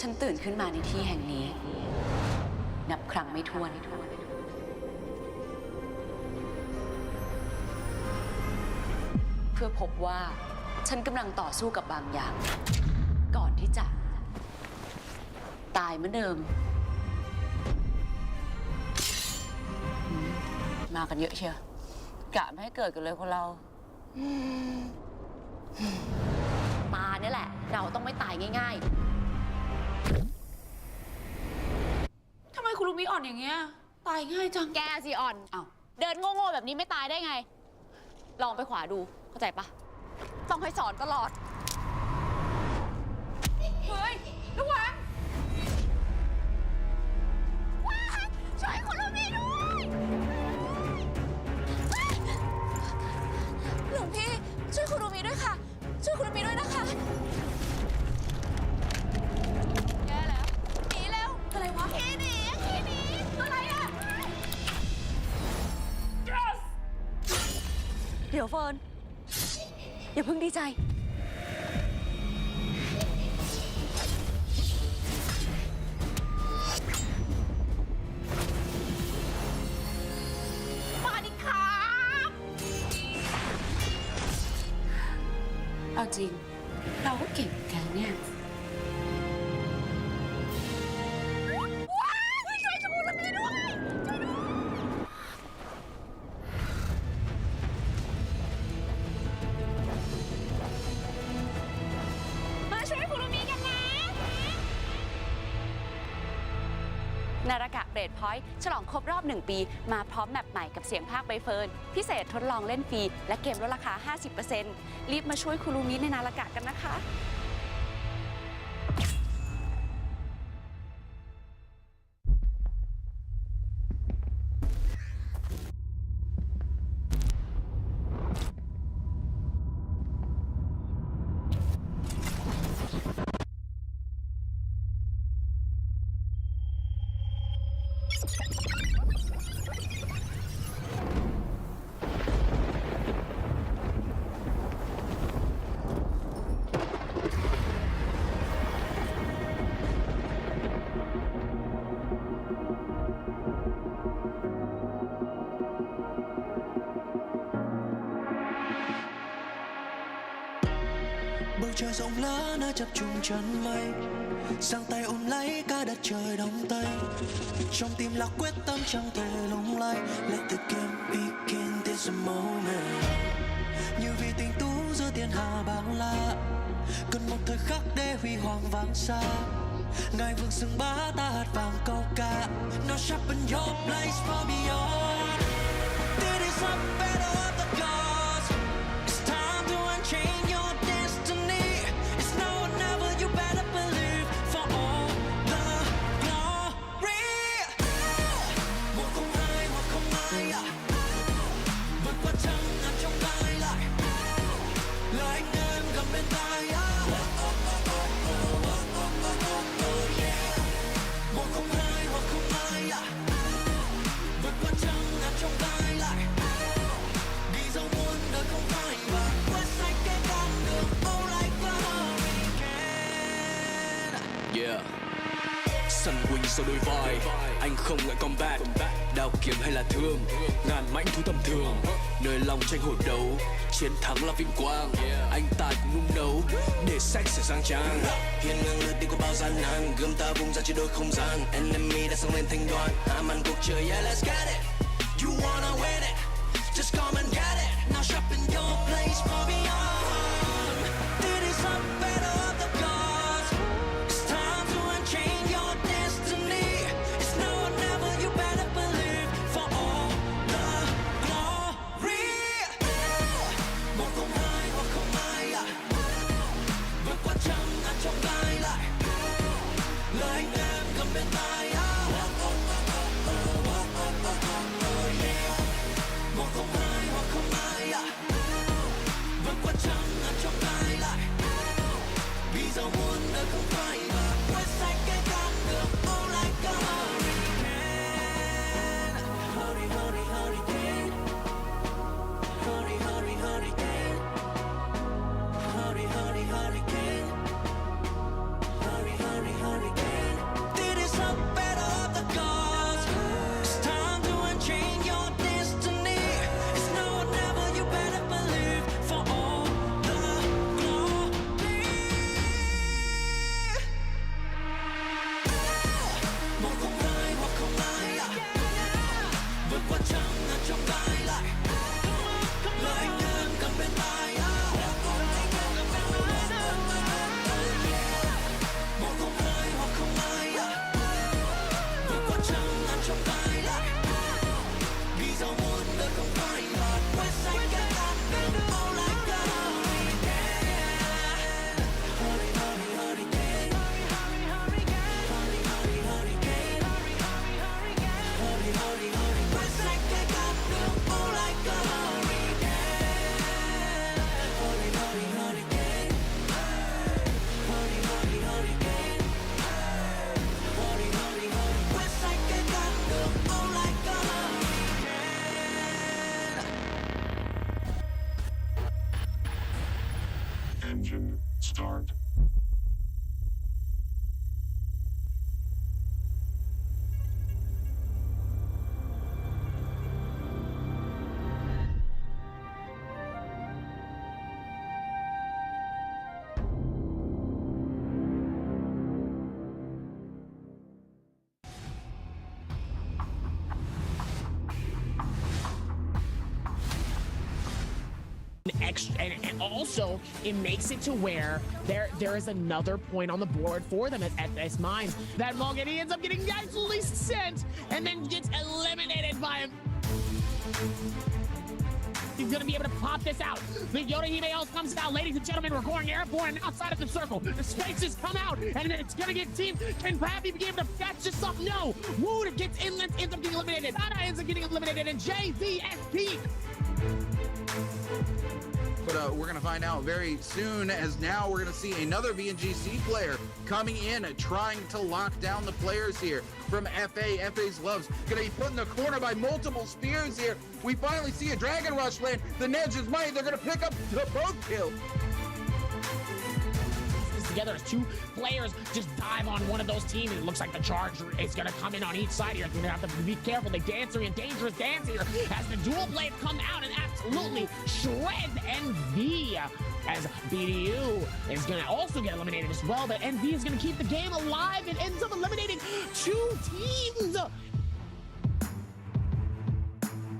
ฉันตื่นขึ้นมาในที่แห่งนี้นับครั้งไม่ถ้วนเพื่อพบว่าฉันกำลังต่อสู้กับบางอย่างก่อนที่จะตายเหมือนเดิมมากันเยอะเชียวกะไม่ให้เกิดกันเลยคนเราตาเนี่ยแหละเราต้องไม่ตายง่ายๆทำไมคุณลูกมีอ่อนอย่างเงี้ยตายง่ายจังแกสิอ่อนอ้าวเดินโง่ๆแบบนี้ไม่ตายได้ไงลองไปขวาดูเข้าใจปะต้องให้สอนตลอดเฮ้ยระวังช่วยคุณลูกมีด้วยหลวงพี่ช่วยคุณลูกมีด้วยค่ะช่วยคุณลูกมีด้วยนะคะแย่แล้วหนีแล้วอะไรวะขี่หนีอะไรอะ yes เดี๋ยวเฟิร์นอย่าเพิ่งดีใจมาดิครับเอาจริงเราก็เก่งกันเนี่ยว้าวช่วยชูระเบียด้วยช่วยด้วยมาช่วยคุรุมิกันนะนารากะเบรดพอยต์ฉลองครบรอบ1 ปีมาพร้อมแมปใหม่กับเสียงภาคใบเฟิร์นพิเศษทดลองเล่นฟรีและเกมลดราคา 50% รีบมาช่วยคุรุมิในนารากะกันนะคะBầu trời rộng lớn nơi chập trùng chân mây, giang tay ôm lấy cả đất trời đóng tay. Trong tim là quyết tâm chẳng thể lung lay. Let the game begin, this a moment. Như vì tình tú giữa thiên hà bao la, cần một thời khắc để huy hoàng vang xa. Ngài vương sừng bá ta hạt vàng câu ca. Now sharpen your place far beyond. This is a battle of the gods. It's time to unchain your destiny. It's now or never, you better believe. For all the glory. 我không ai, 我không ai. Vượt qua trăng ngàn trong gai lại. Là anh em gần bên tai. 我không ai, 我không ai. Vượt qua trăng ngàn trong gai lại. Đi dẫu muôn đời không phai bạt. Quét sạch cái con đường all like a hurricane. Yeah. Sân huynh sau đôi vai, anh không ngại combat. Đao kiếm hay là thương, ngàn mãnh thú tầm thường. Nơi lòng tranh hổ đấu, chiến thắng là vinh quang. Anh ta cũng nung nấu để sách sẽ sang trang. Hiên ngang lướt đi qua bao gian nan, gươm ta vung ra trên đôi không gian. Enemy đã xông lên thành đoàn, ám ảnh cuộc chơi. Yeah, let's get it. You wanna win it, just come and get it. Now sharpen your place far beyond. This is a battle of the gods. It's time to unchain your destiny. It's now or never, you better believe. For all the glory. 我không ai, 我không ai. Vượt qua trăm ngàn trong gai lại. Lời anh em cầm bên tai. Engine start. And also it makes it to where there is another point on the board for them at this mines that Mulgany ends up getting absolutely sent and then gets eliminated by him. He's gonna be able to pop this out. The Yorihime also comes out. Ladies and gentlemen, we're going airborne and outside of the circle. The spaces come out, and then it's gonna get team. Can Pappy be able to catch this up? No. Wood gets inland, ends up getting eliminated. Sada ends up getting eliminated, and JVSP. But we're going to find out very soon, as now we're going to see another VNGC player coming in, trying to lock down the players here from FA. FA's Loves going to be put in the corner by multiple spears here. We finally see a Dragon Rush land. The Nedges might. They're going to pick up both kills. Together as two players just dive on one of those teams. It looks like the charge is going to come in on each side here. You're going to have to be careful. The dancer and dangerous dance here as the dual blades come out and absolutely shred NV, as BDU is going to also get eliminated as well. But NV is going to keep the game alive and ends up eliminating two teams.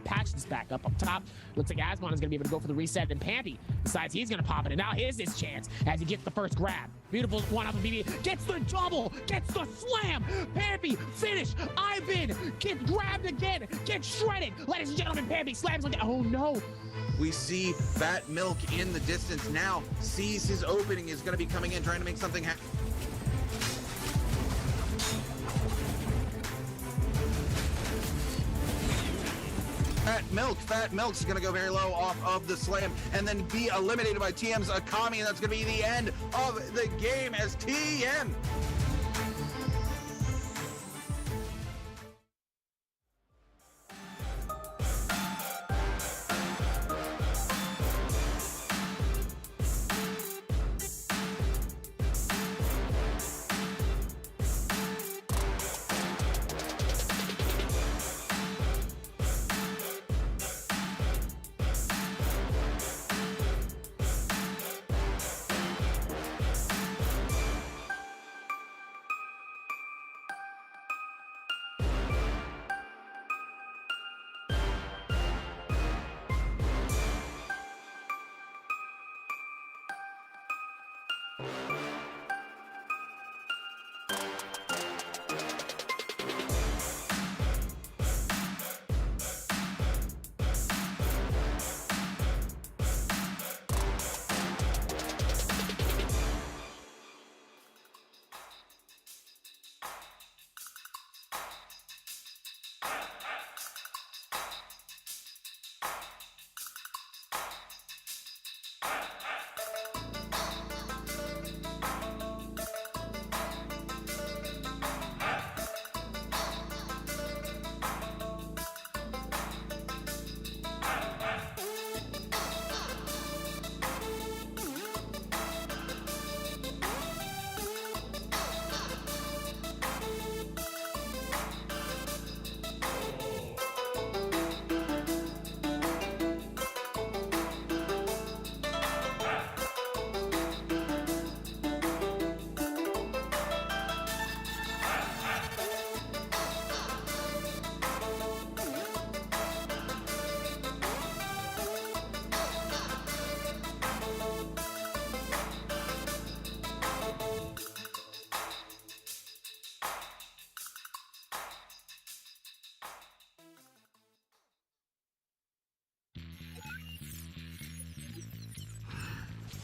Patch this back up top. Looks like Asmon is going to be able to go for the reset, and Pampy decides he's going to pop it, and now here's his chance as he gets the first grab. Beautiful one up of BB, gets the double, gets the slam. Pampy, finish. Ivan gets grabbed again, gets shredded. Ladies and gentlemen, Pampy slams again. Oh no. We see Fat Milk in the distance now, sees his opening, is going to be coming in, trying to make something happen. Fat Milk's gonna go very low off of the slam and then be eliminated by TM's Akami, and that's gonna be the end of the game as TM.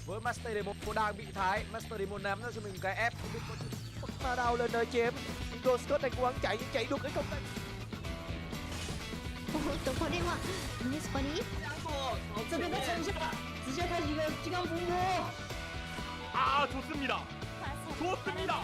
Với Master Demon đang bị thái, Master Demon ném ra cho mình cái ép, không biết có mà đào lên nơi chém. Eagle Scott đang cố gắng chạy nhưng chạy được cái không thành. これはミスパにそれが最初スジャタジが違う分を 아 좋습니다. 좋습니다.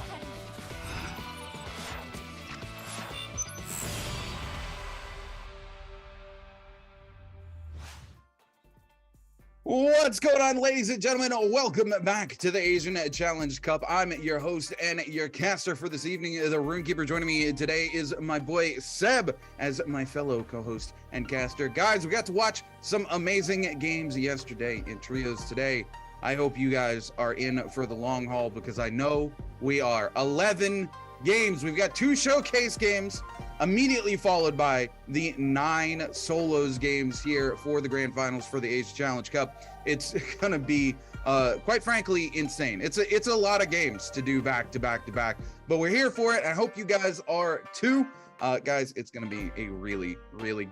What's going on, ladies and gentlemen? Welcome back to the Asian Challenge Cup. I'm your host and your caster for this evening, the Runekeeper. Joining me today is my boy Seb as my fellow co-host and caster. Guys, we got to watch some amazing games yesterday in trios today. I hope you guys are in for the long haul because I know we are. 11 games. We've got 2 showcase games, immediately followed by the 9 solos games here for the grand finals for the Asian Challenge Cup. It's gonna be quite frankly insane. It's a lot of games to do back to back to back, but we're here for it. I hope you guys are too. Guys, it's gonna be a really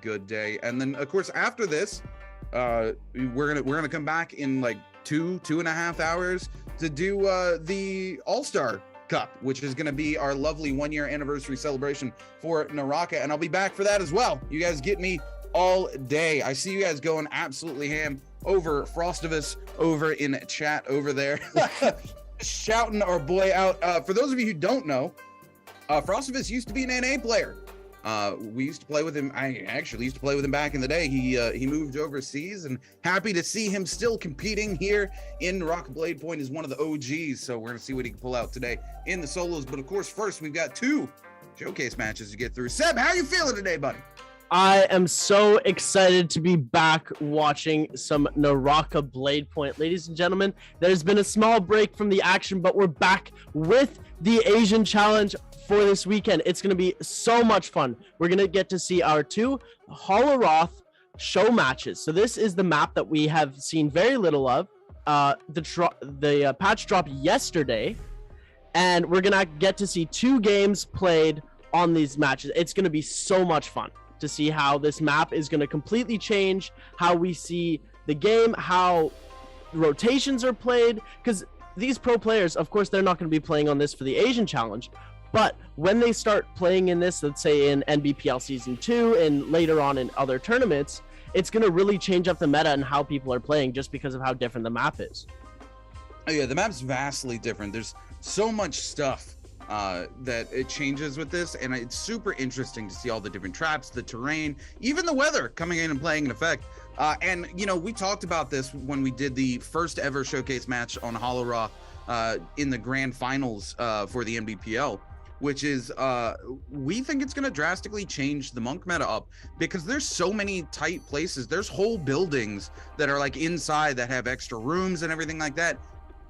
good day. And then of course after this we're gonna come back in like 2.5 hours to do the All-Star Cup, which is going to be our lovely 1-year anniversary celebration for Naraka, and I'll be back for that as well. You guys get me all day. I see you guys going absolutely ham over Frostivus over in chat over there. Shouting our boy out. For those of you who don't know, Frostivus used to be an NA player. We used to play with him. I actually used to play with him back in the day. He moved overseas, and happy to see him still competing here in Naraka. Bladepoint is one of the OGs, so we're gonna see what he can pull out today in the solos. But of course, first we've got 2 showcase matches to get through. Seb, how are you feeling today, buddy? I am so excited to be back watching some Naraka Bladepoint. Ladies and gentlemen, there's been a small break from the action, but we're back with the Asian Challenge for this weekend. It's going to be so much fun. We're going to get to see our 2 Holoroth show matches. So this is the map that we have seen very little of. The patch dropped yesterday, and we're going to get to see 2 games played on these matches. It's going to be so much fun to see how this map is going to completely change how we see the game, how rotations are played, because these pro players, of course, they're not going to be playing on this for the Asian Challenge, but when they start playing in this, let's say in NBPL Season 2 and later on in other tournaments, it's going to really change up the meta and how people are playing just because of how different the map is. Oh yeah, the map's vastly different. There's so much stuff that it changes with this, and it's super interesting to see all the different traps, the terrain, even the weather coming in and playing an effect. And you know, we talked about this when we did the first ever showcase match on Holoroth in the grand finals for the NBPL, which is we think it's going to drastically change the monk meta up because there's so many tight places. There's whole buildings that are like inside that have extra rooms and everything like that.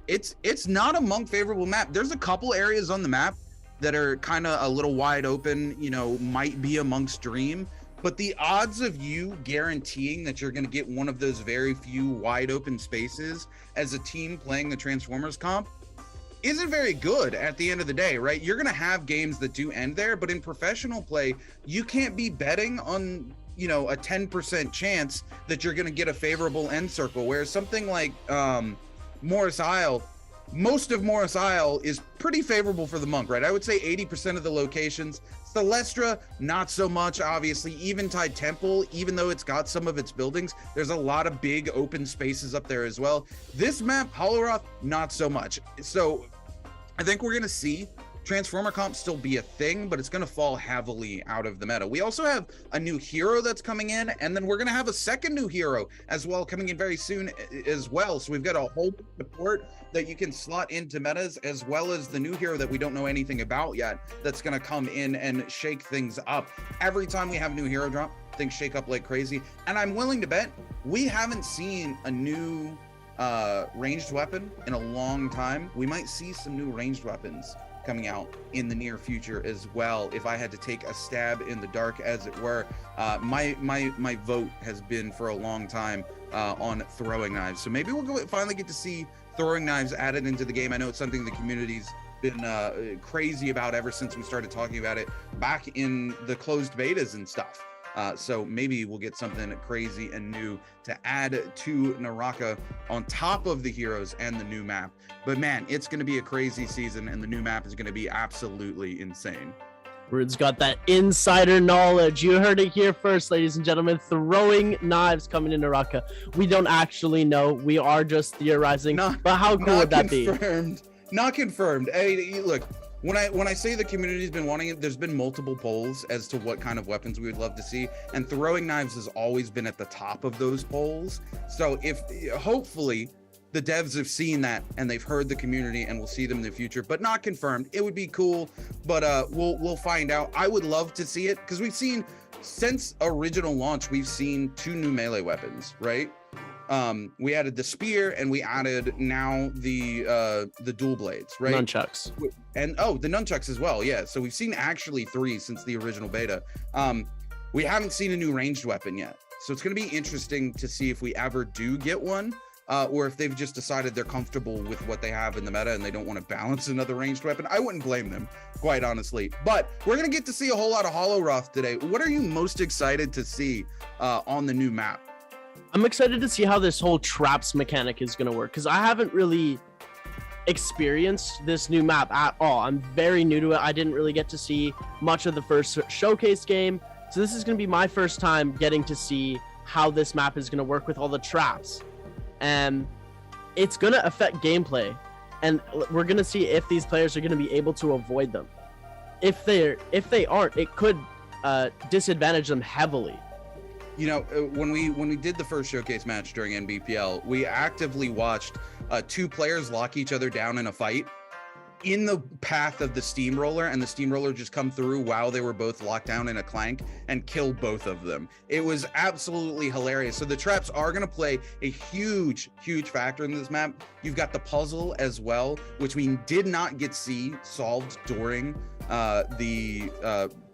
It's not a monk favorable map. There's a couple areas on the map that are kind of a little wide open, you know, might be a monk's dream, but the odds of you guaranteeing that you're going to get one of those very few wide open spaces as a team playing the Transformers comp isn't very good at the end of the day, right? You're going to have games that do end there, but in professional play, you can't be betting on, you know, a 10% chance that you're going to get a favorable end circle, whereas something like Morris Isle, most of Morris Isle is pretty favorable for the monk, right? I would say 80% of the locations. Celestra, not so much, obviously. Eventide Temple, even though it's got some of its buildings, there's a lot of big open spaces up there as well. This map, Holoroth, not so much. So I think we're gonna see Transformer comp still be a thing, but it's going to fall heavily out of the meta. We also have a new hero that's coming in, and then we're going to have a second new hero as well coming in very soon as well. So we've got a whole support that you can slot into metas, as well as the new hero that we don't know anything about yet that's going to come in and shake things up. Every time we have a new hero drop, things shake up like crazy. And I'm willing to bet we haven't seen a new ranged weapon in a long time. We might see some new ranged weapons coming out in the near future as well, if I had to take a stab in the dark, as it were. My vote has been for a long time on throwing knives, so maybe we'll finally get to see throwing knives added into the game. I know it's something the community's been crazy about ever since we started talking about it back in the closed betas and stuff. So maybe we'll get something crazy and new to add to Naraka on top of the heroes and the new map. But man, it's going to be a crazy season, and the new map is going to be absolutely insane. Rude's got that insider knowledge. You heard it here first, ladies and gentlemen. Throwing knives coming in Naraka. We don't actually know. We are just theorizing. But how cool would that be? Not confirmed. Hey, look, when I say the community's been wanting it, there's been multiple polls as to what kind of weapons we would love to see, and throwing knives has always been at the top of those polls. So if hopefully the devs have seen that and they've heard the community and we'll see them in the future, but not confirmed. It would be cool, but we'll find out. I would love to see it because we've seen since original launch, we've seen 2 new melee weapons, right? We added the spear and we added now the dual blades, right? Nunchucks. And the nunchucks as well. Yeah. So we've seen actually 3 since the original beta. We haven't seen a new ranged weapon yet. So it's going to be interesting to see if we ever do get one, or if they've just decided they're comfortable with what they have in the meta and they don't want to balance another ranged weapon. I wouldn't blame them, quite honestly. But we're going to get to see a whole lot of Holoroth today. What are you most excited to see on the new map? I'm excited to see how this whole traps mechanic is going to work, because I haven't really experienced this new map at all. I'm very new to it. I didn't really get to see much of the first showcase game. So this is going to be my first time getting to see how this map is going to work with all the traps. And it's going to affect gameplay. And we're going to see if these players are going to be able to avoid them. If they aren't, it could disadvantage them heavily. You know, when we did the first showcase match during NBPL, we actively watched 2 players lock each other down in a fight in the path of the steamroller, and the steamroller just come through while they were both locked down in a clank and kill both of them. It was absolutely hilarious. So the traps are going to play a huge factor in this map. You've got the puzzle as well, which we did not get solved during the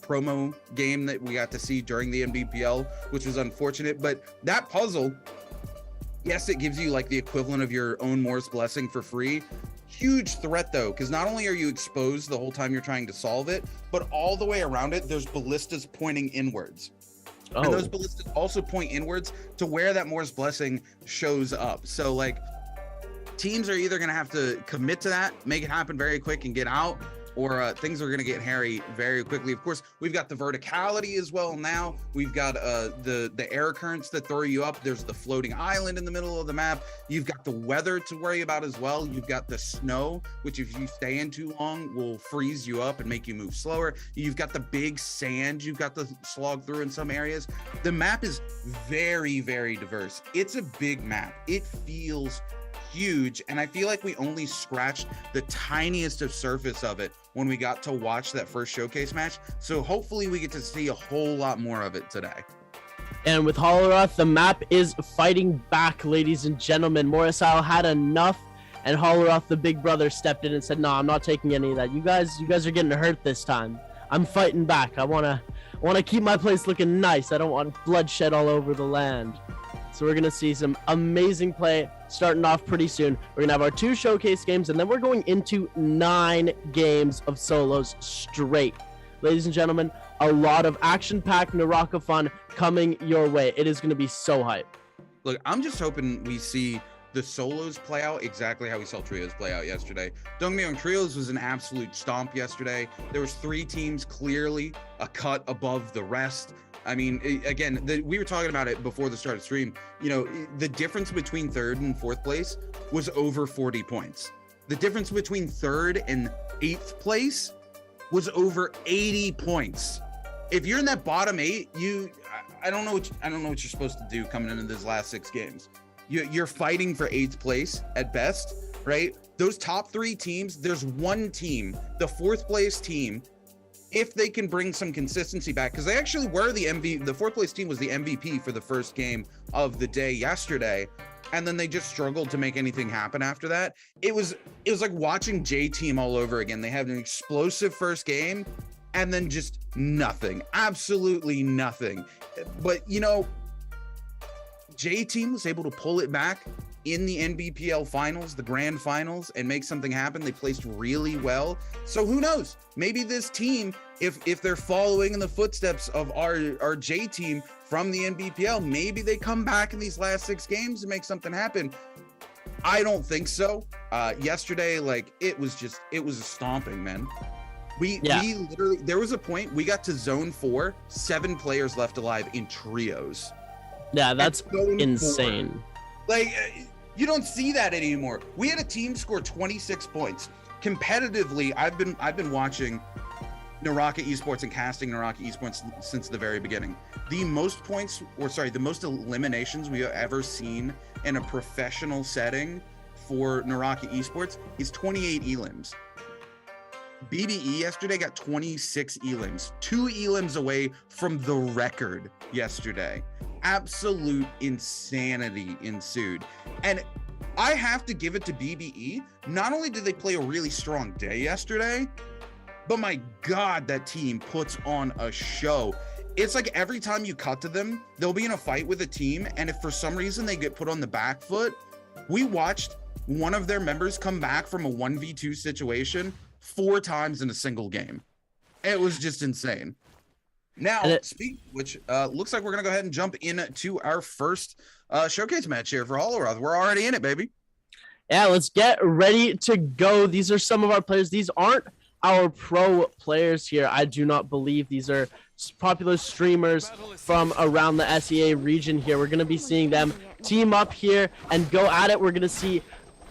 promo game that we got to see during the NBPL, which was unfortunate. But that puzzle, yes, it gives you like the equivalent of your own Moore's Blessing for free. Huge threat though, because not only are you exposed the whole time you're trying to solve it, but all the way around it, there's ballistas pointing inwards. Oh. And those ballistas also point inwards to where that Moore's Blessing shows up. So like, teams are either going to have to commit to that, make it happen very quick and get out, or things are going to get hairy very quickly. Of course, we've got the verticality as well now. We've got the air currents that throw you up. There's the floating island in the middle of the map. You've got the weather to worry about as well. You've got the snow, which if you stay in too long will freeze you up and make you move slower. You've got the big sand you've got to slog through in some areas. The map is very diverse. It's a big map. It feels huge, and I feel like we only scratched the tiniest of surface of it when we got to watch that first showcase match. So hopefully we get to see a whole lot more of it today. And with Holoroth, the map is fighting back, ladies and gentlemen. Morrisile had enough, and Holoroth, the big brother, stepped in and said, "No, I'm not taking any of that. You guys are getting hurt this time. I'm fighting back. I wanna keep my place looking nice. I don't want bloodshed all over the land." So we're going to see some amazing play starting off pretty soon. We're going to have our 2 showcase games, and then we're going into 9 games of solos straight. Ladies and gentlemen, a lot of action-packed Naraka fun coming your way. It is going to be so hype. Look, I'm just hoping we see the solos play out exactly how we saw trios play out yesterday. Don't get me wrong, trios was an absolute stomp yesterday. There was 3 teams clearly a cut above the rest. I mean, again, we were talking about it before the start of stream. You know, the difference between 3rd and 4th place was over 40 points. The difference between 3rd and 8th place was over 80 points. If you're in that bottom 8, I don't know what you're supposed to do coming into these last 6 games. You're fighting for 8th place at best, right? Those top 3 teams, there's one team, the 4th place team, if they can bring some consistency back, because they actually were the MVP. The 4th place team was the MVP for the first game of the day yesterday, and then they just struggled to make anything happen after that. It was like watching J Team all over again. They had an explosive first game, and then just nothing, absolutely nothing. But you know, J Team was able to pull it back in the NBPL finals, the grand finals, and make something happen. They placed really well. So who knows? Maybe this team, if they're following in the footsteps of our J Team from the NBPL, maybe they come back in these last 6 games and make something happen. I don't think so. Yesterday, like it was a stomping, man. We literally, there was a point we got to zone 4, 7 players left alive in trios. Yeah, that's insane. Like, you don't see that anymore. We had a team score 26 points, competitively, I've been watching Naraka Esports and casting Naraka Esports since the very beginning. The most points, or sorry, the most eliminations we have ever seen in a professional setting for Naraka Esports is 28 elims. BBE yesterday got 26 elims, 2 elims away from the record yesterday. Absolute insanity ensued. And I have to give it to BBE. Not only did they play a really strong day yesterday, but my God, that team puts on a show. It's like every time you cut to them, they'll be in a fight with a team, and if for some reason they get put on the back foot, we watched one of their members come back from a 1v2 situation 4 times in a single game. It was just insane. Now, speaking of which, looks like we're going to go ahead and jump into our first showcase match here for Holoroth. We're already in it, baby. Yeah, let's get ready to go. These are some of our players. These aren't our pro players here. I do not believe these are popular streamers from around the SEA region here. We're going to be seeing them team up here and go at it. We're going to see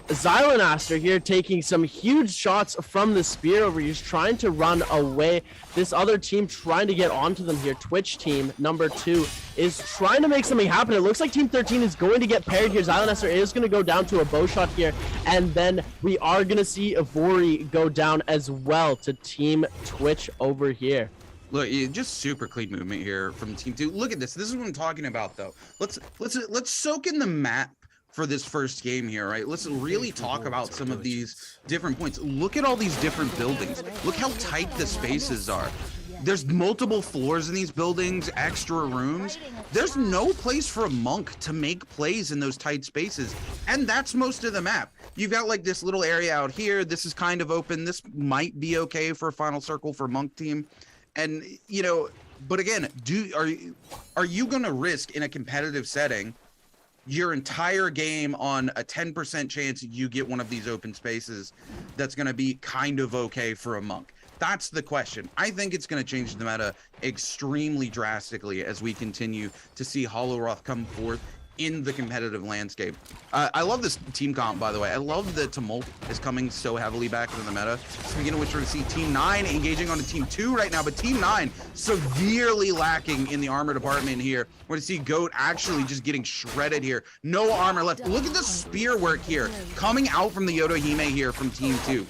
Xylonaster here taking some huge shots from the spear over. He's trying to run away. This other team trying to get onto them here. Twitch team number 2 is trying to make something happen. It looks like team 13 is going to get paired here. Xylonaster is going to go down to a bow shot here, and then we are going to see Ivori go down as well to team Twitch over here. Look, just super clean movement here from team 2. Look at this. This is what I'm talking about, though. Let's soak in the map for this first game here, right? Let's really talk about some of these different points. Look at all these different buildings. Look how tight the spaces are. There's multiple floors in these buildings, extra rooms. There's no place for a monk to make plays in those tight spaces, and that's most of the map. You've got like this little area out here. This is kind of open. This might be okay for a final circle for monk team. And, you know, but again, are you going to risk in a competitive setting your entire game on a 10% chance you get one of these open spaces that's going to be kind of okay for a monk? That's the question. I think it's going to change the meta extremely drastically as we continue to see Holoroth come forth in the competitive landscape. I love this team comp, by the way. I love that Tumult is coming so heavily back into the meta. Speaking of which, we're going to see Team 9 engaging on a Team 2 right now, but Team 9 severely lacking in the armor department here. We're going to see Goat actually just getting shredded here. No armor left. Look at the spear work here coming out from the Yodohime here from Team 2.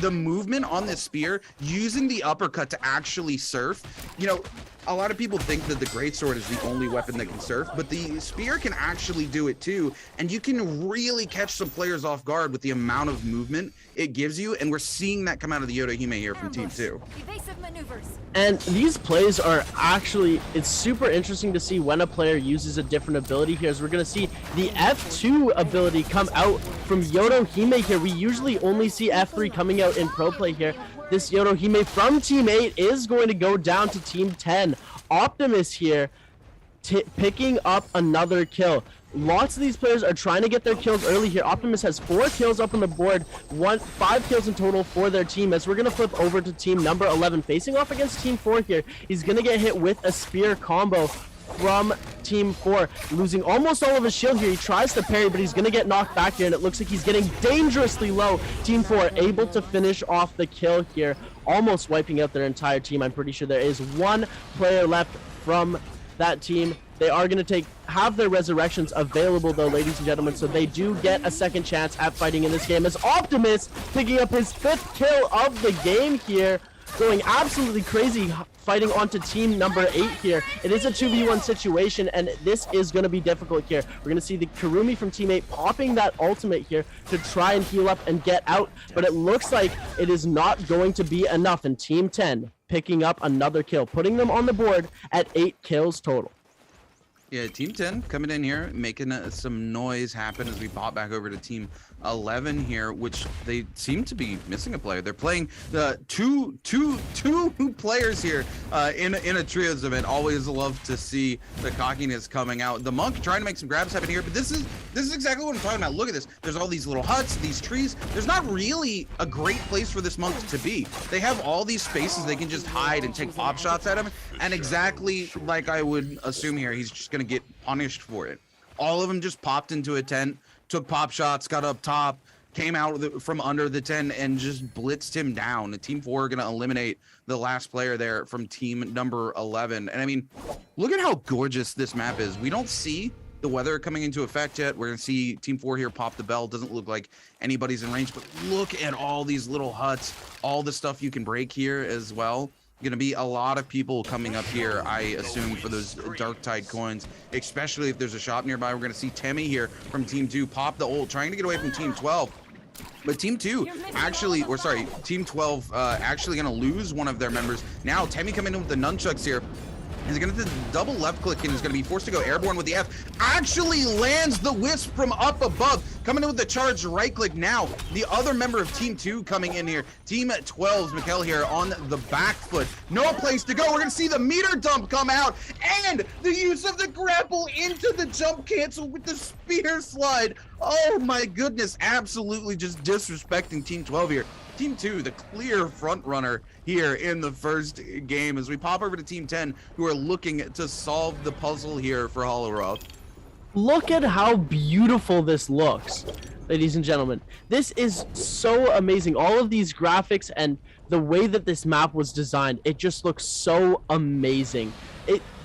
The movement on this spear, using the uppercut to actually surf. You know, a lot of people think that the greatsword is the only weapon that can surf, but the spear can actually do it too, and you can really catch some players off guard with the amount of movement it gives you, and we're seeing that come out of the Yodohime here from Team 2. And these plays are actually, it's super interesting to see when a player uses a different ability here, as we're going to see the F2 ability come out from Yodohime here. We usually only see F3 coming out in pro play here. This Yodohime from Team 8 is going to go down to Team 10. Optimus here picking up another kill. Lots of these players are trying to get their kills early here. Optimus has 4 kills up on the board, 5 kills in total for their team. As we're going to flip over to team number 11, facing off against team 4 here. He's going to get hit with a spear combo from team 4, losing almost all of his shield here. He tries to parry, but he's going to get knocked back here, and it looks like he's getting dangerously low. Team 4 able to finish off the kill here, almost wiping out their entire team. I'm pretty sure there is 1 player left from that team. They are going to have their resurrections available, though, ladies and gentlemen, so they do get a second chance at fighting in this game, as Optimus picking up his 5th kill of the game here, going absolutely crazy, fighting onto team number 8 here. It is a 2v1 situation, and this is going to be difficult here. We're going to see the Kurumi from team 8 popping that ultimate here to try and heal up and get out, but it looks like it is not going to be enough, and team 10 picking up another kill, putting them on the board at 8 kills total. Yeah, Team 10 coming in here, making some noise happen as we pop back over to Team 11 here, which they seem to be missing a player. They're playing the two players here in a trios event. Always love to see the cockiness coming out. The Monk trying to make some grabs happen here, but this is exactly what I'm talking about. Look at this. There's all these little huts, these trees. There's not really a great place for this Monk to be. They have all these spaces they can just hide and take pop shots at him, and exactly like I would assume here, he's just going to get punished for it. All of them just popped into a tent, took pop shots, got up top, came out from under the 10 and just blitzed him down. Team 4 are going to eliminate the last player there from team number 11. And I mean, look at how gorgeous this map is. We don't see the weather coming into effect yet. We're going to see Team 4 here pop the bell. Doesn't look like anybody's in range, but look at all these little huts, all the stuff you can break here as well. Going to be a lot of people coming up here, I assume, for those Dark Tide coins, especially if there's a shop nearby. We're going to see Temmie here from Team 2 pop the ult, trying to get away from Team 12. But Team 2 actually, or sorry, Team 12 actually going to lose one of their members. Now Temmie coming in with the nunchucks here. He's going to double left click and is going to be forced to go airborne with the F. Actually lands the Wisp from up above. Coming in with the charged right click now. The other member of Team 2 coming in here. Team 12's Mikkel here on the back foot. No place to go. We're going to see the meter dump come out. And the use of the grapple into the jump cancel with the spear slide. Oh my goodness. Absolutely just disrespecting Team 12 here. Team 2, the clear front runner here in the first game, as we pop over to Team 10, who are looking to solve the puzzle here for Holoroth. Look at how beautiful this looks, ladies and gentlemen. This is so amazing. All of these graphics and the way that this map was designed, it just looks so amazing.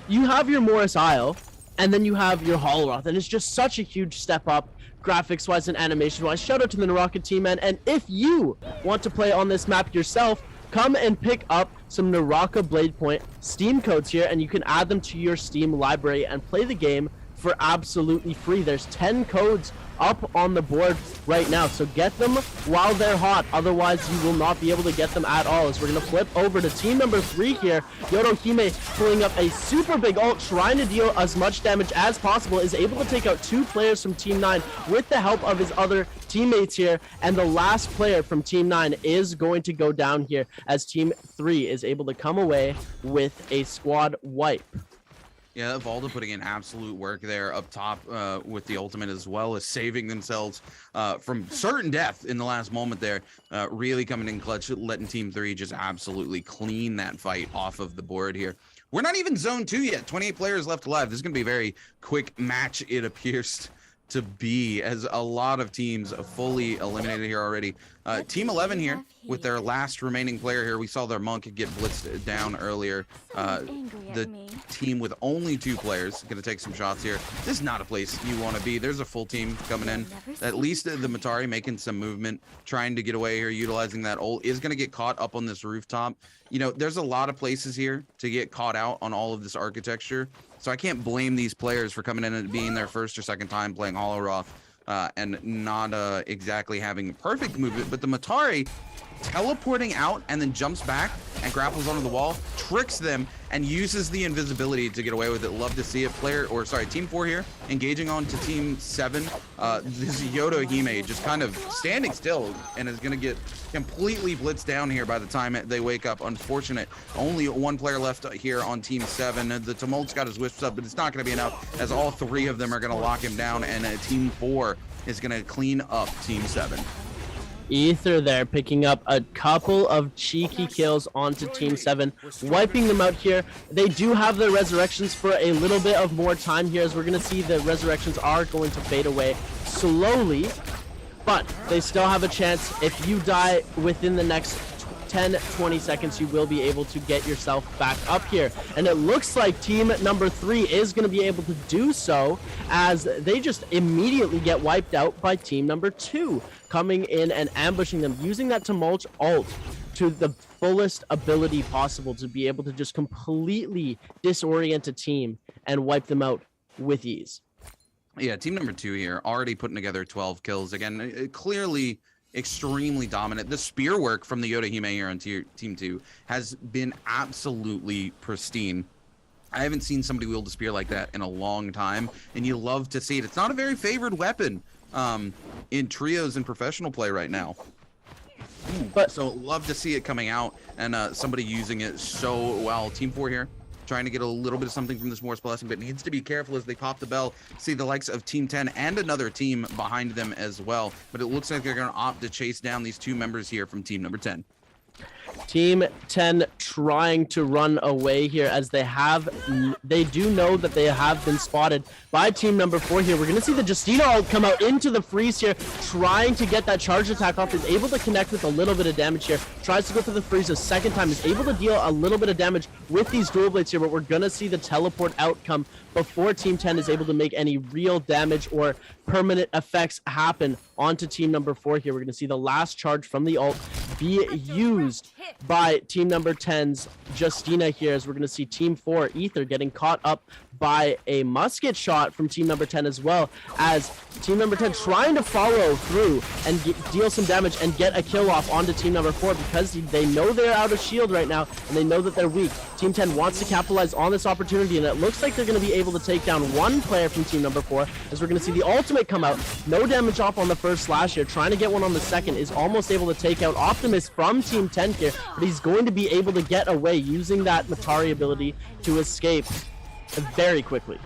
You have your Morris Isle, and then you have your Holoroth, and it's just such a huge step up graphics wise and animation wise. Shout out to the Naraka team, man. And if you want to play on this map yourself, come and pick up some Naraka Bladepoint Steam codes here, and you can add them to your Steam library and play the game for absolutely free. There's 10 codes up on the board right now, so get them while they're hot. Otherwise, you will not be able to get them at all. As we're going to flip over to team number 3 here. Yodohime pulling up a super big ult, trying to deal as much damage as possible, is able to take out 2 players from Team 9 with the help of his other teammates here, and the last player from Team 9 is going to go down here as Team 3 is able to come away with a squad wipe. Yeah, Valda putting in absolute work there up top with the ultimate, as well as saving themselves from certain death in the last moment there. Really coming in clutch, letting Team 3 just absolutely clean that fight off of the board here. We're not even zone 2 yet. 28 players left alive. This is going to be a very quick match, it appears to be, as a lot of teams fully eliminated here already. Team 11 here with their last remaining player here. We saw their monk get blitzed down earlier. The team with only 2 players going to take some shots here. This is not a place you want to be. There's a full team coming in. At least the Matari making some movement, trying to get away here, utilizing that ult. Is going to get caught up on this rooftop. You know, there's a lot of places here to get caught out on all of this architecture. So I can't blame these players for coming in and being their first or second time playing Holoroth and not exactly having perfect movement. But the Matari teleporting out and then jumps back and grapples onto the wall, tricks them, and uses the invisibility to get away with it. Love to see it. Team 4 here engaging on to Team 7. This Yodohime just kind of standing still and is going to get completely blitzed down here by the time they wake up. Unfortunate. Only 1 player left here on Team 7. The Tumult's got his wisps up, but it's not going to be enough, as all 3 of them are going to lock him down, and Team 4 is going to clean up Team 7. Ether there picking up a couple of cheeky kills onto Team 7, wiping them out here. They do have the resurrections for a little bit of more time here, as we're going to see the resurrections are going to fade away slowly, but they still have a chance. If you die within the next 10-20 seconds, you will be able to get yourself back up here, and it looks like team number 3 is going to be able to do so, as they just immediately get wiped out by team number 2, coming in and ambushing them, using that Tumult ult to the fullest ability possible to be able to just completely disorient a team and wipe them out with ease. Yeah, team number 2 here already putting together 12 kills. Again, clearly extremely dominant. The spear work from the Yodohime here on team 2 has been absolutely pristine. I haven't seen somebody wield a spear like that in a long time, and you love to see it. It's not a very favored weapon in trios and professional play right now. But so love to see it coming out and somebody using it so well. Team 4 here trying to get a little bit of something from this Morse blessing, but needs to be careful as they pop the bell. See the likes of Team 10 and another team behind them as well, but it looks like they're going to opt to chase down these 2 members here from team number 10. Team 10 trying to run away here as they do know that they have been spotted by team number 4 here. We're going to see the Justina ult come out into the freeze here, trying to get that charge attack off. Is able to connect with a little bit of damage here. Tries to go for the freeze a second time. Is able to deal a little bit of damage with these dual blades here, but we're going to see the teleport outcome before Team 10 is able to make any real damage or permanent effects happen onto team number 4 here. We're going to see the last charge from the ult be used by team number 10's Justina here, as we're going to see team 4 Ether getting caught up by a musket shot from team number 10, as well as team number 10 trying to follow through and deal some damage and get a kill off onto team number 4, because they know they're out of shield right now and they know that they're weak. Team 10 wants to capitalize on this opportunity, and it looks like they're going to be able to take down one player from team number 4, as we're going to see the ultimate come out. No damage off on the first slash here, trying to get one on the second. Is almost able to take out Optimus from team 10 here, but he's going to be able to get away using that Matari ability to escape very quickly.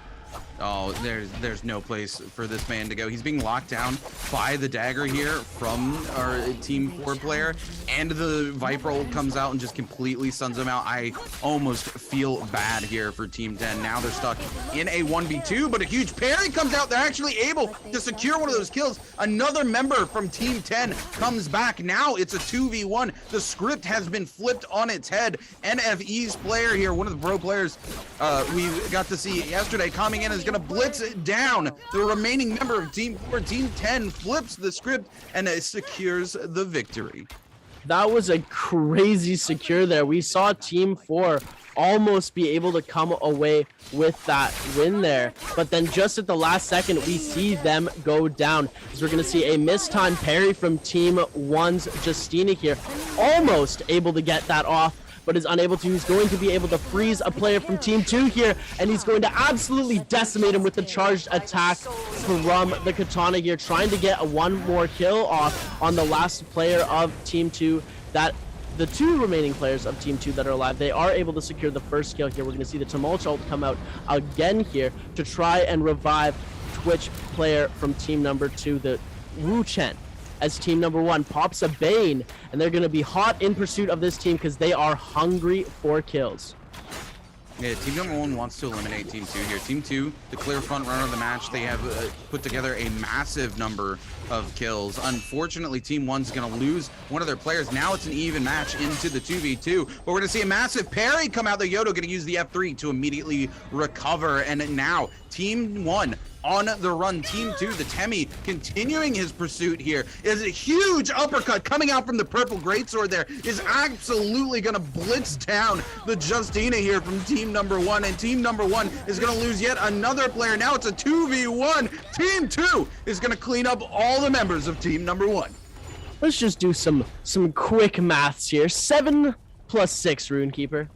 Oh, there's no place for this man to go. He's being locked down by the dagger here from our team 4 player, and the Viper ult comes out and just completely stuns him out. I almost feel bad here for team 10. Now they're stuck in a 1v2, but a huge parry comes out. They're actually able to secure one of those kills. Another member from team 10 comes back. Now it's a 2v1. The script has been flipped on its head. NFE's player here, one of the pro players we got to see yesterday, coming in as gonna blitz it down the remaining member of team 4. Team 10 flips the script and it secures the victory. That was a crazy secure there. We saw team 4 almost be able to come away with that win there, but then just at the last second we see them go down, as we're going to see a mistime parry from team 1's Justina here, almost able to get that off, but is unable to. He's going to be able to freeze a player from team 2 here, and he's going to absolutely decimate him with the charged attack from the katana here, trying to get one more kill off on the last player of team 2. That the 2 remaining players of team 2 that are alive, they are able to secure the first kill here. We're going to see the Tumult ult come out again here to try and revive Twitch player from team number 2, the Wu Chen, as team number 1 pops a Bane, and they're going to be hot in pursuit of this team because they are hungry for kills. Yeah, team number 1 wants to eliminate team 2 here. Team 2, the clear front runner of the match. They have put together a massive number of kills. Unfortunately, team 1's going to lose one of their players. Now it's an even match into the 2v2, but we're going to see a massive parry come out. The Yodo going to use the F3 to immediately recover, and now team 1 on the run. Team 2, the Temi, continuing his pursuit here. Is a huge uppercut coming out from the purple greatsword there. Is absolutely going to blitz down the Justina here from team number 1, and team number 1 is going to lose yet another player. Now it's a 2v1. Team 2 is going to clean up all the members of team number 1. Let's just do some quick maths here. 7 plus 6, Runekeeper.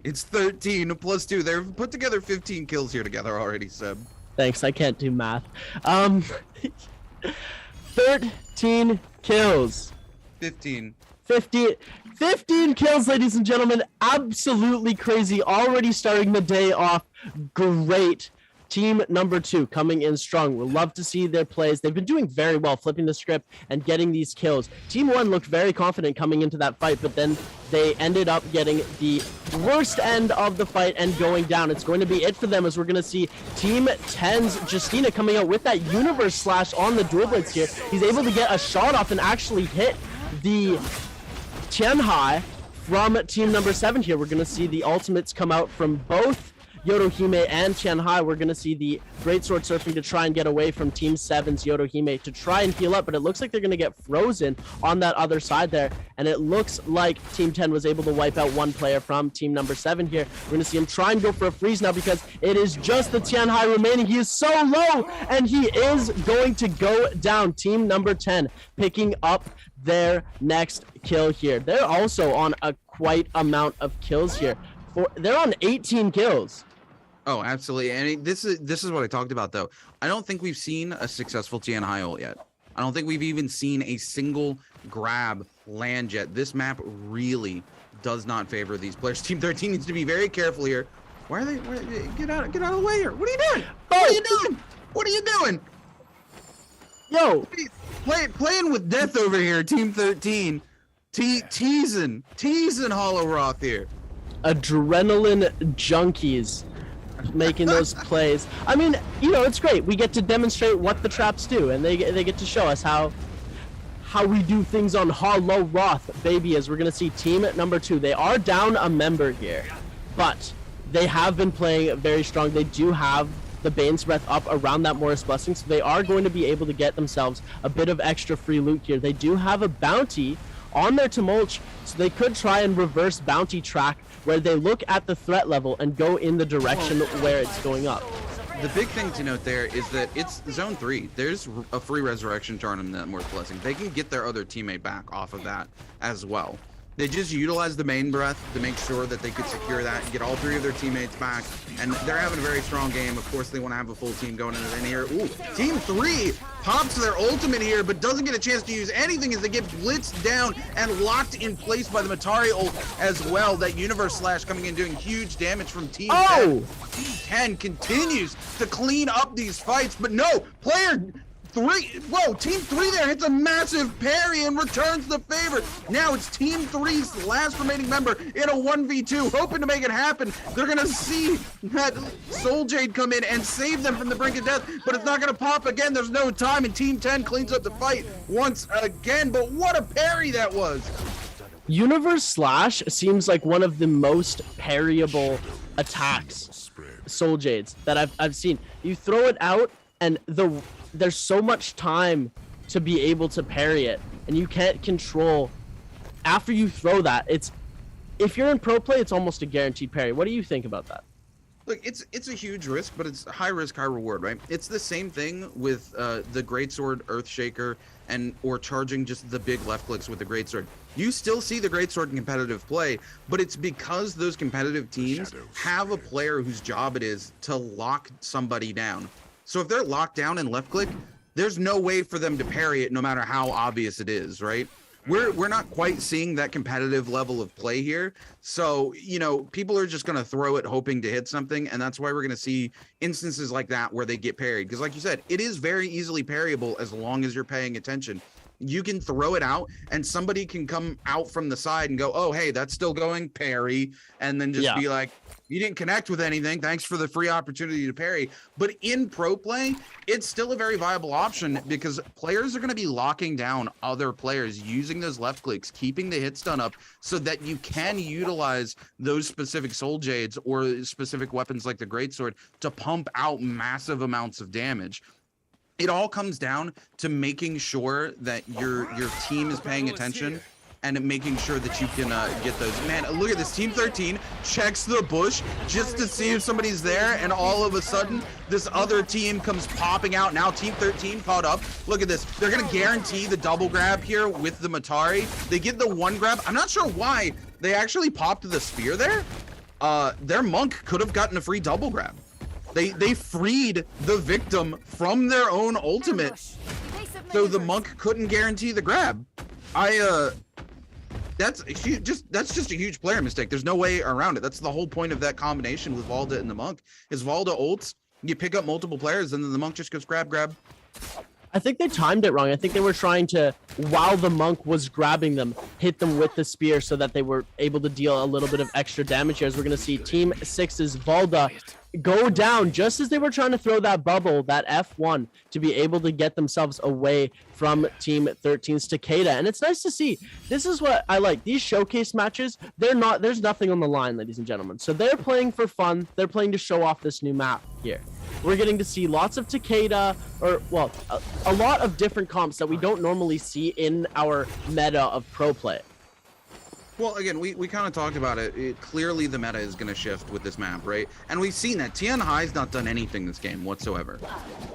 It's 13 plus 2. They've put together 15 kills here together already, Seb. Thanks, I can't do math. 13 kills. 15 kills, ladies and gentlemen. Absolutely crazy. Already starting the day off great. Team number 2 coming in strong. We'll love to see their plays. They've been doing very well, flipping the script and getting these kills. Team 1 looked very confident coming into that fight, but then they ended up getting the worst end of the fight and going down. It's going to be it for them, as we're going to see Team 10's Justina coming out with that universe slash on the dual blades here. He's able to get a shot off and actually hit the Tianhai from team number 7 here. We're going to see the ultimates come out from both Yodohime and Tianhai. We're going to see the greatsword surfing to try and get away from Team 7's Yodohime to try and heal up, but it looks like they're going to get frozen on that other side there, and it looks like Team 10 was able to wipe out one player from Team number 7 here. We're going to see him try and go for a freeze now because it is just the Tianhai remaining. He is so low, and he is going to go down. Team number 10 picking up their next kill here. They're also on a quite amount of kills here. They're on 18 kills. Oh, absolutely. And this is what I talked about, though. I don't think we've seen a successful Tianhai ult yet. I don't think we've even seen a single grab land yet. This map really does not favor these players. Team 13 needs to be very careful here. Why are they? Get out of the way here. What are you doing? What are you doing? What are you doing? Yo, playing with death over here, Team 13. Teasing Hollow Roth here. Adrenaline junkies making those plays. I mean, you know, it's great. We get to demonstrate what the traps do, and they get to show us how we do things on Hollow Roth, baby, as we're going to see team at number 2. They are down a member here, but they have been playing very strong. They do have the Bane's Breath up around that Morris Blessing, so they are going to be able to get themselves a bit of extra free loot here. They do have a bounty on their Tumulch, so they could try and reverse bounty track where they look at the threat level and go in the direction where it's going up. The big thing to note there is that it's Zone 3. There's a free resurrection tournament that Morris Blessing. They can get their other teammate back off of that as well. They just utilize the main breath to make sure that they could secure that and get all 3 of their teammates back. And they're having a very strong game. Of course, they want to have a full team going into the end here. Ooh, Team 3 pops their ultimate here, but doesn't get a chance to use anything as they get blitzed down and locked in place by the Matari ult as well. That Universe Slash coming in doing huge damage from Team 10. Team 10 continues to clean up these fights, but no, player 3, whoa, Team 3 there hits a massive parry and returns the favor. Now it's Team 3's last remaining member in a 1v2, hoping to make it happen. They're gonna see that Soul Jade come in and save them from the brink of death, but it's not gonna pop again. There's no time, and Team 10 cleans up the fight once again, but what a parry that was. Universe Slash seems like one of the most parryable attacks, Soul Jades, that I've seen. You throw it out, and there's so much time to be able to parry it, and you can't control after you throw that. If you're in pro play, it's almost a guaranteed parry. What do you think about that? Look, it's a huge risk, but it's high risk, high reward, right? It's the same thing with the Greatsword Earthshaker or charging just the big left clicks with the Greatsword. You still see the Greatsword in competitive play, but it's because those competitive teams have a player whose job it is to lock somebody down. So if they're locked down and left click, there's no way for them to parry it no matter how obvious it is, right? We're not quite seeing that competitive level of play here. So, you know, people are just going to throw it hoping to hit something, and that's why we're going to see instances like that where they get parried. Because like you said, it is very easily parryable as long as you're paying attention. You can throw it out and somebody can come out from the side and go, oh, hey, that's still going, parry, and then just be like, you didn't connect with anything. Thanks for the free opportunity to parry. But in pro play, it's still a very viable option because players are going to be locking down other players, using those left clicks, keeping the hit stun up so that you can utilize those specific Soul Jades or specific weapons like the Greatsword to pump out massive amounts of damage. It all comes down to making sure that your team is paying attention and making sure that you can get those. Man, look at this. Team 13 checks the bush just to see if somebody's there, and all of a sudden, this other team comes popping out. Now Team 13 caught up. Look at this. They're going to guarantee the double grab here with the Matari. They get the one grab. I'm not sure why they actually popped the spear there. Their Monk could have gotten a free double grab. They freed the victim from their own ultimate, so the Monk couldn't guarantee the grab. That's just a huge player mistake. There's no way around it. That's the whole point of that combination with Valda and the Monk. Is Valda ults, you pick up multiple players, and then the Monk just goes grab. I think they timed it wrong. I think they were trying to, while the Monk was grabbing them, hit them with the spear so that they were able to deal a little bit of extra damage here. As we're going to see Team 6's Valda go down just as they were trying to throw that bubble, that F1, to be able to get themselves away from Team 13's Takeda. And it's nice to see. This is what I like. These showcase matches, there's nothing on the line, ladies and gentlemen. So they're playing for fun. They're playing to show off this new map here. We're getting to see lots of Takeda, or, well, a lot of different comps that we don't normally see in our meta of pro play. Well, again, we kind of talked about it. Clearly, the meta is going to shift with this map, right? And we've seen that. Tian Hai's not done anything this game whatsoever.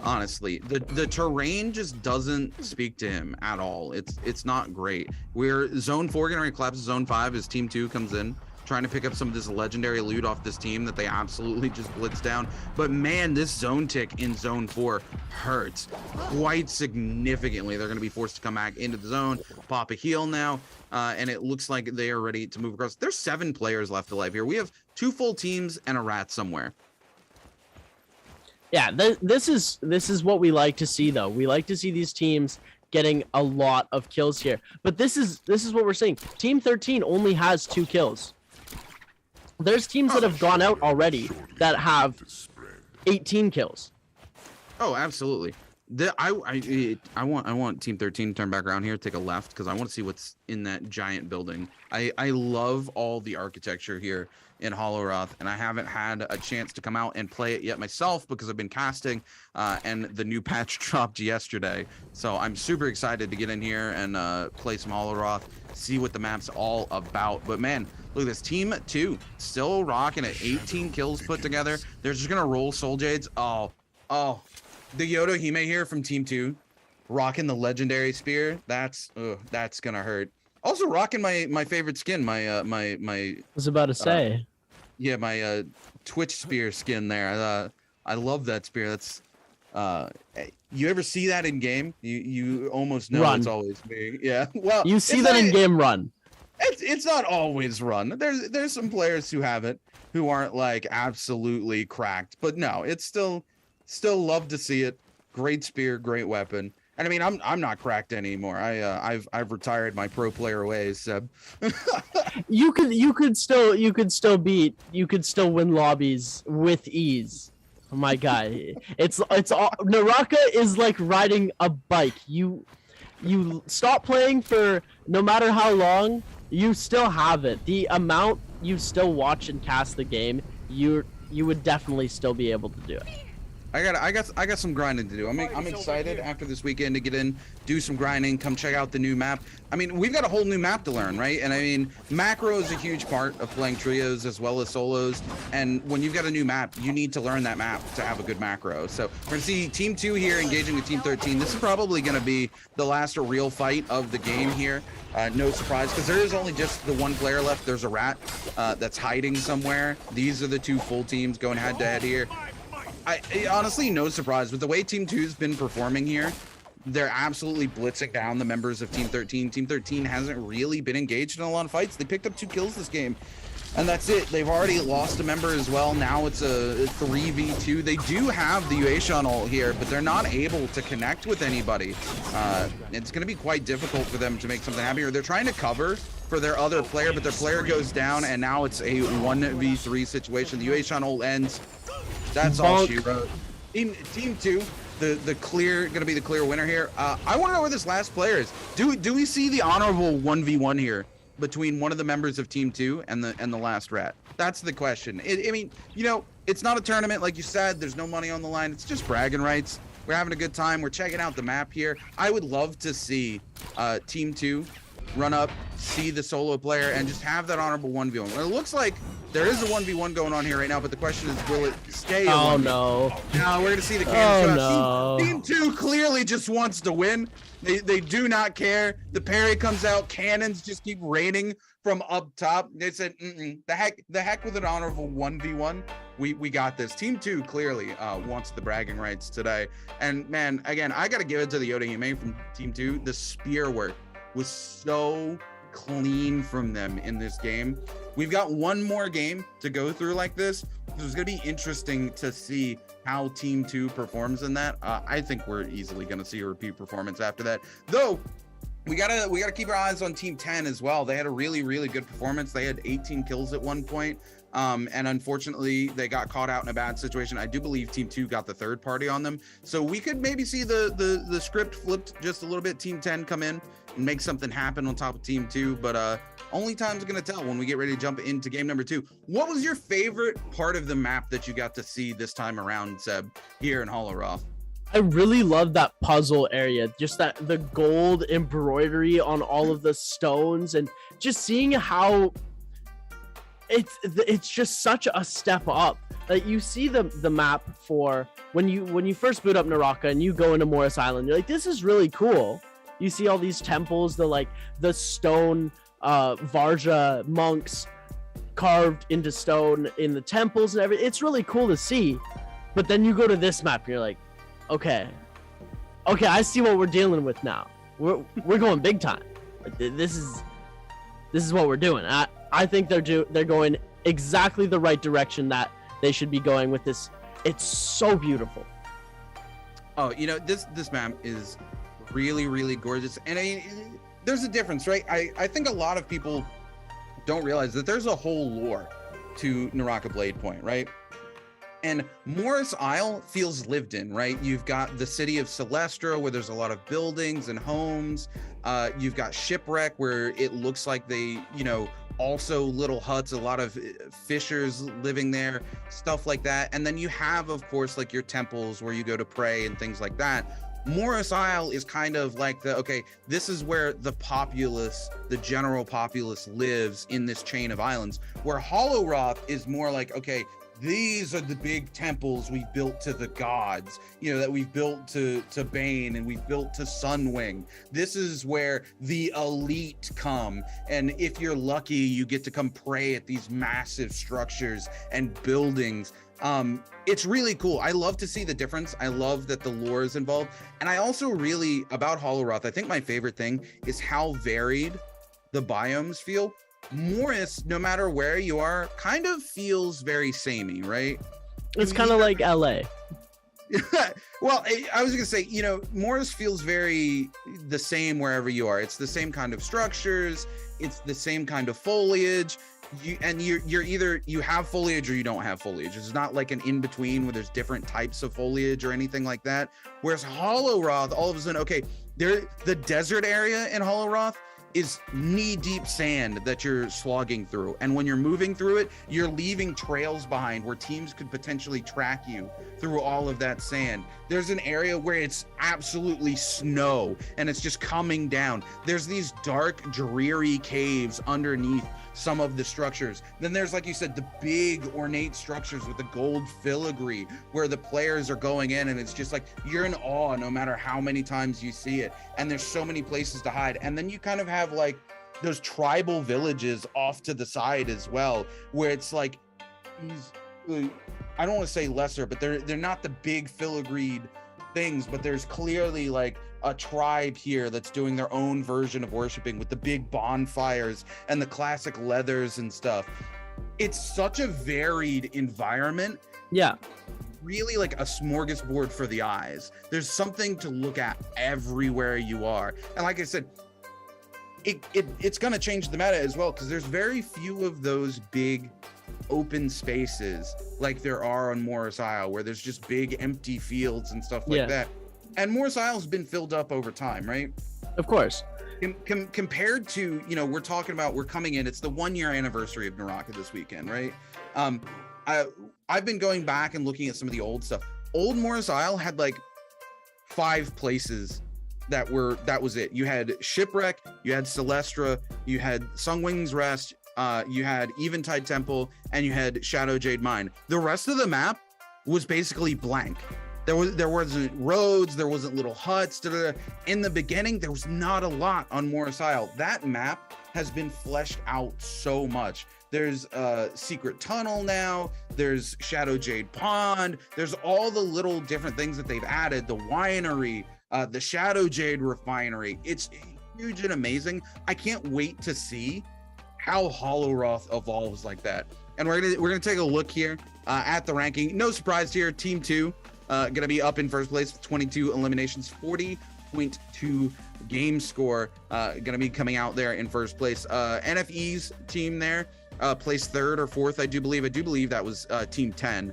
Honestly, the terrain just doesn't speak to him at all. It's not great. We're Zone 4 getting ready to collapse Zone 5 as Team 2 comes in, trying to pick up some of this legendary loot off this team that they absolutely just blitzed down. But man, this zone tick in Zone 4 hurts quite significantly. They're going to be forced to come back into the zone, pop a heal now, and it looks like they are ready to move across. There's 7 players left alive here. We have 2 full teams and a rat somewhere. Yeah, this is what we like to see, though. We like to see these teams getting a lot of kills here. But this is what we're saying. Team 13 only has 2 kills. There's teams that have gone out already that have 18 kills. Oh, absolutely. I want Team 13 to turn back around here, take a left, because I want to see what's in that giant building. I love all the architecture here in Hollowroth, and I haven't had a chance to come out and play it yet myself because I've been casting, and the new patch dropped yesterday. So I'm super excited to get in here and play some Hollowroth, see what the map's all about. But man, look at this. Team 2 still rocking at 18 kills put together. They're just gonna roll Soul Jades. Oh, the Yoda Hime here from Team 2, rocking the legendary spear. That's gonna hurt. Also rocking my favorite skin, my I was about to say. Yeah, my Twitch spear skin there. I love that spear. That's you ever see that in game? You almost know Run. It's always me. Yeah. Well, You see that in game, run. It's not always run. There's some players who have it who aren't like absolutely cracked, but no, it's still love to see it. Great spear, great weapon. And I mean, I'm not cracked anymore. I've retired my pro player ways. So. you could still win lobbies with ease. Oh my god, it's all Naraka is like riding a bike. You stop playing for no matter how long, you still have it. The amount you still watch and cast the game, you would definitely still be able to do it. I got some grinding to do. I'm excited after this weekend to get in, do some grinding, come check out the new map. I mean, we've got a whole new map to learn, right? And I mean, macro is a huge part of playing trios as well as solos. And when you've got a new map, you need to learn that map to have a good macro. So we're gonna see Team 2 here engaging with Team 13. This is probably gonna be the last real fight of the game here. No surprise, because there is only just the one player left. There's a rat that's hiding somewhere. These are the 2 full teams going head to head here. I honestly, no surprise with the way Team 2's been performing here. They're absolutely blitzing down the members of Team 13. Team 13 hasn't really been engaged in a lot of fights. They picked up 2 kills this game, and that's it. They've already lost a member as well. Now it's a 3v2. They do have the Yuashan ult here, but they're not able to connect with anybody. It's going to be quite difficult for them to make something happen here. They're trying to cover for their other player, but their player goes down, and now it's a 1v3 situation. The Yuashan ult ends. That's all she wrote. Team 2, gonna be the clear winner here. I want to know where this last player is. Do we see the honorable 1v1 here between one of the members of Team 2 and the last rat? That's the question. I mean, you know, it's not a tournament like you said. There's no money on the line. It's just bragging rights. We're having a good time. We're checking out the map here. I would love to see Team 2 run up, see the solo player, and just have that honorable 1v1. It looks like there is a 1v1 going on here right now, but the question is, will it stay a 1v1? Oh no. Now we're gonna see the cannons go out. Team 2 clearly just wants to win. They do not care. The parry comes out, cannons just keep raining from up top. They said, the heck with an honorable 1v1. We got this. Team 2 clearly wants the bragging rights today. And man, again, I gotta give it to the Yoda Hime from Team 2. The spear work was so clean from them in this game. We've got one more game to go through like this. It's going to be interesting to see how Team 2 performs in that. I think we're easily going to see a repeat performance after that. Though, we gotta keep our eyes on Team 10 as well. They had a really, really good performance. They had 18 kills at one point. And unfortunately, they got caught out in a bad situation. I do believe Team 2 got the third party on them. So we could maybe see the script flipped just a little bit. Team 10 come in and make something happen on top of Team 2. But only time's going to tell when we get ready to jump into game number 2. What was your favorite part of the map that you got to see this time around, Seb, here in Hollowroth? I really love that puzzle area, just the gold embroidery on all of the stones, and just seeing how it's just such a step up. Like, you see the map for when you first boot up Naraka and you go into Morris Island, you're like, this is really cool. You see all these temples, the stone Varja monks carved into stone in the temples and everything. It's really cool to see. But then you go to this map and you're like, okay, I see what we're dealing with now. We're going big time. This is what we're doing. I think they're going exactly the right direction that they should be going with this. It's so beautiful. Oh, you know, this map is really, really gorgeous. And there's a difference, right? I think a lot of people don't realize that there's a whole lore to Naraka Bladepoint, right? And Morris Isle feels lived in, right? You've got the city of Celestra where there's a lot of buildings and homes. You've got Shipwreck where it looks like they, also little huts, a lot of fishers living there, stuff like that. And then you have, of course, like your temples where you go to pray and things like that. Morris Isle is kind of like this is where the populace, the general populace lives in this chain of islands, where Hollow Roth is more like, okay, these are the big temples we built to the gods, that we've built to Bane and we've built to Sunwing. This is where the elite come. And if you're lucky, you get to come pray at these massive structures and buildings. It's really cool. I love to see the difference. I love that the lore is involved. And I also really, about Hollow Roth, I think my favorite thing is how varied the biomes feel. Morris, no matter where you are, kind of feels very samey, right? It's kind of like LA. Well, I was gonna say, Morris feels very the same wherever you are. It's the same kind of structures. It's the same kind of foliage. You're either you have foliage or you don't have foliage. It's not like an in-between where there's different types of foliage or anything like that. Whereas Hollow Roth, all of a sudden, okay, the desert area in Hollow Roth is knee-deep sand that you're slogging through. And when you're moving through it, you're leaving trails behind where teams could potentially track you through all of that sand. There's an area where it's absolutely snow and it's just coming down. There's these dark, dreary caves underneath some of the structures. Then there's, like you said, the big ornate structures with the gold filigree where the players are going in and it's just like you're in awe no matter how many times you see it. And there's so many places to hide. And then you kind of have like those tribal villages off to the side as well, where it's like I don't want to say lesser, but they're not the big filigreed things, but there's clearly like a tribe here that's doing their own version of worshiping with the big bonfires and the classic leathers and stuff. It's such a varied environment. Yeah. Really like a smorgasbord for the eyes. There's something to look at everywhere you are. And like I said, it's going to change the meta as well, because there's very few of those big open spaces like there are on Morris Isle, where there's just big empty fields and stuff like that. And Morris Isle's been filled up over time, right? Of course. Compared to, we're talking about, we're coming in, it's the 1-year anniversary of Naraka this weekend, right? I've been going back and looking at some of the old stuff. Old Morris Isle had like 5 places that was it. You had Shipwreck, you had Celestra, you had Sungwing's Rest, you had Eventide Temple, and you had Shadow Jade Mine. The rest of the map was basically blank. There wasn't roads, there wasn't little huts. In the beginning, there was not a lot on Morris Isle. That map has been fleshed out so much. There's a secret tunnel now. There's Shadow Jade Pond. There's all the little different things that they've added. The winery, the Shadow Jade refinery. It's huge and amazing. I can't wait to see how Hollow Roth evolves like that. And we're gonna take a look here at the ranking. No surprise here. Team 2 gonna be up in first place with 22 eliminations, 40.2 game score. Gonna be coming out there in first place. NFE's team there placed 3rd or 4th, I do believe that was team 10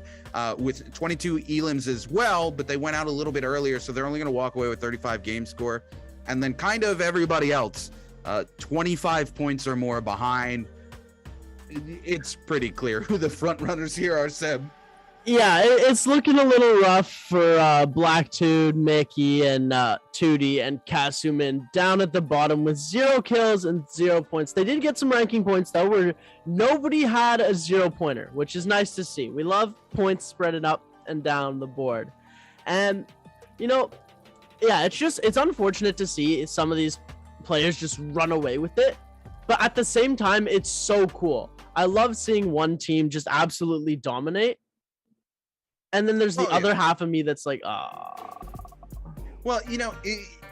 with 22 elims as well, but they went out a little bit earlier, so they're only going to walk away with 35 game score. And then kind of everybody else 25 points or more behind. It's pretty clear who the front runners here are, Seb. Yeah, it's looking a little rough for Blacktude, Mickey, and Tootie and Kasumin down at the bottom with 0 kills and 0 points. They did get some ranking points, though, where nobody had a 0-pointer, which is nice to see. We love points spreading up and down the board. And, yeah, it's unfortunate to see some of these players just run away with it. But at the same time, it's so cool. I love seeing one team just absolutely dominate. And then there's the other half of me that's like, Well,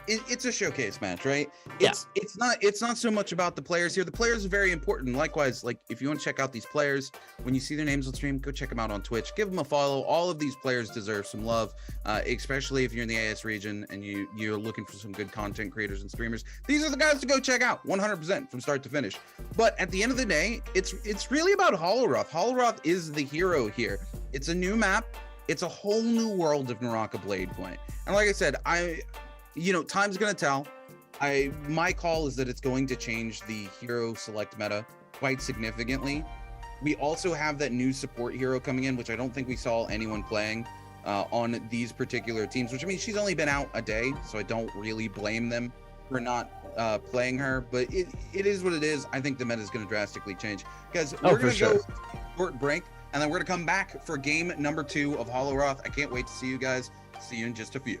it's a showcase match, right? Yeah. It's not so much about the players here. The players are very important. Likewise, like if you want to check out these players, when you see their names on stream, go check them out on Twitch. Give them a follow. All of these players deserve some love, especially if you're in the AS region and you're looking for some good content creators and streamers. These are the guys to go check out 100% from start to finish. But at the end of the day, it's really about Holoroth. Holoroth is the hero here. It's a new map. It's a whole new world of Naraka Bladepoint. And like I said, time's gonna tell. My call is that it's going to change the hero select meta quite significantly. We also have that new support hero coming in, which I don't think we saw anyone playing on these particular teams, which I mean, she's only been out a day, so I don't really blame them for not playing her, but it is what it is. I think the meta is going to drastically change, because we're going to go short break, and then we're going to come back for game number 2 of Holoroth. I can't wait to see you guys. See you in just a few.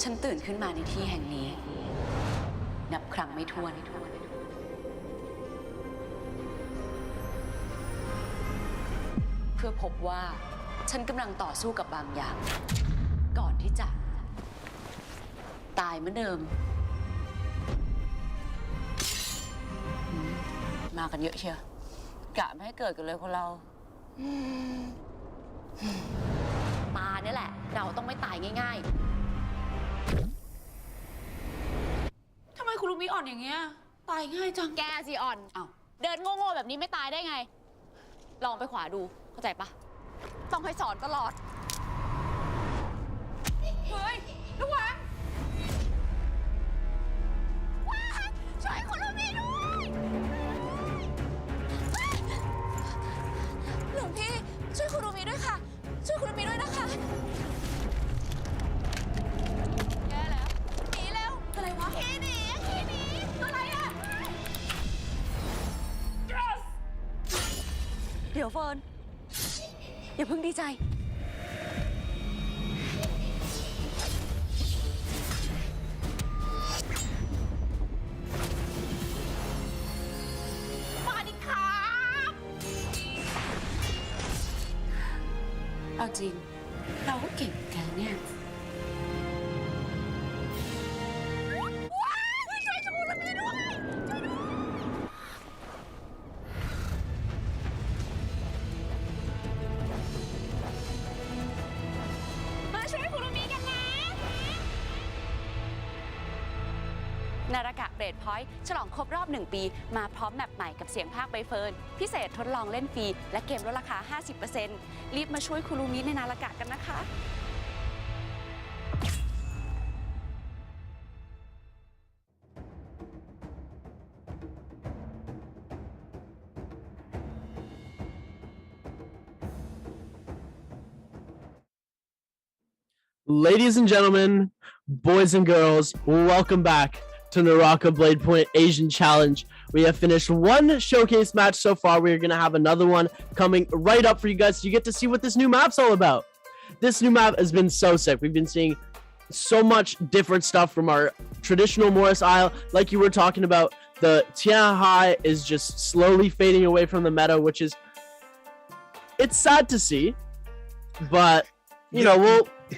ฉันตื่นขึ้นมาในที่แห่งนี้นับครั้งไม่ถ้วนเพื่อพบว่าฉันกำลังต่อสู้กับบางอย่างก่อนที่จะตายเหมือนเดิมมากันเยอะเชียวกะไม่ให้เกิดกันเลยคนเรามาเนี่ยแหละเราต้องไม่ตายง่ายๆทำไมคุณลูมิอ่อนอย่างเงี้ยตายง่ายจังแกสิอ่อนอ้าวเดินโง่ๆแบบนี้ไม่ตายได้ไงลองไปขวาดูเข้าใจปะต้องให้สอนตลอดเฮ้ยระวังช่วยคุณลูมิด้วยหลวงพี่ช่วยคุณลูมิด้วยค่ะช่วยคุณลูมิด้วยนะคะแย่แล้วหนีแล้วอะไรวะหนีอะไรอ่ะ เดี๋ยวเฟิร์นอย่าเพิ่งดีใจมาดิครับเอาจริงเราก็เก่งกันเนี่ย นารากะเบรดพอยต์ฉลองครบรอบ 1 ปี มาพร้อมแมปใหม่กับเสียงภาคใบเฟิร์นพิเศษทดลองเล่นฟรีและเกมลดราคา 50% รีบมาช่วยคุรุมิในนารากะกันนะคะ Ladies and gentlemen, boys and girls, welcome back to Naraka Bladepoint Asian Challenge. We have finished one showcase match so far. We're going to have another one coming right up for you guys so you get to see what this new map's all about. This new map has been so sick. We've been seeing so much different stuff from our traditional Morris Isle. Like you were talking about, the Tianhai is just slowly fading away from the meta, which is, it's sad to see, but you know,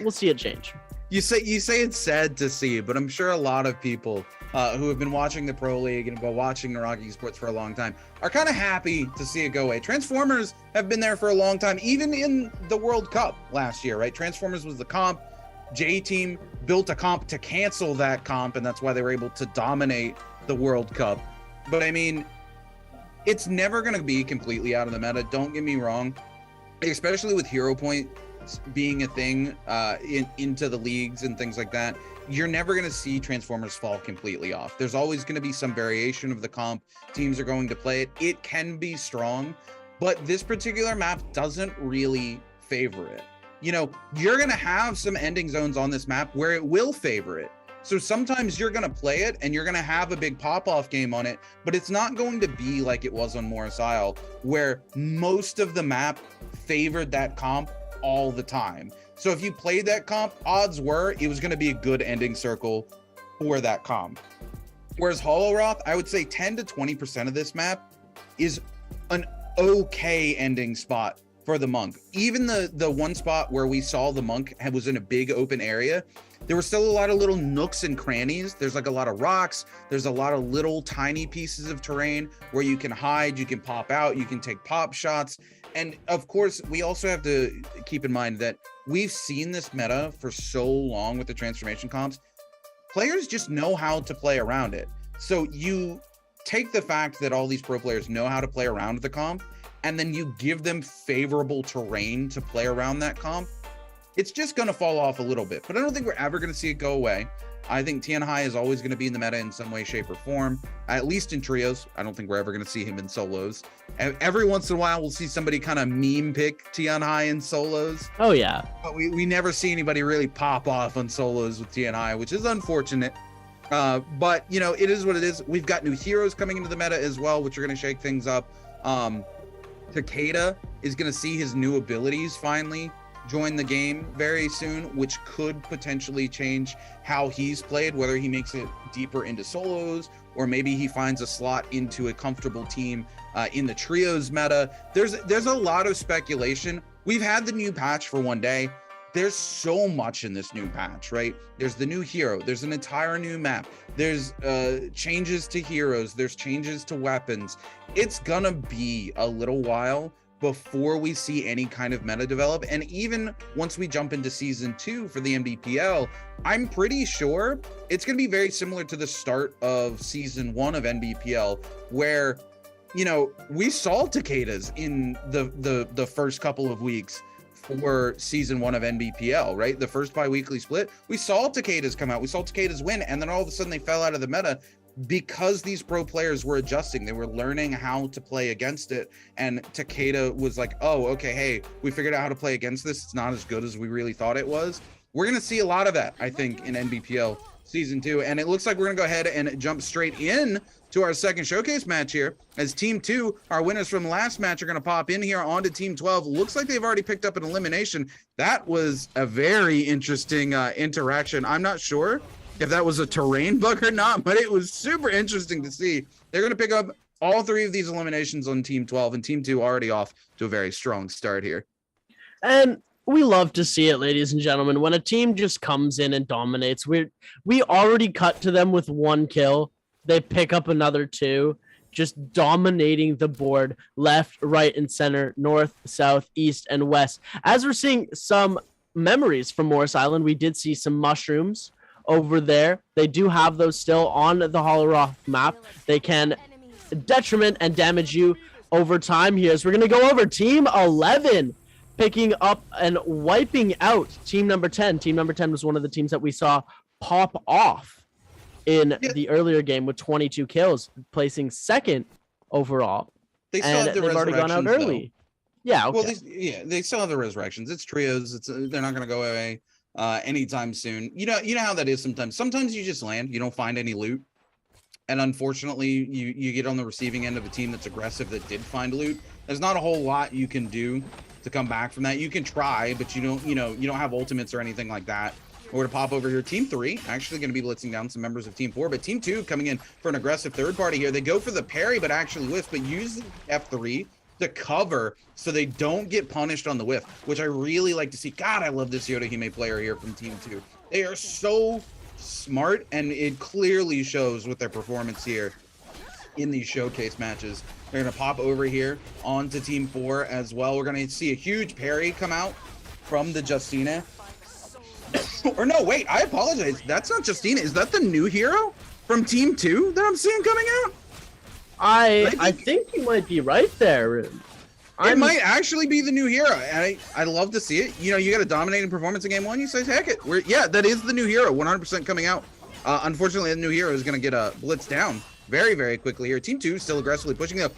we'll see it change. You say it's sad to see, but I'm sure a lot of people who have been watching the Pro League and been watching Naraka Esports for a long time are kind of happy to see it go away. Transformers have been there for a long time, even in the World Cup last year, right? Transformers was the comp. J-Team built a comp to cancel that comp, and that's why they were able to dominate the World Cup. But I mean, it's never going to be completely out of the meta. Don't get me wrong, especially with Hero Point being a thing into the leagues and things like that. You're never going to see Transformers fall completely off. There's always going to be some variation of the comp. Teams are going to play it. It can be strong, but this particular map doesn't really favor it. You know, you're going to have some ending zones on this map where it will favor it. So sometimes you're going to play it and you're going to have a big pop-off game on it, but it's not going to be like it was on Morris Isle, where most of the map favored that comp all the time. So if you played that comp, odds were it was going to be a good ending circle for that comp. Whereas Hollow Roth, I would say 10 to 20% of this map is an okay ending spot for the monk. Even the one spot where we saw the monk was in a big open area, there were still a lot of little nooks and crannies. There's like a lot of rocks. There's a lot of little tiny pieces of terrain where you can hide, you can pop out, you can take pop shots. And of course, we also have to keep in mind that we've seen this meta for so long with the transformation comps. Players just know how to play around it. So you take the fact that all these pro players know how to play around the comp, and then you give them favorable terrain to play around that comp, it's just going to fall off a little bit. But I don't think we're ever going to see it go away. I think Tianhai is always going to be in the meta in some way, shape, or form, at least in trios. I don't think we're ever going to see him in solos. Every once in a while, we'll see somebody kind of meme pick Tianhai in solos. Oh, yeah. But we never see anybody really pop off on solos with Tianhai, which is unfortunate. But, you know, it is what it is. We've got new heroes coming into the meta as well, which are going to shake things up. Takeda is going to see his new abilities finally join the game very soon, which could potentially change how he's played, whether he makes it deeper into solos or maybe he finds a slot into a comfortable team in the trios meta. There's a lot of speculation. We've had the new patch for one day. There's so much in this new patch, right? There's the new hero. There's an entire new map. There's changes to heroes. There's changes to weapons. It's gonna be a little while before we see any kind of meta develop. And even once we jump into season 2 for the NBPL, I'm pretty sure it's going to be very similar to the start of season 1 of NBPL, where, you know, we saw Takedas in the first couple of weeks for season 1 of NBPL, right? The first bi-weekly split, we saw Takedas come out, we saw Takedas win, and then all of a sudden they fell out of the meta because these pro players were adjusting. They were learning how to play against it, and Takeda was like, oh, okay, hey, we figured out how to play against this. It's not as good as we really thought it was. We're going to see a lot of that, I think, in NBPL season 2, and it looks like we're going to go ahead and jump straight in to our second showcase match here, as Team 2, our winners from last match, are going to pop in here onto Team 12. Looks like they've already picked up an elimination. That was a very interesting interaction. I'm not sure if that was a terrain bug or not, but it was super interesting to see. They're going to pick up all 3 of these eliminations on Team 12, and Team 2 already off to a very strong start here. And we love to see it, ladies and gentlemen. When a team just comes in and dominates, we already cut to them with 1 kill. They pick up another 2, just dominating the board left, right, and center, north, south, east, and west. As we're seeing some memories from Morris Island, we did see some mushrooms over there. They do have those still on the Holoroth map. They can detriment and damage you over time here. So we're going to go over Team 11 picking up and wiping out Team number 10. Team number 10 was one of the teams that we saw pop off in the earlier game with 22 kills, placing second overall. They still have the they've already gone out early. Yeah, okay. Well, they still have the resurrections. It's trios. They're not going to go away anytime soon. You know how that is sometimes. Sometimes you just land. You don't find any loot. And unfortunately, you get on the receiving end of a team that's aggressive that did find loot. There's not a whole lot you can do to come back from that. You can try, but you don't have ultimates or anything like that. We're going to pop over here. Team 3 actually going to be blitzing down some members of Team 4, but Team 2 coming in for an aggressive third party here. They go for the parry, but actually whiff, but use F3 to cover so they don't get punished on the whiff, which I really like to see. God, I love this Yodohime player here from Team 2. They are so smart, and it clearly shows with their performance here in these showcase matches. They're going to pop over here onto Team 4 as well. We're going to see a huge parry come out from the Justina. Or no, wait, I apologize. That's not Justina. Is that the new hero from Team 2 that I'm seeing coming out? I think you might be right there. It might actually be the new hero. I love to see it. You got a dominating performance in game 1. You say, heck it. Yeah, that is the new hero, 100% coming out. Unfortunately, the new hero is going to get a blitz down very, very quickly here. Team 2 still aggressively pushing up.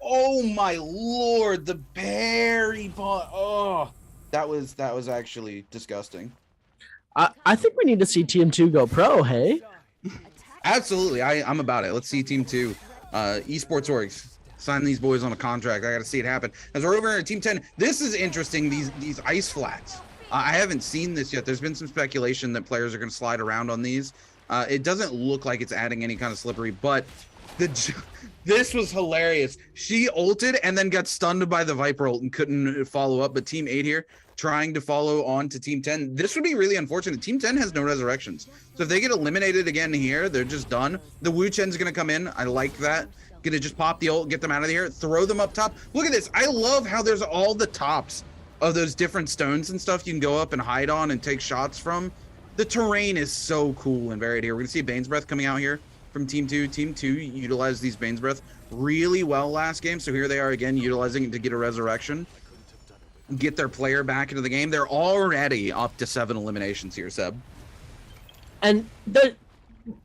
Oh my lord, the berry bot. Oh, that was actually disgusting. I think we need to see Team 2 go pro, hey? Absolutely. I'm about it. Let's see Team 2. Esports orgs. Sign these boys on a contract. I got to see it happen. As we're over here at Team 10, this is interesting, these ice flats. I haven't seen this yet. There's been some speculation that players are going to slide around on these. It doesn't look like it's adding any kind of slippery, but this was hilarious. She ulted and then got stunned by the Viper ult and couldn't follow up, but Team 8 here trying to follow on to Team 10. This would be really unfortunate. Team 10 has no resurrections. So if they get eliminated again here, they're just done. The Wu Chen's going to come in. I like that. Gonna just pop the ult, get them out of here, throw them up top. Look at this. I love how there's all the tops of those different stones and stuff you can go up and hide on and take shots from. The terrain is so cool and varied here. We're gonna see Bane's Breath coming out here from Team 2. Team 2 utilized these Bane's Breath really well last game. So here they are again, utilizing it to get a resurrection, get their player back into the game. They're already up to 7 eliminations here, Seb. And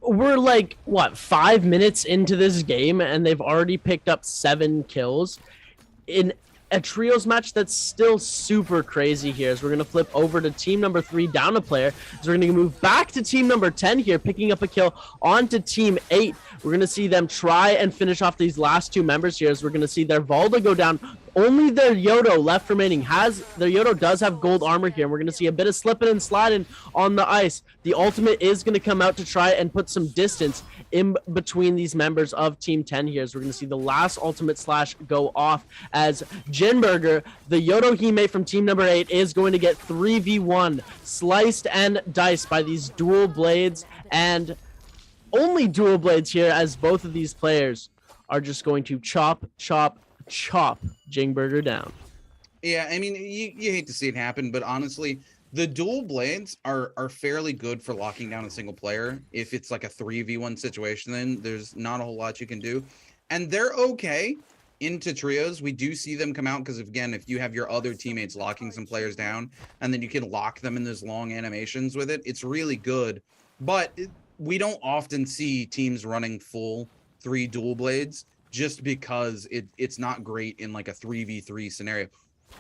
we're like, what, 5 minutes into this game, and they've already picked up 7 kills in a trios match. That's still super crazy here. As we're going to flip over to team number 3, down a player. As we're going to move back to team number 10 here, picking up a kill onto team 8. We're going to see them try and finish off these last 2 members here, as we're going to see their Valda go down. Only their Yodo left remaining. Their Yodo does have gold armor here, and we're going to see a bit of slipping and sliding on the ice. The ultimate is going to come out to try and put some distance in between these members of Team 10 here. So we're going to see the last ultimate slash go off, as Jinburger, the Yodohime from team number 8, is going to get 3v1 sliced and diced by these dual blades, and only dual blades here, as both of these players are just going to chop Jingburger down. Yeah, I mean, you hate to see it happen, but honestly, the dual blades are fairly good for locking down a single player. If it's like a 3v1 situation, then there's not a whole lot you can do. And they're okay into trios. We do see them come out because, again, if you have your other teammates locking some players down, and then you can lock them in those long animations with it, it's really good. But we don't often see teams running full 3 dual blades, just because it's not great in like a 3v3 scenario.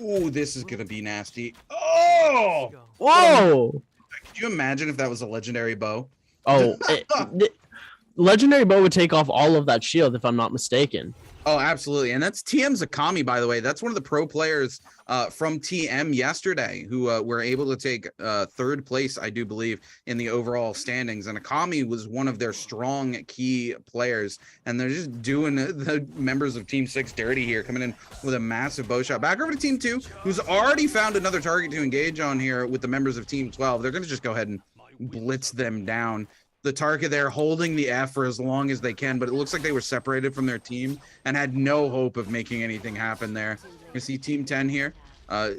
Ooh, this is gonna be nasty. Oh! Whoa! Could you imagine if that was a legendary bow? Oh, legendary bow would take off all of that shield, if I'm not mistaken. Oh, absolutely. And that's TM Zakami, by the way. That's one of the pro players from TM yesterday who were able to take 3rd place, I do believe, in the overall standings. And Akami was one of their strong key players. And they're just doing the members of Team 6 dirty here, coming in with a massive bow shot. Back over to Team 2, who's already found another target to engage on here with the members of Team 12. They're going to just go ahead and blitz them down. The target there holding the F for as long as they can, but it looks like they were separated from their team and had no hope of making anything happen there. You see Team 10 here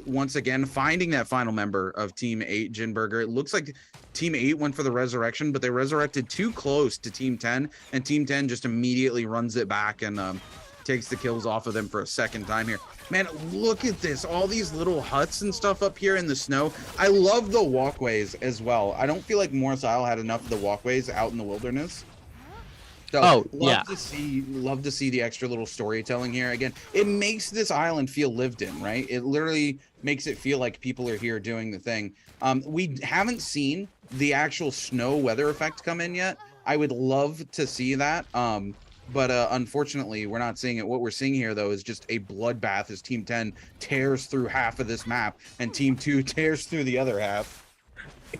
Once again, finding that final member of Team 8, Jinberger. It looks like Team 8 went for the resurrection, but they resurrected too close to Team 10, and Team 10 just immediately runs it back and takes the kills off of them for a second time here. Man, look at this. All these little huts and stuff up here in the snow. I love the walkways as well. I don't feel like Morris Isle had enough of the walkways out in the wilderness. So love to see the extra little storytelling here. Again, it makes this island feel lived in, right? It literally makes it feel like people are here doing the thing. We haven't seen the actual snow weather effect come in yet. I would love to see that. But unfortunately, we're not seeing it. What we're seeing here, though, is just a bloodbath as Team 10 tears through half of this map and Team 2 tears through the other half.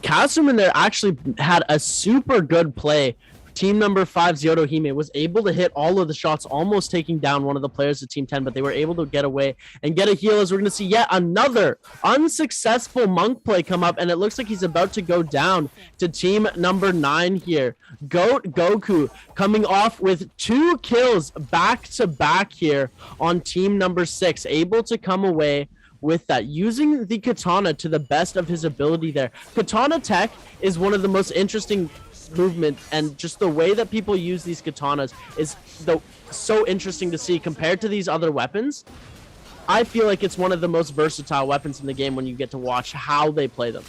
Castleman there actually had a super good play. Team number 5, Zyoto Hime, was able to hit all of the shots, almost taking down one of the players of Team 10, but they were able to get away and get a heal, as we're going to see yet another unsuccessful Monk play come up, and it looks like he's about to go down to Team number 9 here. Goat Goku coming off with 2 kills back-to-back here on Team number 6, able to come away with that, using the katana to the best of his ability there. Katana tech is one of the most interesting movement, and just the way that people use these katanas is so interesting to see compared to these other weapons. I feel like it's one of the most versatile weapons in the game when you get to watch how they play them.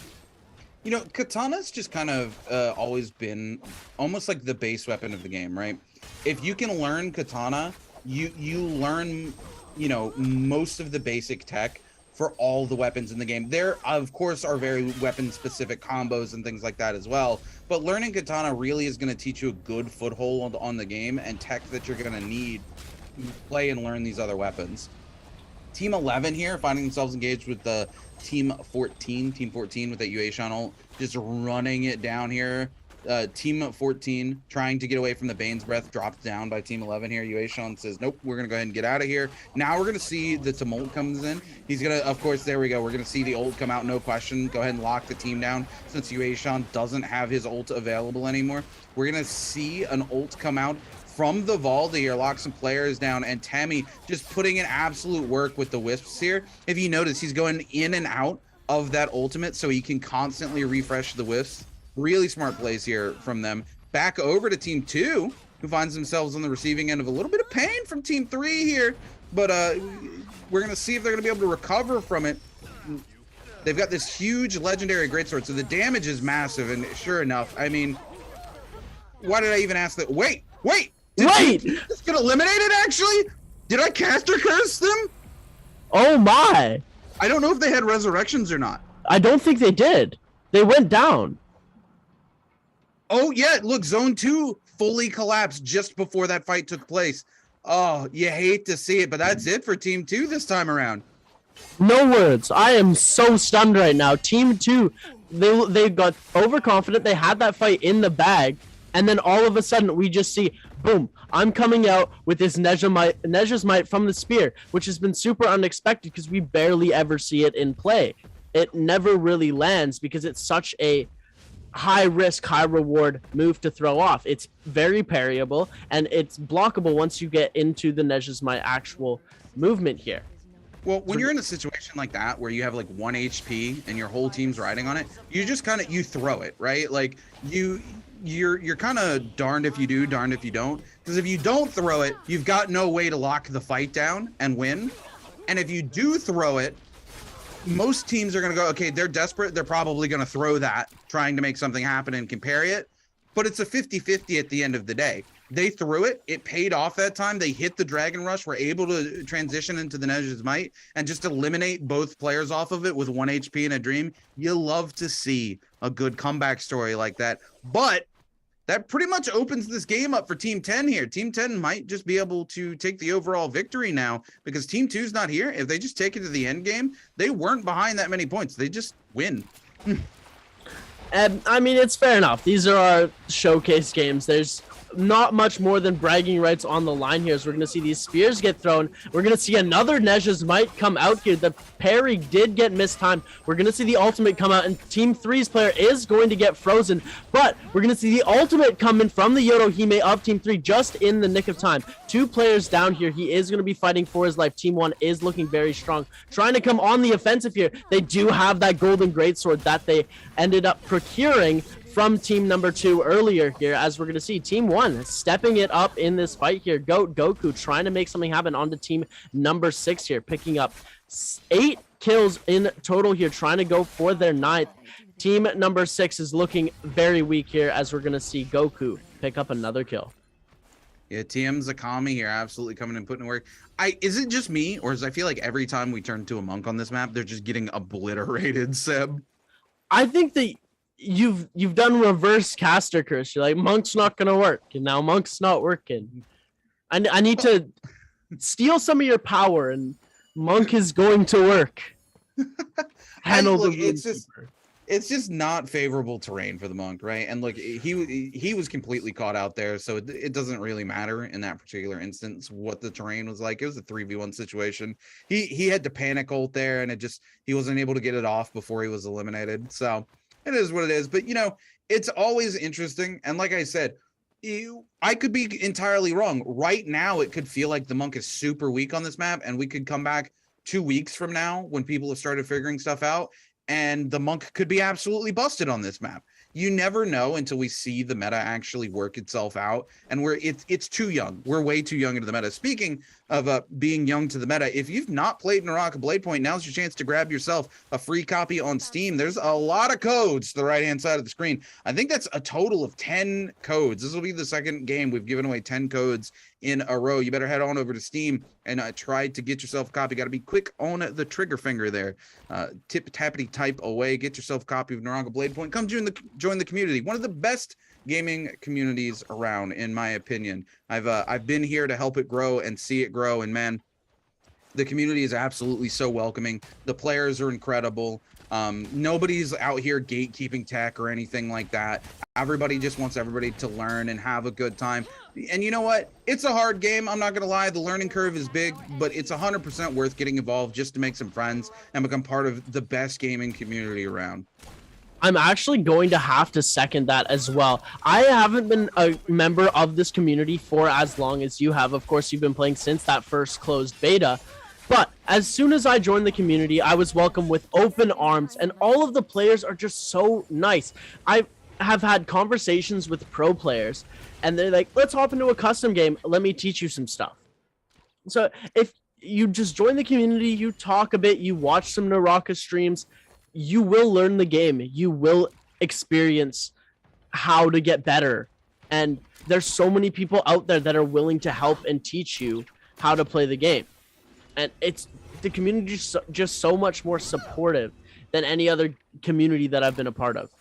You know, katana's just kind of always been almost like the base weapon of the game, right? If you can learn katana, you learn, you know, most of the basic tech for all the weapons in the game. There, of course, are very weapon-specific combos and things like that as well, but learning katana really is going to teach you a good foothold on the game and tech that you're going to need to play and learn these other weapons. Team 11 here, finding themselves engaged with the Team 14 with that Yueshon ult, just running it down here. Team 14 trying to get away from the Bane's Breath, dropped down by Team 11 here. Yueshon says, nope, we're going to go ahead and get out of here. Now we're going to see the Tumult comes in. He's going to, of course, there we go. We're going to see the ult come out, no question. Go ahead and lock the team down since Yueshon doesn't have his ult available anymore. We're going to see an ult come out from the vault here, lock some players down, and Tammy just putting in absolute work with the Wisps here. If you notice, he's going in and out of that ultimate so he can constantly refresh the Wisps. Really smart plays here from them. Back over to Team 2, who finds themselves on the receiving end of a little bit of pain from Team 3 here. But we're going to see if they're going to be able to recover from it. They've got this huge legendary greatsword, so the damage is massive. And sure enough, I mean, why did I even ask that? Wait! Did this get eliminated, actually? Did I caster curse them? Oh my! I don't know if they had resurrections or not. I don't think they did. They went down. Oh, yeah, look, Zone 2 fully collapsed just before that fight took place. Oh, you hate to see it, but that's it for Team 2 this time around. No words. I am so stunned right now. Team 2, they got overconfident. They had that fight in the bag, and then all of a sudden we just see, boom, I'm coming out with this Neja's Might from the spear, which has been super unexpected because we barely ever see it in play. It never really lands because it's such a high risk, high reward move to throw off. It's very parryable and it's blockable once you get into the Neja's Might actual movement here. Well, when you're in a situation like that where you have like 1 HP and your whole team's riding on it, you just kind of, you throw it, right? Like you're kind of darned if you do, darned if you don't. Because if you don't throw it, you've got no way to lock the fight down and win. And if you do throw it, most teams are going to go, okay, they're desperate. They're probably going to throw that, trying to make something happen and can parry it. But it's a 50-50 at the end of the day. They threw it. It paid off that time. They hit the Dragon Rush, were able to transition into the Neja's Might and just eliminate both players off of it with 1 HP and a dream. You love to see a good comeback story like that. But that pretty much opens this game up for Team 10 here. Team 10 might just be able to take the overall victory now because Team 2's not here. If they just take it to the end game, they weren't behind that many points. They just win. And I mean, it's fair enough. These are our showcase games. There's not much more than bragging rights on the line here, as we're going to see these spears get thrown. We're going to see another Neja's might come out here. The parry did get mistimed. We're going to see the ultimate come out, and Team 3's player is going to get frozen, but we're going to see the ultimate come in from the Yodohime of Team 3 just in the nick of time. 2 players down here. He is going to be fighting for his life. Team 1 is looking very strong, trying to come on the offensive here. They do have that golden greatsword that they ended up procuring from team number 2 earlier here, as we're going to see Team 1 stepping it up in this fight here. Goku trying to make something happen onto team number 6 here, picking up 8 kills in total here, trying to go for their 9th. Team number 6 is looking very weak here, as we're going to see Goku pick up another kill. Yeah, TM Zakami here absolutely coming and putting in work. Is it just me, or is I feel like every time we turn to a monk on this map, they're just getting obliterated, Seb? I think that you've done reverse caster curse. You're like, monk's not gonna work, and now monk's not working. I need to steal some of your power, and monk is going to work. It's just not favorable terrain for the monk, right? And look, he was completely caught out there, so it doesn't really matter in that particular instance what the terrain was like. It was a 3v1 situation. He had to panic ult there, and he wasn't able to get it off before he was eliminated. So it is what it is. But it's always interesting. And like I said, I could be entirely wrong. Right now, it could feel like the monk is super weak on this map, and we could come back 2 weeks from now when people have started figuring stuff out, and the monk could be absolutely busted on this map. You never know until we see the meta actually work itself out, and it's too young. We're way too young into the meta. Speaking of being young to the meta, if you've not played Naraka Bladepoint, now's your chance to grab yourself a free copy on Steam. There's a lot of codes to the right-hand side of the screen. I think that's a total of 10 codes. This will be the second game we've given away 10 codes in a row. You better head on over to Steam and try to get yourself a copy. Got to be quick on the trigger finger there. Tip-tappity type away. Get yourself a copy of Naraka Bladepoint. Come join the community. One of the best gaming communities around, in my opinion. I've been here to help it grow and see it grow, and man, the community is absolutely so welcoming. The players are incredible. Nobody's out here gatekeeping tech or anything like that. Everybody just wants everybody to learn and have a good time. And you know what? It's a hard game. I'm not going to lie. The learning curve is big, but it's 100% worth getting involved just to make some friends and become part of the best gaming community around. I'm actually going to have to second that as well. I haven't been a member of this community for as long as you have. Of course, you've been playing since that first closed beta. But as soon as I joined the community, I was welcomed with open arms, and all of the players are just so nice. I have had conversations with pro players, and they're like, let's hop into a custom game. Let me teach you some stuff. So if you just join the community, you talk a bit, you watch some Naraka streams, you will learn the game. You will experience how to get better. And there's so many people out there that are willing to help and teach you how to play the game. And the community is just so much more supportive than any other community that I've been a part of.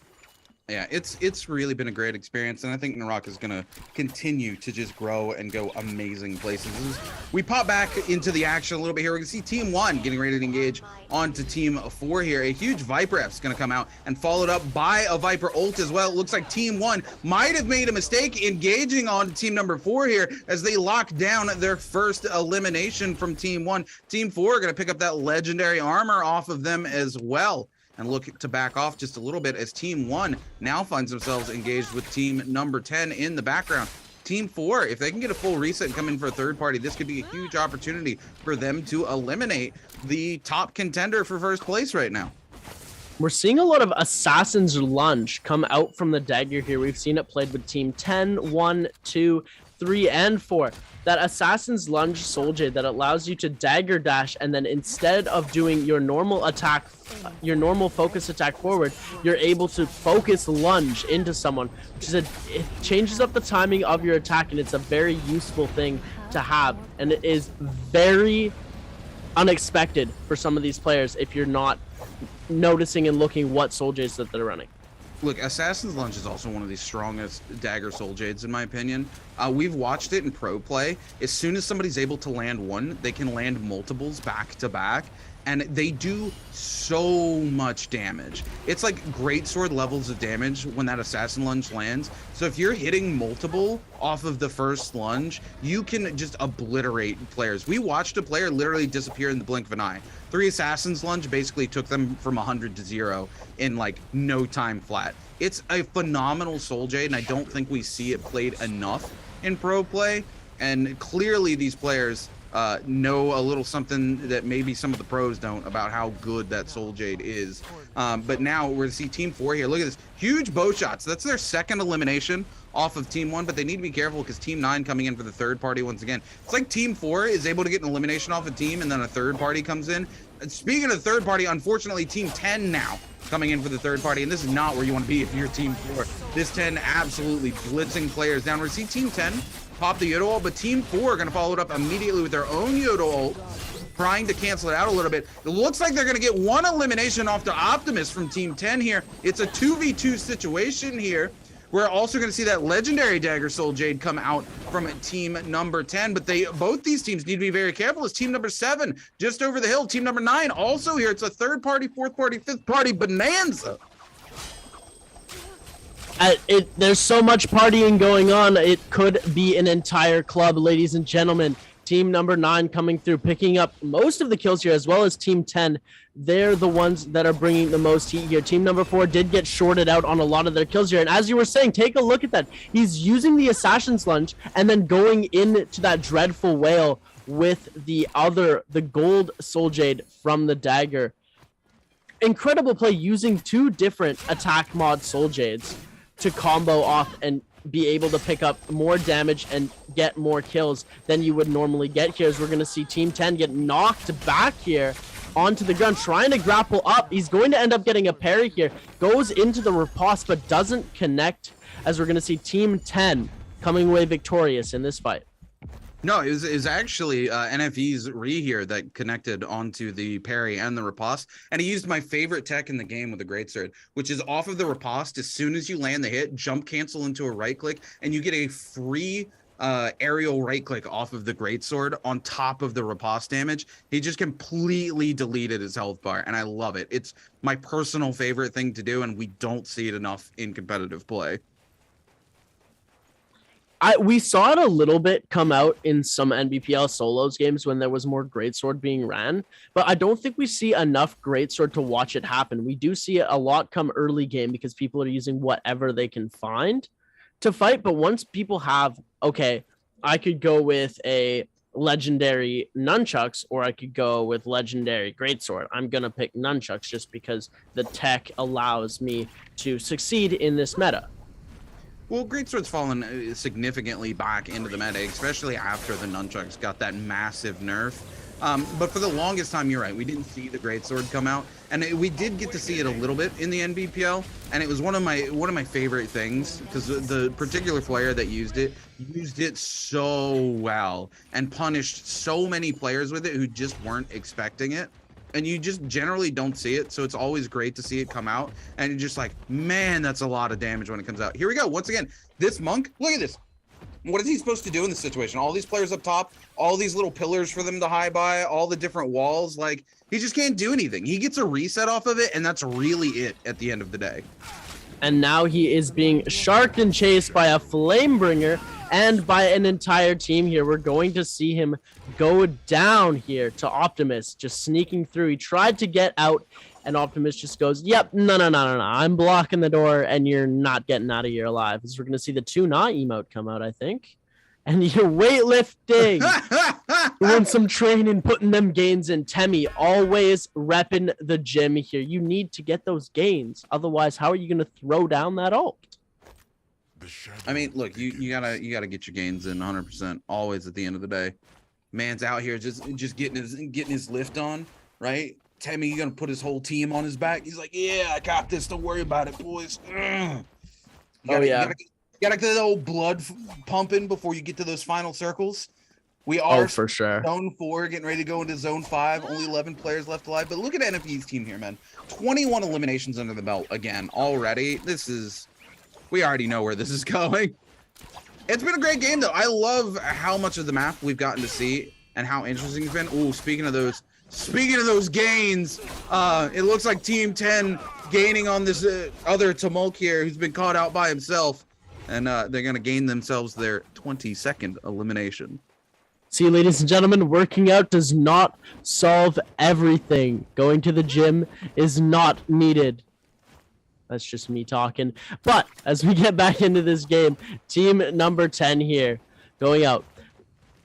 Yeah, it's really been a great experience, and I think Naraka is going to continue to just grow and go amazing places. As we pop back into the action a little bit here, we're going to see Team 1 getting ready to engage onto Team 4 here. A huge Viper F is going to come out and followed up by a Viper ult as well. It looks like Team 1 might have made a mistake engaging on Team number 4 here as they lock down their first elimination from Team 1. Team 4 are going to pick up that legendary armor off of them as well, and look to back off just a little bit as Team 1 now finds themselves engaged with Team number 10 in the background. Team 4, if they can get a full reset and come in for a third party, this could be a huge opportunity for them to eliminate the top contender for first place right now. We're seeing a lot of Assassin's Lunge come out from the dagger here. We've seen it played with Team 10, 1, 2, 3, and 4. That Assassin's Lunge Soul Jade that allows you to dagger dash, and then instead of doing your normal attack, your normal focus attack forward, you're able to focus lunge into someone, which is it changes up the timing of your attack, and it's a very useful thing to have, and it is very unexpected for some of these players if you're not noticing and looking what Soul Jades that they're running. Look, Assassin's Lunge is also one of the strongest dagger Soul Jades, in my opinion. We've watched it in pro play. As soon as somebody's able to land one, they can land multiples back to back. and they do so much damage. It's like greatsword levels of damage when that assassin lunge lands. So if you're hitting multiple off of the first lunge, you can just obliterate players. We watched a player literally disappear in the blink of an eye. 3 assassins lunge basically took them from 100 to 0 in like no time flat. It's a phenomenal Soul Jade, and I don't think we see it played enough in pro play. And clearly these players know a little something that maybe some of the pros don't about how good that Soul Jade is. But now we're gonna see Team 4 here. Look at this, huge bow shots. That's their second elimination off of Team 1, but they need to be careful because Team 9 coming in for the third party once again. It's like Team 4 is able to get an elimination off a team, and then a third party comes in. And speaking of third party, unfortunately, Team 10 now coming in for the third party, and this is not where you want to be if you're Team 4. This 10 absolutely blitzing players down. We're seeing Team 10 pop the Yodo ult, but Team 4 are going to follow it up immediately with their own Yodo ult, trying to cancel it out a little bit. It looks like they're going to get one elimination off to Optimus from Team 10 here. It's a 2v2 situation here. We're also going to see that legendary Dagger Soul Jade come out from team number 10, but both these teams need to be very careful. As team number 7 just over the hill, team number 9 also here. It's a third party, fourth party, fifth party bonanza. There's so much partying going on. It could be an entire club, ladies and gentlemen. Team number 9 coming through, picking up most of the kills here, as well as team 10. They're the ones that are bringing the most heat here. Team number 4 did get shorted out on a lot of their kills here. And as you were saying, take a look at that. He's using the Assassin's Lunge and then going into that Dreadful Whale with the gold Soul Jade from the Dagger. Incredible play using 2 different attack mod Soul Jades to combo off and be able to pick up more damage and get more kills than you would normally get here. As we're going to see Team 10 get knocked back here onto the ground, trying to grapple up. He's going to end up getting a parry here. Goes into the riposte, but doesn't connect, as we're going to see Team 10 coming away victorious in this fight. No, it was actually NFE's Re here that connected onto the parry and the riposte, and he used my favorite tech in the game with the greatsword, which is off of the riposte. As soon as you land the hit, jump cancel into a right click, and you get a free aerial right click off of the greatsword on top of the riposte damage. He just completely deleted his health bar, and I love it. It's my personal favorite thing to do, and we don't see it enough in competitive play. We saw it a little bit come out in some NBPL solos games when there was more greatsword being ran, but I don't think we see enough greatsword to watch it happen. We do see it a lot come early game because people are using whatever they can find to fight, but once people have, okay, I could go with a legendary nunchucks or I could go with legendary greatsword. I'm going to pick nunchucks just because the tech allows me to succeed in this meta. Well, greatsword's fallen significantly back into the meta, especially after the nunchucks got that massive nerf. But for the longest time, you're right, we didn't see the greatsword come out, and we did get to see it a little bit in the NBPL, and it was one of my favorite things because the particular player that used it so well and punished so many players with it who just weren't expecting it. And you just generally don't see it, so it's always great to see it come out, and you're just like, man, that's a lot of damage when it comes out. Here we go, once again, this monk, look at this. What is he supposed to do in this situation? All these players up top, all these little pillars for them to hide by, all the different walls, like, he just can't do anything. He gets a reset off of it, and that's really it at the end of the day. And now he is being sharked and chased by a Flamebringer and by an entire team here. We're going to see him go down here to Optimus, just sneaking through. He tried to get out, and Optimus just goes, yep, no. I'm blocking the door, and you're not getting out of here alive. As we're going to see the 2-Nah emote come out, I think. And you're weightlifting. Doing some training, putting them gains in. Temmie, always repping the gym here. You need to get those gains. Otherwise, how are you going to throw down that ult? I mean, look, you gotta get your gains in 100% always at the end of the day. Man's out here just getting his lift on, right? Temmie, you gonna put his whole team on his back. He's like, yeah, I got this. Don't worry about it, boys. You gotta get the old blood pumping before you get to those final circles. We are for sure. Zone 4, getting ready to go into Zone 5. Only 11 players left alive. But look at NFE's team here, man. 21 eliminations under the belt again already. We already know where this is going. It's been a great game, though. I love how much of the map we've gotten to see and how interesting it's been. Ooh, speaking of those Speaking of those gains, it looks like Team 10 gaining on this other Tumult here who's been caught out by himself. And they're going to gain themselves their 22nd elimination. See, ladies and gentlemen, working out does not solve everything. Going to the gym is not needed. That's just me talking. But as we get back into this game, team number 10 here going out.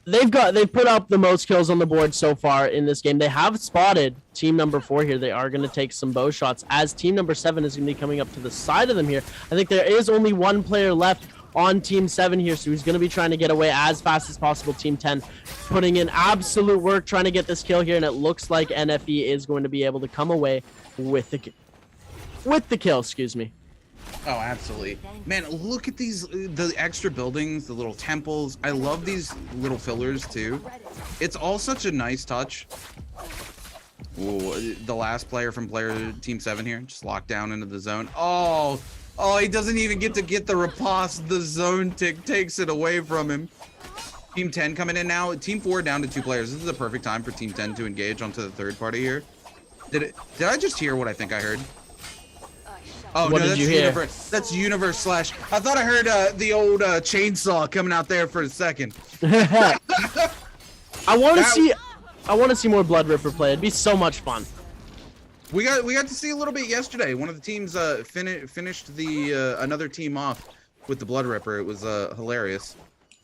They've put up the most kills on the board so far in this game. They have spotted team number 4 here. They are going to take some bow shots as team number 7 is going to be coming up to the side of them here. I think there is only one player left on team 7 here, so he's going to be trying to get away as fast as possible. Team 10 putting in absolute work trying to get this kill here, and it looks like NFE is going to be able to come away with the kill, excuse me. Oh, absolutely. Man, look at these, the extra buildings, the little temples. I love these little fillers too. It's all such a nice touch. Ooh, the last player from team 7 here, just locked down into the zone. Oh, he doesn't even get to get the riposte. The zone tick takes it away from him. Team 10 coming in now. Team 4 down to 2 players. This is the perfect time for Team 10 to engage onto the third party here. Did I just hear what I think I heard? Oh, what no, did you hear? That's Universe Slash. I thought I heard the old chainsaw coming out there for a second. I want to see more Blood Ripper play. It'd be so much fun. We got to see a little bit yesterday. One of the teams finished the another team off with the Blood Ripper. It was hilarious.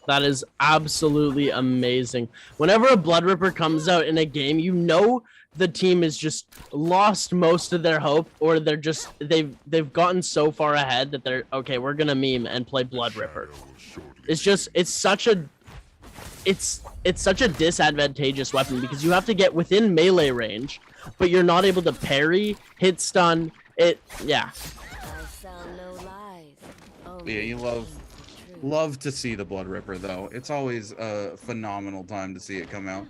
That is absolutely amazing. Whenever a Blood Ripper comes out in a game, you know the team is just lost most of their hope, or they've gotten so far ahead that they're okay, we're gonna meme and play Blood Ripper. It's such a disadvantageous weapon because you have to get within melee range, but you're not able to parry, hit stun. Yeah, you love to see the Blood Ripper though. It's always a phenomenal time to see it come out.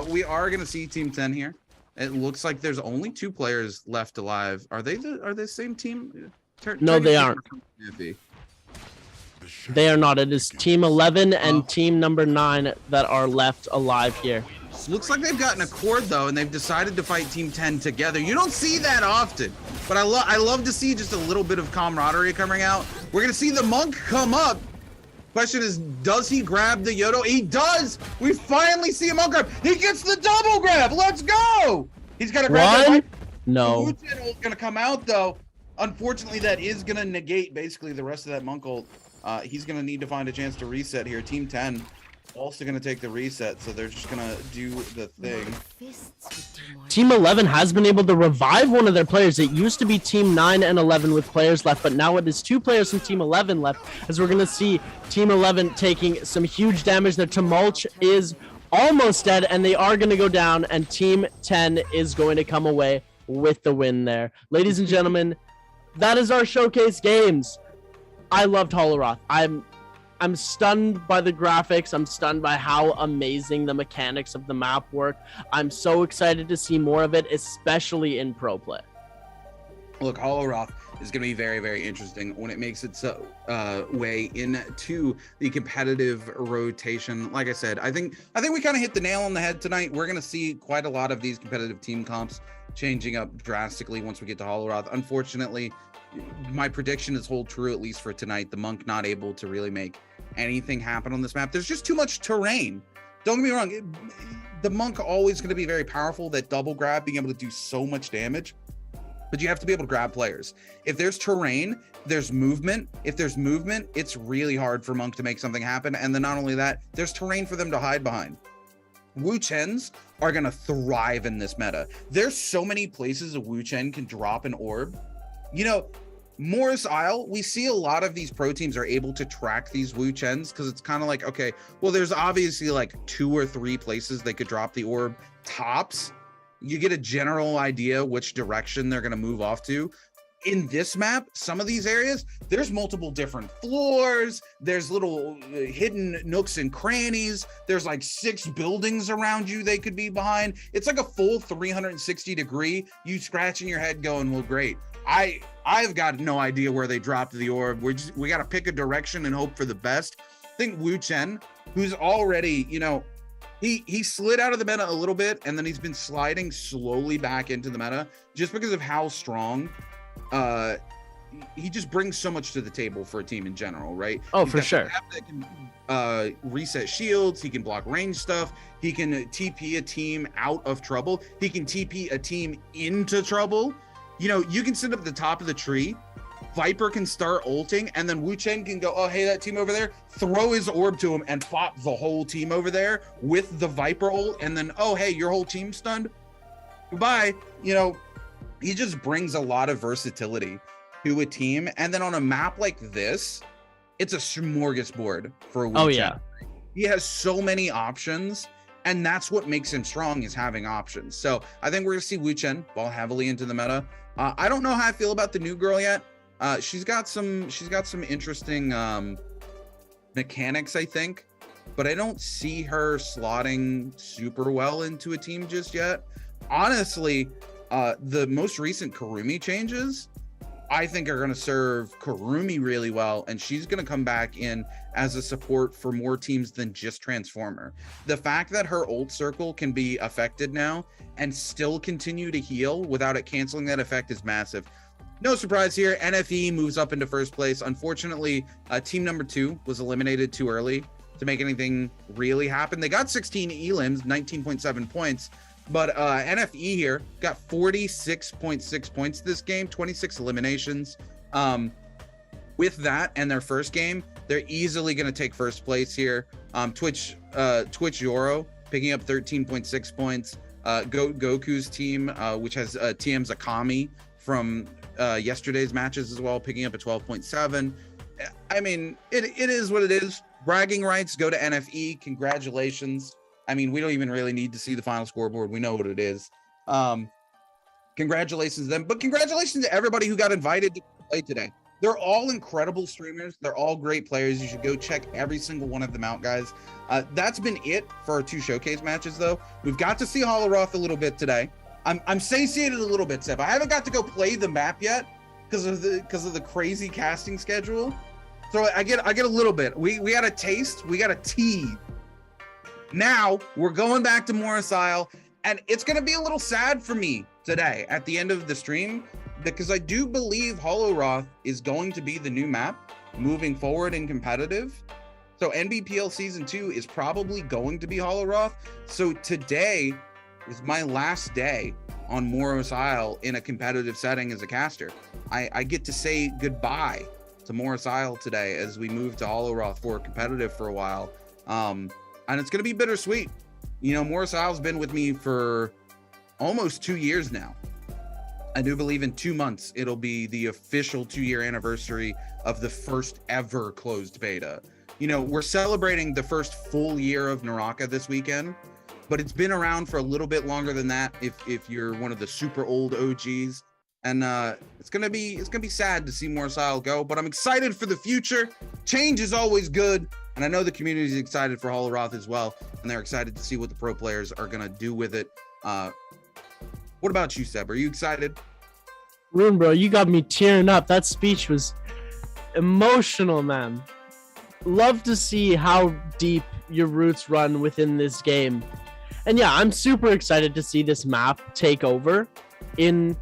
We are gonna see Team 10 here. It looks like there's only 2 players left alive. Are they the same team? No, they aren't. They are not. It is Team 11 and Team number 9 that are left alive here. Looks like they've gotten a cord though, and they've decided to fight Team 10 together. You don't see that often, but I love to see just a little bit of camaraderie coming out. We're gonna see the Monk come up. Question is, does he grab the Yodo? He does! We finally see him on grab. He gets the double grab. Let's go! He's got to grab that. No. Blue channel is going to come out though. Unfortunately, that is going to negate basically the rest of that Monk ult. He's going to need to find a chance to reset here. Team 10 also going to take the reset, so they're just going to do the thing. Team 11 has been able to revive one of their players. It used to be Team 9 and 11 with players left, but now it is 2 players from Team 11 left, as we're going to see Team 11 taking some huge damage. Their Tumult is almost dead, and they are going to go down, and Team 10 is going to come away with the win there. Ladies and gentlemen, that is our showcase games. I loved Holoroth. I'm stunned by the graphics. I'm stunned by how amazing the mechanics of the map work. I'm so excited to see more of it, especially in pro play. Look, Holoroth is going to be very, very interesting when it makes its way into the competitive rotation. Like I said, I think we kind of hit the nail on the head tonight. We're going to see quite a lot of these competitive team comps changing up drastically once we get to Holoroth. Unfortunately, my prediction is hold true, at least for tonight. The Monk not able to really make anything happen on this map. There's just too much terrain. Don't get me wrong. The Monk always going to be very powerful. That double grab, being able to do so much damage. But you have to be able to grab players. If there's terrain, there's movement. If there's movement, it's really hard for Monk to make something happen. And then not only that, there's terrain for them to hide behind. Wu Chens are going to thrive in this meta. There's so many places a Wu Chen can drop an orb. You know, Morris Isle, we see a lot of these pro teams are able to track these Wu Chens because it's kind of like, okay, well, there's obviously like 2 or 3 places they could drop the orb tops. You get a general idea which direction they're going to move off to. In this map, some of these areas, there's multiple different floors. There's little hidden nooks and crannies. There's like 6 buildings around you they could be behind. It's like a full 360 degree. You scratching your head going, well, great. I've got no idea where they dropped the orb. We got to pick a direction and hope for the best. I think Wu Chen, who's already, you know, he slid out of the meta a little bit, and then he's been sliding slowly back into the meta just because of how strong he just brings so much to the table for a team in general, right? Oh, He's for got the sure. app that can reset shields, he can block range stuff, he can TP a team out of trouble, he can TP a team into trouble. You know, you can sit up at the top of the tree, Viper can start ulting, and then Wu Chen can go, oh, hey, that team over there, throw his orb to him and pop the whole team over there with the Viper ult, and then, oh, hey, your whole team's stunned. Goodbye. You know, he just brings a lot of versatility to a team. And then on a map like this, it's a smorgasbord for a Wu Chen. Oh, yeah. He has so many options, and that's what makes him strong, is having options. So I think we're going to see Wu Chen ball heavily into the meta. I don't know how I feel about the new girl yet. She's got some interesting mechanics, I think, but I don't see her slotting super well into a team just yet. Honestly, the most recent Karumi changes, I think, are going to serve Karumi really well, and she's going to come back in as a support for more teams than just Transformer. The fact that her ult circle can be affected now and still continue to heal without it canceling that effect is massive. No surprise here, NFE moves up into first place. Unfortunately, team number 2 was eliminated too early to make anything really happen. They got 16 elims, 19.7 points, but NFE here got 46.6 points this game, 26 eliminations. With that and their first game, they're easily going to take first place here. Twitch Yoro picking up 13.6 points. Goku's team, which has TM Zakami from yesterday's matches as well, picking up a 12.7. I mean, it is what it is. Bragging rights go to NFE. Congratulations. I mean, we don't even really need to see the final scoreboard. We know what it is. Congratulations to them, but congratulations to everybody who got invited to play today. They're all incredible streamers. They're all great players. You should go check every single one of them out, guys. That's been it for our 2 showcase matches, though. We've got to see Holoroth a little bit today. I'm satiated a little bit, Seb. I haven't got to go play the map yet because of the crazy casting schedule. So I get a little bit. We got a taste. We got a tease. Now we're going back to Morris Isle, and it's going to be a little sad for me today at the end of the stream, because I do believe Holoroth is going to be the new map moving forward in competitive. So NBPL Season 2 is probably going to be Holoroth. So today is my last day on Morris Isle in a competitive setting as a caster. I get to say goodbye to Morris Isle today as we move to Holoroth for competitive for a while. And it's going to be bittersweet. You know, Morris Isle's been with me for almost 2 years now. I do believe in 2 months, it'll be the official 2-year anniversary of the first ever closed beta. You know, we're celebrating the first full year of Naraka this weekend, but it's been around for a little bit longer than that if you're one of the super old OGs. And it's gonna be sad to see Morris Isle go, but I'm excited for the future. Change is always good, and I know the community is excited for Holoroth as well, and they're excited to see what the pro players are gonna do with it. What about you, Seb? Are you excited? Rune, bro, you got me tearing up. That speech was emotional, man. Love to see how deep your roots run within this game. And yeah, I'm super excited to see this map take over in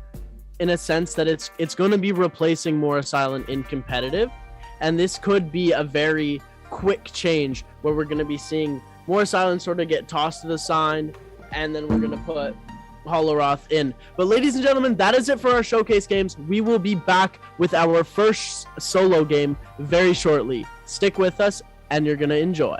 a sense that it's going to be replacing Morris Island in competitive. And this could be a very quick change where we're going to be seeing Morris Island sort of get tossed to the side, and then we're going to put Holoroth in. But ladies and gentlemen, that is it for our showcase games. We will be back with our first solo game very shortly. Stick with us and you're gonna enjoy.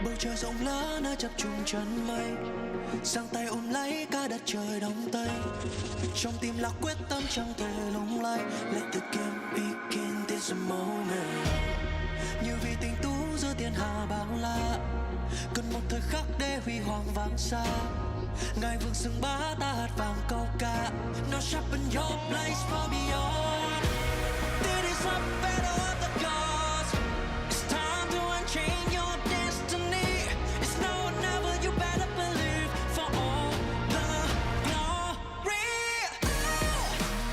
bầu trời rộng lớn nơi chập trùng chân mây, giang tay ôm lấy cả đất trời đóng tay, trong tim là quyết tâm chẳng thể lung lay. Let the game begin, this a moment. Như vì tình tú giữa thiên hà bao la, cần một thời khắc để huy hoàng vang xa. Ngài vương sừng bá ta hạt vàng câu ca. Now sharpen your place far beyond. This is a battle of the gods. It's time to unchain your destiny. It's now or never, you better believe. For all the glory.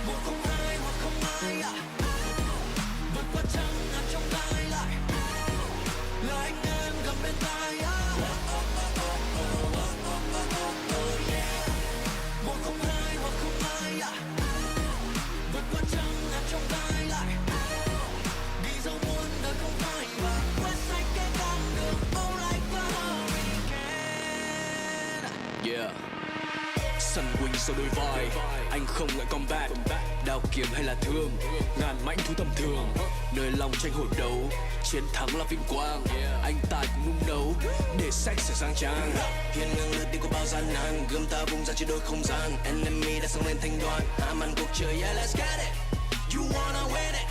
102 hoặc không ai à. Vượt qua trăng ngàn trong gai lại. Là anh em gần bên tai à. 102 hoặc không ai à. Vượt qua trăng ngàn trong gai lại. Đi dẫu muôn đời không phai và quét sạch cái con đường. Oh like a hurricane. Yeah. Săn quỳnh sau đôi vai, anh không ngại combat. Đao kiếm hay là thương, ngàn mãnh thú tầm thường. Nơi lòng tranh hổ đấu, chiến thắng là vinh quang. Anh tài cũng nung nấu, để sách sẽ sang trang. Hiên ngang lướt đi qua bao gian nan, gươm ta vung ra trên đôi không gian. Enemy đã sang lên thành đoàn, ám ăn cuộc chơi, yeah let's get it. You wanna win it,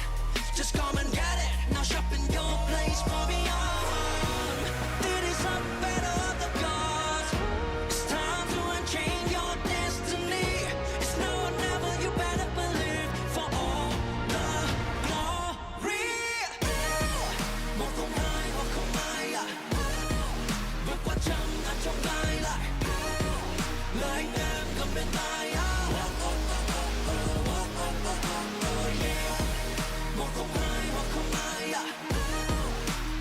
just come and get it. Now sharpen your place far beyond. This is a battle of the gods. It's time to unchain your destiny. It's now or never, you better believe. For all the glory. 102 hoặc không ai à. Vượt qua trăng ngàn trong gai lại. Lời anh em cầm bên tai à. 102 hoặc không ai à.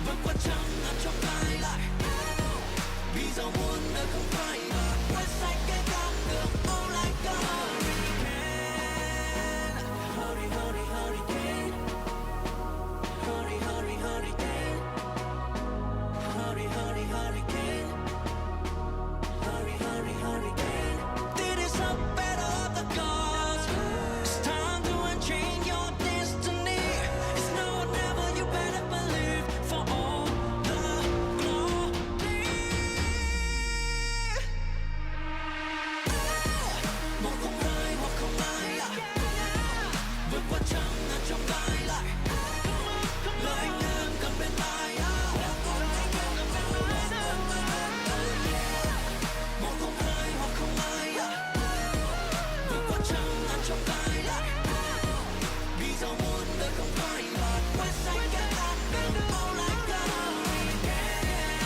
Vượt qua trăng ngàn trong gai lại. Vì dẫu muôn đời không phai và quét sạch cái con đường. Oh like a hurricane. Hurry, hurry, hurricane. Hurry, hurry, hurricane. Hurry, hurry, hurricane. Hurry, hurry, hurricane. This is a battle of the gods. It's time to unchain your destiny. It's now or never, you better believe. For all the glory. 102 hoặc không ai à. Vượt qua trăng ngàn trong gai lại. Lời anh em cầm bên tai à. 102 hoặc không ai à. Vượt qua trăng ngàn trong gai lại. Vì dẫu muôn đời không phai và quét sạch cái con đường. Oh like a hurricane.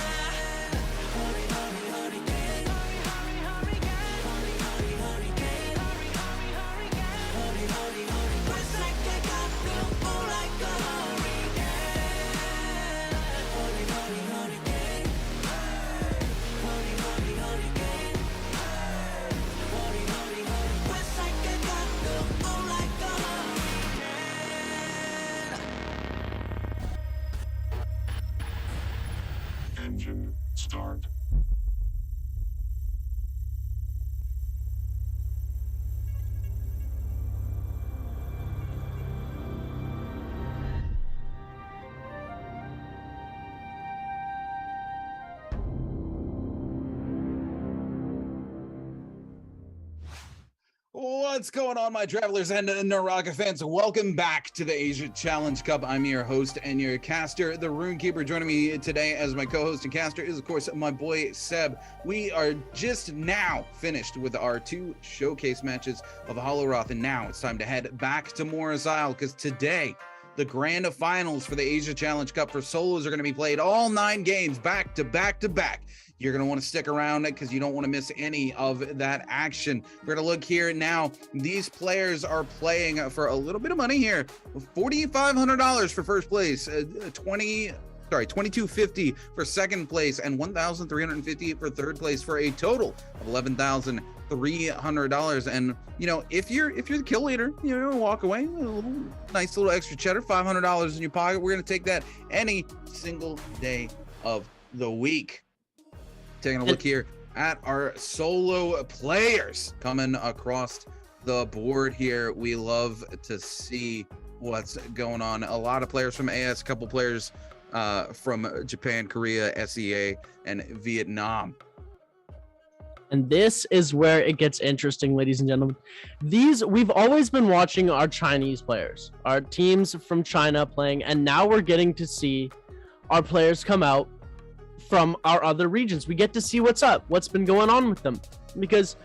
Hurry, hurry, hurricane. Hurry, hurry, hurricane. Hurry, hurry, hurry. Quét sạch cái con đường. Oh like a hurricane. Hurry, hurry, hurricane. Hurry, hurry, hurricane. Hurry, hurry, hurry. Quét sạch cái con đường. Oh like a hurricane. Engine start. What's going on, my travelers and Naraka fans? Welcome back to the Asia Challenge Cup. I'm your host and your caster, the Runekeeper. Joining me today as my co-host and caster is, of course, my boy Seb. We are just now finished with our 2 showcase matches of Holoroth, and now it's time to head back to Morris Isle, because today the grand finals for the Asia Challenge Cup for solos are going to be played all 9 games back to back to back. You're going to want to stick around because you don't want to miss any of that action. We're going to look here now. These players are playing for a little bit of money here. $4,500 for first place, $22.50 for second place, and $1,350 for third place, for a total of $11,300. And you know, if you're the kill leader, you know, walk away with a nice little extra cheddar, $500 in your pocket. We're going to take that any single day of the week. Taking a look here at our solo players coming across the board here. We love to see what's going on. A lot of players from AS, a couple players from Japan, Korea, SEA, and Vietnam. And this is where it gets interesting, ladies and gentlemen. We've always been watching our Chinese players, our teams from China playing, and now we're getting to see our players come out from our other regions. We get to see what's up, what's been going on with them. Because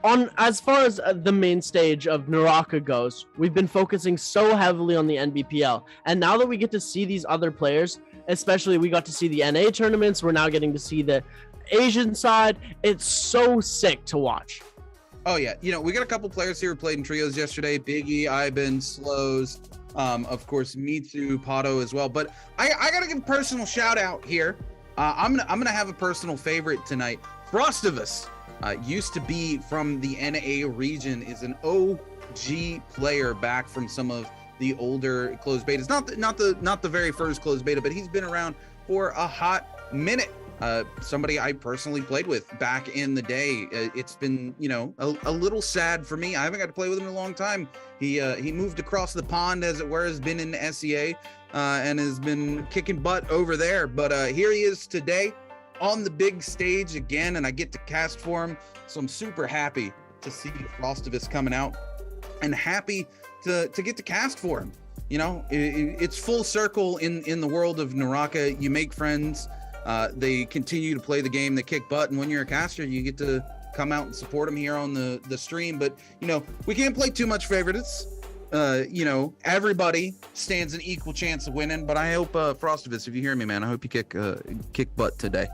as far as the main stage of Naraka goes, we've been focusing so heavily on the NBPL. And now that we get to see these other players, especially we got to see the NA tournaments, we're now getting to see the Asian side. It's so sick to watch. Oh yeah, we got a couple players here who played in trios yesterday. Biggie, Ivan, Slows, of course Mitsu, Pato as well. But I gotta give a personal shout out here. I'm gonna have a personal favorite tonight. Frostivus used to be from the NA region, is an OG player back from some of the older closed betas. Not the very first closed beta, but he's been around for a hot minute. Somebody I personally played with back in the day. It's been, a little sad for me. I haven't got to play with him in a long time. He moved across the pond, as it were, has been in SEA and has been kicking butt over there. But here he is today on the big stage again, and I get to cast for him. So I'm super happy to see Frostivus coming out and happy to get to cast for him. It's full circle in the world of Naraka. You make friends. They continue to play the game, they kick butt, and when you're a caster, you get to come out and support them here on the stream. But we can't play too much favorites. Everybody stands an equal chance of winning. But I hope Frostivus, if you hear me, man, I hope you kick butt today.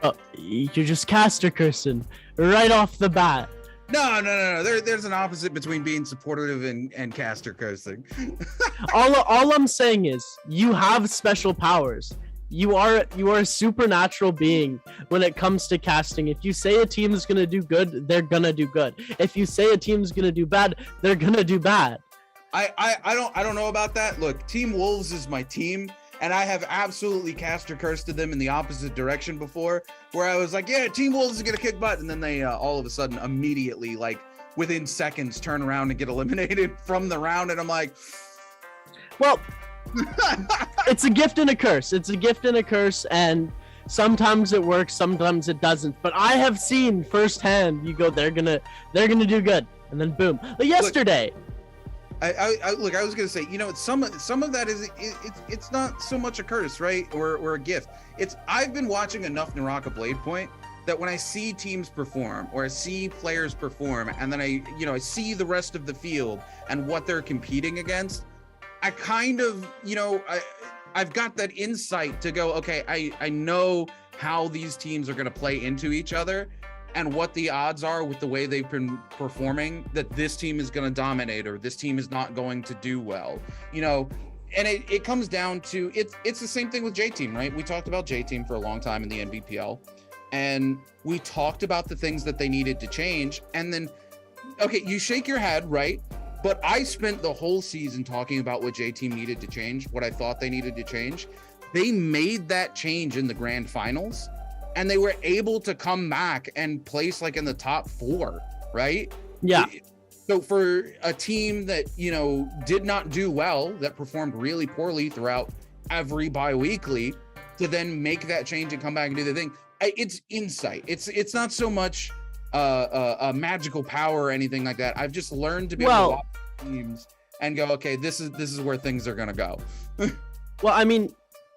Oh, you're just caster cursing right off the bat. No. There's an opposite between being supportive and caster cursing. all I'm saying is you have special powers. You are a supernatural being when it comes to casting. If you say a team is going to do good, they're going to do good. If you say a team is going to do bad, they're going to do bad. I don't know about that. Look, Team Wolves is my team, and I have absolutely caster cursed to them in the opposite direction before, where I was like, yeah, Team Wolves is going to kick butt, and then they all of a sudden immediately, like within seconds, turn around and get eliminated from the round, and I'm like, well, it's a gift and a curse. And sometimes it works, sometimes it doesn't. But I have seen firsthand, you go, they're gonna do good, and then boom. But yesterday, I was gonna say, some of that is it's not so much a curse, right, or a gift. I've been watching enough Naraka Bladepoint that when I see teams perform, or I see players perform, and then I see the rest of the field and what they're competing against, I kind of, I've got that insight to go, okay, I know how these teams are going to play into each other and what the odds are with the way they've been performing, that this team is going to dominate or this team is not going to do well, and it comes down to, it's the same thing with J-Team, right? We talked about J-Team for a long time in the NBPL, and we talked about the things that they needed to change. And then, okay, you shake your head, right? But I spent the whole season talking about what J-Team needed to change, what I thought they needed to change. They made that change in the grand finals, and they were able to come back and place like in the top 4, right? Yeah. So for a team that, did not do well, that performed really poorly throughout every bi-weekly, to then make that change and come back and do the thing, it's insight. It's not so much a magical power or anything like that. I've just learned to be able to watch teams and go, okay, this is where things are gonna go. Well, I mean,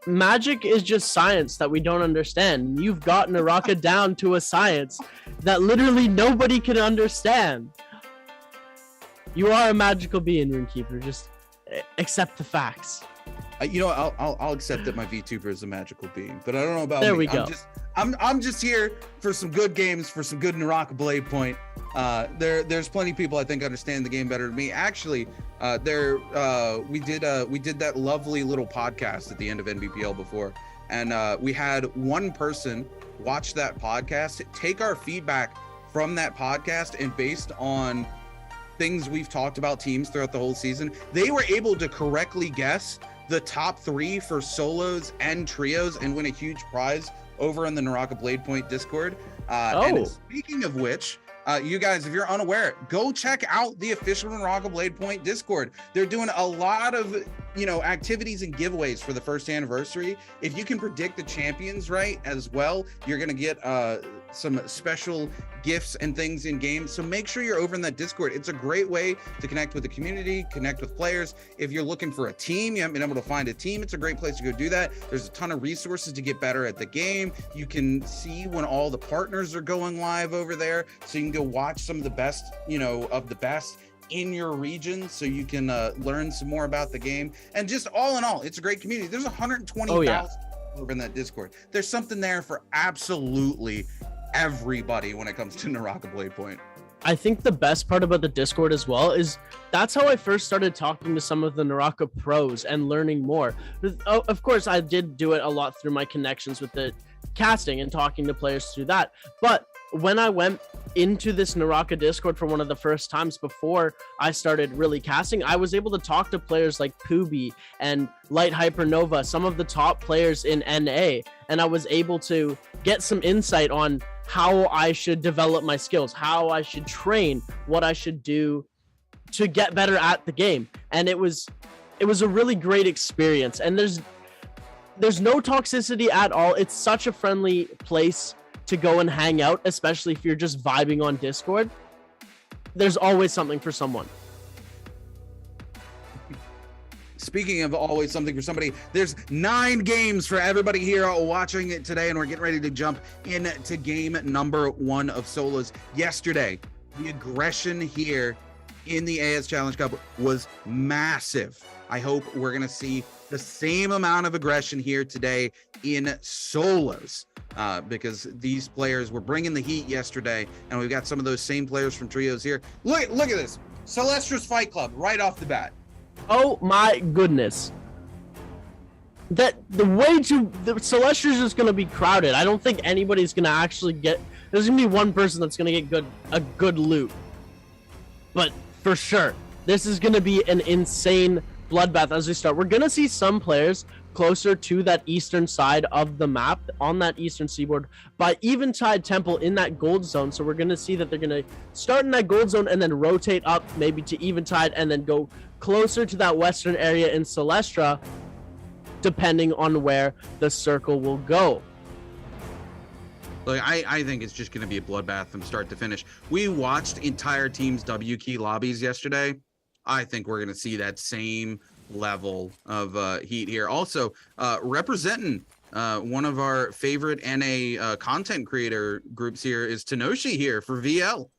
magic is just science that we don't understand. You've got Naraka down to a science that literally nobody can understand. You are a magical being, Runekeeper. Just accept the facts. I'll accept that my VTuber is a magical being, but I don't know about there me. We go. I'm just here for some good games, for some good Naraka Bladepoint. There's plenty of people I think understand the game better than me. Actually, we did that lovely little podcast at the end of NBPL before, and we had one person watch that podcast, take our feedback from that podcast, and based on things we've talked about teams throughout the whole season, they were able to correctly guess the top 3 for solos and trios and win a huge prize over in the Naraka Bladepoint Discord. And speaking of which, you guys, if you're unaware, go check out the official Naraka Bladepoint Discord. They're doing a lot of, activities and giveaways for the first anniversary. If you can predict the champions right as well, you're going to get some special gifts and things in games. So make sure you're over in that Discord. It's a great way to connect with the community, connect with players. If you're looking for a team, you haven't been able to find a team, it's a great place to go do that. There's a ton of resources to get better at the game. You can see when all the partners are going live over there, so you can go watch some of the best, of the best in your region, so you can learn some more about the game. And just all in all, it's a great community. There's 120,000 over in that Discord. There's something there for absolutely everybody when it comes to Naraka Bladepoint. I think the best part about the Discord as well is that's how I first started talking to some of the Naraka pros and learning more. Of course, I did do it a lot through my connections with the casting and talking to players through that. But when I went into this Naraka Discord for one of the first times before I started really casting, I was able to talk to players like Pooby and Light Hypernova, some of the top players in NA, and I was able to get some insight on how I should develop my skills, how I should train, what I should do to get better at the game. And it was a really great experience. And there's no toxicity at all. It's such a friendly place to go and hang out, especially if you're just vibing on Discord. There's always something for someone. Speaking of always something for somebody, there's 9 games for everybody here watching it today, and we're getting ready to jump into game number 1 of solos. Yesterday, the aggression here in the AS Challenge Cup was massive. I hope we're going to see the same amount of aggression here today in solos, because these players were bringing the heat yesterday, and we've got some of those same players from trios here. Look at this. Celestra's Fight Club right off the bat. Oh my goodness. The Celestia's just going to be crowded. I don't think anybody's going to actually there's going to be one person that's going to get a good loot. But for sure, this is going to be an insane bloodbath as we start. We're going to see some players closer to that eastern side of the map, on that eastern seaboard, by Eventide Temple in that gold zone. So we're going to see that they're going to start in that gold zone and then rotate up maybe to Eventide and then go closer to that western area in Celestra, depending on where the circle will go. Like, I think it's just going to be a bloodbath from start to finish. We watched entire teams' W key lobbies yesterday. I think we're going to see that same level of heat here. Also, representing one of our favorite NA content creator groups here is Tenoshi here for VL.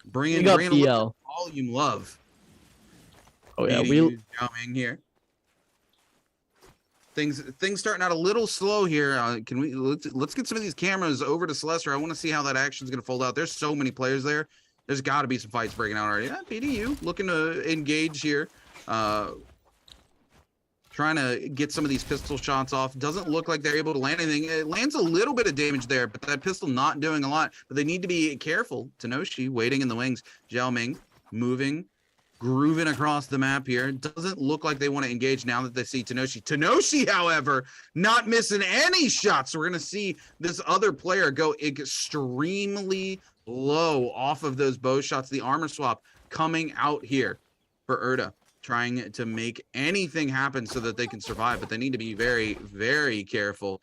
Bringing a little volume love. Oh yeah, coming here. Things starting out a little slow here. Let's get some of these cameras over to Celestia. I want to see how that action is going to fold out. There's so many players there. There's got to be some fights breaking out already. Yeah, BDU looking to engage here. Trying to get some of these pistol shots off. Doesn't look like they're able to land anything. It lands a little bit of damage there, but that pistol not doing a lot. But they need to be careful. Tenoshi waiting in the wings. Zhao Ming moving, grooving across the map here. Doesn't look like they want to engage now that they see Tenoshi. Tenoshi, however, not missing any shots. So we're going to see this other player go extremely low off of those bow shots. The armor swap coming out here for Erda, trying to make anything happen so that they can survive, but they need to be very, very careful.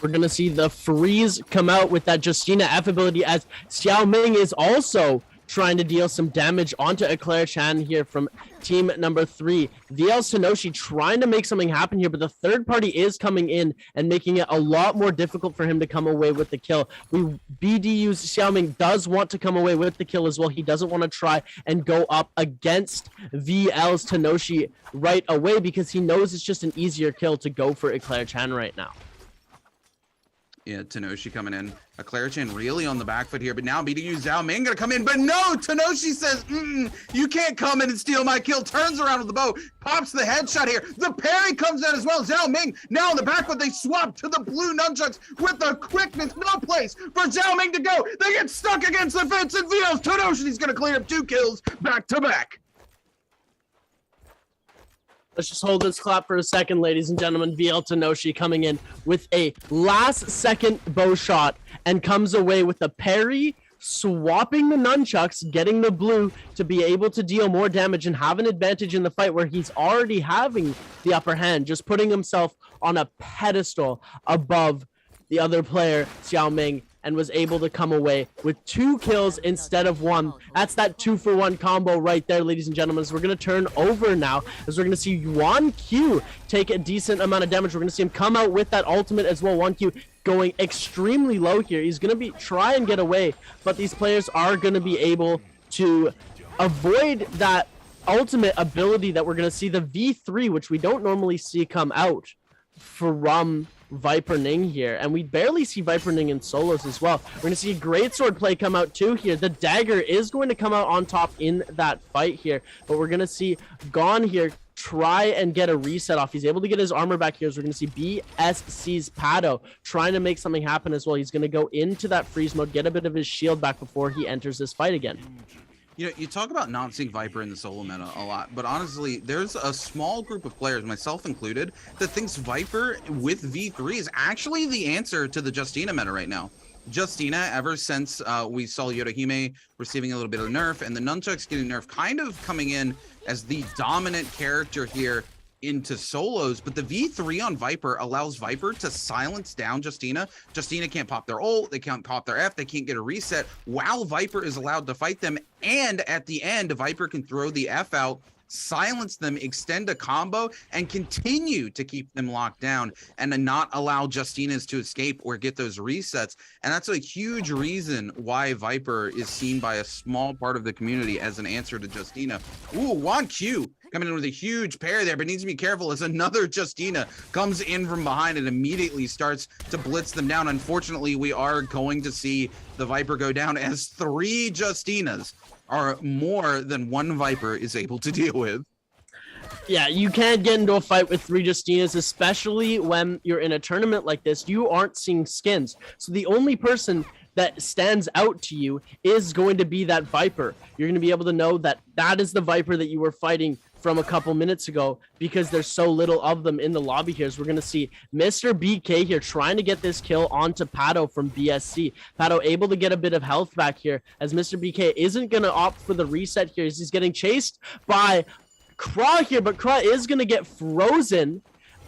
We're going to see the freeze come out with that Justina F ability, as Xiao Ming is also trying to deal some damage onto Eclair Chan here from team number 3. VL Tenoshi trying to make something happen here, but the third party is coming in and making it a lot more difficult for him to come away with the kill. BDU's Xiaoming does want to come away with the kill as well. He doesn't want to try and go up against VL's Tenoshi right away because he knows it's just an easier kill to go for Eclair Chan right now. Yeah, Tenoshi coming in. Eclair Chan really on the back foot here, but now BDU Zhao Ming gonna come in, but no, Tenoshi says, you can't come in and steal my kill. Turns around with the bow, pops the headshot here. The parry comes in as well. Zhao Ming now on the back foot. They swap to the blue nunchucks with the quickness. No place for Zhao Ming to go. They get stuck against the fence, and VL's Tenoshi's gonna clear up 2 kills back to back. Let's just hold this clap for a second, ladies and gentlemen. VL Tenoshi coming in with a last-second bow shot and comes away with a parry swapping the nunchucks, getting the blue to be able to deal more damage and have an advantage in the fight where he's already having the upper hand, just putting himself on a pedestal above the other player, Xiao Ming, and was able to come away with 2 kills instead of 1. That's that 2-for-1 combo right there, ladies and gentlemen. So we're going to turn over now, as we're going to see Yuan Q take a decent amount of damage. We're going to see him come out with that ultimate as well. Yuan Q going extremely low here. He's going to try and get away, but these players are going to be able to avoid that ultimate ability that we're going to see, the V3, which we don't normally see come out from Viper Ning here, and we barely see Viper Ning in solos as well. We're going to see a great sword play come out too here. The dagger is going to come out on top in that fight here, but we're going to see Gon here try and get a reset off. He's able to get his armor back here, so we're going to see BSC's Pado trying to make something happen as well. He's going to go into that freeze mode, get a bit of his shield back before he enters this fight again. You know, you talk about not seeing Viper in the solo meta a lot, but honestly, there's a small group of players, myself included, that thinks Viper with V3 is actually the answer to the Justina meta right now. Justina, ever since we saw Yorihime receiving a little bit of nerf and the nunchucks getting nerf, kind of coming in as the dominant character here into solos, but the V3 on Viper allows Viper to silence down Justina. Justina can't pop their ult, they can't pop their F, they can't get a reset while Viper is allowed to fight them, and at the end, Viper can throw the F out, silence them, extend a combo, and continue to keep them locked down and not allow Justinas to escape or get those resets. And that's a huge reason why Viper is seen by a small part of the community as an answer to Justina. Ooh, Juan Q coming in with a huge pair there, but needs to be careful as another Justina comes in from behind and immediately starts to blitz them down. Unfortunately, we are going to see the Viper go down as 3 Justinas are more than 1 Viper is able to deal with. Yeah, you can't get into a fight with 3 Justinas, especially when you're in a tournament like this. You aren't seeing skins. So the only person that stands out to you is going to be that Viper. You're going to be able to know that that is the Viper that you were fighting from a couple minutes ago, because there's so little of them in the lobby here. So we're going to see Mr. BK here trying to get this kill onto Pado from BSC. Pado able to get a bit of health back here, as Mr. BK isn't going to opt for the reset here, as he's getting chased by Kra here, but Kra is going to get frozen,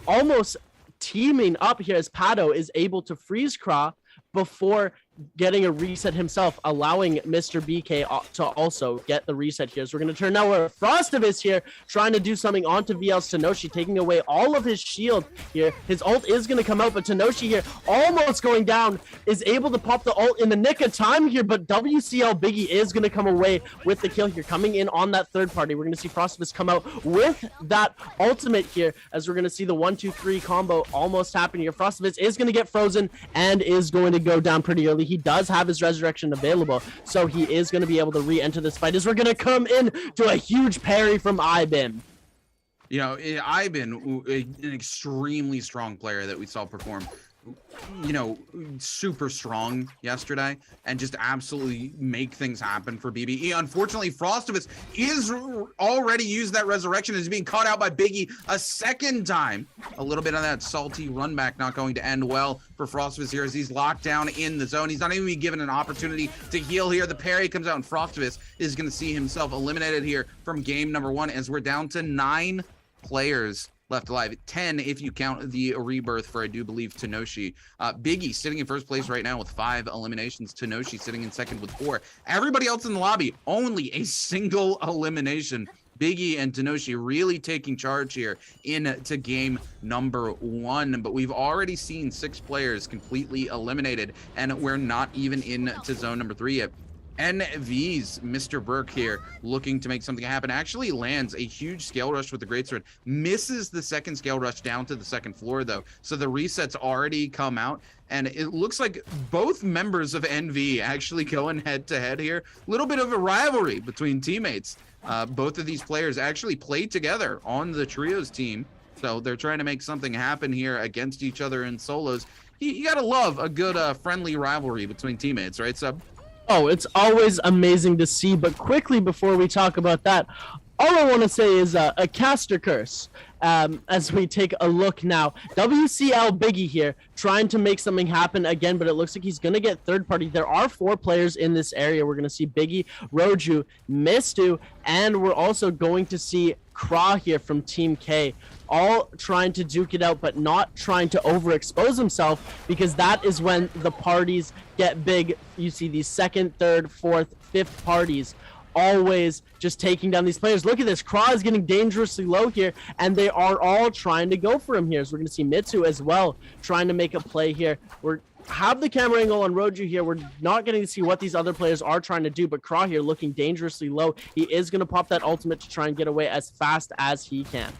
almost teaming up here as Pado is able to freeze Kra before getting a reset himself, allowing Mr. BK to also get the reset here. So we're going to turn now where Frostivus here trying to do something onto VL's Tenoshi, taking away all of his shield here. His ult is going to come out, but Tenoshi here almost going down, is able to pop the ult in the nick of time here, but WCL Biggie is going to come away with the kill here, coming in on that third party. We're going to see Frostivus come out with that ultimate here, as we're going to see the 1-2-3 combo almost happen here. Frostivus is going to get frozen and is going to go down pretty early. He does have his resurrection available, so he is going to be able to re-enter this fight, as we're going to come in to a huge parry from Ibin. You know, Ibin, an extremely strong player that we saw perform, you know, super strong yesterday and just absolutely make things happen for BBE. Unfortunately, Frostivus is already used that resurrection, is being caught out by Biggie a second time. A little bit of that salty run back not going to end well for Frostivus here, as he's locked down in the zone. He's not even given an opportunity to heal here. The parry comes out and Frostivus is going to see himself eliminated here from game number 1, as we're down to 9 players left alive, 10 if you count the rebirth for, I do believe, Tenoshi. Biggie sitting in first place right now with 5 eliminations. Tenoshi sitting in second with 4. Everybody else in the lobby, only a single elimination. Biggie and Tenoshi really taking charge here into game number 1, but we've already seen 6 players completely eliminated, and we're not even into zone number 3 yet. NV's Mr. Burke here looking to make something happen, actually lands a huge scale rush with the greatsword, misses the second scale rush down to the second floor though, so the resets already come out, and it looks like both members of NV actually going head to head here. A little bit of a rivalry between teammates. Both of these players actually played together on the trios team, so they're trying to make something happen here against each other in solos. You gotta love a good friendly rivalry between teammates, right, Sub? Oh, it's always amazing to see, but quickly before we talk about that, all I want to say is a caster curse. As we take a look now, WCL Biggie here trying to make something happen again, but it looks like he's going to get third party. There are 4 players in this area. We're going to see Biggie, Roju, Mistu, and we're also going to see Kra here from Team K, all trying to duke it out, but not trying to overexpose himself, because that is when the parties get big. You see these 2nd, 3rd, 4th, 5th parties always just taking down these players. Look at this. Kra is getting dangerously low here, and they are all trying to go for him here. So we're going to see Mitsu as well trying to make a play here. We're have the camera angle on Roju here. We're not getting to see what these other players are trying to do, but Kra here looking dangerously low. He is going to pop that ultimate to try and get away as fast as he can.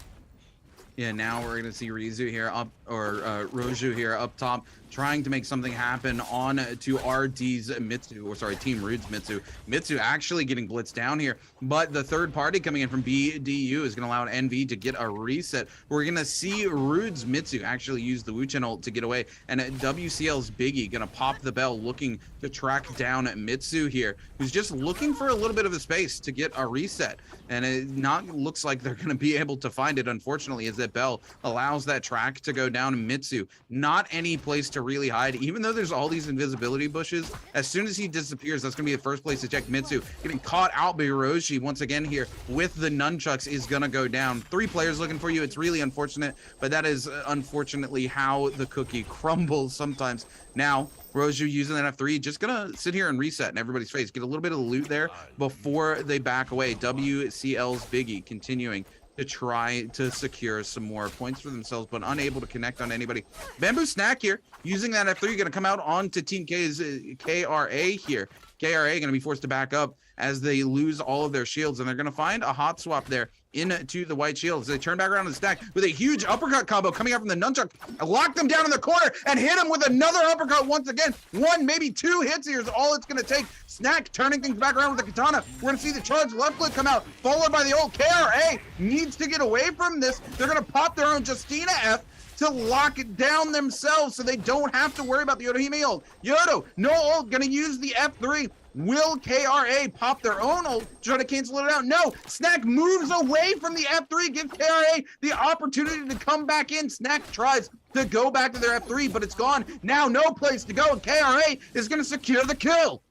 Yeah, now we're going to see Rizu here up, or Roju here up top, trying to make something happen on to RD's Mitsu, or sorry, Team Rude's Mitsu. Mitsu actually getting blitzed down here, but the third party coming in from BDU is going to allow NV to get a reset. We're going to see Rude's Mitsu actually use the Wu channel to get away, and WCL's Biggie going to pop the bell, looking to track down Mitsu here, who's just looking for a little bit of a space to get a reset, and it looks like they're going to be able to find it, unfortunately, as that bell allows that track to go down. Mitsu, not any place to really hide, even though there's all these invisibility bushes. As soon as he disappears, that's gonna be the first place to check. Mitsu getting caught out by Hiroshi once again here with the nunchucks is gonna go down. 3 players looking for you. It's really unfortunate, but that is unfortunately how the cookie crumbles sometimes. Now Roju using that F3, just gonna sit here and reset in everybody's face, get a little bit of loot there before they back away. WCL's Biggie continuing to try to secure some more points for themselves, but unable to connect on anybody. Bamboo Snack here, using that F3, going to come out onto Team K's KRA here. KRA going to be forced to back up as they lose all of their shields, and they're going to find a hot swap there into the white shields. They turn back around to the stack with a huge uppercut combo coming out from the nunchuck, lock them down in the corner, and hit them with another uppercut once again. 1, maybe 2 hits here is all it's going to take. Snack turning things back around with the katana. We're going to see the charge left click come out, followed by the old KRA. Needs to get away from this. They're going to pop their own Justina F to lock it down themselves so they don't have to worry about the Yodohime ult. Yodo, no ult, going to use the F3. Will KRA pop their own ult, try to cancel it out? No, Snack moves away from the F3, gives KRA the opportunity to come back in. Snack tries to go back to their F3, but it's gone. Now no place to go, and KRA is going to secure the kill.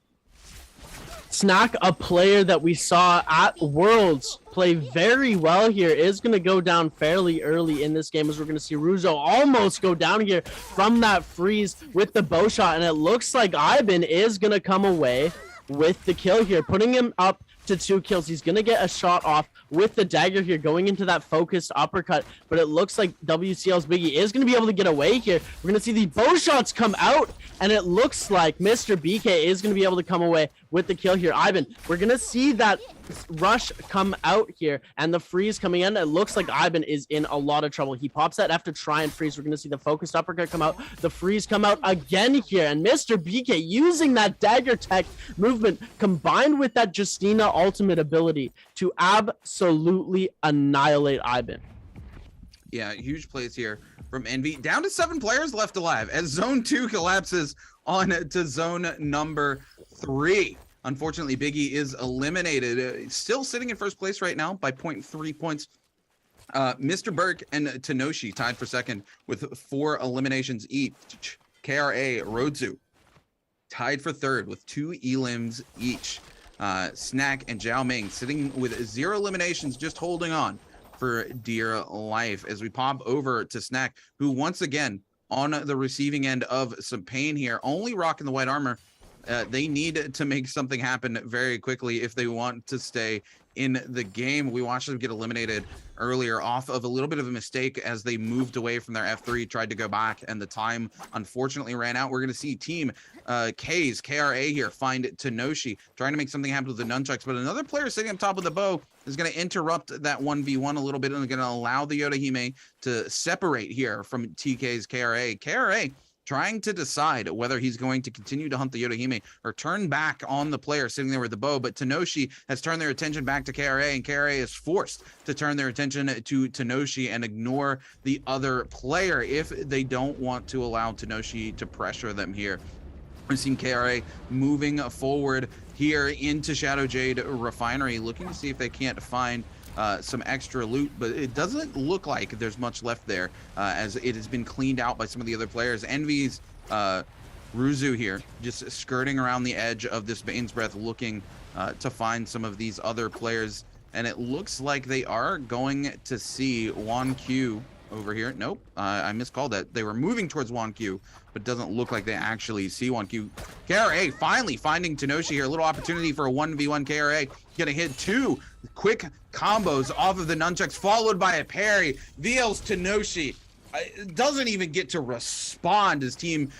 Snack, a player that we saw at Worlds play very well here, is going to go down fairly early in this game, as we're going to see Ruzo almost go down here from that freeze with the bow shot, and it looks like Ivan is going to come away with the kill here, putting him up to 2 kills. He's going to get a shot off with the dagger here, going into that focused uppercut, but it looks like WCL's Biggie is going to be able to get away here. We're going to see the bow shots come out, and it looks like Mr. BK is going to be able to come away with the kill here. Ivan, we're going to see that rush come out here, and the freeze coming in. It looks like Ivan is in a lot of trouble. He pops that F to try and freeze. We're going to see the focused uppercut come out, the freeze come out again here, and Mr. BK using that dagger tech movement combined with that Justina ultimate ability to absolutely annihilate Ivan. Yeah, huge plays here from Envy. Down to 7 players left alive as Zone 2 collapses on to Zone number 3. Unfortunately, Biggie is eliminated. Still sitting in first place right now by 0.3 points. Mr. Burke and Tenoshi tied for second with 4 eliminations each. KRA, Rodzu tied for third with 2 elims each. Snack and Zhao Ming sitting with 0 eliminations, just holding on for dear life, as we pop over to Snack, who once again on the receiving end of some pain here, only rocking the white armor. They need to make something happen very quickly if they want to stay in the game. We watched them get eliminated earlier off of a little bit of a mistake as they moved away from their F3, tried to go back, and the time unfortunately ran out. We're going to see Team K's KRA here find Tenoshi, trying to make something happen with the nunchucks, but another player sitting up top of the bow is going to interrupt that 1v1 a little bit and going to allow the Yodohime to separate here from TK's KRA. KRA trying to decide whether he's going to continue to hunt the Yodohime or turn back on the player sitting there with the bow, but Tenoshi has turned their attention back to KRA, and KRA is forced to turn their attention to Tenoshi and ignore the other player if they don't want to allow Tenoshi to pressure them here. We've seen KRA moving forward here into Shadow Jade Refinery, looking to see if they can't find some extra loot, but it doesn't look like there's much left there, as it has been cleaned out by some of the other players. Envy's Ruzu here, just skirting around the edge of this Bane's Breath, looking to find some of these other players. And it looks like they are going to see Juan Q over here. Nope, I miscalled that. They were moving towards Juan Q, but doesn't look like they actually see Juan Q. KRA finally finding Tenoshi here. A little opportunity for a 1v1. KRA gonna hit 2 quick combos off of the nunchucks, followed by a parry. VL's Tenoshi doesn't even get to respond as Team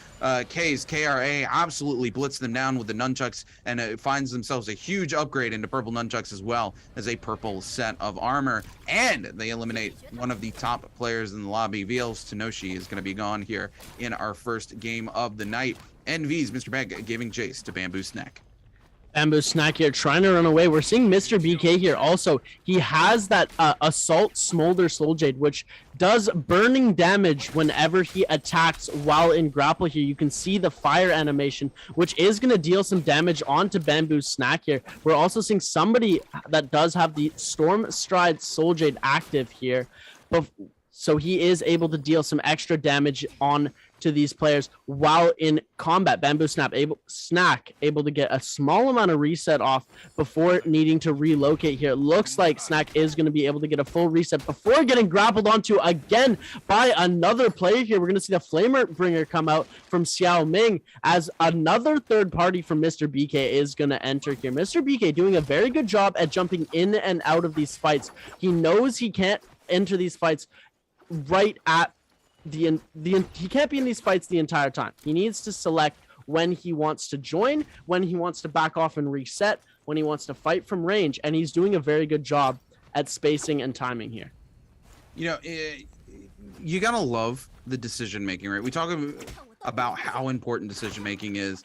K's KRA absolutely blitz them down with the nunchucks, and it finds themselves a huge upgrade into purple nunchucks as well as a purple set of armor, and they eliminate one of the top players in the lobby. VL's Tenoshi is going to be gone here in our first game of the night. NV's Mr. Bag giving chase to Bamboo Snack. Bamboo Snack here trying to run away. We're seeing Mr. BK here also. He has that Assault Smolder Soul Jade, which does burning damage whenever he attacks while in grapple here. You can see the fire animation, which is going to deal some damage onto Bamboo Snack here. We're also seeing somebody that does have the Storm Stride Soul Jade active here. So he is able to deal some extra damage on to these players while in combat. Bamboo Snack able to get a small amount of reset off before needing to relocate here. It looks like Snack is going to be able to get a full reset before getting grappled onto again by another player here. We're going to see the Flamer Bringer come out from Xiao Ming as another third party from Mr. BK is going to enter here. Mr. BK doing a very good job at jumping in and out of these fights. He knows he can't enter these fights right at he can't be in these fights the entire time. He needs to select when he wants to join, when he wants to back off and reset, when he wants to fight from range, and he's doing a very good job at spacing and timing here. You know, you gotta love the decision making, right? We talk about how important decision making is.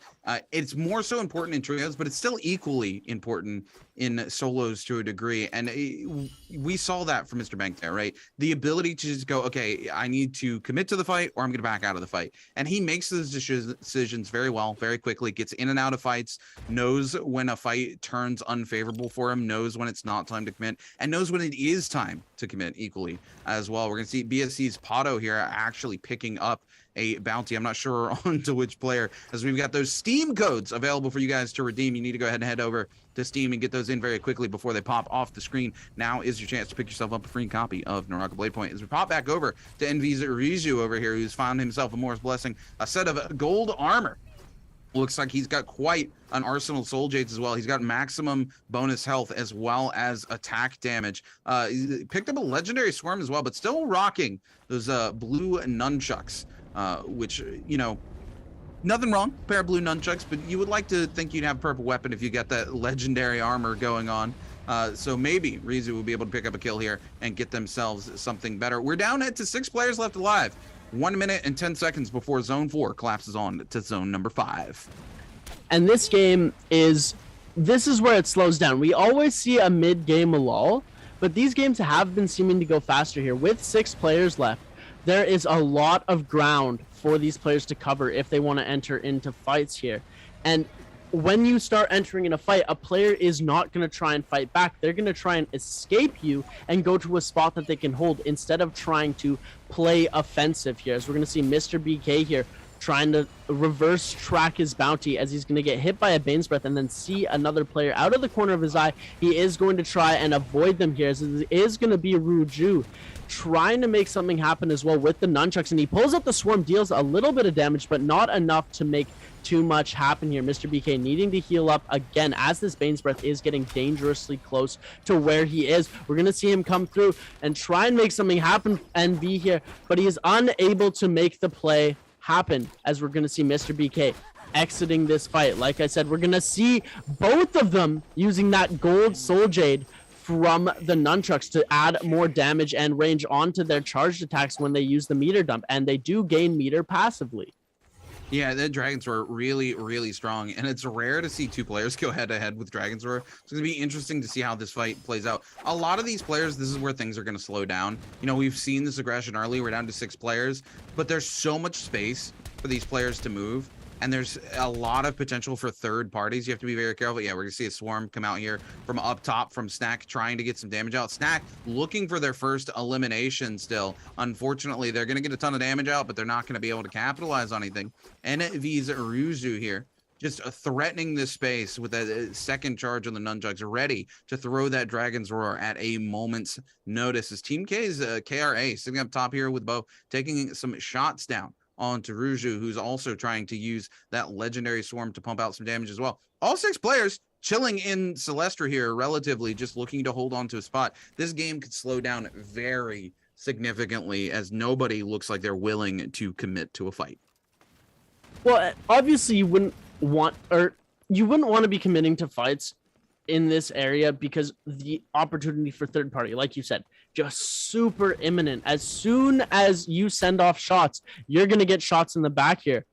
It's more so important in trios, but it's still equally important in solos to a degree. And we saw that from Mr. Bank there, right? The ability to just go, okay, I need to commit to the fight or I'm going to back out of the fight. And he makes those decisions very well, very quickly, gets in and out of fights, knows when a fight turns unfavorable for him, knows when it's not time to commit, and knows when it is time to commit equally as well. We're going to see BSC's Pato here actually picking up a bounty. I'm not sure onto which player, as we've got those Steam codes available for you guys to redeem. You need to go ahead and head over to Steam and get those in very quickly before they pop off the screen. Now is your chance to pick yourself up a free copy of Naraka Bladepoint. As we pop back over to Envy's Rizu over here, who's found himself a Morris Blessing, a set of gold armor. Looks like he's got quite an arsenal of soul jades as well. He's got maximum bonus health as well as attack damage. He picked up a legendary swarm as well, but still rocking those blue nunchucks. Which, you know, nothing wrong, pair of blue nunchucks, but you would like to think you'd have purple weapon if you got that legendary armor going on. So maybe Rizu will be able to pick up a kill here and get themselves something better. We're down to 6 players left alive. 1 minute and 10 seconds before Zone 4 collapses on to Zone number 5. And this game this is where it slows down. We always see a mid-game lull, but these games have been seeming to go faster here. With 6 players left, there is a lot of ground for these players to cover if they want to enter into fights here. And when you start entering in a fight, a player is not going to try and fight back. They're going to try and escape you and go to a spot that they can hold instead of trying to play offensive here. As we're going to see Mr. BK here trying to reverse track his bounty as he's going to get hit by a Bane's Breath and then see another player out of the corner of his eye. He is going to try and avoid them here, as it is going to be Ruju trying to make something happen as well with the nunchucks, and he pulls up the swarm, deals a little bit of damage, but not enough to make too much happen here. Mr. BK needing to heal up again as this Bane's Breath is getting dangerously close to where he is. We're going to see him come through and try and make something happen, NV here, but he is unable to make the play happen, as we're going to see Mr. BK exiting this fight. Like I said, we're going to see both of them using that gold soul jade from the nunchucks to add more damage and range onto their charged attacks when they use the meter dump, and they do gain meter passively. Yeah, the Dragons were really, really strong, and it's rare to see 2 players go head-to-head with Dragons Roar. It's going to be interesting to see how this fight plays out. A lot of these players, this is where things are going to slow down. You know, we've seen this aggression early. We're down to 6 players, but there's so much space for these players to move and there's a lot of potential for third parties. You have to be very careful. Yeah, we're gonna see a swarm come out here from up top from Snack, trying to get some damage out. Snack looking for their first elimination still. Unfortunately, they're gonna get a ton of damage out, but they're not gonna be able to capitalize on anything. NV's Ruju here, just threatening this space with a second charge on the nunchucks, ready to throw that Dragon's Roar at a moment's notice. As Team K's KRA sitting up top here with Bo, taking some shots down onto Ruju, who's also trying to use that legendary swarm to pump out some damage as well. All 6 players chilling in Celestra here, relatively just looking to hold on to a spot. This game could slow down very significantly as nobody looks like they're willing to commit to a fight. Well, obviously you wouldn't want to be committing to fights in this area because the opportunity for third party, like you said, just super imminent. As soon as you send off shots, you're going to get shots in the back here.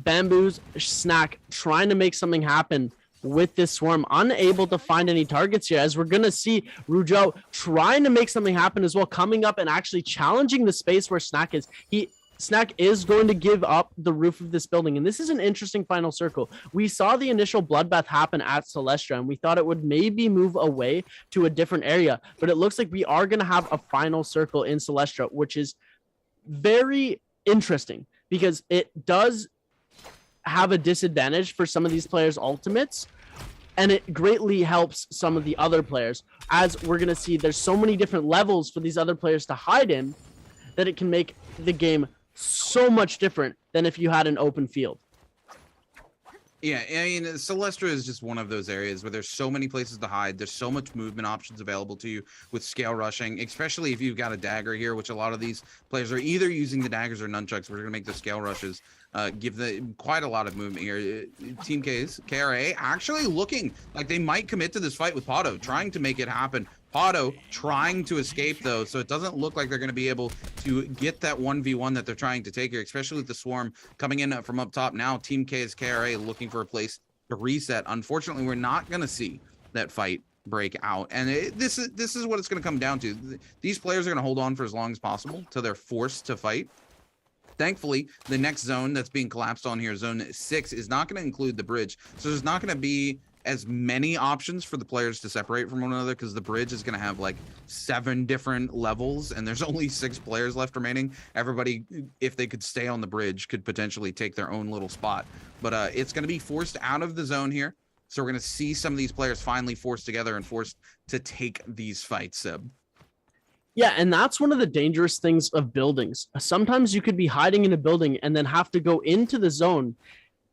Bamboo's Snack trying to make something happen with this swarm, unable to find any targets here, as we're going to see Rujo trying to make something happen as well, coming up and actually challenging the space where Snack is. Snack is going to give up the roof of this building, and this is an interesting final circle. We saw the initial bloodbath happen at Celestra, and we thought it would maybe move away to a different area, but it looks like we are going to have a final circle in Celestra, which is very interesting because it does have a disadvantage for some of these players' ultimates, and it greatly helps some of the other players, as we're going to see there's so many different levels for these other players to hide in that it can make the game so much different than if you had an open field. Yeah, I mean, Celestra is just one of those areas where there's so many places to hide. There's so much movement options available to you with scale rushing, especially if you've got a dagger here, which a lot of these players are either using the daggers or nunchucks. We're going to make the scale rushes give them quite a lot of movement here. Team K's KRA actually looking like they might commit to this fight with Pato, trying to make it happen. Pato trying to escape though, so it doesn't look like they're going to be able to get that 1v1 that they're trying to take here, especially with the swarm coming in from up top. Now Team K's KRA looking for a place to reset. Unfortunately, we're not going to see that fight break out, and this is what it's going to come down to. These players are going to hold on for as long as possible till they're forced to fight. Thankfully, the next zone that's being collapsed on here, zone 6, is not going to include the bridge, so there's not going to be as many options for the players to separate from one another, because the bridge is going to have like 7 different levels and there's only 6 players left remaining. Everybody, if they could stay on the bridge, could potentially take their own little spot, but it's going to be forced out of the zone here. So we're going to see some of these players finally forced together and forced to take these fights, Seb. Yeah, and that's one of the dangerous things of buildings. Sometimes you could be hiding in a building and then have to go into the zone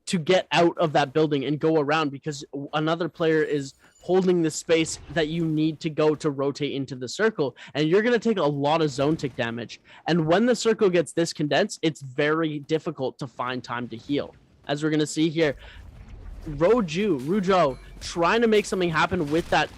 to get out of that building and go around because another player is holding the space that you need to go to rotate into the circle, and you're going to take a lot of zone tick damage. And when the circle gets this condensed, it's very difficult to find time to heal. As we're going to see here, Rujo trying to make something happen with that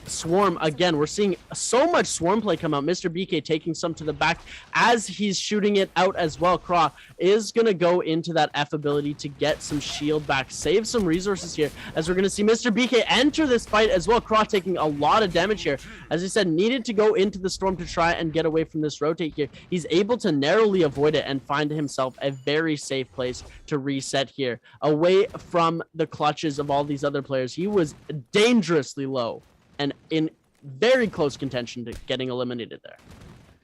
swarm. Again, we're seeing so much swarm play come out. Mr. BK taking some to the back as he's shooting it out as well. Craw is going to go into that F ability to get some shield back, save some resources here, as we're going to see Mr. BK enter this fight as well. Craw taking a lot of damage here. As I said, needed to go into the storm to try and get away from this rotate here. He's able to narrowly avoid it and find himself a very safe place to reset here, away from the clutches of all these other players. He was dangerously low and in very close contention to getting eliminated there.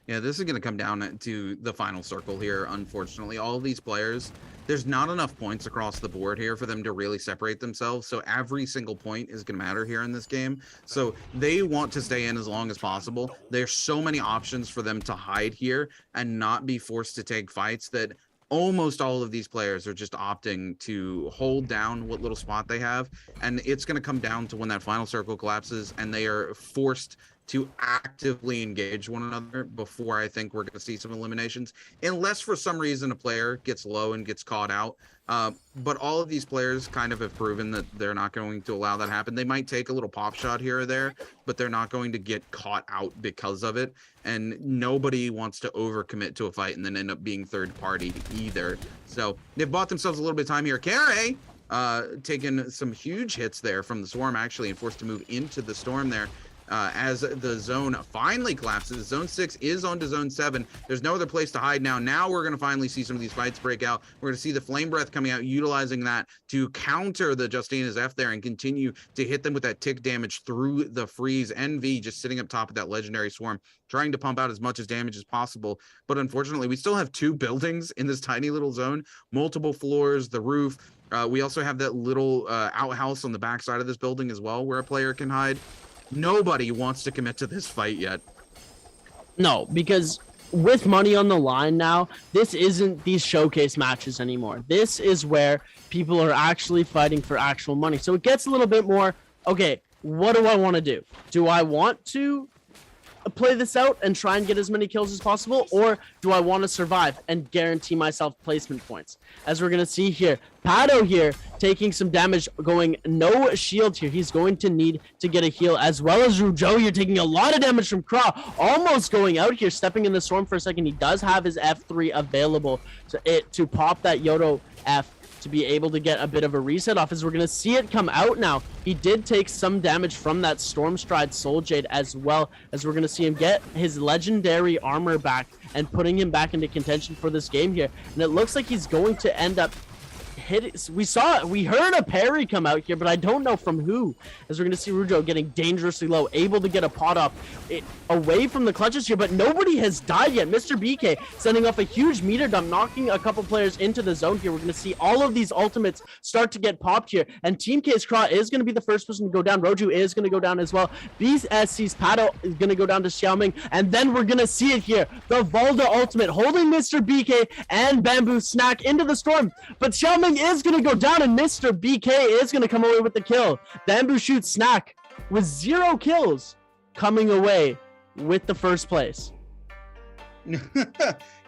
Yeah, this is going to come down to the final circle here, unfortunately. All of these players, there's not enough points across the board here for them to really separate themselves, so every single point is going to matter here in this game. So they want to stay in as long as possible. There's so many options for them to hide here and not be forced to take fights that almost all of these players are just opting to hold down what little spot they have, and it's going to come down to when that final circle collapses and they are forced to actively engage one another before I think we're going to see some eliminations, unless for some reason a player gets low and gets caught out. But all of these players kind of have proven that they're not going to allow that happen. They might take a little pop shot here or there, but they're not going to get caught out because of it. And nobody wants to overcommit to a fight and then end up being third party either. So they've bought themselves a little bit of time here. KRA taking some huge hits there from the swarm actually, and forced to move into the storm there. as the zone finally collapses. Zone 6 is on to Zone 7. There's no other place to hide now. Now we're going to finally see some of these fights break out. We're going to see the Flame Breath coming out, utilizing that to counter the Justina's F there and continue to hit them with that tick damage through the freeze. NV just sitting up top of that Legendary Swarm, trying to pump out as much as damage as possible. But unfortunately, we still have 2 buildings in this tiny little zone, multiple floors, the roof. We also have that little outhouse on the backside of this building as well, where a player can hide. Nobody wants to commit to this fight yet. No, because with money on the line now, this isn't these showcase matches anymore. This is where people are actually fighting for actual money. So it gets a little bit more, okay, what do I want to do? Do I want to play this out and try and get as many kills as possible, or do I want to survive and guarantee myself placement points? As we're going to see here, Pato here taking some damage, going no shield here. He's going to need to get a heal, as well as Rujo here taking a lot of damage from Kra, almost going out here, stepping in the storm for a second. He does have his F3 available to pop that Yodo F to be able to get a bit of a reset off, as we're going to see it come out now. He did take some damage from that Storm Stride Soul Jade, as well as we're going to see him get his legendary armor back and putting him back into contention for this game here. And it looks like he's going to end up we heard a parry come out here, but I don't know from who, as we're going to see Rujo getting dangerously low, able to get a pot up away from the clutches here, but nobody has died yet. Mr. BK sending off a huge meter dump, knocking a couple players into the zone here. We're going to see all of these ultimates start to get popped here, and Team K's Kra is going to be the first person to go down. Roju is going to go down as well. BSC's Pato is going to go down to Xiaoming, and then we're going to see it here. The Valda ultimate holding Mr. BK and Bamboo Snack into the storm, but Xiaoming is going to go down, and Mr. BK is going to come away with the kill. Bamboo shoots Snack with 0 kills, coming away with the first place. You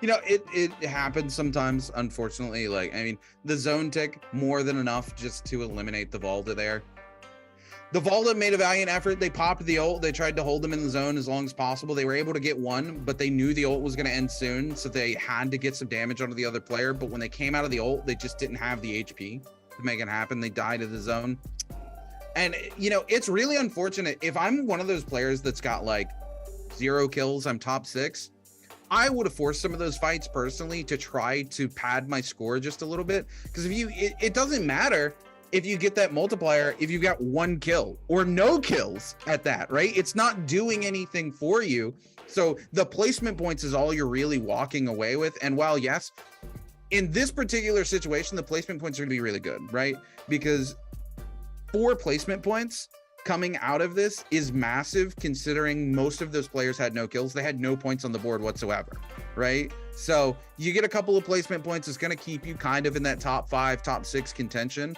know, it happens sometimes, unfortunately. Like, I mean, the zone tick more than enough just to eliminate the Valda there. The Valda made a valiant effort. They popped the ult. They tried to hold them in the zone as long as possible. They were able to get one, but they knew the ult was going to end soon, so they had to get some damage onto the other player. But when they came out of the ult, they just didn't have the HP to make it happen. They died in the zone. And, you know, it's really unfortunate. If I'm one of those players that's got like 0 kills, I'm top 6, I would have forced some of those fights personally to try to pad my score just a little bit. Because if it doesn't matter if you get that multiplier, if you got 1 kill or no kills at that, right? It's not doing anything for you. So the placement points is all you're really walking away with. And while, yes, in this particular situation, the placement points are going to be really good, right? Because 4 placement points coming out of this is massive, considering most of those players had no kills. They had no points on the board whatsoever, right? So you get a couple of placement points, it's going to keep you kind of in that top 5, top 6 contention.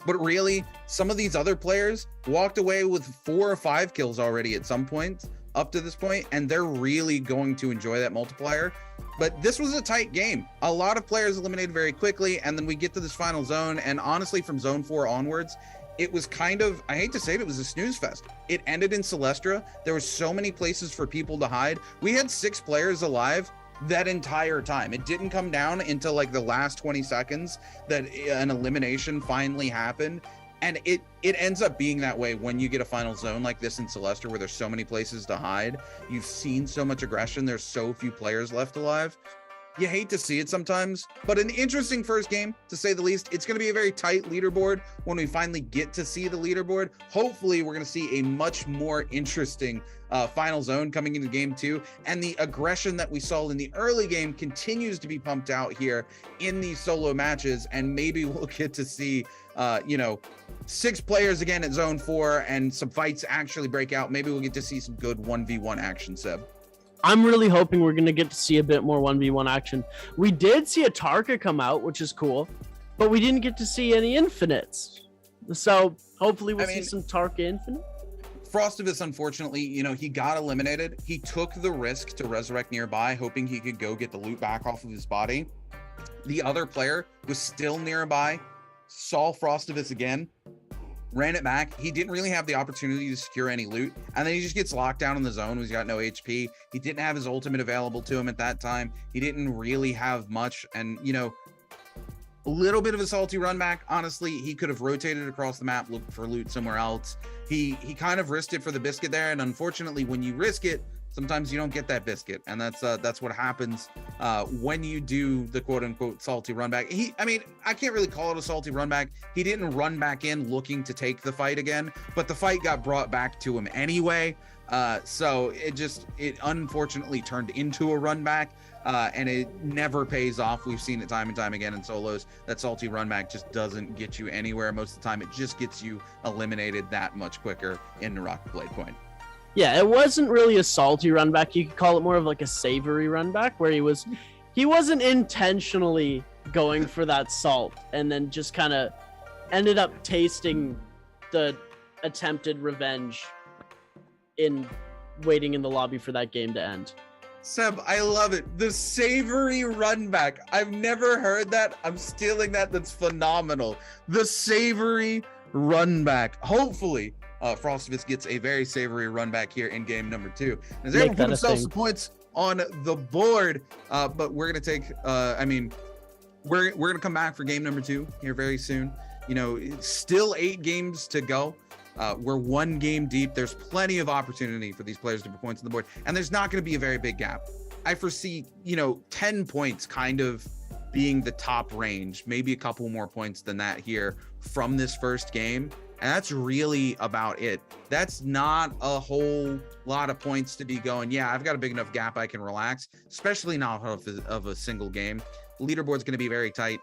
But really, some of these other players walked away with 4 or 5 kills already at some point up to this point, and they're really going to enjoy that multiplier. But this was a tight game. A lot of players eliminated very quickly, and then we get to this final zone, and honestly, from zone 4 onwards, it was kind of, I hate to say it was a snooze fest. It ended in Celestra. There were so many places for people to hide. We had 6 players alive that entire time. It didn't come down until like the last 20 seconds that an elimination finally happened. And it ends up being that way when you get a final zone like this in Celestra, where there's so many places to hide. You've seen so much aggression. There's so few players left alive. You hate to see it sometimes, but an interesting first game, to say the least. It's going to be a very tight leaderboard when we finally get to see the leaderboard. Hopefully, we're going to see a much more interesting final zone coming into game 2. And the aggression that we saw in the early game continues to be pumped out here in these solo matches. And maybe we'll get to see, 6 players again at zone 4 and some fights actually break out. Maybe we'll get to see some good 1v1 action, Seb. I'm really hoping we're going to get to see a bit more 1v1 action. We did see a Tarka come out, which is cool, but we didn't get to see any infinites. So hopefully we'll see some Tarka infinite. Frostivus, unfortunately, he got eliminated. He took the risk to resurrect nearby, hoping he could go get the loot back off of his body. The other player was still nearby, saw Frostivus again, ran it back. He didn't really have the opportunity to secure any loot, and then he just gets locked down in the zone. He's got no HP. He didn't have his ultimate available to him at that time. He didn't really have much, and A little bit of a salty run back. Honestly, he could have rotated across the map, looked for loot somewhere else. He kind of risked it for the biscuit there, and unfortunately, when you risk it, sometimes you don't get that biscuit, and that's what happens when you do the quote unquote salty run back. I mean, I can't really call it a salty run back. He didn't run back in looking to take the fight again, but the fight got brought back to him anyway. So it unfortunately turned into a run back, and it never pays off. We've seen it time and time again in solos. That salty run back just doesn't get you anywhere. Most of the time, it just gets you eliminated that much quicker in Naraka Bladepoint. Yeah, it wasn't really a salty run back. You could call it more of like a savory run back, where he wasn't intentionally going for that salt, and then just kind of ended up tasting the attempted revenge in waiting in the lobby for that game to end. Seb, I love it. The savory run back. I've never heard that. I'm stealing that. That's phenomenal. The savory run back. Hopefully, Frostivus gets a very savory run back here in game number 2. As able to put himself some points on the board, but we're gonna take. We're gonna come back for game number 2 here very soon. You know, it's still 8 games to go. We're 1 game deep. There's plenty of opportunity for these players to put points on the board, and there's not going to be a very big gap. I foresee, 10 points kind of being the top range, maybe a couple more points than that here from this first game. And that's really about it. That's not a whole lot of points to be going, yeah, I've got a big enough gap I can relax, especially not of a single game. Leaderboard's going to be very tight.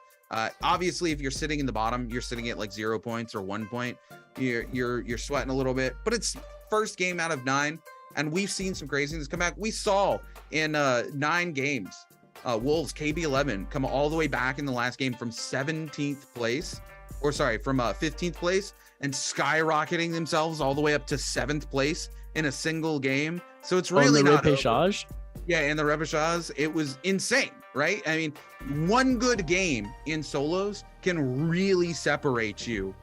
Obviously, if you're sitting in the bottom, you're sitting at like 0 points or 1 point. You're sweating a little bit, but it's first game out of 9, and we've seen some craziness come back. We saw in 9 games, Wolves KB11 come all the way back in the last game from 17th place, or sorry, from 15th place, and skyrocketing themselves all the way up to 7th place in a single game. So it's really not repechage. Yeah, in the repechage, it was insane, right? I mean, one good game in solos can really separate you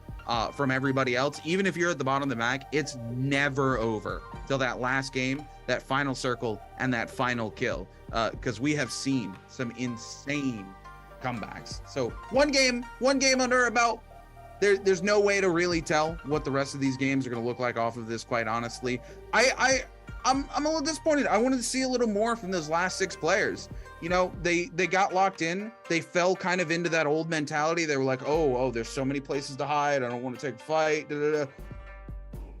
from everybody else. Even if you're at the bottom of the map, it's never over till that last game, that final circle, and that final kill. Because we have seen some insane comebacks. So one game under our belt. There's no way to really tell what the rest of these games are going to look like off of this, quite honestly. I'm a little disappointed. I wanted to see a little more from those last 6 players. They got locked in. They fell kind of into that old mentality. They were like, oh, there's so many places to hide. I don't want to take a fight.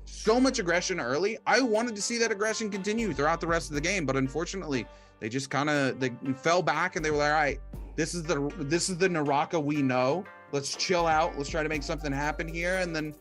So much aggression early. I wanted to see that aggression continue throughout the rest of the game, but unfortunately, they just they fell back, and they were like, all right, this is the Naraka we know. Let's chill out. Let's try to make something happen here. And then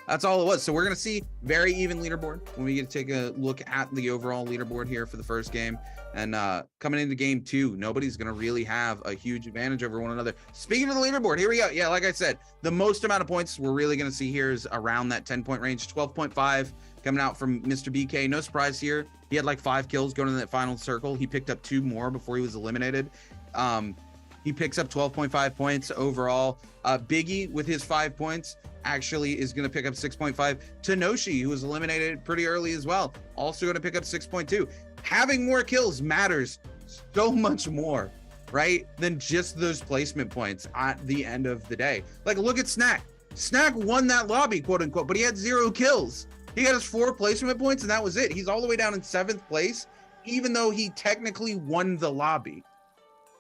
that's all it was. So we're going to see very even leaderboard when we get to take a look at the overall leaderboard here for the first game. And coming into game 2, nobody's going to really have a huge advantage over one another. Speaking of the leaderboard, here we go. Yeah, like I said, the most amount of points we're really going to see here is around that 10-point range. 12.5 coming out from Mr. BK. No surprise here. He had like 5 kills going in that final circle. He picked up 2 more before he was eliminated. He picks up 12.5 points overall. Biggie with his 5 points actually is going to pick up 6.5. Tenoshi, who was eliminated pretty early as well, also going to pick up 6.2. Having more kills matters so much more, right, than just those placement points at the end of the day. Like, look at Snack. Snack won that lobby, quote unquote, but he had 0 kills. He got his 4 placement points, and that was it. He's all the way down in 7th place, even though he technically won the lobby.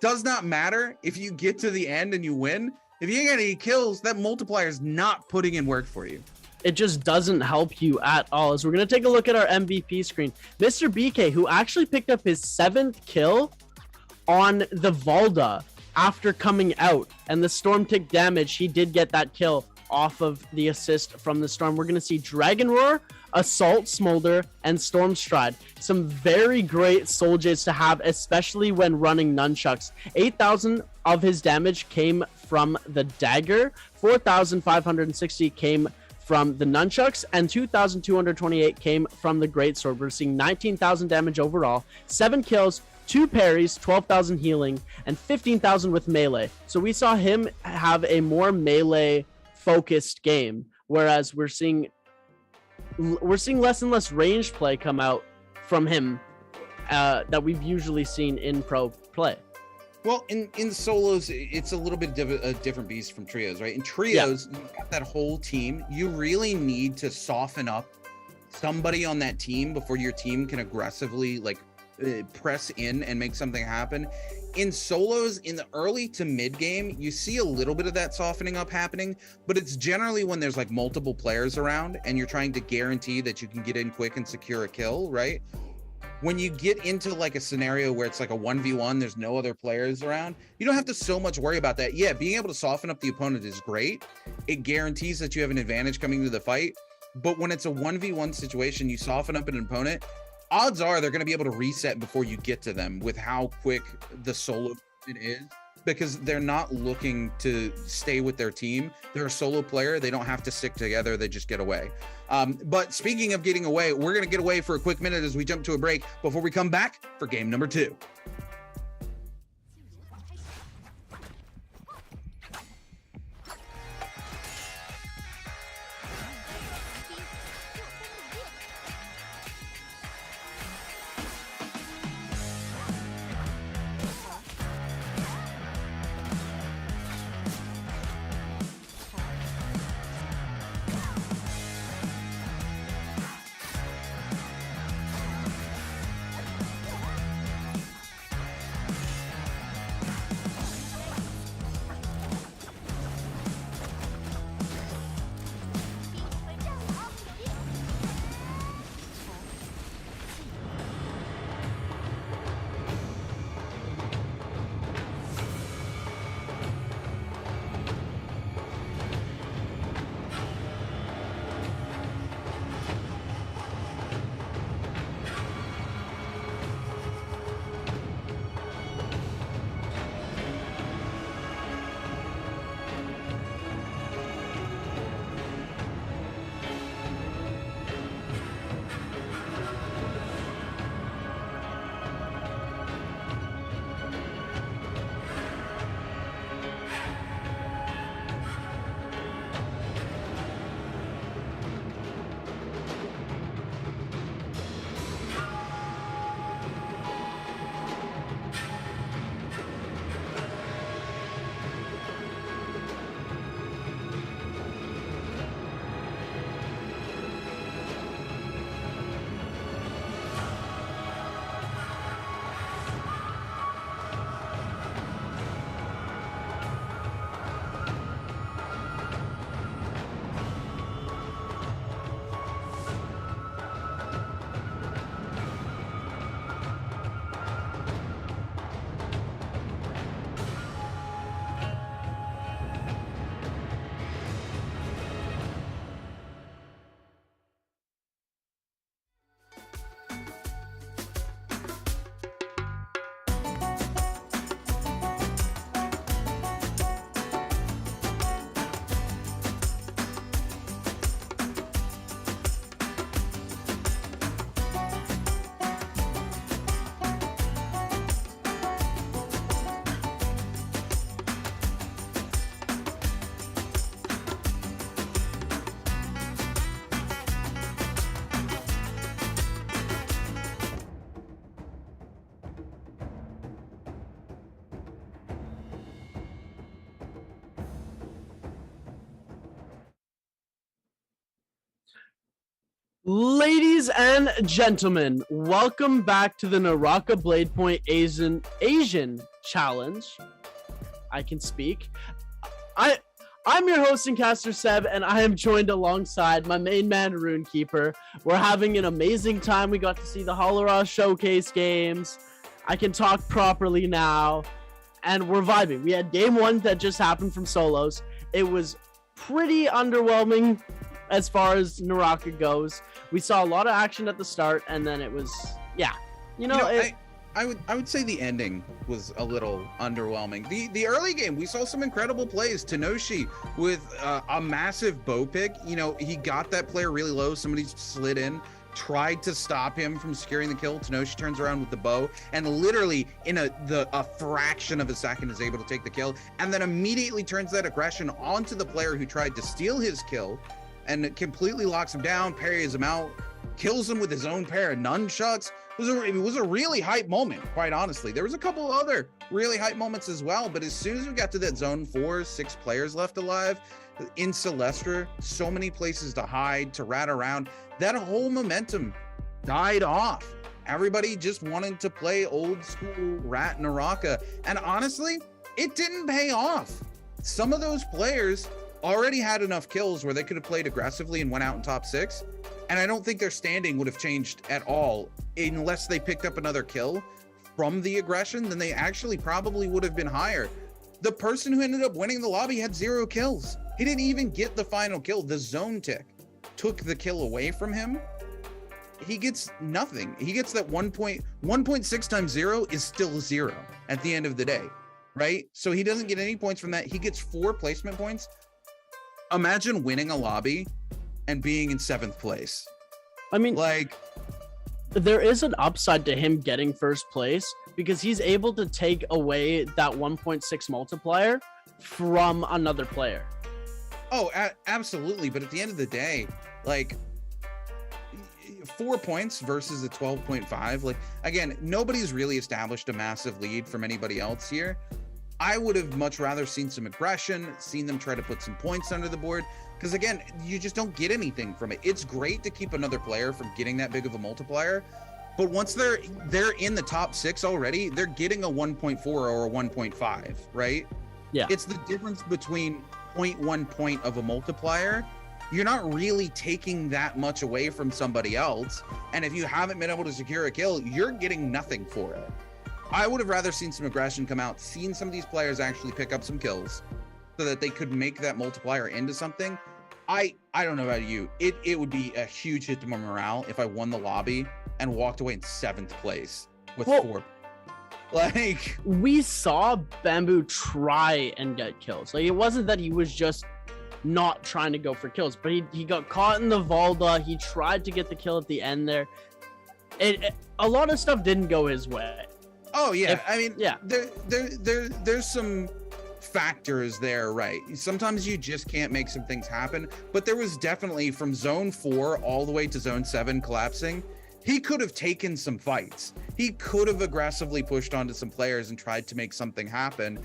Does not matter if you get to the end and you win. If you ain't got any kills, that multiplier is not putting in work for you. It just doesn't help you at all. As we're going to take a look at our MVP screen. Mr. BK, who actually picked up his 7th kill on the Valda after coming out. And the Storm tick damage, he did get that kill off of the assist from the Storm. We're going to see Dragon Roar, Assault Smolder, and Storm Stride. Some very great soldiers to have, especially when running nunchucks. 8,000 of his damage came from the dagger, 4,560 came from the nunchucks, and 2,228 came from the greatsword. We're seeing 19,000 damage overall, 7 kills, 2 parries, 12,000 healing, and 15,000 with melee. So we saw him have a more melee focused game, whereas we're seeing less and less range play come out from him that we've usually seen in pro play. Well, in solos, it's a little bit a different beast from trios, right? In trios, you've got that whole team. You really need to soften up somebody on that team before your team can aggressively press in and make something happen. In solos, in the early to mid game, you see a little bit of that softening up happening, but it's generally when there's like multiple players around and you're trying to guarantee that you can get in quick and secure a kill, right? When you get into like a scenario where it's like a 1v1, there's no other players around, you don't have to so much worry about that. Yeah, being able to soften up the opponent is great. It guarantees that you have an advantage coming into the fight. But when it's a 1v1 situation, you soften up an opponent, odds are they're going to be able to reset before you get to them with how quick the solo it is, because they're not looking to stay with their team. They're a solo player. They don't have to stick together. They just get away. But speaking of getting away, we're going to get away for a quick minute as we jump to a break before we come back for game number 2. Ladies and gentlemen, welcome back to the Naraka Bladepoint Asian Challenge. I can speak. I'm your host and caster Seb, and I am joined alongside my main man Runekeeper. We're having an amazing time. We got to see the Holora showcase games. I can talk properly now, and we're vibing. We had game 1 that just happened from solos. It was pretty underwhelming as far as Naraka goes. We saw a lot of action at the start, and then it was, yeah. I would say the ending was a little underwhelming. The early game, we saw some incredible plays. Tenoshi with a massive bow pick. You know, he got that player really low. Somebody slid in, tried to stop him from securing the kill. Tenoshi turns around with the bow and literally in a fraction of a second is able to take the kill, and then immediately turns that aggression onto the player who tried to steal his kill and completely locks him down, parries him out, kills him with his own pair of nunchucks. It was a really hype moment, quite honestly. There was a couple other really hype moments as well. But as soon as we got to that zone 4, 6 players left alive in Celestra, so many places to hide, to rat around, that whole momentum died off. Everybody just wanted to play old school Rat Naraka. And honestly, it didn't pay off. Some of those players already had enough kills where they could have played aggressively and went out in top 6. And I don't think their standing would have changed at all unless they picked up another kill from the aggression. Then they actually probably would have been higher. The person who ended up winning the lobby had 0 kills. He didn't even get the final kill. The zone tick took the kill away from him. He gets nothing. He gets that 1.6 times 0 is still 0 at the end of the day, right? So he doesn't get any points from that. He gets 4 placement points. Imagine winning a lobby and being in 7th place. I mean, like, there is an upside to him getting first place because he's able to take away that 1.6 multiplier from another player. Oh, absolutely. But at the end of the day, like, 4 points versus a 12.5. Like, again, nobody's really established a massive lead from anybody else here. I would have much rather seen some aggression, seen them try to put some points under the board, because again, you just don't get anything from it. It's great to keep another player from getting that big of a multiplier, but once they're in the top 6 already, they're getting a 1.4 or a 1.5, right? Yeah. It's the difference between 0.1 point of a multiplier. You're not really taking that much away from somebody else, and if you haven't been able to secure a kill, you're getting nothing for it. I would have rather seen some aggression come out, seen some of these players actually pick up some kills so that they could make that multiplier into something. I don't know about you. It would be a huge hit to my morale if I won the lobby and walked away in 7th place with 4. Like, we saw Bamboo try and get kills. Like, it wasn't that he was just not trying to go for kills, but he got caught in the Valda. He tried to get the kill at the end there. A lot of stuff didn't go his way. oh yeah, I mean, yeah, there's some factors there, right? Sometimes you just can't make some things happen, but there was definitely from zone 4 all the way to zone 7 collapsing. He could have taken some fights. He could have aggressively pushed onto some players and tried to make something happen.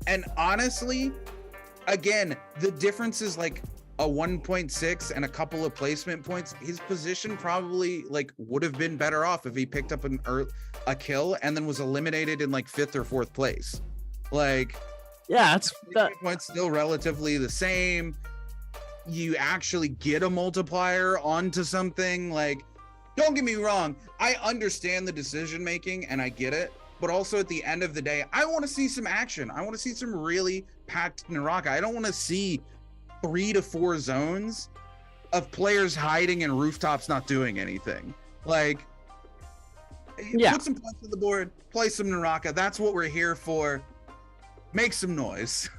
And honestly, again, the difference is like a 1.6 and a couple of placement points. His position probably like would have been better off if he picked up a kill and then was eliminated in like 5th or 4th place. Like, yeah, it's that points still relatively the same. You actually get a multiplier onto something. Like, don't get me wrong, I understand the decision making and I get it, but also at the end of the day, I want to see some action. I want to see some really packed Naraka. I don't want to see 3 to 4 zones of players hiding in rooftops not doing anything. Like, yeah, put some points on the board, play some Naraka. That's what we're here for. Make some noise.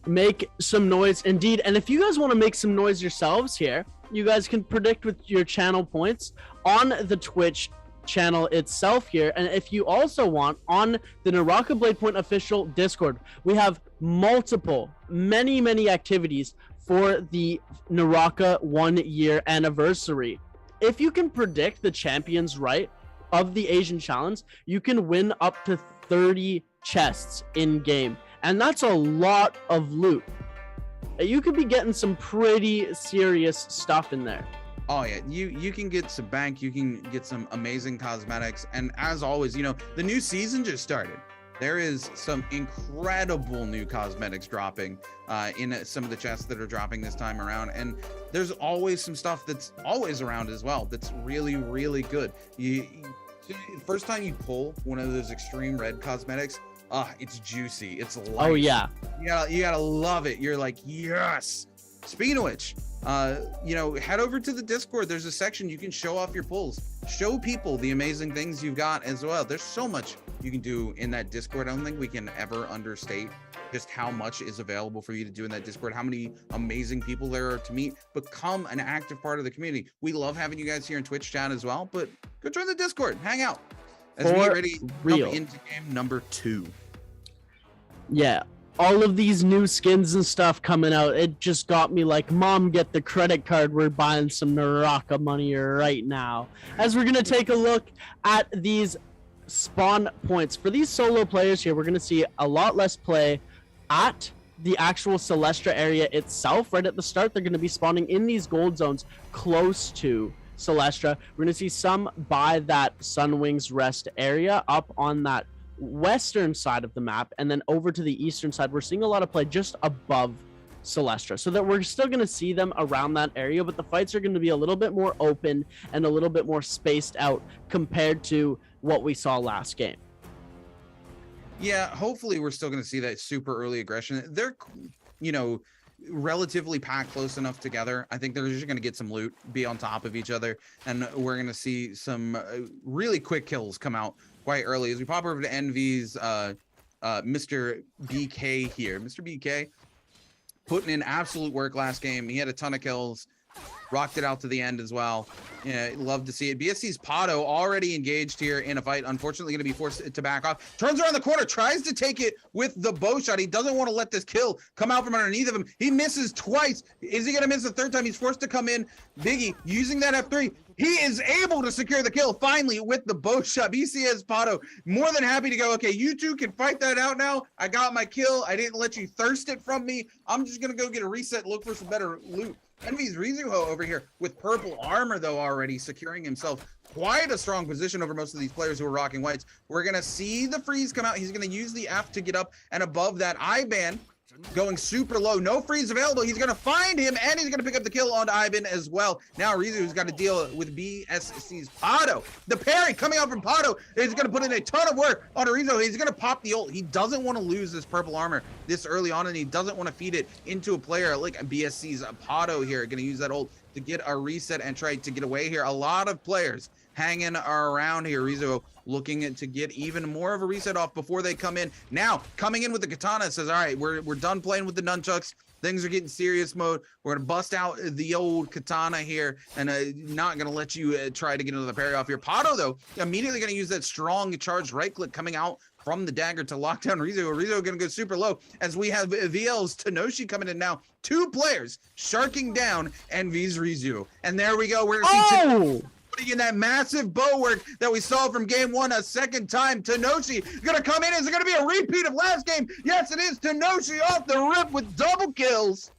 make some noise indeed. And if you guys want to make some noise yourselves here, you guys can predict with your channel points on the Twitch channel itself here. And if you also want, on the Naraka Bladepoint official Discord, we have many activities for the Naraka 1-year anniversary. If you can predict the champions right of the Asian challenge, you can win up to 30 chests in game, and that's a lot of loot. You could be getting some pretty serious stuff in there. Oh yeah, you can get some bank, you can get some amazing cosmetics, and as always, you know, the new season just started. There is some incredible new cosmetics dropping in some of the chests that are dropping this time around, and there's always some stuff that's always around as well that's really good. First time you pull one of those extreme red cosmetics, it's juicy, it's light. Oh yeah, you gotta love it. You're like, yes. Speaking of which, you know, head over to the Discord. There's a section you can show off your pulls, show people the amazing things you've got as well. There's so much you can do in that Discord. I don't think we can ever understate just how much is available for you to do in that Discord, how many amazing people there are to meet. Become an active part of the community. We love having you guys here in Twitch chat as well, but go join the Discord, hang out as we get ready to jump into game number 2. Yeah, all of these new skins and stuff coming out, it just got me like, Mom, get the credit card, we're buying some Naraka money right now. As we're gonna take a look at these spawn points. For these solo players here, we're going to see a lot less play at the actual Celestra area itself. Right at the start, they're going to be spawning in these gold zones close to Celestra. We're going to see some by that Sunwings rest area up on that western side of the map, and then over to the eastern side, we're seeing a lot of play just above Celestra, so that we're still going to see them around that area, but the fights are going to be a little bit more open and a little bit more spaced out compared to what we saw last game. Yeah, hopefully we're still going to see that super early aggression. They're, you know, relatively packed close enough together. I think they're just going to get some loot, be on top of each other, and we're going to see some really quick kills come out quite early. As we pop over to Envy's Mr. BK here. Mr. BK putting in absolute work last game. He had a ton of kills, rocked it out to the end as well. Yeah, love to see it. BSC's Pato already engaged here in a fight. Unfortunately, going to be forced to back off. Turns around the corner, tries to take it with the bow shot. He doesn't want to let this kill come out from underneath of him. He misses twice. Is he going to miss the third time? He's forced to come in. Biggie using that F3. He is able to secure the kill finally with the bow shot. BCS Pato more than happy to go, okay, you two can fight that out now. I got my kill. I didn't let you thirst it from me. I'm just going to go get a reset, look for some better loot. Envy's Rizuho over here with purple armor, though, already securing himself quite a strong position over most of these players who are rocking whites. We're going to see the freeze come out. He's going to use the F to get up and above that IBAN. Going super low, no freeze available. He's gonna find him, and he's gonna pick up the kill on Ivan as well. Now Rizu's got to deal with BSC's Pato. The parry coming out from Pato is gonna put in a ton of work on Rizu. He's gonna pop the ult. He doesn't want to lose this purple armor this early on, and he doesn't want to feed it into a player like BSC's Pato here. Gonna use that ult to get a reset and try to get away here. A lot of players hanging around here. Rizu looking to get even more of a reset off before they come in. Now, coming in with the katana, says, all right, we're done playing with the nunchucks. Things are getting serious mode. We're going to bust out the old katana here and not going to let you try to get another parry off here. Pato, though, immediately going to use that strong charged right click coming out from the dagger to lock down Rizu. Rizu going to go super low as we have VL's Tenoshi coming in now. Two players sharking down Envy's Rizu. And there we go. We're going to see putting in that massive bow work that we saw from game one a second time. Tenoshi gonna come in. Is it gonna be a repeat of last game? Yes, it is. Tenoshi off the rip with double kills.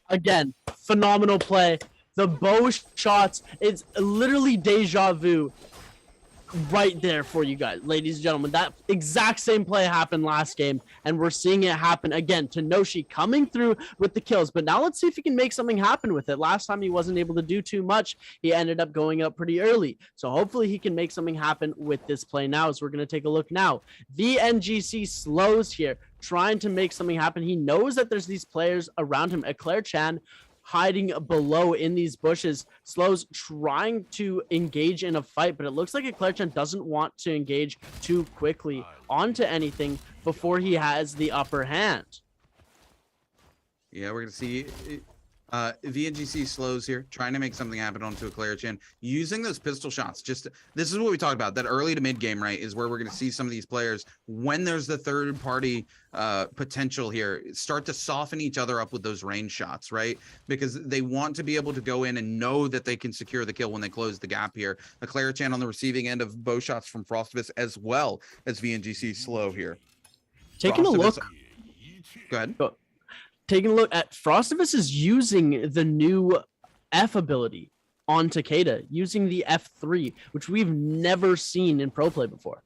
Again, phenomenal play. The bow shots, it's literally deja vu right there for you guys, ladies and gentlemen. That exact same play happened last game, and we're seeing it happen again. Tenoshi coming through with the kills, but now let's see if he can make something happen with it. Last time he wasn't able to do too much. He ended up going up pretty early, so hopefully he can make something happen with this play now. As we're going to take a look now, VNGC slows here, trying to make something happen. He knows that there's these players around him. Eclair Chan hiding below in these bushes. Slows trying to engage in a fight, but it looks like Eclair Chan doesn't want to engage too quickly onto anything before he has the upper hand. Yeah, we're going to see VNGC slows here, trying to make something happen onto Eclair Chan, using those pistol shots. Just this is what we talked about, that early to mid game, right, is where we're going to see some of these players, when there's the third party potential here, start to soften each other up with those range shots, right? Because they want to be able to go in and know that they can secure the kill when they close the gap here. Eclair Chan on the receiving end of bow shots from Frostivus, as well as VNGC slow here. Taking a look. Go ahead. Taking a look at Frostivus is using the new F ability on Takeda, using the F3, which we've never seen in pro play before.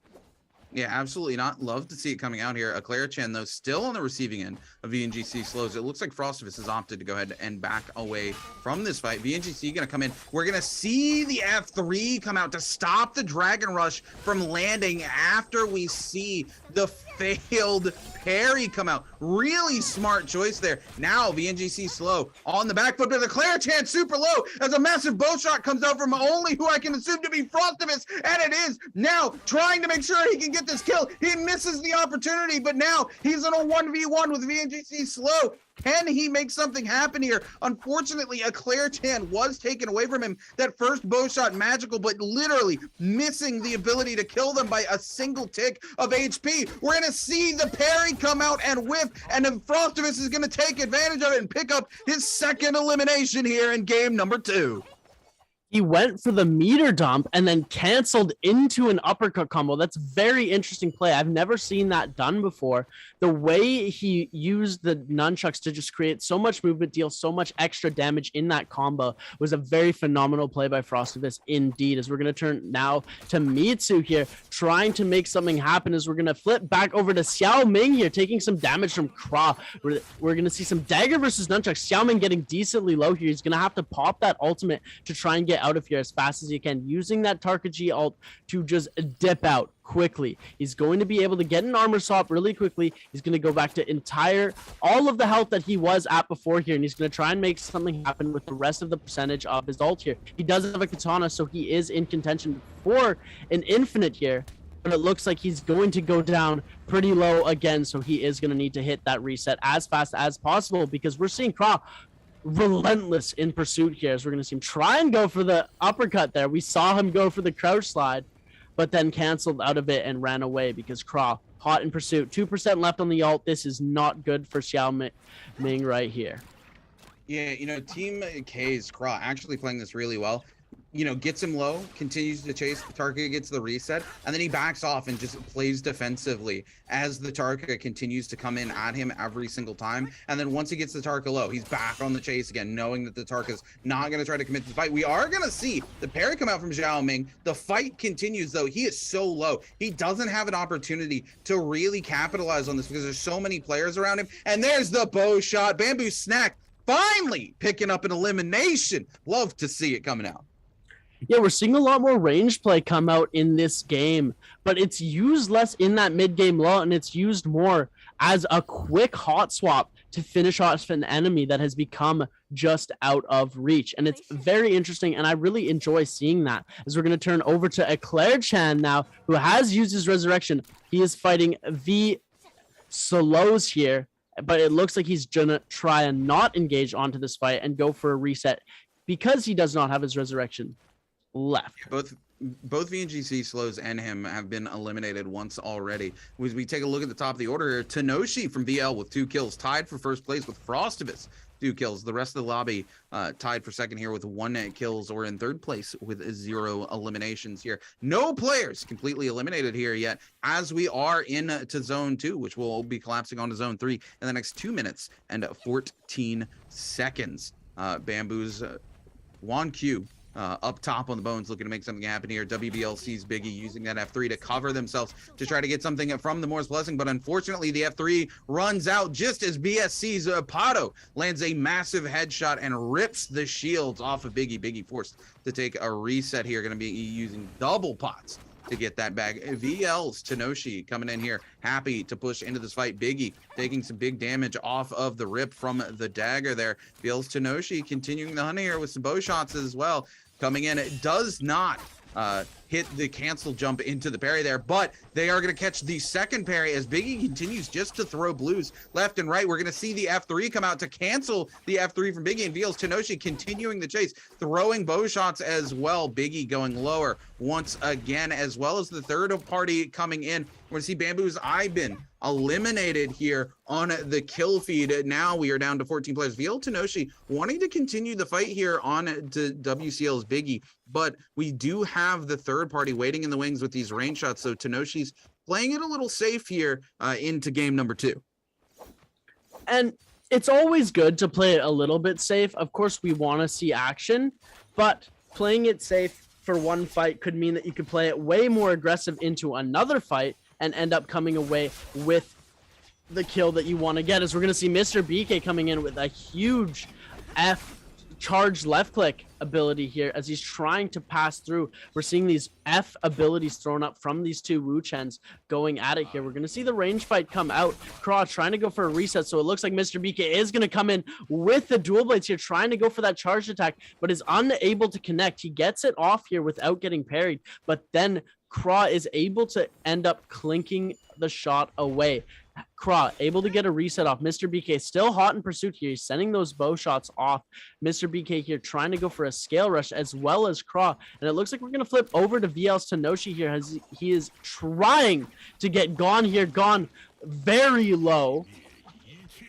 Yeah, absolutely not. Love to see it coming out here. Eclair Chan, though, still on the receiving end of VNGC slows. It looks like Frostivus has opted to go ahead and back away from this fight. VNGC going to come in. We're going to see the F3 come out to stop the Dragon Rush from landing after we see the failed parry come out. Really smart choice there. Now VNGC slow on the back foot, but Eclair Chan super low as a massive bow shot comes out from only who I can assume to be Frostivus, and it is now trying to make sure he can get this kill. He misses the opportunity, but now he's in a 1v1 with VNGC slow. Can he make something happen here? Unfortunately, Eclair Chan was taken away from him. That first bow shot magical, but literally missing the ability to kill them by a single tick of HP. We're going to see the parry come out and whiff, and then Frostivus is going to take advantage of it and pick up his second elimination here in game number 2. He went for the meter dump and then canceled into an uppercut combo. That's very interesting play. I've never seen that done before. The way he used the nunchucks to just create so much movement, deal so much extra damage in that combo was a very phenomenal play by Frostivus indeed. As we're going to turn now to Mitsu here, trying to make something happen as we're going to flip back over to Xiao Ming here, taking some damage from Kra. We're going to see some dagger versus nunchucks. Xiao Ming getting decently low here. He's going to have to pop that ultimate to try and get out of here as fast as he can, using that Tarkaji ult to just dip out quickly. He's going to be able to get an armor swap really quickly. He's going to go back to all of the health that he was at before here, and he's going to try and make something happen with the rest of the percentage of his ult here. He does have a katana, so he is in contention for an infinite here, but it looks like he's going to go down pretty low again, so he is going to need to hit that reset as fast as possible, because we're seeing Kra relentless in pursuit here, as we're going to see him try and go for the uppercut there. We saw him go for the crouch slide, but then canceled out of it and ran away because Kra hot in pursuit. 2% left on the ult. This is not good for Xiao Ming right here. Yeah, you know, Team K's Kra actually playing this really well. You know, gets him low, continues to chase. The Tarka gets the reset, and then he backs off and just plays defensively as the Tarka continues to come in at him every single time. And then once he gets the Tarka low, he's back on the chase again, knowing that the Tarka's not going to try to commit to the fight. We are going to see the parry come out from Xiao Ming. The fight continues, though. He is so low. He doesn't have an opportunity to really capitalize on this because there's so many players around him. And there's the bow shot. Bamboo Snack finally picking up an elimination. Love to see it coming out. Yeah, we're seeing a lot more range play come out in this game, but it's used less in that mid-game lull, and it's used more as a quick hot swap to finish off an enemy that has become just out of reach. And it's very interesting, and I really enjoy seeing that. As we're going to turn over to Eclair Chan now, who has used his resurrection. He is fighting the Solos here, but it looks like he's going to try and not engage onto this fight and go for a reset because he does not have his resurrection left. Both VNGC slows and him have been eliminated once already. As we take a look at the top of the order here, Tenoshi from VL with 2 kills, tied for first place with Frostivus, 2 kills. The rest of the lobby tied for second here with 1 kills, or in third place with 0 eliminations here. No players completely eliminated here yet, as we are into zone 2, which will be collapsing onto zone 3 in the next 2 minutes and 14 seconds. Bamboo's Juan Q up top on the bones, looking to make something happen here. WBLC's Biggie using that F3 to cover themselves to try to get something from the Moore's Blessing, but unfortunately the F3 runs out just as BSC's Pato lands a massive headshot and rips the shields off of Biggie. Biggie forced to take a reset here, going to be using double pots to get that bag. VL's Tenoshi coming in here, happy to push into this fight. Biggie taking some big damage off of the rip from the dagger there. VL's Tenoshi continuing the hunt here with some bow shots as well. Coming in, it does not hit the cancel jump into the parry there, but they are going to catch the second parry as Biggie continues just to throw blues left and right. We're going to see the F3 come out to cancel the F3 from Biggie, and VL's Tenoshi continuing the chase, throwing bow shots as well. Biggie going lower once again, as well as the third party coming in. We're going to see Bamboo's Ibin eliminated here on the kill feed. Now we are down to 14 players. VL Tenoshi wanting to continue the fight here on to WCL's Biggie, but we do have the third party waiting in the wings with these range shots, so Tenoshi's playing it a little safe here into game number 2. And it's always good to play it a little bit safe. Of course, we want to see action, but playing it safe for one fight could mean that you could play it way more aggressive into another fight and end up coming away with the kill that you want to get. As we're going to see Mr. BK coming in with a huge F charged left click ability here as he's trying to pass through. We're seeing these F abilities thrown up from these two Wu Chens going at it here. We're going to see the range fight come out. Kra trying to go for a reset, so it looks like Mr. BK is going to come in with the dual blades here, trying to go for that charged attack, but is unable to connect. He gets it off here without getting parried, but then Kra is able to end up clinking the shot away. Kra able to get a reset off. Mr. BK still hot in pursuit here. He's sending those bow shots off. Mr. BK here trying to go for a scale rush as well as Kra. And it looks like we're going to flip over to VL's Tenoshi here as he is trying to get gone here. Gone very low.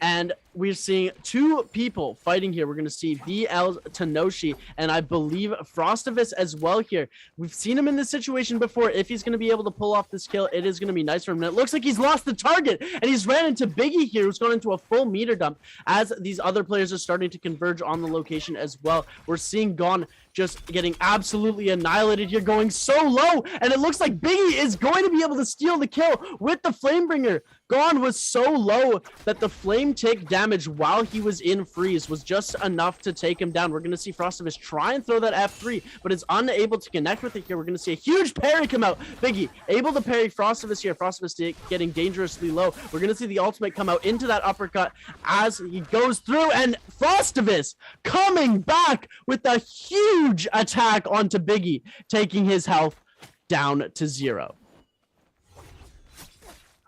And we're seeing two people fighting here. We're going to see VL Tenoshi and I believe Frostivus as well here. We've seen him in this situation before. If he's going to be able to pull off this kill, it is going to be nice for him. And it looks like he's lost the target and he's ran into Biggie here, who's gone into a full meter dump as these other players are starting to converge on the location as well. We're seeing Gon just getting absolutely annihilated here, going so low, and it looks like Biggie is going to be able to steal the kill with the Flamebringer. Gon was so low that the flame take damage while he was in freeze was just enough to take him down. We're going to see Frostivus try and throw that F3, but is unable to connect with it here. We're going to see a huge parry come out. Biggie able to parry Frostivus here. Frostivus getting dangerously low. We're going to see the ultimate come out into that uppercut as he goes through, and Frostivus coming back with a huge attack onto Biggie, taking his health down to 0.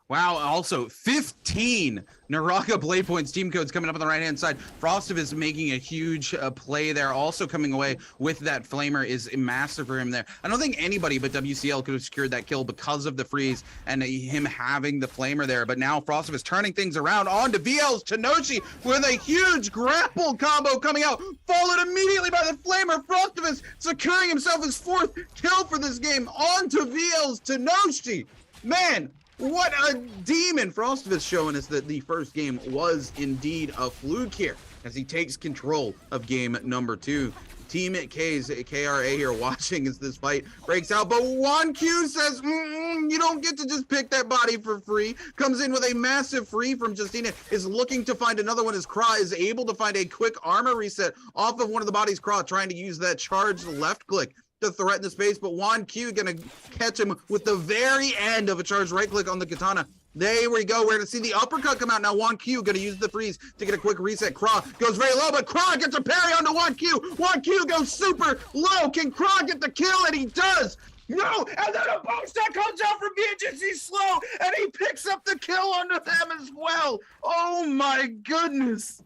Wow, also 15 Naraka Bladepoint's team codes coming up on the right-hand side. Frostivus making a huge play there. Also coming away with that Flamer is massive for him there. I don't think anybody but WCL could have secured that kill because of the freeze and him having the Flamer there. But now Frostivus turning things around onto VL's Tenoshi with a huge grapple combo coming out, followed immediately by the Flamer. Frostivus securing himself his 4th kill for this game onto VL's Tenoshi. Man, what a demon. Frostivus showing us that the first game was indeed a fluke here as he takes control of game number 2. Team K's KRA here watching as this fight breaks out, but Juan Q says, you don't get to just pick that body for free. Comes in with a massive free from Justina, is looking to find another one as Kra is able to find a quick armor reset off of one of the bodies. Kra trying to use that charged left click to threaten the space, but Juan Q gonna catch him with the very end of a charged right click on the katana. There we go. We're gonna see the uppercut come out now. Juan Q gonna use the freeze to get a quick reset. Kra goes very low, but Kra gets a parry onto Juan Q. Juan Q goes super low. Can Kra get the kill? And he does. No, and then a boost that comes out from BNGC slow, and he picks up the kill onto them as well. Oh my goodness.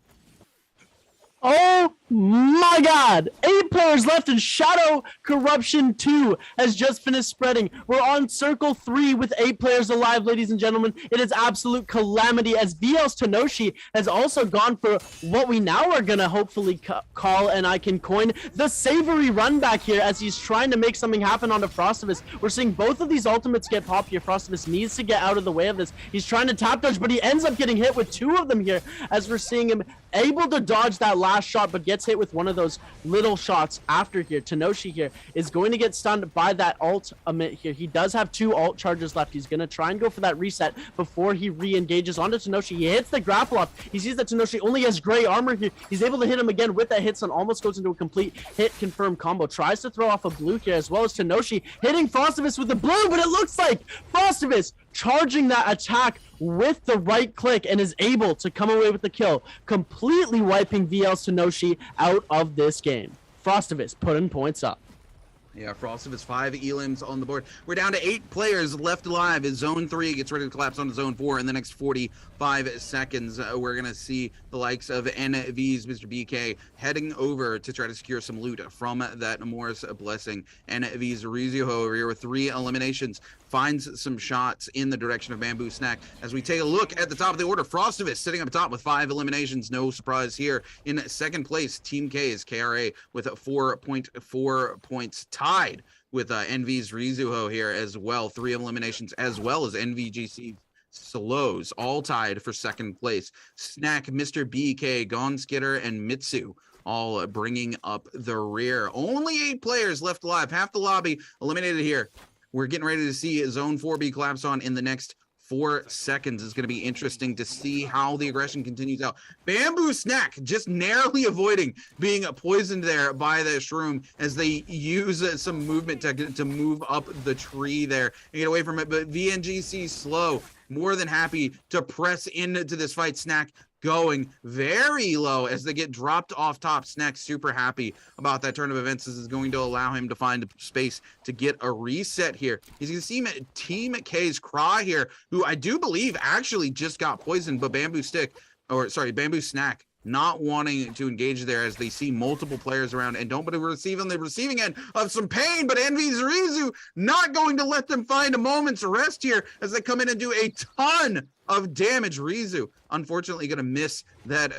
Oh my god! 8 players left and Shadow Corruption 2 has just finished spreading. We're on circle 3 with 8 players alive, ladies and gentlemen. It is absolute calamity as VL's Tenoshi has also gone for what we now are gonna hopefully call, and I can coin, the savory run back here as he's trying to make something happen onto Frostivus. We're seeing both of these ultimates get popped here. Frostivus needs to get out of the way of this. He's trying to tap dodge, but he ends up getting hit with 2 of them here as we're seeing him able to dodge that last shot, but gets hit with one of those little shots after here. Tenoshi here is going to get stunned by that ultimate here. He does have 2 ult charges left. He's going to try and go for that reset before he re-engages onto Tenoshi. He hits the grapple off. He sees that Tenoshi only has gray armor here. He's able to hit him again with that hit stun. Almost goes into a complete hit confirm combo. Tries to throw off a blue here as well as Tenoshi hitting Frostivus with the blue, but it looks like Frostivus charging that attack with the right click and is able to come away with the kill, completely wiping VL's Tenoshi out of this game. Frostivus putting points up. Yeah, Frostivus 5 elims on the board. We're down to 8 players left alive as Zone 3 gets ready to collapse onto Zone 4 in the next 45 seconds. We're going to see the likes of NV's Mr. BK heading over to try to secure some loot from that Morris Blessing. NV's Rizuho over here with 3 eliminations finds some shots in the direction of Bamboo Snack. As we take a look at the top of the order, Frostivus sitting up top with 5 eliminations. No surprise here. In second place, Team K is KRA with 4.4 points, tied with NV's Rizuho here as well. 3 eliminations, as well as NVGC Slows, all tied for second place. Snack, Mr. BK, Gon Skitter, and Mitsu all bringing up the rear. Only 8 players left alive. Half the lobby eliminated here. We're getting ready to see Zone 4 be collapsed on in the next 4 seconds. It's going to be interesting to see how the aggression continues out. Bamboo Snack just narrowly avoiding being poisoned there by the shroom as they use some movement to move up the tree there and get away from it. But VNGC Slow, more than happy to press into this fight. Snack going very low as they get dropped off top. Snack super happy about that turn of events. This is going to allow him to find space to get a reset here. He's going to see Team K's Cry here, who I do believe actually just got poisoned, but Bamboo Snack not wanting to engage there as they see multiple players around and don't want to receive on the receiving end of some pain, but Envy's Rizu not going to let them find a moment's rest here as they come in and do a ton of damage. Rizu, unfortunately, going to miss that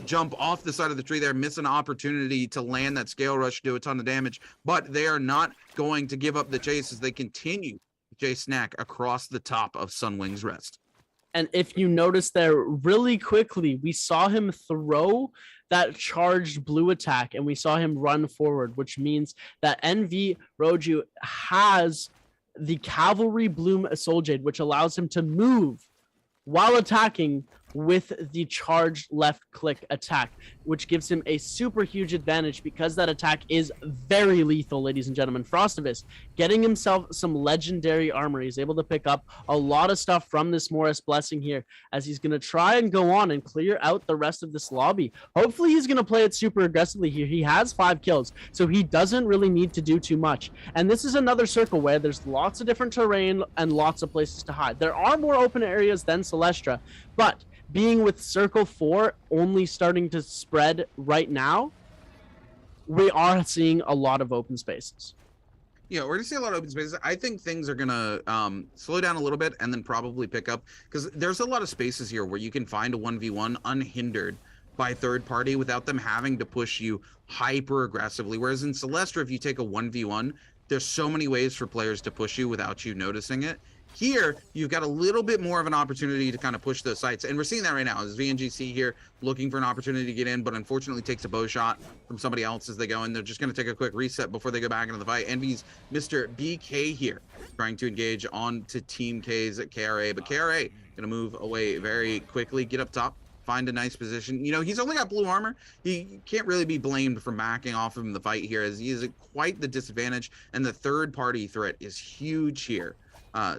jump off the side of the tree there, miss an opportunity to land that scale rush, do a ton of damage, but they are not going to give up the chase as they continue to chase Snack across the top of Sunwing's Rest. And if you notice there really quickly, we saw him throw that charged blue attack and we saw him run forward, which means that NV Roju has the Cavalry Bloom Soul Jade, which allows him to move while attacking with the charged left click attack, which gives him a super huge advantage because that attack is very lethal, ladies and gentlemen. Frostivus getting himself some legendary armor. He's able to pick up a lot of stuff from this Morris Blessing here as he's going to try and go on and clear out the rest of this lobby. Hopefully he's going to play it super aggressively here. He has 5 kills, so he doesn't really need to do too much. And this is another circle where there's lots of different terrain and lots of places to hide. There are more open areas than Celestra, but being with Circle 4 only starting to spread right now, we are seeing a lot of open spaces. Yeah, we're going to see a lot of open spaces. I think things are going to slow down a little bit and then probably pick up because there's a lot of spaces here where you can find a 1v1 unhindered by third party without them having to push you hyper aggressively. Whereas in Celestra, if you take a 1v1, there's so many ways for players to push you without you noticing it. Here, you've got a little bit more of an opportunity to kind of push those sites. And we're seeing that right now. Is VNGC here looking for an opportunity to get in, but unfortunately takes a bow shot from somebody else as they go in. They're just going to take a quick reset before they go back into the fight. Envy's Mr. BK here trying to engage on to Team K's KRA, but KRA going to move away very quickly, get up top, find a nice position. You know, he's only got blue armor. He can't really be blamed for backing off him in the fight here as he is at quite the disadvantage, and the third party threat is huge here.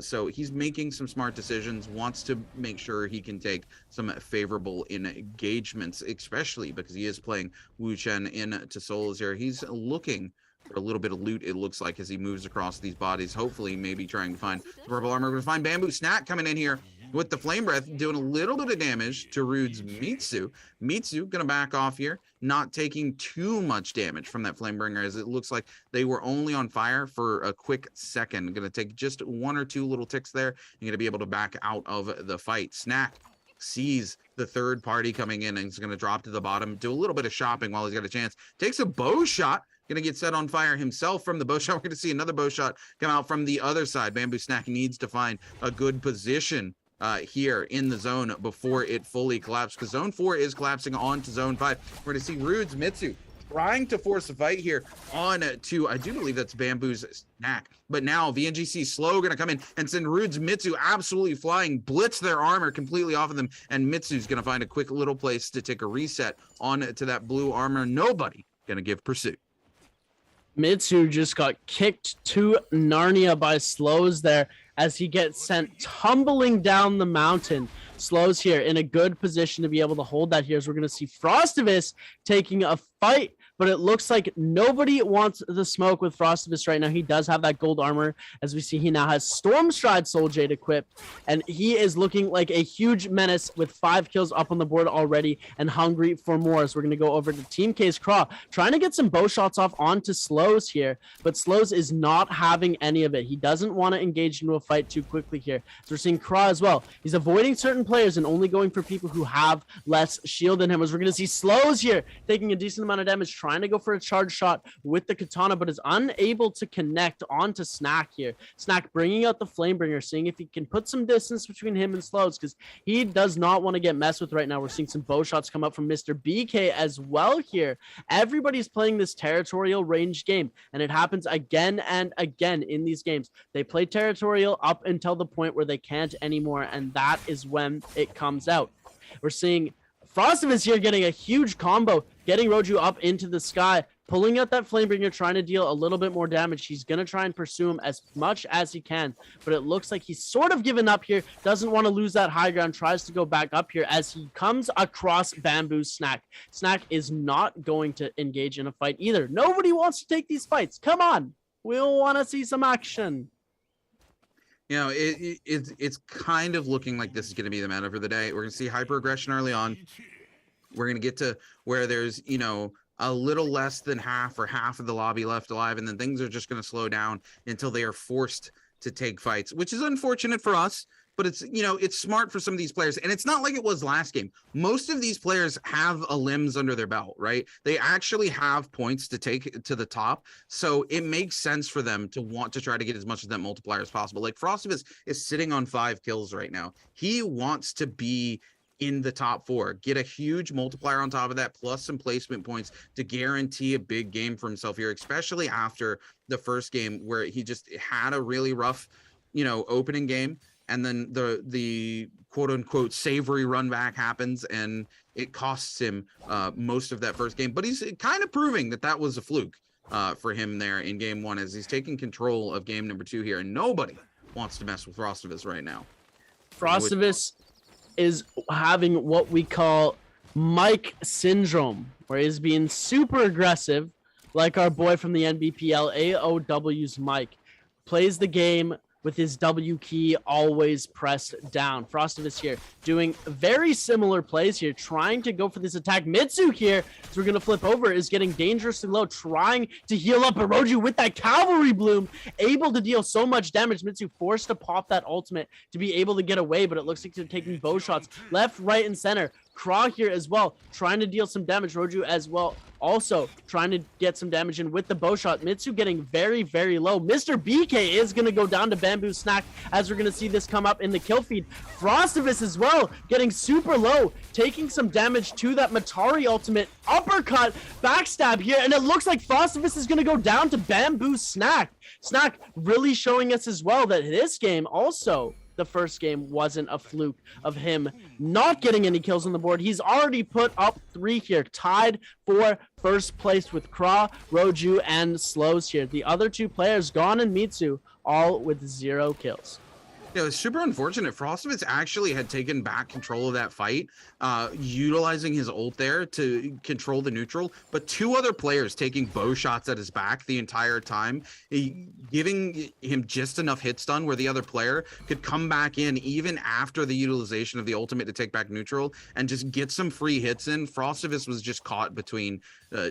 So he's making some smart decisions, wants to make sure he can take some favorable engagements, especially because he is playing Wu Chen into Souls here. He's looking for a little bit of loot, it looks like, as he moves across these bodies, hopefully maybe trying to find the purple armor. We're going to find Bamboo Snack coming in here with the Flame Breath, doing a little bit of damage to Rude's Mitsu. Mitsu going to back off here, not taking too much damage from that Flamebringer, as it looks like they were only on fire for a quick second. Going to take just 1 or 2 little ticks there. You're going to be able to back out of the fight. Snack sees the third party coming in and is going to drop to the bottom, do a little bit of shopping while he's got a chance. Takes a bow shot. Going to get set on fire himself from the bow shot. We're going to see another bow shot come out from the other side. Bamboo Snack needs to find a good position here in the zone before it fully collapses, because zone 4 is collapsing onto zone 5. We're going to see Rude's Mitsu trying to force a fight here on to, I do believe that's Bamboo's Snack, but now VNGC Slow going to come in and send Rude's Mitsu absolutely flying, blitz their armor completely off of them, and Mitsu's going to find a quick little place to take a reset on to that blue armor. Nobody going to give pursuit. Mitsu just got kicked to Narnia by Slows there as he gets sent tumbling down the mountain. Slows here in a good position to be able to hold that here, as we're going to see Frostivus taking a fight, but it looks like nobody wants the smoke with Frostivus right now. He does have that gold armor, as we see he now has Stormstride Soul Jade equipped, and he is looking like a huge menace with 5 kills up on the board already and hungry for more. So we're going to go over to Team K's Craw, trying to get some bow shots off onto Slows here, but Slows is not having any of it. He doesn't want to engage into a fight too quickly here. So we're seeing Craw as well. He's avoiding certain players and only going for people who have less shield than him, as we're going to see Slows here taking a decent amount of damage, trying to go for a charge shot with the katana, but is unable to connect onto Snack here. Snack bringing out the Flamebringer, seeing if he can put some distance between him and Slows, because he does not want to get messed with right now. We're seeing some bow shots come up from Mr. BK as well here. Everybody's playing this territorial range game, and it happens again and again in these games. They play territorial up until the point where they can't anymore, and that is when it comes out. We're seeing Frostivus here getting a huge combo, getting Roju up into the sky, pulling out that Flamebringer, trying to deal a little bit more damage. He's going to try and pursue him as much as he can, but it looks like he's sort of given up here, doesn't want to lose that high ground, tries to go back up here as he comes across Bamboo Snack. Snack is not going to engage in a fight either. Nobody wants to take these fights. Come on. We'll want to see some action. You know, it's kind of looking like this is going to be the meta for the day. We're going to see hyper aggression early on. We're going to get to where there's, you know, a little less than half of the lobby left alive, and then things are just going to slow down until they are forced to take fights, which is unfortunate for us, but it's, you know, it's smart for some of these players. And it's not like it was last game. Most of these players have a limbs under their belt, right? They actually have points to take to the top. So it makes sense for them to want to try to get as much of that multiplier as possible. Like Frostivus is sitting on 5 kills right now. He wants to be in the top 4, get a huge multiplier on top of that, plus some placement points to guarantee a big game for himself here, especially after the first game where he just had a really rough, you know, opening game. And then the quote unquote savory run back happens and it costs him most of that first game. But he's kind of proving that that was a fluke for him there in game 1 as he's taking control of game number 2 here. And nobody wants to mess with Frostivus right now. Frostivus is having what we call Mike syndrome, where he's being super aggressive, like our boy from the NBPL, AOW's Mike. Plays the game with his W key always pressed down. Frostivus here doing very similar plays here, trying to go for this attack. Mitsu here, as we're going to flip over, is getting dangerously low, trying to heal up Oroju with that Cavalry Bloom, able to deal so much damage. Mitsu forced to pop that ultimate to be able to get away, but it looks like they're taking bow shots left, right, and center. Kra here as well, trying to deal some damage. Roju as well, also trying to get some damage in with the bow shot. Mitsu getting very, very low. Mr. BK is going to go down to Bamboo Snack as we're going to see this come up in the kill feed. Frostivus as well, getting super low, taking some damage to that Matari ultimate. Uppercut, backstab here, and it looks like Frostivus is going to go down to Bamboo Snack. Snack really showing us as well that this game also, the first game wasn't a fluke of him not getting any kills on the board. He's already put up 3 here, tied for first place with Kra, Roju, and Slows here. The other 2 players, Gon and Mitsu, all with 0 kills. Yeah, it's super unfortunate. Frostivus actually had taken back control of that fight, utilizing his ult there to control the neutral, but 2 other players taking bow shots at his back the entire time, giving him just enough hit stun where the other player could come back in even after the utilization of the ultimate to take back neutral and just get some free hits in. Frostivus was just caught between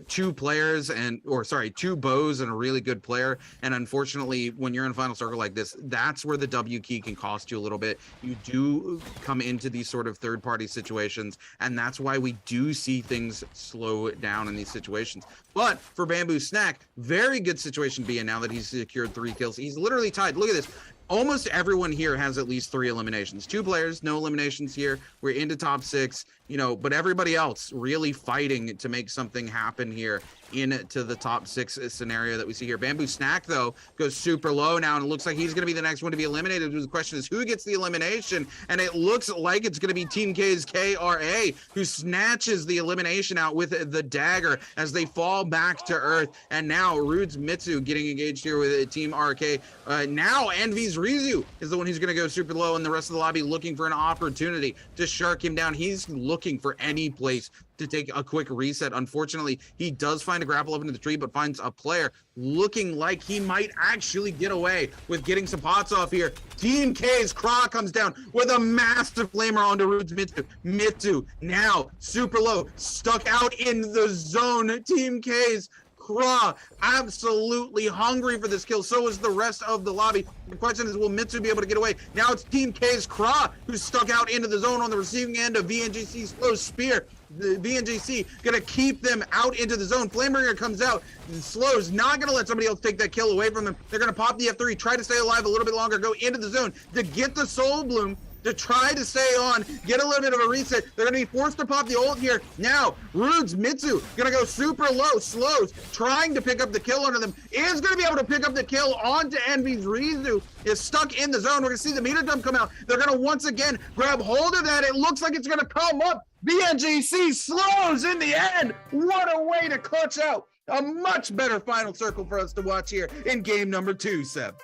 2 players and, or sorry, 2 bows and a really good player. And unfortunately, when you're in final circle like this, that's where the W key can cost you a little bit. You do come into these sort of third-party situations, and that's why we do see things slow down in these situations. But for Bamboo Snack, very good situation to be in now that he's secured 3 kills. He's literally tied. Look at this. Almost everyone here has at least 3 eliminations. 2 players, no eliminations here. We're into top 6, you know, but everybody else really fighting to make something happen here into the top 6 scenario that we see here. Bamboo Snack, though, goes super low now, and it looks like he's going to be the next one to be eliminated. The question is, who gets the elimination? And it looks like it's going to be Team K's KRA, who snatches the elimination out with the dagger as they fall back to earth. And now Rude's Mitsu getting engaged here with Team RK. Now Envy's Rizu is the one who's going to go super low, and the rest of the lobby looking for an opportunity to shark him down. He's looking for any place to take a quick reset. Unfortunately, he does find a grapple up into the tree, but finds a player looking like he might actually get away with getting some pots off here. Team K's Kra comes down with a massive flamer onto Rude's Mitsu. Mitsu now super low, stuck out in the zone. Team K's Kra absolutely hungry for this kill. So is the rest of the lobby. The question is, will Mitsu be able to get away? Now it's Team K's Kra who's stuck out into the zone on the receiving end of VNGC's slow spear. The VNGC gonna keep them out into the zone. Flamebringer comes out. Slow's not gonna let somebody else take that kill away from them. They're gonna pop the F3, try to stay alive a little bit longer, go into the zone to get the Soul Bloom, to try to stay on, get a little bit of a reset. They're going to be forced to pop the ult here. Now, Rude's Mitsu going to go super low. Slows trying to pick up the kill onto them. Is going to be able to pick up the kill onto Envy's Rizu. Is stuck in the zone. We're going to see the meter dump come out. They're going to once again grab hold of that. It looks like it's going to come up. VNGC Slows in the end. What a way to clutch out. A much better final circle for us to watch here in game number 2, Seb.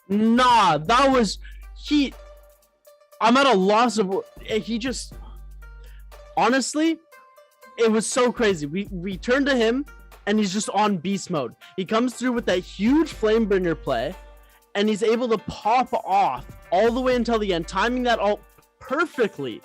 Nah, that was... I'm at a loss of... He just... Honestly, it was so crazy. We turned to him, and he's just on beast mode. He comes through with that huge Flamebringer play, and he's able to pop off all the way until the end, timing that ult perfectly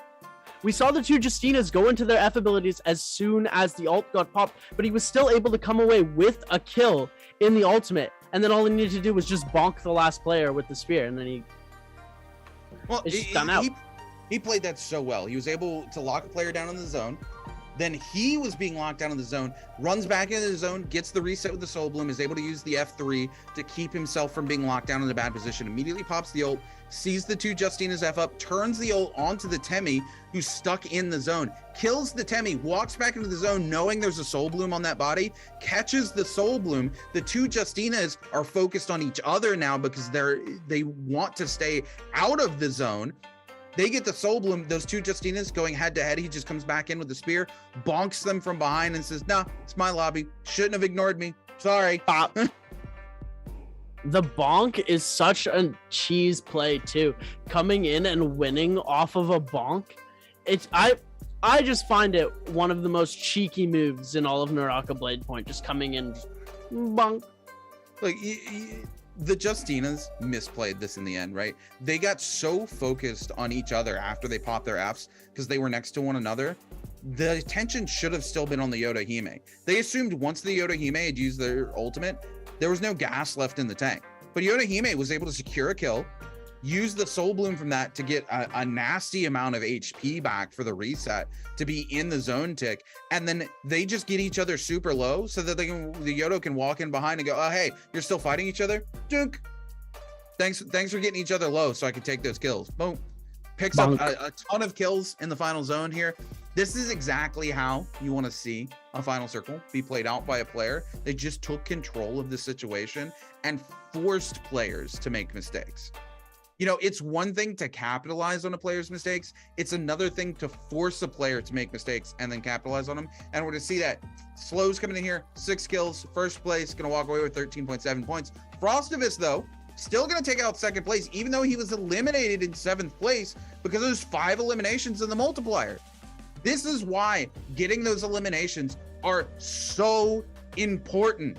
We saw the two Justinas go into their F abilities as soon as the ult got popped, but he was still able to come away with a kill in the ultimate. And then all he needed to do was just bonk the last player with the spear, and then it's just done out. He played that so well. He was able to lock a player down in the zone. Then he was being locked down in the zone, runs back into the zone, gets the reset with the Soul Bloom, is able to use the F3 to keep himself from being locked down in a bad position, immediately pops the ult, sees the two Justinas F up, turns the ult onto the Temmie, who's stuck in the zone, kills the Temmie, walks back into the zone knowing there's a Soul Bloom on that body, catches the Soul Bloom. The two Justinas are focused on each other now because they want to stay out of the zone. They get the Soul Bloom, those two Justinas going head to head. He just comes back in with the spear, bonks them from behind and says, "No, it's my lobby. Shouldn't have ignored me. Sorry." The bonk is such a cheese play too. Coming in and winning off of a bonk. I just find it one of the most cheeky moves in all of Naraka Bladepoint. Just coming in, just bonk. Like, the Justinas misplayed this in the end, right? They got so focused on each other after they popped their Fs because they were next to one another. The attention should have still been on the Yoda Hime. They assumed once the Yoda Hime had used their ultimate, there was no gas left in the tank. But Yoda Hime was able to secure a kill, use the Soul Bloom from that to get a nasty amount of HP back for the reset to be in the zone tick, and then they just get each other super low so that the Yoda can walk in behind and go, "Oh, hey, you're still fighting each other? Dunk. Thanks for getting each other low so I can take those kills." Boom. Picks up a ton of kills in the final zone here. This is exactly how you want to see a final circle be played out by a player. They just took control of the situation and forced players to make mistakes. You know, it's one thing to capitalize on a player's mistakes. It's another thing to force a player to make mistakes and then capitalize on them. And we're going to see that. Slow's coming in here, 6 kills, first place, going to walk away with 13.7 points. Frostivus, though, still going to take out second place, even though he was eliminated in 7th place because there's 5 eliminations in the multiplier. This is why getting those eliminations are so important.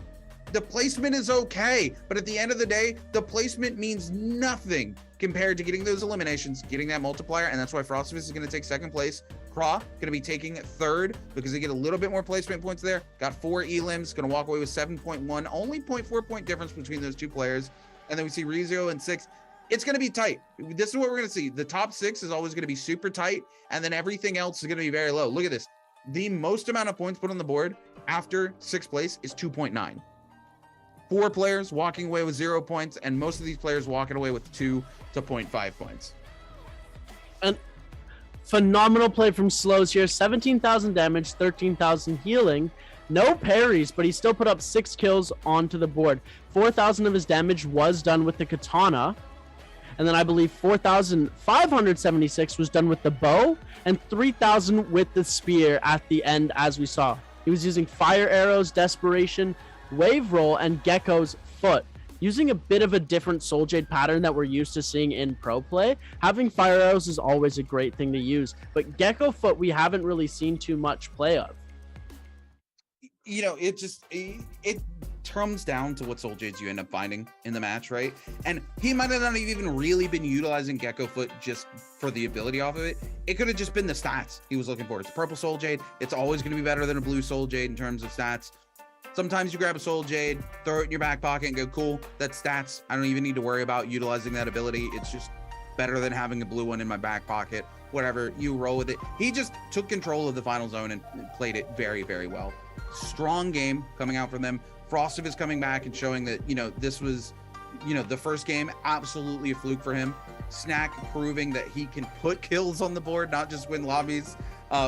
The placement is okay, but at the end of the day, the placement means nothing compared to getting those eliminations, getting that multiplier, and that's why Frostivus is going to take 2nd place. Craw going to be taking 3rd because they get a little bit more placement points there. Got 4 elims, going to walk away with 7.1, only 0.4 point difference between those two players. And then we see Rizzo in 6th. It's going to be tight. This is what we're going to see. The top 6 is always going to be super tight, and then everything else is going to be very low. Look at this. The most amount of points put on the board after 6th place is 2.9. 4 players walking away with 0 points, and most of these players walking away with 2 to 0.5 points. And phenomenal play from Slows here. 17,000 damage, 13,000 healing. No parries, but he still put up 6 kills onto the board. 4,000 of his damage was done with the katana. And then I believe 4,576 was done with the bow, and 3,000 with the spear at the end, as we saw. He was using fire arrows, desperation, wave roll, and Gecko's foot. Using a bit of a different Soul Jade pattern that we're used to seeing in pro play, having fire arrows is always a great thing to use. But Gecko foot, we haven't really seen too much play of. You know, it comes down to what Soul Jades you end up finding in the match, right? And he might have not even really been utilizing Gecko foot just for the ability off of it. It could have just been the stats he was looking for. It's a purple Soul Jade. It's always going to be better than a blue Soul Jade in terms of stats. Sometimes you grab a Soul Jade, throw it in your back pocket and go, cool, that's stats. I don't even need to worry about utilizing that ability. It's just better than having a blue one in my back pocket. Whatever, you roll with it. He just took control of the final zone and played it very, very well. Strong game coming out from them. Frostivus coming back and showing that, you know, this was, you know, the first game, absolutely a fluke for him. Snack proving that he can put kills on the board, not just win lobbies.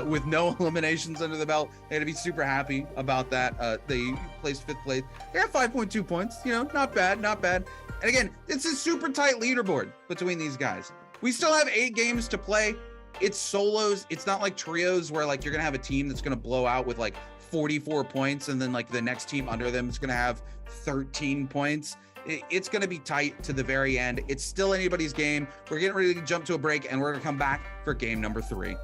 With no eliminations under the belt. They had to be super happy about that. They placed 5th place. They got 5.2 points, you know, not bad, not bad. And again, it's a super tight leaderboard between these guys. We still have 8 games to play. It's solos. It's not like trios where like you're gonna have a team that's gonna blow out with like 44 points and then like the next team under them is gonna have 13 points. It's going to be tight to the very end. It's still anybody's game. We're getting ready to jump to a break, and we're going to come back for game number 3.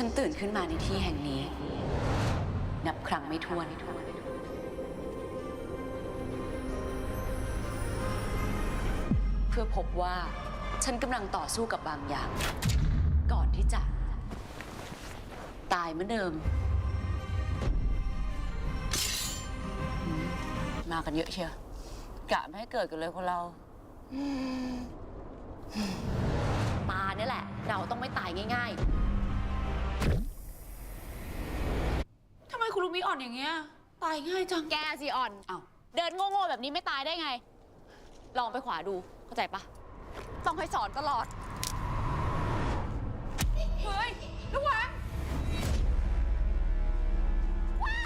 ฉันตื่นขึ้นมาในที่แห่งนี้ นับครั้งไม่ถ้วน เพื่อพบว่าฉันกำลังต่อสู้กับบางอย่าง ก่อนที่จะ ตายเหมือนเดิม มากันเยอะเชียวกะไม่ให้เกิดกันเลยคนเราตาเนี่ยแหละ เราต้องไม่ตายง่ายๆทำไมคุณลูมิอ่อนอย่างเงี้ยตายง่ายจังแกสิอ่อนอ้าวเดินโง่ๆแบบนี้ไม่ตายได้ไง ลองไปขวาดูเข้าใจปะต้องให้สอนตลอดเฮ้ยระวังว้า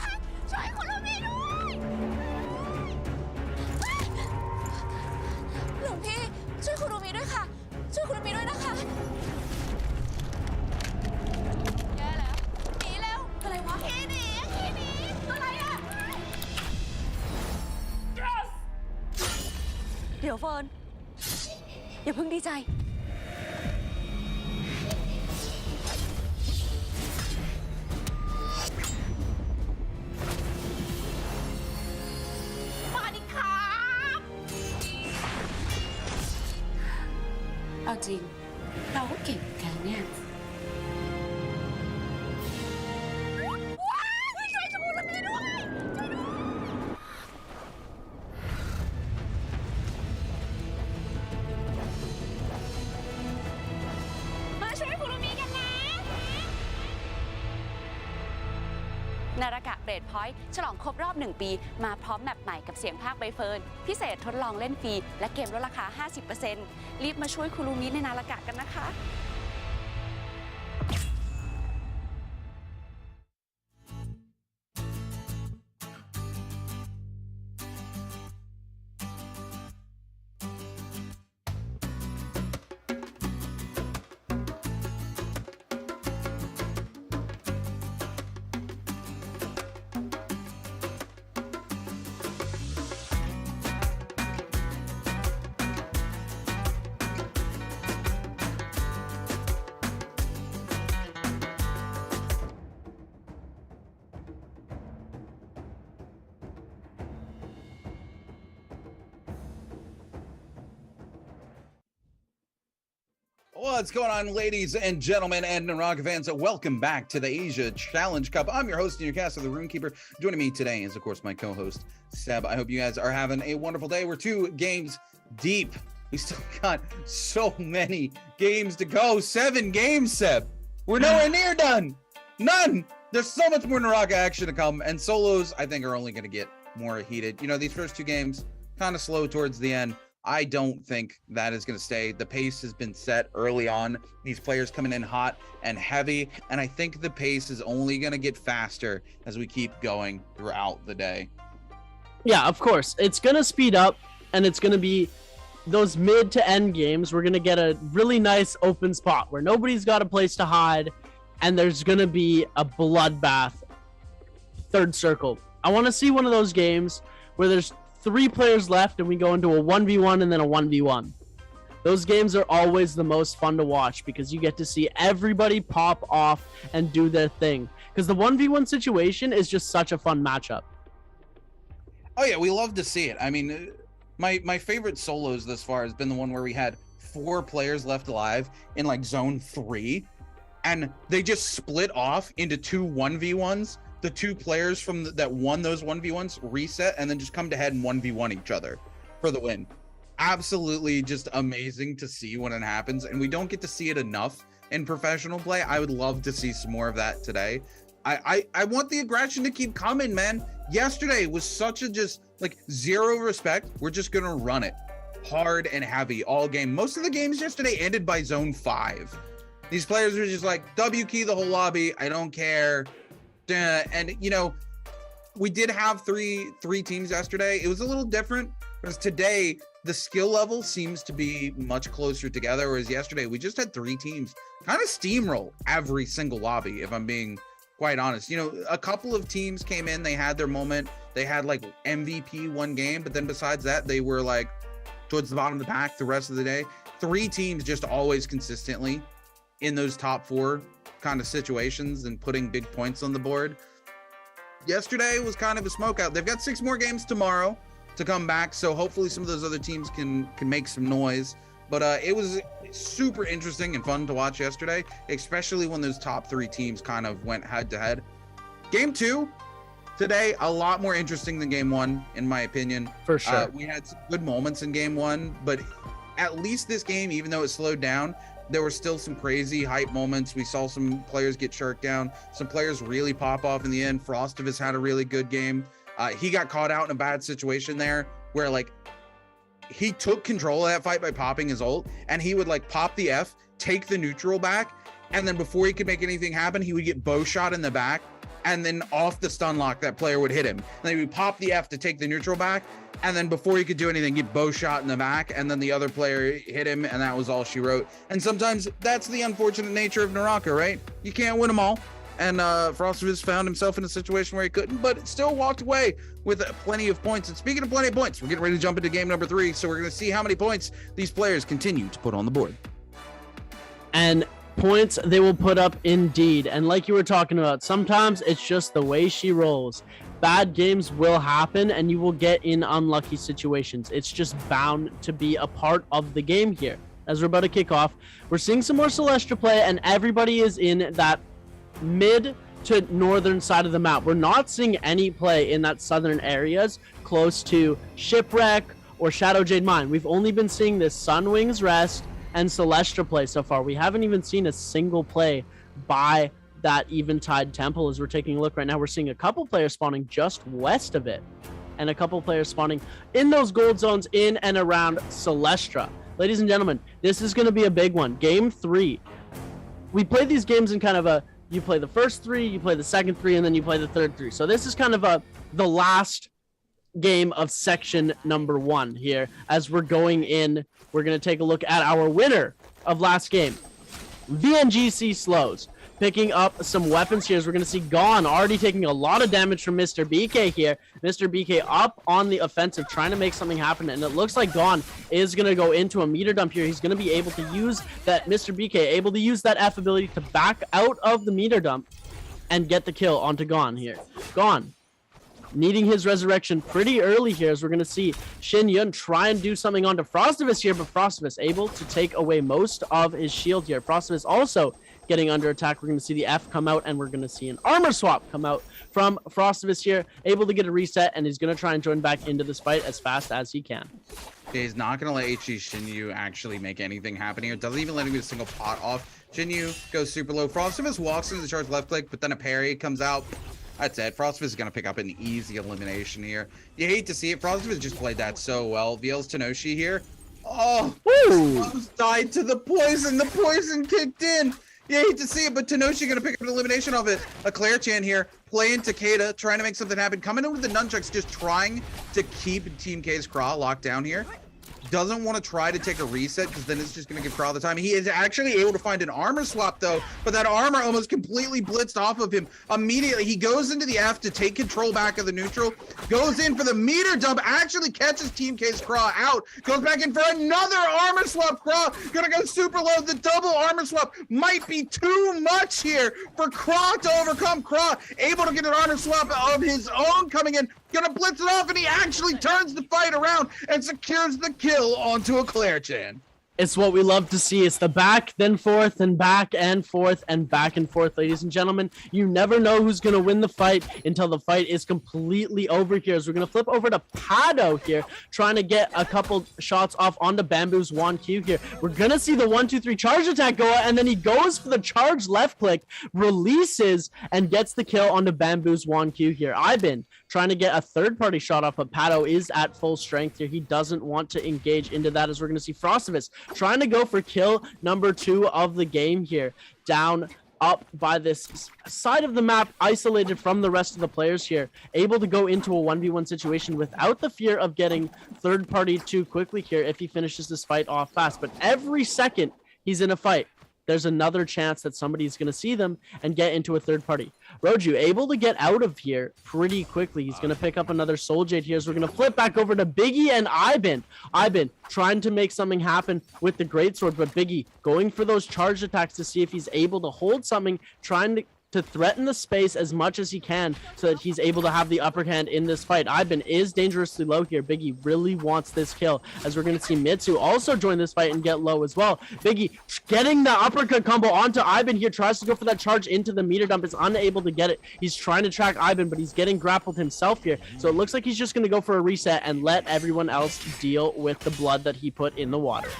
ช่วยคุณลูมิด้วยหลวงพี่ช่วยคุณลูมิด้วยค่ะช่วยคุณลูมิด้วยนะคะแย่แล้วหนีแล้วอะไรวะหนีอะไรอะ yes เดี๋ยวเฟิร์นอย่าเพิ่งดีใจมาดิครับเอาจริงเราก็เก่งเหมือนกันเนี่ยว้ายช่วยชูแล้วมีด้วยช่วยด้วยมาช่วยคุณลูมิกันนะนารากะเบรดพอยต์ฉลองครบรอบ 1 ปีมาพร้อมแมปใหม่กับเสียงภาคใบเฟิร์นพิเศษทดลองเล่นฟรีและเกมลดราคา 50% รีบมาช่วยคุณลูมิในนารากะกันนะคะ What's going on, ladies and gentlemen and Naraka fans? Welcome back to the Asia Challenge Cup. I'm your host and your caster, the Runekeeper. Joining me today is, of course, my co-host, Seb. I hope you guys are having a wonderful day. We're 2 games deep. We still got so many games to go. 7 games, Seb. We're nowhere near done. None. There's so much more Naraka action to come, and solos, I think, are only going to get more heated. You know, these first 2 games, kind of slow towards the end. I don't think that is going to stay. The pace has been set early on. These players coming in hot and heavy, and I think the pace is only going to get faster as we keep going throughout the day. Yeah, of course. It's going to speed up, and it's going to be those mid to end games. We're going to get a really nice open spot where nobody's got a place to hide, and there's going to be a bloodbath third circle. I want to see one of those games where there's 3 players left and we go into a 1v1 and then a 1v1. Those games are always the most fun to watch because you get to see everybody pop off and do their thing. Because the 1v1 situation is just such a fun matchup. Oh yeah, we love to see it. I mean, my favorite solos thus far has been the one where we had 4 players left alive in like zone 3, and they just split off into 2 1v1s. The 2 players from that won those 1v1s reset and then just come to head and 1v1 each other for the win. Absolutely just amazing to see when it happens, and we don't get to see it enough in professional play. I would love to see some more of that today. I want the aggression to keep coming, man. Yesterday was such a just like zero respect. We're just gonna run it hard and heavy all game. Most of the games yesterday ended by zone 5. These players are just like W key the whole lobby. I don't care. And you know, we did have three teams yesterday. It was a little different because today the skill level seems to be much closer together, whereas yesterday we just had 3 teams kind of steamroll every single lobby, if I'm being quite honest. You know, a couple of teams came in, they had their moment, they had like MVP one game, but then besides that, they were like towards the bottom of the pack the rest of the day. 3 teams just always consistently in those top 4 kind of situations and putting big points on the board. Yesterday was kind of a smoke out. They've got 6 more games tomorrow to come back, so hopefully some of those other teams can make some noise. But it was super interesting and fun to watch yesterday, especially when those top 3 teams kind of went head to head. Game 2 today, a lot more interesting than game 1, in my opinion. For sure. We had some good moments in game 1, but at least this game, even though it slowed down, there were still some crazy hype moments. We saw some players get sharked down. Some players really pop off in the end. Frostivus had a really good game. He got caught out in a bad situation there where like he took control of that fight by popping his ult, and he would like pop the F, take the neutral back, and then before he could make anything happen, he would get bow shot in the back, and then off the stun lock, that player would hit him. And then he would pop the F to take the neutral back, and then before he could do anything, get bow shot in the back, and then the other player hit him, and that was all she wrote. And sometimes that's the unfortunate nature of Naraka, right? You can't win them all. And Frostivus found himself in a situation where he couldn't, but still walked away with plenty of points. And speaking of plenty of points, we're getting ready to jump into game number 3, so we're going to see how many points these players continue to put on the board. And points they will put up indeed. And like you were talking about, sometimes it's just the way she rolls. Bad games will happen and you will get in unlucky situations. It's just bound to be a part of the game here. As we're about to kick off, we're seeing some more Celestia play, and everybody is in that mid to northern side of the map. We're not seeing any play in that southern areas close to Shipwreck or Shadow Jade Mine. We've only been seeing this Sunwings Rest and Celestia play so far. We haven't even seen a single play by that Eventide Temple. As we're taking a look right now, we're seeing a couple players spawning just west of it and a couple players spawning in those gold zones in and around Celestia. Ladies and gentlemen, this is going to be a big one. Game 3. We play these games in kind of a, you play the first 3, you play the second 3, and then you play the third 3. So this is kind of the last game of section number 1 here. As we're going in, we're going to take a look at our winner of last game. VNGC Slows picking up some weapons here, as we're going to see Gone already taking a lot of damage from Mr. BK here. Mr. BK up on the offensive, trying to make something happen, and it looks like Gone is going to go into a meter dump here. He's going to be able to use that, Mr. BK able to use that F ability to back out of the meter dump and get the kill onto Gone here. Gone needing his resurrection pretty early here, as we're going to see Shin Yun try and do something onto Frostivus here, but Frostivus able to take away most of his shield here. Frostivus also getting under attack. We're going to see the F come out, and we're going to see an armor swap come out from Frostivus here, able to get a reset, and he's going to try and join back into this fight as fast as he can. He's not going to let HG Shinyu actually make anything happen here. Doesn't even let him get a single pot off. Shinyu goes super low. Frostivus walks into the charge left click, but then a parry comes out. That's it. Frostivus is going to pick up an easy elimination here. You hate to see it. Frostivus just played that so well. VL's Tenoshi here. Oh, almost died to the poison. The poison kicked in. You hate to see it, but Tenoshi going to pick up an elimination of it. A Claire Chan here, playing Takeda, trying to make something happen. Coming in with the nunchucks, just trying to keep Team K's Craw locked down here. Doesn't want to try to take a reset, because then it's just going to give Craw the time. He is actually able to find an armor swap, though, but that armor almost completely blitzed off of him. Immediately, he goes into the F to take control back of the neutral, goes in for the meter dump, actually catches Team K's Craw out, goes back in for another armor swap. Craw gonna go super low. The double armor swap might be too much here for Craw to overcome. Craw able to get an armor swap of his own coming in, gonna blitz it off, and he actually turns the fight around and secures the kill onto a Claire Chan. It's what we love to see. It's the back, then forth, and back and forth and back and forth, ladies and gentlemen. You never know who's going to win the fight until the fight is completely over here. So we're going to flip over to Pado here, trying to get a couple shots off onto Bamboo's 1Q here. We're going to see the 1-2-3 charge attack go out, and then he goes for the charge left click, releases, and gets the kill onto Bamboo's 1Q here. Ibin trying to get a third-party shot off, but Pado is at full strength here. He doesn't want to engage into that, as we're going to see Frostivus trying to go for kill number 2 of the game here, down up by this side of the map, isolated from the rest of the players here, able to go into a 1v1 situation without the fear of getting third party too quickly here if he finishes this fight off fast. But every second he's in a fight, there's another chance that somebody's going to see them and get into a third party. Roju able to get out of here pretty quickly. He's going to pick up another Soul Jade here. So we're going to flip back over to Biggie and Ivan. Ivan trying to make something happen with the Greatsword, but Biggie going for those charged attacks to see if he's able to hold something, trying to threaten the space as much as he can so that he's able to have the upper hand in this fight. Ivan is dangerously low here. Biggie really wants this kill, as we're going to see Mitsu also join this fight and get low as well. Biggie getting the uppercut combo onto Ivan here, tries to go for that charge into the meter dump, is unable to get it. He's trying to track Ivan, but he's getting grappled himself here. So it looks like he's just going to go for a reset and let everyone else deal with the blood that he put in the water.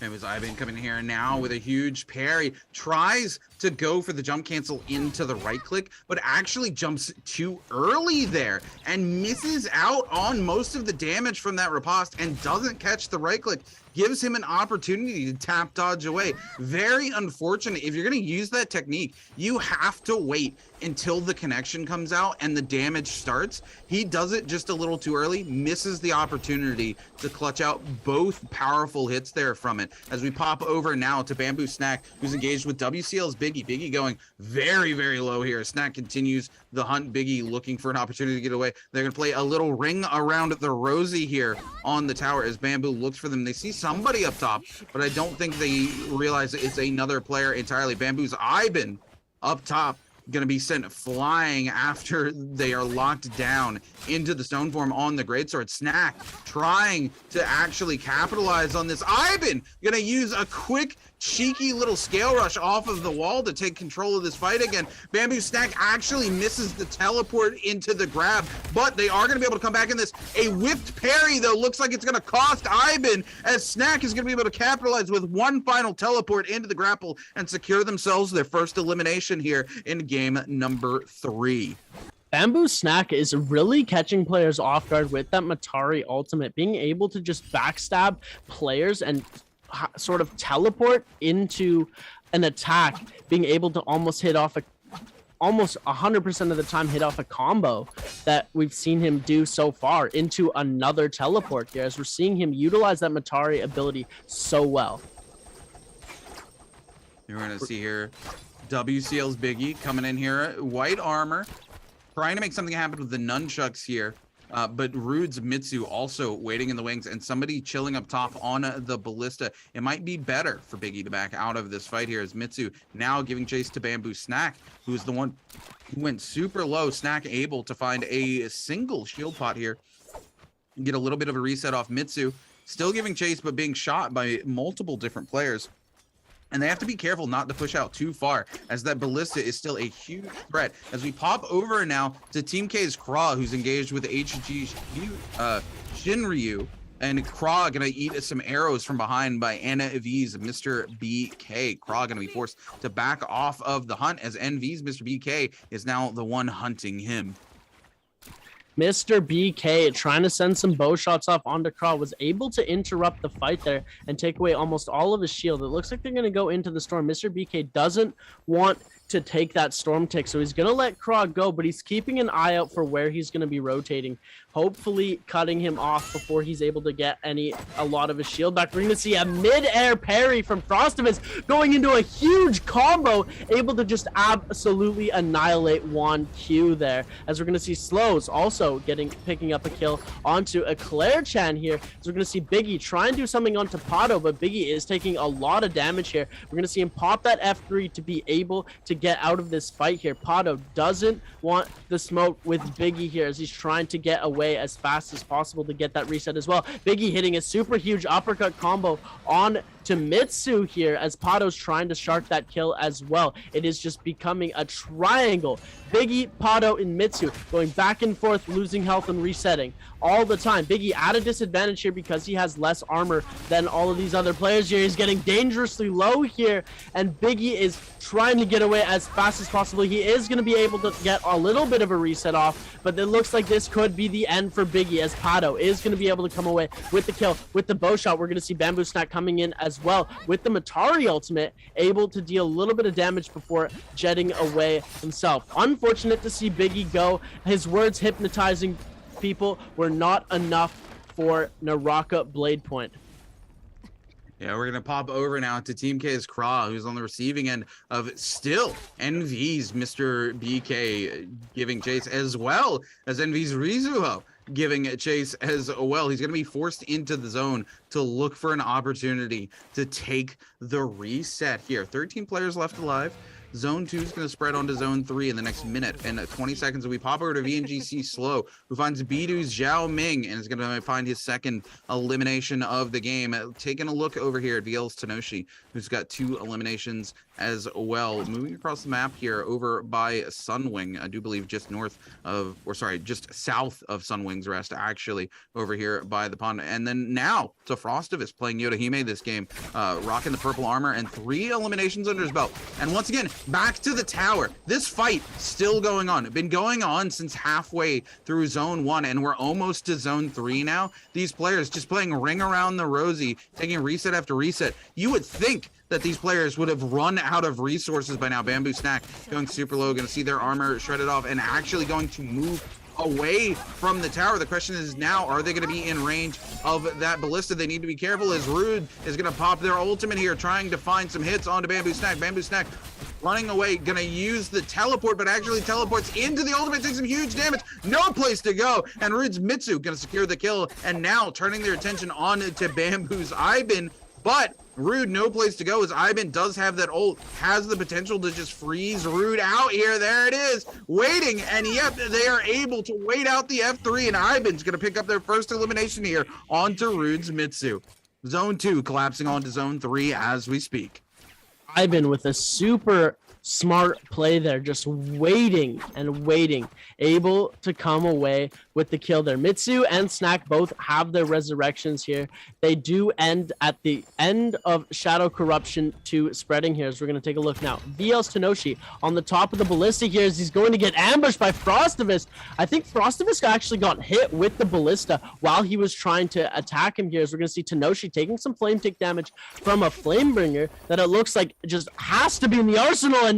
It was Ivan coming here now with a huge parry. Tries to go for the jump cancel into the right click, but actually jumps too early there and misses out on most of the damage from that riposte and doesn't catch the right click. Gives him an opportunity to tap dodge away. Very unfortunate. If you're going to use that technique, you have to wait until the connection comes out and the damage starts. He does it just a little too early, misses the opportunity to clutch out both powerful hits there from it. As we pop over now to Bamboo Snack, who's engaged with WCL's Biggie. Biggie going very, very low here. Snack continues the hunt. Biggie looking for an opportunity to get away. They're going to play a little ring around the Rosie here on the tower as Bamboo looks for them. They see somebody up top, but I don't think they realize it's another player entirely. Bamboo's Ivan up top, going to be sent flying after they are locked down into the stone form on the Greatsword. Snack trying to actually capitalize on this. Ivan going to use a quick, cheeky little scale rush off of the wall to take control of this fight again. Bamboo Snack actually misses the teleport into the grab, but they are going to be able to come back in this. A whipped parry, though, looks like it's going to cost Ivan, as Snack is going to be able to capitalize with one final teleport into the grapple and secure themselves their first elimination here in game number 3. Bamboo Snack is really catching players off guard with that Matari ultimate, being able to just backstab players and sort of teleport into an attack, being able to almost hit off almost 100% of the time hit off a combo that we've seen him do so far into another teleport here, as we're seeing him utilize that Matari ability so well. You're going to see here WCL's Biggie coming in here, white armor, trying to make something happen with the nunchucks here. But Rude's Mitsu also waiting in the wings and somebody chilling up top on the ballista. It might be better for Biggie to back out of this fight here, as Mitsu now giving chase to Bamboo Snack, who's the one who went super low. Snack able to find a single shield pot here, get a little bit of a reset off Mitsu. Still giving chase, but being shot by multiple different players. And they have to be careful not to push out too far, as that ballista is still a huge threat. As we pop over now to Team K's Kra, who's engaged with HG Shinryu, and Kra gonna eat some arrows from behind by Anna V's Mr. BK. Kra gonna be forced to back off of the hunt, as NV's Mr. BK is now the one hunting him. Mr. BK trying to send some bow shots off onto Kra, was able to interrupt the fight there and take away almost all of his shield. It looks like they're going to go into the storm. Mr. BK doesn't want to take that storm tick, so he's going to let Kra go, but he's keeping an eye out for where he's going to be rotating, hopefully cutting him off before he's able to get a lot of his shield back. We're going to see a mid-air parry from Frostivus going into a huge combo, able to just absolutely annihilate Juan Q there, as we're going to see Slows also picking up a kill onto a Claire Chan here. So we're going to see Biggie try and do something onto Pato, but Biggie is taking a lot of damage here. We're going to see him pop that F3 to be able to get out of this fight here. Pato doesn't want the smoke with Biggie here, as he's trying to get away as fast as possible to get that reset as well. Biggie hitting a super huge uppercut combo on to Mitsu here, as Pato's trying to shark that kill as well. It is just becoming a triangle. Biggie, Pato, and Mitsu going back and forth, losing health and resetting all the time. Biggie at a disadvantage here because he has less armor than all of these other players here. He's getting dangerously low here, and Biggie is trying to get away as fast as possible. He is going to be able to get a little bit of a reset off, but it looks like this could be the end for Biggie, as Pato is going to be able to come away with the kill with the bow shot. We're going to see Bamboo Snack coming in as well with the Matari ultimate, able to deal a little bit of damage before jetting away himself. Unfortunate to see Biggie go. His words hypnotizing people were not enough for Naraka Bladepoint. Yeah, we're gonna pop over now to Team K's Kra, who's on the receiving end of still Envy's Mr. BK giving chase, as well as Envy's Rizuho giving chase as well. He's gonna be forced into the zone to look for an opportunity to take the reset here. 13 players left alive. Zone 2 is going to spread onto Zone 3 in the next minute and 20 seconds. And we pop over to VNGC Slow, who finds Bidu's Zhao Ming and is going to find his second elimination of the game. Taking a look over here at VL's Tenoshi, who's got 2 eliminations as well. Moving across the map here over by Sunwing, I do believe just north of, or sorry, just south of Sunwing's Rest, actually, over here by the pond. And then now to Frostivus playing Yodohime this game, rocking the purple armor and 3 eliminations under his belt. And once again, back to the tower. This fight still going on. It's been going on since halfway through Zone 1, and we're almost to Zone 3 now. These players just playing ring around the rosy, taking reset after reset. You would think that these players would have run out of resources by now. Bamboo Snack going super low, going to see their armor shredded off, and actually going to move away from the tower. The question is now, are they going to be in range of that ballista? They need to be careful as Rude is going to pop their ultimate here, trying to find some hits onto Bamboo Snack. Bamboo Snack running away, going to use the teleport, but actually teleports into the ultimate, takes some huge damage, no place to go, and Rude's Mitsu going to secure the kill, and now turning their attention on to Bamboo's Ivan, but Rude, no place to go, as Ivan does have that ult, has the potential to just freeze Rude out here. There it is, waiting, and yep, they are able to wait out the F3, and Ivan's going to pick up their first elimination here onto Rude's Mitsu. Zone 2 collapsing onto Zone 3 as we speak. Ivan with a super smart play there, just waiting and waiting, able to come away with the kill there. Mitsu and Snack both have their resurrections here. They do end at the end of Shadow Corruption 2 spreading here, as we're going to take a look now. VL's Tenoshi on the top of the ballista here, as he's going to get ambushed by Frostivus. I think Frostivus actually got hit with the ballista while he was trying to attack him here, as we're going to see Tenoshi taking some flame tick damage from a Flamebringer that it looks like just has to be in the arsenal. And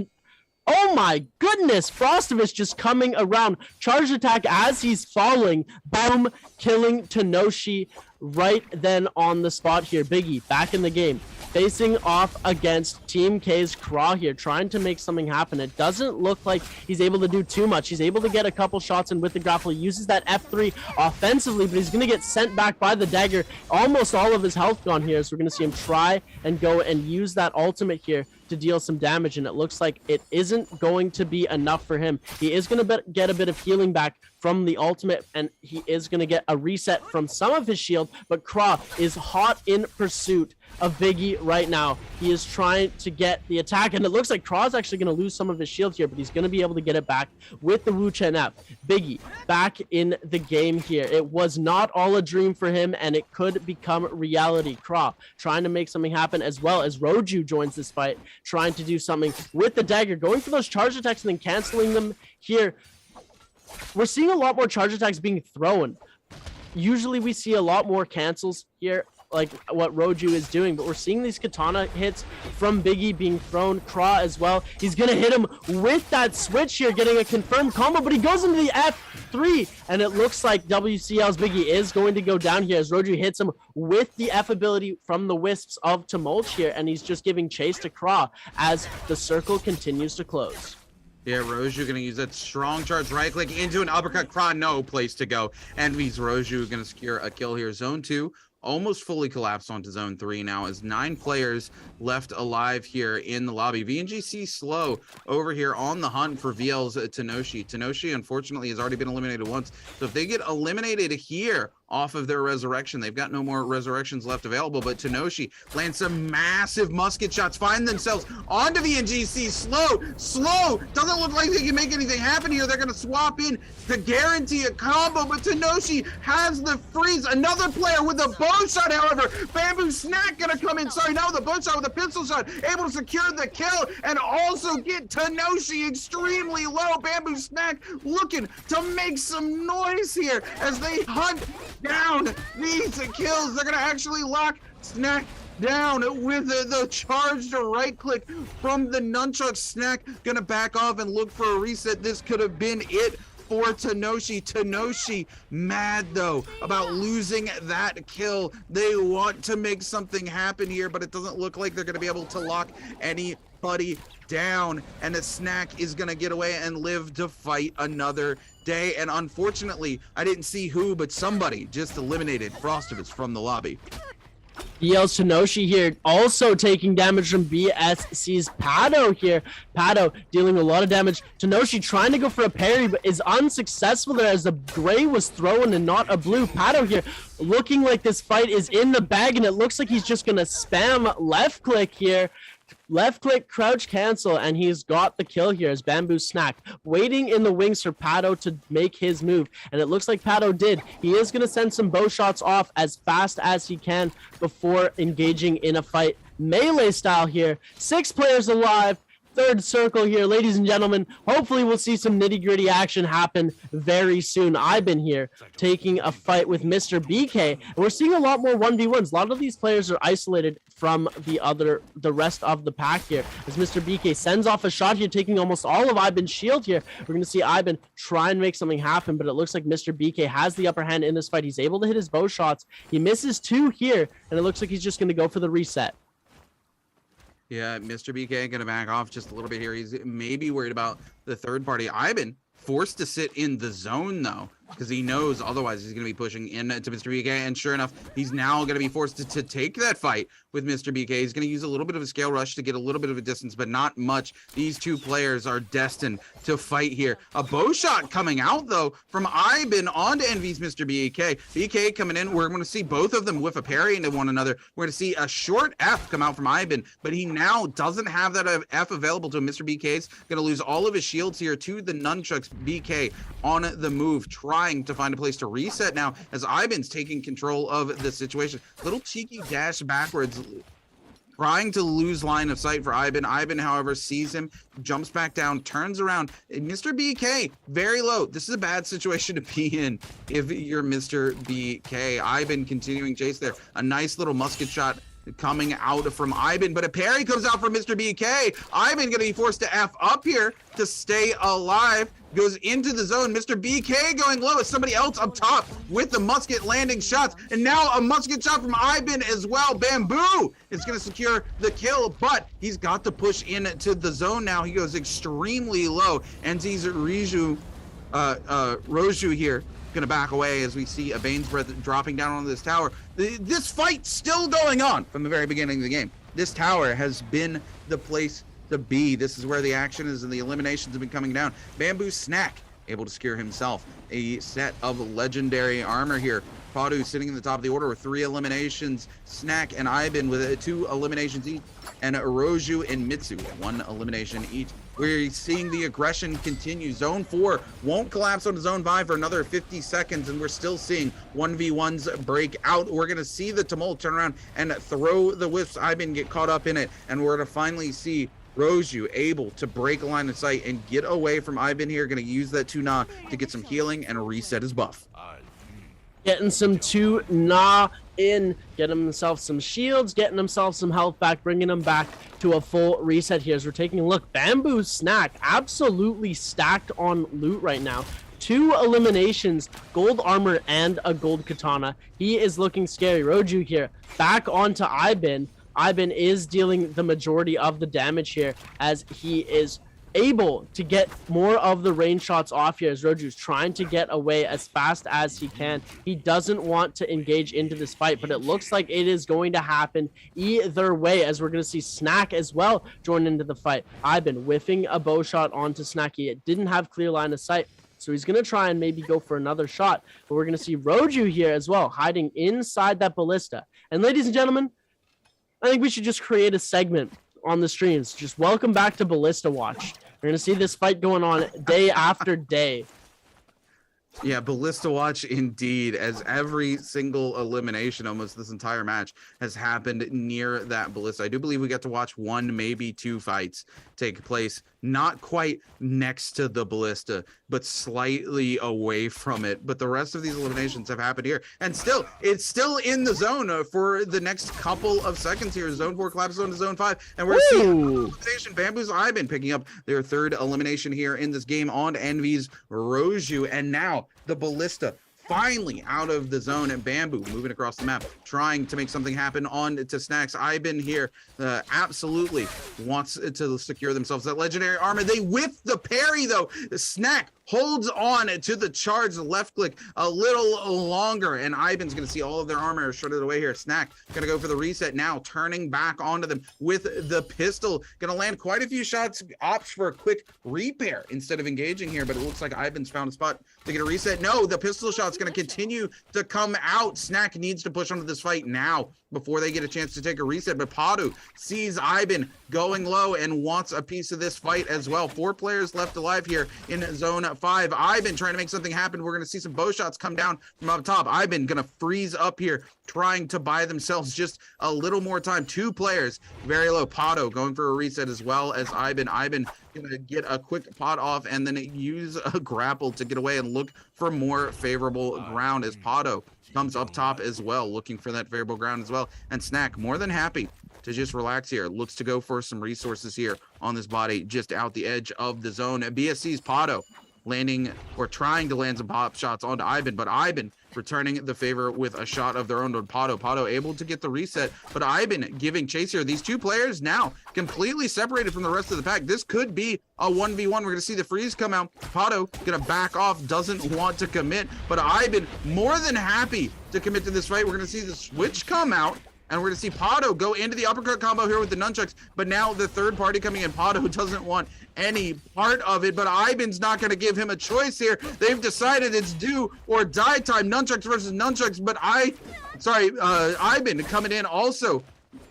oh my goodness, Frostivus just coming around. Charge attack as he's falling. Boom, killing Tenoshi right then on the spot here. Biggie back in the game, facing off against Team K's Kra here, trying to make something happen. It doesn't look like he's able to do too much. He's able to get a couple shots in with the grapple. He uses that F3 offensively, but he's going to get sent back by the dagger. Almost all of his health gone here, so we're going to see him try and go and use that ultimate here to deal some damage, and it looks like it isn't going to be enough for him. He is going to get a bit of healing back from the ultimate, and he is going to get a reset from some of his shield, but Kra is hot in pursuit of Biggie right now. He is trying to get the attack, and it looks like Kra's actually going to lose some of his shield here, but he's going to be able to get it back with the Wu Chen F. Biggie back in the game here. It was not all a dream for him, and it could become reality. Kra trying to make something happen, as well as Roju joins this fight, trying to do something with the dagger, going for those charge attacks and then canceling them here. We're seeing a lot more charge attacks being thrown. Usually we see a lot more cancels here, like what Roju is doing, but we're seeing these katana hits from Biggie being thrown. Kra as well. He's gonna hit him with that switch here, getting a confirmed combo, but he goes into the F3, and it looks like WCL's Biggie is going to go down here, as Roju hits him with the F ability from the Wisps of Tumult here, and he's just giving chase to Kra as the circle continues to close. Yeah, Roju gonna use that strong charge right click into an uppercut. Kra, no place to go. Envy's Roju gonna secure a kill here. Zone 2 almost fully collapsed onto Zone 3 now, as 9 players left alive here in the lobby. VNGC Slow over here on the hunt for VL's Tenoshi. Tenoshi, unfortunately, has already been eliminated once, so if they get eliminated here off of their resurrection, they've got no more resurrections left available, but Tenoshi lands some massive musket shots, find themselves onto VNGC. Slow doesn't look like they can make anything happen here. They're going to swap in to guarantee a combo, but Tenoshi has the freeze. Another player with a bow shot, however. Bamboo Snack going to come in, sorry, now with a bow shot, with a pistol shot, able to secure the kill and also get Tenoshi extremely low. Bamboo Snack looking to make some noise here as they hunt down these kills. They're gonna actually lock Snack down with the charged right click from the nunchuck. Snack gonna back off and look for a reset. This could have been it for Tenoshi. Tenoshi mad though about losing that kill. They want to make something happen here, but it doesn't look like they're going to be able to lock anybody down, and a Snack is going to get away and live to fight another day. And unfortunately, I didn't see who, but somebody just eliminated Frostivus from the lobby. He yells Tenoshi here, also taking damage from BSC's Pado here. Pado dealing a lot of damage. Tenoshi trying to go for a parry, but is unsuccessful there as the gray was thrown and not a blue. Pado here looking like this fight is in the bag, and it looks like he's just going to spam left click here. Left click, crouch cancel, and he's got the kill here as Bamboo Snack waiting in the wings for Pado to make his move, and it looks like Pado did. He is going to send some bow shots off as fast as he can before engaging in a fight melee style here. 6 players alive. Third circle here, ladies and gentlemen. Hopefully we'll see some nitty-gritty action happen very soon. I've been here taking a fight with Mr. BK, and we're seeing a lot more 1v1s. A lot of these players are isolated from the rest of the pack here, as Mr. BK sends off a shot here, taking almost all of Iban's shield here. We're going to see Iban try and make something happen, but it looks like Mr. BK has the upper hand in this fight. He's able to hit his bow shots. He misses 2 here, and it looks like he's just going to go for the reset. Yeah, Mr. BK gonna back off just a little bit here. He's maybe worried about the third party. Iban forced to sit in the zone though, because he knows otherwise he's going to be pushing into Mr. BK, and sure enough, he's now going to be forced to take that fight with Mr. BK. He's going to use a little bit of a scale rush to get a little bit of a distance, but not much. These 2 players are destined to fight here. A bow shot coming out, though, from Iban onto Envy's Mr. BK. BK coming in. We're going to see both of them whiff a parry into one another. We're going to see a short F come out from Iban, but he now doesn't have that F available to him. Mr. BK's going to lose all of his shields here to the nunchucks. BK on the move, trying to find a place to reset now as Iban's taking control of the situation. Little cheeky dash backwards, trying to lose line of sight for Iban. Iban, however, sees him, jumps back down, turns around. Mr. BK, very low. This is a bad situation to be in if you're Mr. BK. Iban continuing chase there. A nice little musket shot coming out from Iban, but a parry comes out from Mr. BK. Iban gonna be forced to F up here to stay alive. Goes into the zone. Mr. BK going low as somebody else up top with the musket landing shots, and now a musket shot from Iban as well. Bamboo is going to secure the kill, but he's got to push into the zone now. He goes extremely low, and sees Roju here going to back away as we see a Bane's Breath dropping down onto this tower. This fight still going on from the very beginning of the game. This tower has been the place to be. This is where the action is, and the eliminations have been coming down. Bamboo Snack able to secure himself a set of legendary armor here. Padu sitting in the top of the order with 3 eliminations. Snack and Iban with 2 eliminations each, and Roju and Mitsu 1 elimination each. We're seeing the aggression continue. Zone 4 won't collapse onto Zone 5 for another 50 seconds, and we're still seeing 1v1s break out. We're going to see the tumult turn around and throw the whiffs. Iban get caught up in it, and we're going to finally see Roju able to break a line of sight and get away from Iban here. Going to use that 2-na to get some healing and reset his buff. Getting some 2-na in, getting himself some shields, getting himself some health back, bringing him back to a full reset here as we're taking a look. Bamboo Snack absolutely stacked on loot right now. 2 eliminations, gold armor and a gold katana. He is looking scary. Roju here back onto Iban. Iban is dealing the majority of the damage here as he is able to get more of the range shots off here as Roju's trying to get away as fast as he can. He doesn't want to engage into this fight, but it looks like it is going to happen either way as we're going to see Snack as well join into the fight. Iban whiffing a bow shot onto Snacky. It didn't have clear line of sight, so he's going to try and maybe go for another shot, but we're going to see Roju here as well, hiding inside that ballista. And ladies and gentlemen, I think we should just create a segment on the streams. Just welcome back to Ballista Watch. We're going to see this fight going on day after day. Yeah, Ballista watch indeed, as every single elimination almost this entire match has happened near that Ballista. I do believe we got to watch one, maybe two fights take place, not quite next to the Ballista, but slightly away from it. But the rest of these eliminations have happened here. And still, it's still in the zone for the next couple of seconds here. Zone 4 collapses onto Zone 5. And we're seeing elimination. Bamboo's Ivan picking up their third elimination here in this game on Envy's Roju. And now the Ballista finally out of the zone, and Bamboo moving across the map, trying to make something happen on to Snacks. Ivan here absolutely wants to secure themselves that legendary armor. They whiff the parry though. Snack holds on to the charge, left click a little longer, and Ivan's gonna see all of their armor shredded away here. Snack gonna go for the reset now, turning back onto them with the pistol. Gonna land quite a few shots, opts for a quick repair instead of engaging here, but it looks like Ivan's found a spot to get a reset. No, the pistol shot's gonna continue to come out. Snack needs to push onto this fight now before they get a chance to take a reset, but Padu sees Ivan going low and wants a piece of this fight as well. 4 players left alive here in zone 5. Ivan trying to make something happen. We're going to see some bow shots come down from up top. Ivan going to freeze up here, trying to buy themselves just a little more time. 2 players very low. Pado going for a reset as well as Ivan. Ivan going to get a quick pot off and then use a grapple to get away and look for more favorable ground as Pado comes up top as well, looking for that favorable ground as well. And Snack more than happy to just relax here. Looks to go for some resources here on this body, just out the edge of the zone. And BSC's Pado landing or trying to land some pop shots onto Ivan, but Ivan returning the favor with a shot of their own to Pado. Pado able to get the reset, but Ivan giving chase here. These 2 players now completely separated from the rest of the pack. This could be a 1v1. We're going to see the freeze come out. Pado going to back off, doesn't want to commit, but Ivan more than happy to commit to this fight. We're going to see the switch come out, and we're going to see Pado go into the uppercut combo here with the nunchucks, but now the third party coming in. Pado doesn't want any part of it, but Ivan's not going to give him a choice here. They've decided it's do or die time. Nunchucks versus nunchucks, but Ivan coming in also,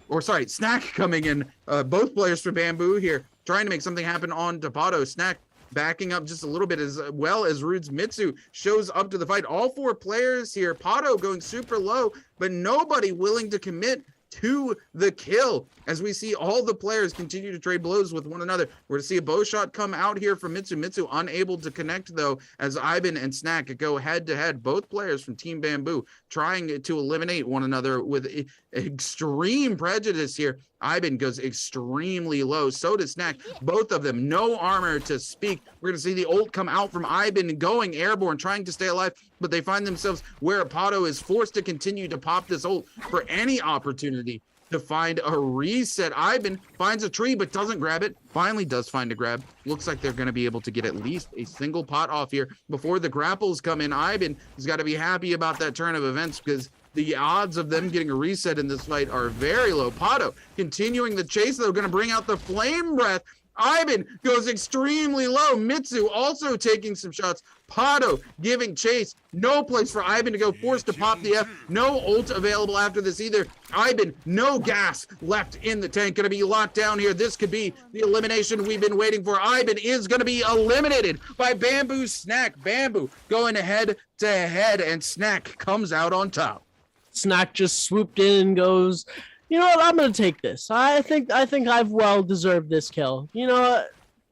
or sorry, Snack coming in. Both players for Bamboo here, trying to make something happen on Pado. Snack backing up just a little bit, as well as Rude's Mitsu shows up to the fight. All 4 players here. Pado going super low, but nobody willing to commit to the kill as we see all the players continue to trade blows with one another. We're to see a bow shot come out here from Mitsu. Mitsu unable to connect though, as Ivan and Snack go head to head. Both players from Team Bamboo trying to eliminate one another with extreme prejudice here. Ivan goes extremely low, so does Snack. Both of them no armor to speak. We're gonna see the ult come out from Ivan going airborne, trying to stay alive, but they find themselves where Pado is forced to continue to pop this ult for any opportunity to find a reset. Ivan finds a tree but doesn't grab it. Finally does find a grab. Looks like they're going to be able to get at least a single pot off here before the grapples come in. Ivan has got to be happy about that turn of events, because the odds of them getting a reset in this fight are very low. Pado continuing the chase though, going to bring out the flame breath. Ivan goes extremely low. Mitsu also taking some shots. Pado giving chase. No place for Ivan to go. Forced to pop the F. No ult available after this either. Ivan, no gas left in the tank. Going to be locked down here. This could be the elimination we've been waiting for. Ivan is going to be eliminated by Bamboo's Snack. Bamboo going head to head, and Snack comes out on top. Snack just swooped in and goes, you know what, I'm going to take this. I think I've well deserved this kill. You know,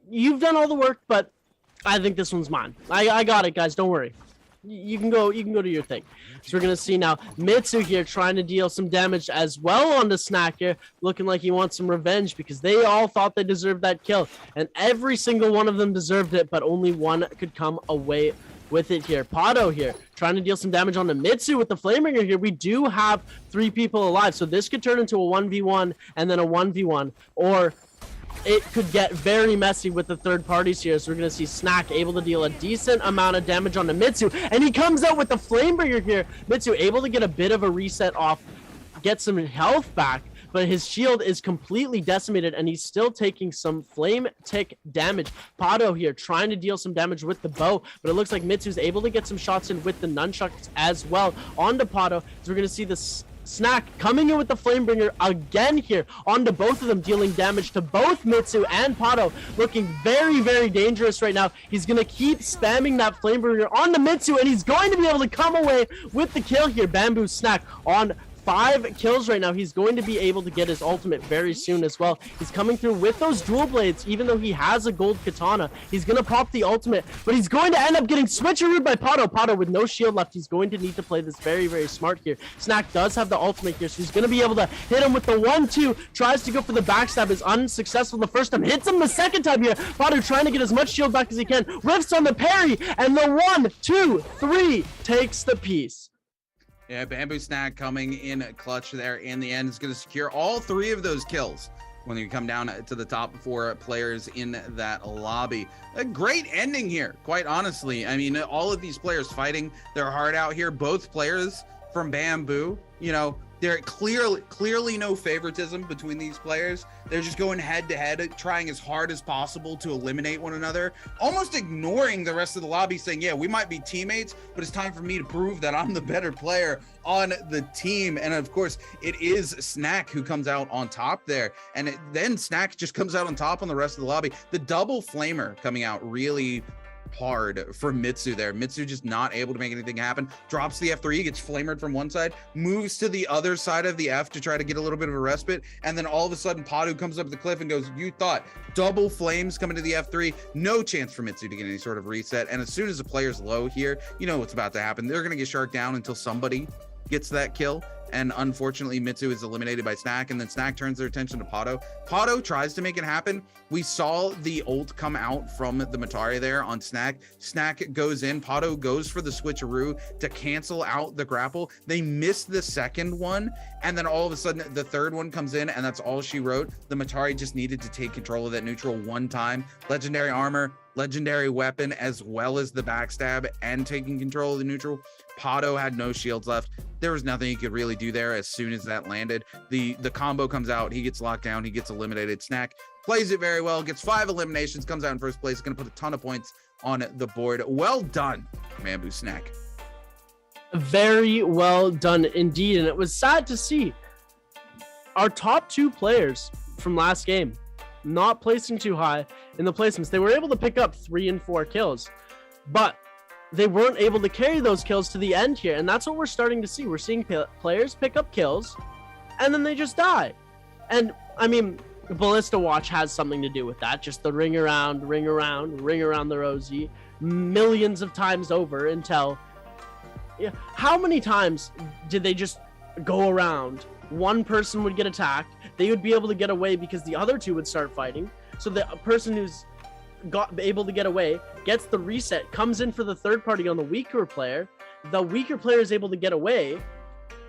you've done all the work, but I think this one's mine. I got it, guys. Don't worry. You can go do your thing. So we're going to see now Mitsu here trying to deal some damage as well on the Snack here, looking like he wants some revenge, because they all thought they deserved that kill, and every single one of them deserved it, but only one could come away with it here. Pado here trying to deal some damage on the Mitsu with the Flameringer here. We do have 3 people alive, so this could turn into a 1v1 and then a 1v1, or it could get very messy with the third parties here. So we're going to see Snack able to deal a decent amount of damage on the Mitsu, and he comes out with the Flamebringer here. Mitsu able to get a bit of a reset off, get some health back, but his shield is completely decimated, and he's still taking some flame tick damage. Pado here trying to deal some damage with the bow, but it looks like Mitsu's able to get some shots in with the nunchucks as well onto Pado. So we're going to see this Snack coming in with the Flamebringer again here onto both of them, dealing damage to both Mitsu and Pato, looking very, very dangerous right now. He's going to keep spamming that Flamebringer onto Mitsu, and he's going to be able to come away with the kill here. Bamboo Snack on 5 kills right now. He's going to be able to get his ultimate very soon as well. He's coming through with those dual blades, even though he has a gold katana. He's going to pop the ultimate, but he's going to end up getting switcherooed by Pato. Pato with no shield left. He's going to need to play this very, very smart here. Snack does have the ultimate here, so he's going to be able to hit him with the 1-2. Tries to go for the backstab, is unsuccessful the first time. Hits him the second time here. Pato trying to get as much shield back as he can. Rips on the parry, and the 1, 2, 3 takes the piece. Yeah, Bamboo Snack coming in clutch there in the end is going to secure all 3 of those kills when you come down to the top 4 players in that lobby. A great ending here, quite honestly. I mean, all of these players fighting their heart out here. Both players from Bamboo, you know, there clearly no favoritism between these players. They're just going head to head, trying as hard as possible to eliminate one another, almost ignoring the rest of the lobby, saying, yeah, we might be teammates, but it's time for me to prove that I'm the better player on the team. And of course, it is Snack who comes out on top there. And then Snack just comes out on top on the rest of the lobby. The double flamer coming out really hard for Mitsu there. Mitsu just not able to make anything happen. Drops the F3, gets flamered from one side, moves to the other side of the F to try to get a little bit of a respite, and then all of a sudden Padu comes up the cliff and goes, you thought double flames coming to the F3, no chance for Mitsu to get any sort of reset. And as soon as the player's low here, you know what's about to happen. They're gonna get sharked down until somebody gets that kill. And unfortunately, Mitsu is eliminated by Snack, and then Snack turns their attention to Pato. Pato tries to make it happen. We saw the ult come out from the Matari there on Snack. Snack goes in. Pato goes for the switcheroo to cancel out the grapple. They miss the second one, and then all of a sudden, the third one comes in, and that's all she wrote. The Matari just needed to take control of that neutral one time. Legendary armor, legendary weapon, as well as the backstab and taking control of the neutral. Pato had no shields left. There was nothing he could really do there. As soon as that landed, the combo comes out, he gets locked down, he gets eliminated. Snack plays it very well, gets 5 eliminations, comes out in first place, gonna put a ton of points on the board. Well done, Bamboo Snack. Very well done indeed, and it was sad to see our top 2 players from last game not placing too high in the placements. They were able to pick up 3 and 4 kills, but they weren't able to carry those kills to the end here, and that's what we're starting to see. We're seeing players pick up kills, and then they just die. And, I mean, Ballista Watch has something to do with that, just the ring around the rosy, millions of times over until... Yeah, how many times did they just go around? One person would get attacked, they would be able to get away because the other 2 would start fighting, so the person who's able to get away gets the reset, comes in for the third party on the weaker player is able to get away,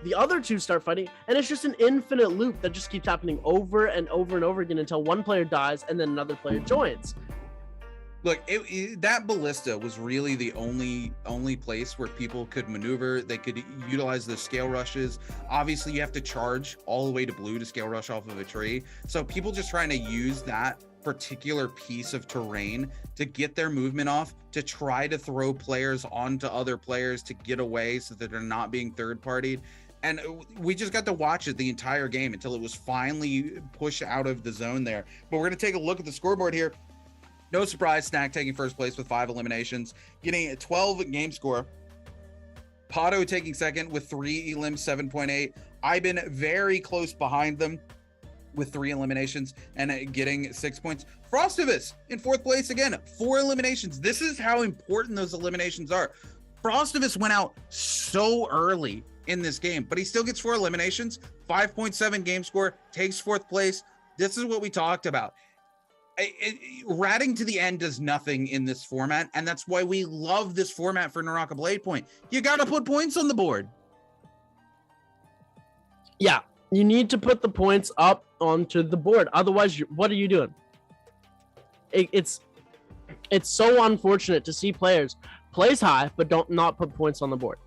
the other 2 start fighting, and it's just an infinite loop that just keeps happening over and over and over again until one player dies and then another player joins. Look, that ballista was really the only place where people could maneuver. They could utilize the scale rushes. Obviously, you have to charge all the way to blue to scale rush off of a tree. So people just trying to use that particular piece of terrain to get their movement off, to try to throw players onto other players to get away so that they're not being third-partied. And we just got to watch it the entire game until it was finally pushed out of the zone there. But we're going to take a look at the scoreboard here. No surprise, Snack taking first place with 5 eliminations, getting a 12 game score. Pato taking second with 3 elims, 7.8. Iben very close behind them with 3 eliminations and getting 6 points. Frostivus in 4th place again, 4 eliminations. This is how important those eliminations are. Frostivus went out so early in this game, but he still gets 4 eliminations, 5.7 game score, takes 4th place. This is what we talked about. Ratting to the end does nothing in this format, and that's why we love this format for Naraka Bladepoint. You got to put points on the board. Yeah, you need to put the points up onto the board. Otherwise, what are you doing? It's so unfortunate to see players place high but not put points on the board.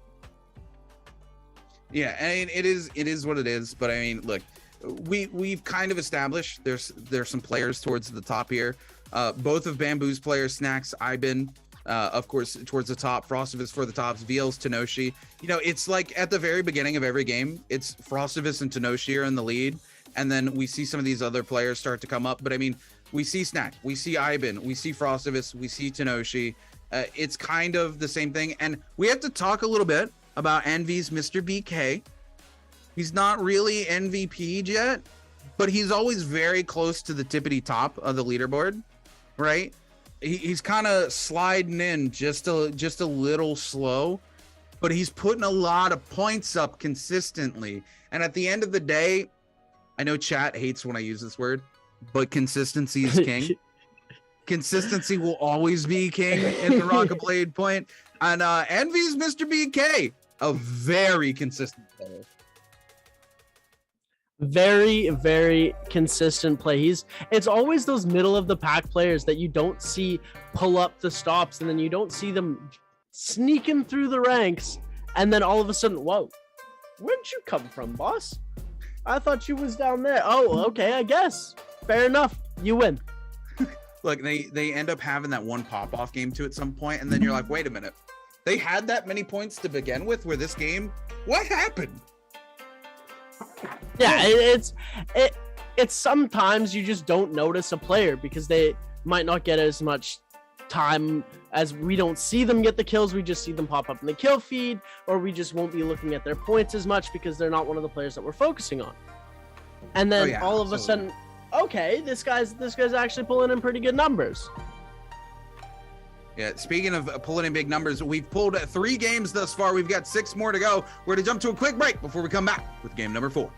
Yeah, and it is what it is. But I mean, look, we've kind of established there's some players towards the top here. Both of Bamboo's players, Snacks, Iben, Of course, towards the top, Frostivus for the tops, VL's Tenoshi. You know, it's like at the very beginning of every game, it's Frostivus and Tenoshi are in the lead. And then we see some of these other players start to come up. But I mean, we see Snack, we see Ivan, we see Frostivus, we see Tenoshi. It's kind of the same thing. And we have to talk a little bit about Envy's Mr. BK. He's not really MVP yet, but he's always very close to the tippity top of the leaderboard, right? He's kind of sliding in just a little slow, but he's putting a lot of points up consistently. And at the end of the day, I know chat hates when I use this word, but consistency is king. Consistency will always be king in the Naraka Bladepoint. And Envy's Mr. BK, a very consistent player. Very, very consistent play. It's always those middle of the pack players that you don't see pull up the stops, and then you don't see them sneaking through the ranks, and then all of a sudden, whoa, where'd you come from, boss? I thought you was down there. Oh, okay, I guess. Fair enough. You win. Look, they end up having that one pop-off game too at some point, and then you're like, wait a minute. They had that many points to begin with, where this game, what happened? Yeah, it's sometimes you just don't notice a player because they might not get as much time, as we don't see them get the kills. We just see them pop up in the kill feed, or we just won't be looking at their points as much because they're not one of the players that we're focusing on. And then all of a sudden, okay, this guy's actually pulling in pretty good numbers. Yeah, speaking of pulling in big numbers, we've pulled 3 games thus far. We've got 6 more to go. We're going to jump to a quick break before we come back with game number 4.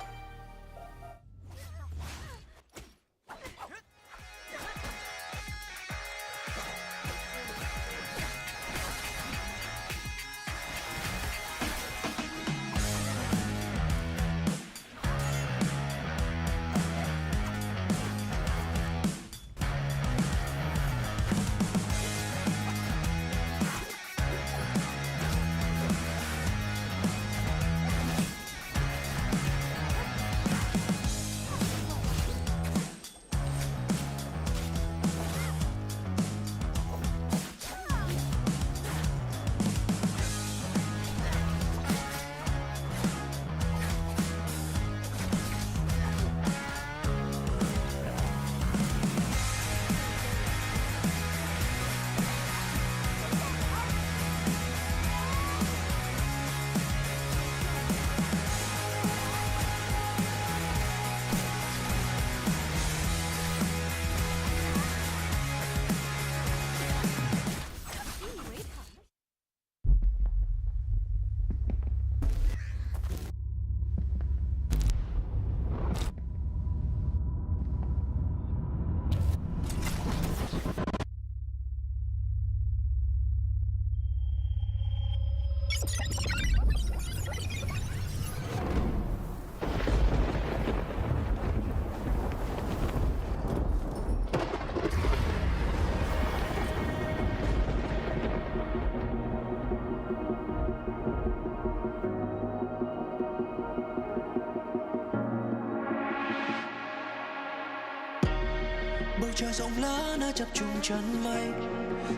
Bầu trời rộng lớn nơi chập trùng chân mây,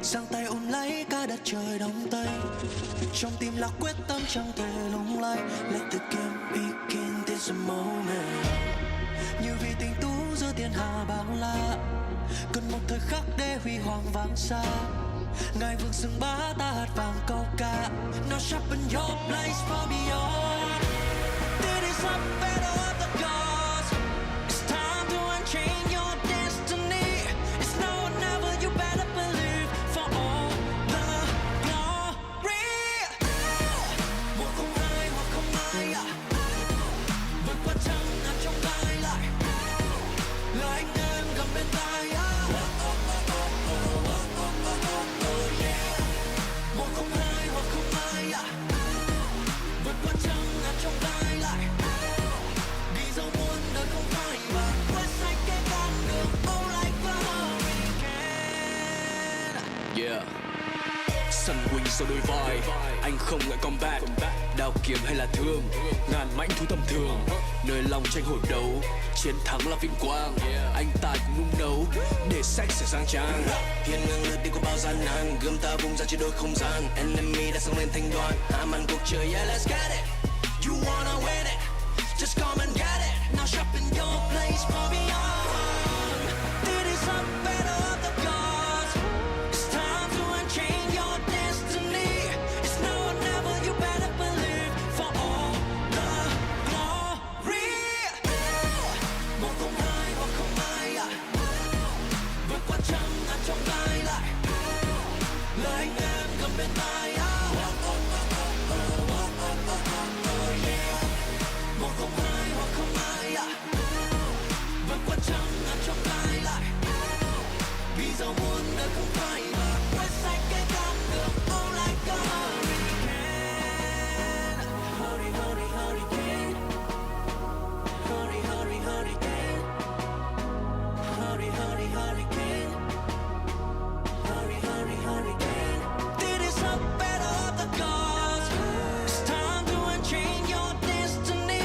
giang tay ôm lấy cả đất trời đông tây. Trong tim là quyết tâm chẳng thể lung lay. Let the game begin, this a moment. Như vì tình tú giữa thiên hà bao la, cần một thời khắc để huy hoàng vang xa. Ngài vương sừng bá ta hạt vàng câu ca. Now sharpen your place far beyond. This is a battle of the gods. It's time to unchain your destiny. It's now or never, you better believe. For all the glory. 102, 102 vượt qua trăm ngàn trong gai lại. Là anh em cầm bên tay. 102, 102 vượt qua trăm ngàn trong gai lại. Đi dẫu muôn đời không phai và quét sạch cái con đường. Oh like a hurricane. Yeah. Sân huynh sau đôi vai, anh không ngại combat. Đao kiếm hay là thương, ngàn mãnh thú tầm thường. Nơi lòng tranh hổ đấu, chiến thắng là vinh quang. Anh tài cũng nung nấu để sách sẽ sang trang. Hiện ngang lướt đi qua bao gian nan, gươm ta vung ra chia đôi không gian. Enemy đã xông lên thành đoàn, hạ màn cuộc chơi, yeah let's get it. You wanna win it, just come and get it. Now shop in your place for beyond. It is a battle of the gods. It's time to unchain your destiny. It's now or never, you better believe. For all the glory. Một không hai hoặc không ai à. Vượt qua trăm ngàn trong gai lại. Lời anh em cầm bên tai à. Một không hai hoặc không ai à. Vượt qua trăm ngàn trong gai lại. Vì giàu muốn nơi không phải mà. Quét sạch cái con đường all like a hurricane. Hurricane. Hurricane. Hurricane. Hurricane. It is a battle of the gods. It's time to unchain your destiny.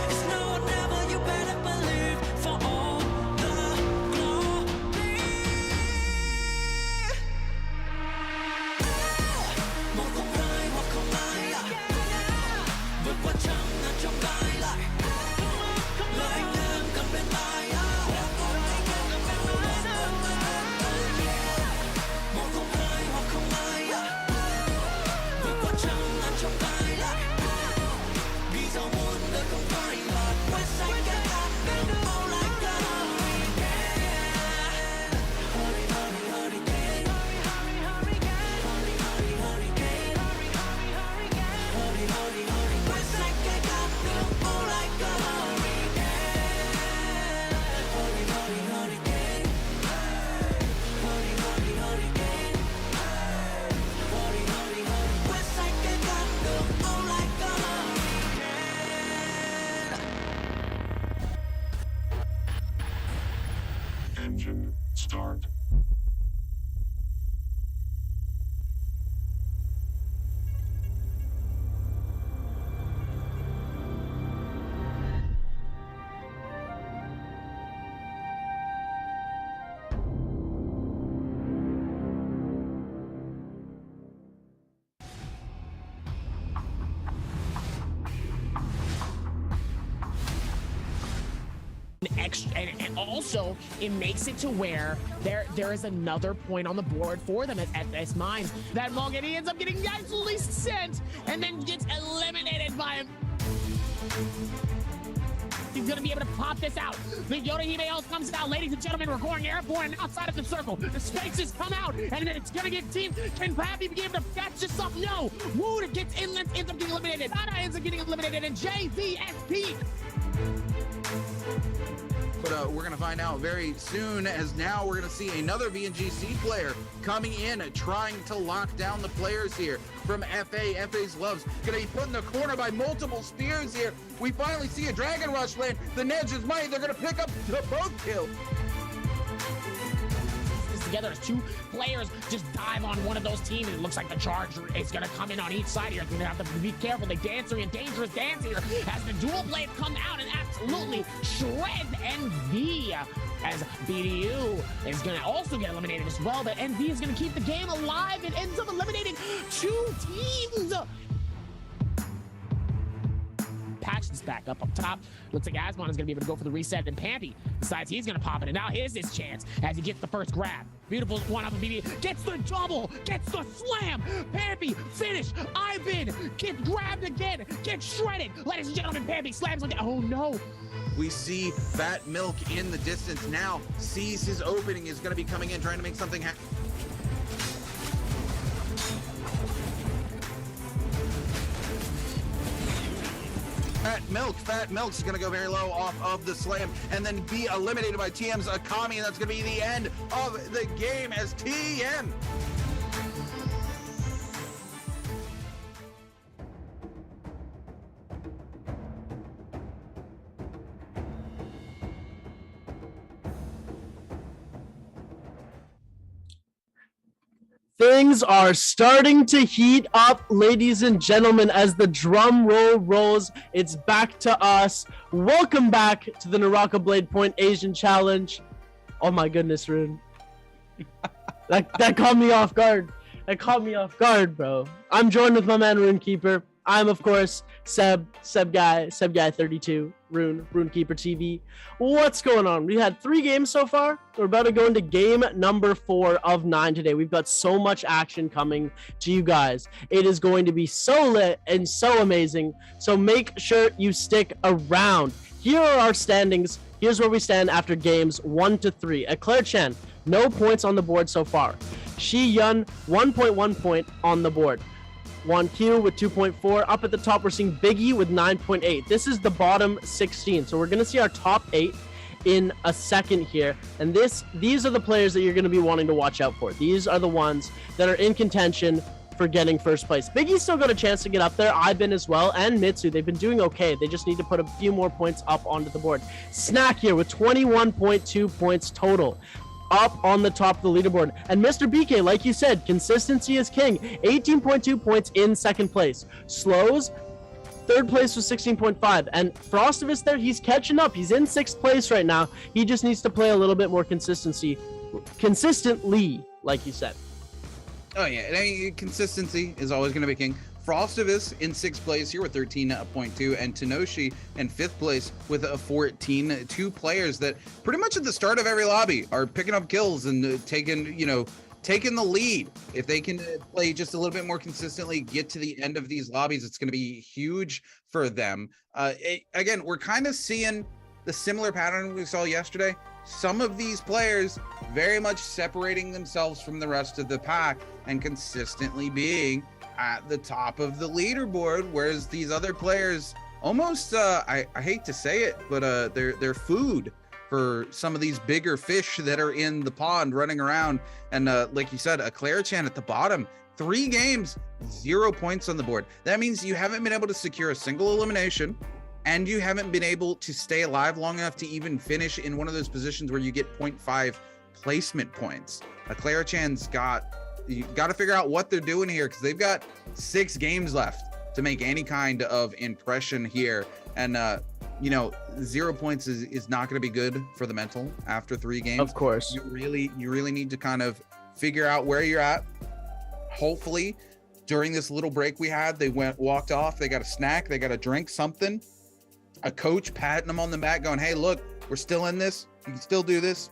It's now or never, you better believe. For all the glory. Một không hai hoặc không ai à. Vượt qua trăm ngàn trong gai lại. Lời anh em cầm bên tai à. Một không hai hoặc không ai à. Vượt qua trăm ngàn trong gai lại. Vì giàu muốn đời không phải là quét sạch cái con đường all like a hurricane. Hurricane. Hurricane. Quét sạch cái con đường all like a hurricane. Hurricane. Quét sạch cái con đường all like a hurricane. Engine start. And also it makes it to where there is another point on the board for them at this mine that Mulgany ends up getting absolutely sent and then gets eliminated by him. He's gonna be able to pop this out. The Yorihime else comes out. Ladies and gentlemen, we're going airborne and outside of the circle. The spaces come out, and then it's gonna get team. Can Pappy be able to catch this up? No. Wood gets inland, ends up getting eliminated. Nada ends up getting eliminated, and JVSP. But we're going to find out very soon, as now we're going to see another VNGC player coming in, trying to lock down the players here from FA. FA's Loves going to be put in the corner by multiple spears here. We finally see a Dragon Rush land. The Ninjas Might, they're going to pick up both kills. Together as two players just dive on one of those teams. It looks like the charge is going to come in on each side here. You're going to have to be careful. The dancer and dangerous dance here as the dual blade come out and absolutely shred NV, as BDU is going to also get eliminated as well. But NV is going to keep the game alive. It ends up eliminating two teams. Patch this back up top. Looks like Asmon is going to be able to go for the reset, and Pampy decides he's going to pop it. And now here's his chance as he gets the first grab. Beautiful one up of BB. Gets the double. Gets the slam. Pampy, finish. Ivan gets grabbed again. Gets shredded. Ladies and gentlemen, Pampy slams on. Oh, no. We see Fat Milk in the distance now. Sees his opening, is going to be coming in, trying to make something happen. Fat Milk's gonna go very low off of the slam and then be eliminated by TM's Akami, and that's gonna be the end of the game as TM. Things are starting to heat up, ladies and gentlemen, as the drum roll rolls. It's back to us. Welcome back to the Naraka Bladepoint Asian Challenge. Oh my goodness, Rune. That caught me off guard. That caught me off guard, bro. I'm joined with my man RuneKeeper. I'm of course Seb Guy 32, RuneKeeper TV. What's going on? We had 3 games so far. We're about to go into game number 4 of 9 today. We've got so much action coming to you guys. It is going to be so lit and so amazing. So make sure you stick around. Here are our standings. Here's where we stand after games 1 to 3. Eclair Chen, no points on the board so far. Shi Yun, 1.1 point on the board. Juan Q with 2.4. Up at the top, we're seeing Biggie with 9.8. This is the bottom 16. So we're going to see our top 8 in a second here. And these are the players that you're going to be wanting to watch out for. These are the ones that are in contention for getting first place. Biggie's still got a chance to get up there. I've been as well. And Mitsu, they've been doing okay. They just need to put a few more points up onto the board. Snack here with 21.2 points total, up on the top of the leaderboard. And Mr. BK, like you said, consistency is king. 18.2 points in second place. Slows, third place with 16.5. And Frostivus there, he's catching up. He's in 6th place right now. He just needs to play a little bit more consistently, like you said. Oh yeah, I mean, consistency is always going to be king. Frostivus in 6th place here with 13.2, and Tenoshi in 5th place with a 14. 2 players that pretty much at the start of every lobby are picking up kills and taking the lead. If they can play just a little bit more consistently, get to the end of these lobbies, it's going to be huge for them. Again, we're kind of seeing the similar pattern we saw yesterday. Some of these players very much separating themselves from the rest of the pack and consistently being at the top of the leaderboard, whereas these other players almost I hate to say it, but they're food for some of these bigger fish that are in the pond running around. And like you said, Eclair Chan at the bottom, 3 games, 0 points on the board. That means you haven't been able to secure a single elimination, and you haven't been able to stay alive long enough to even finish in one of those positions where you get 0.5 placement points. Eclair Chan's you got to figure out what they're doing here, because they've got 6 games left to make any kind of impression here. And 0 points is not going to be good for the mental after 3 games. Of course, you really need to kind of figure out where you're at. Hopefully during this little break we had, they walked off, they got a snack, they got a drink, something, a coach patting them on the back going, hey, look, we're still in this, you can still do this,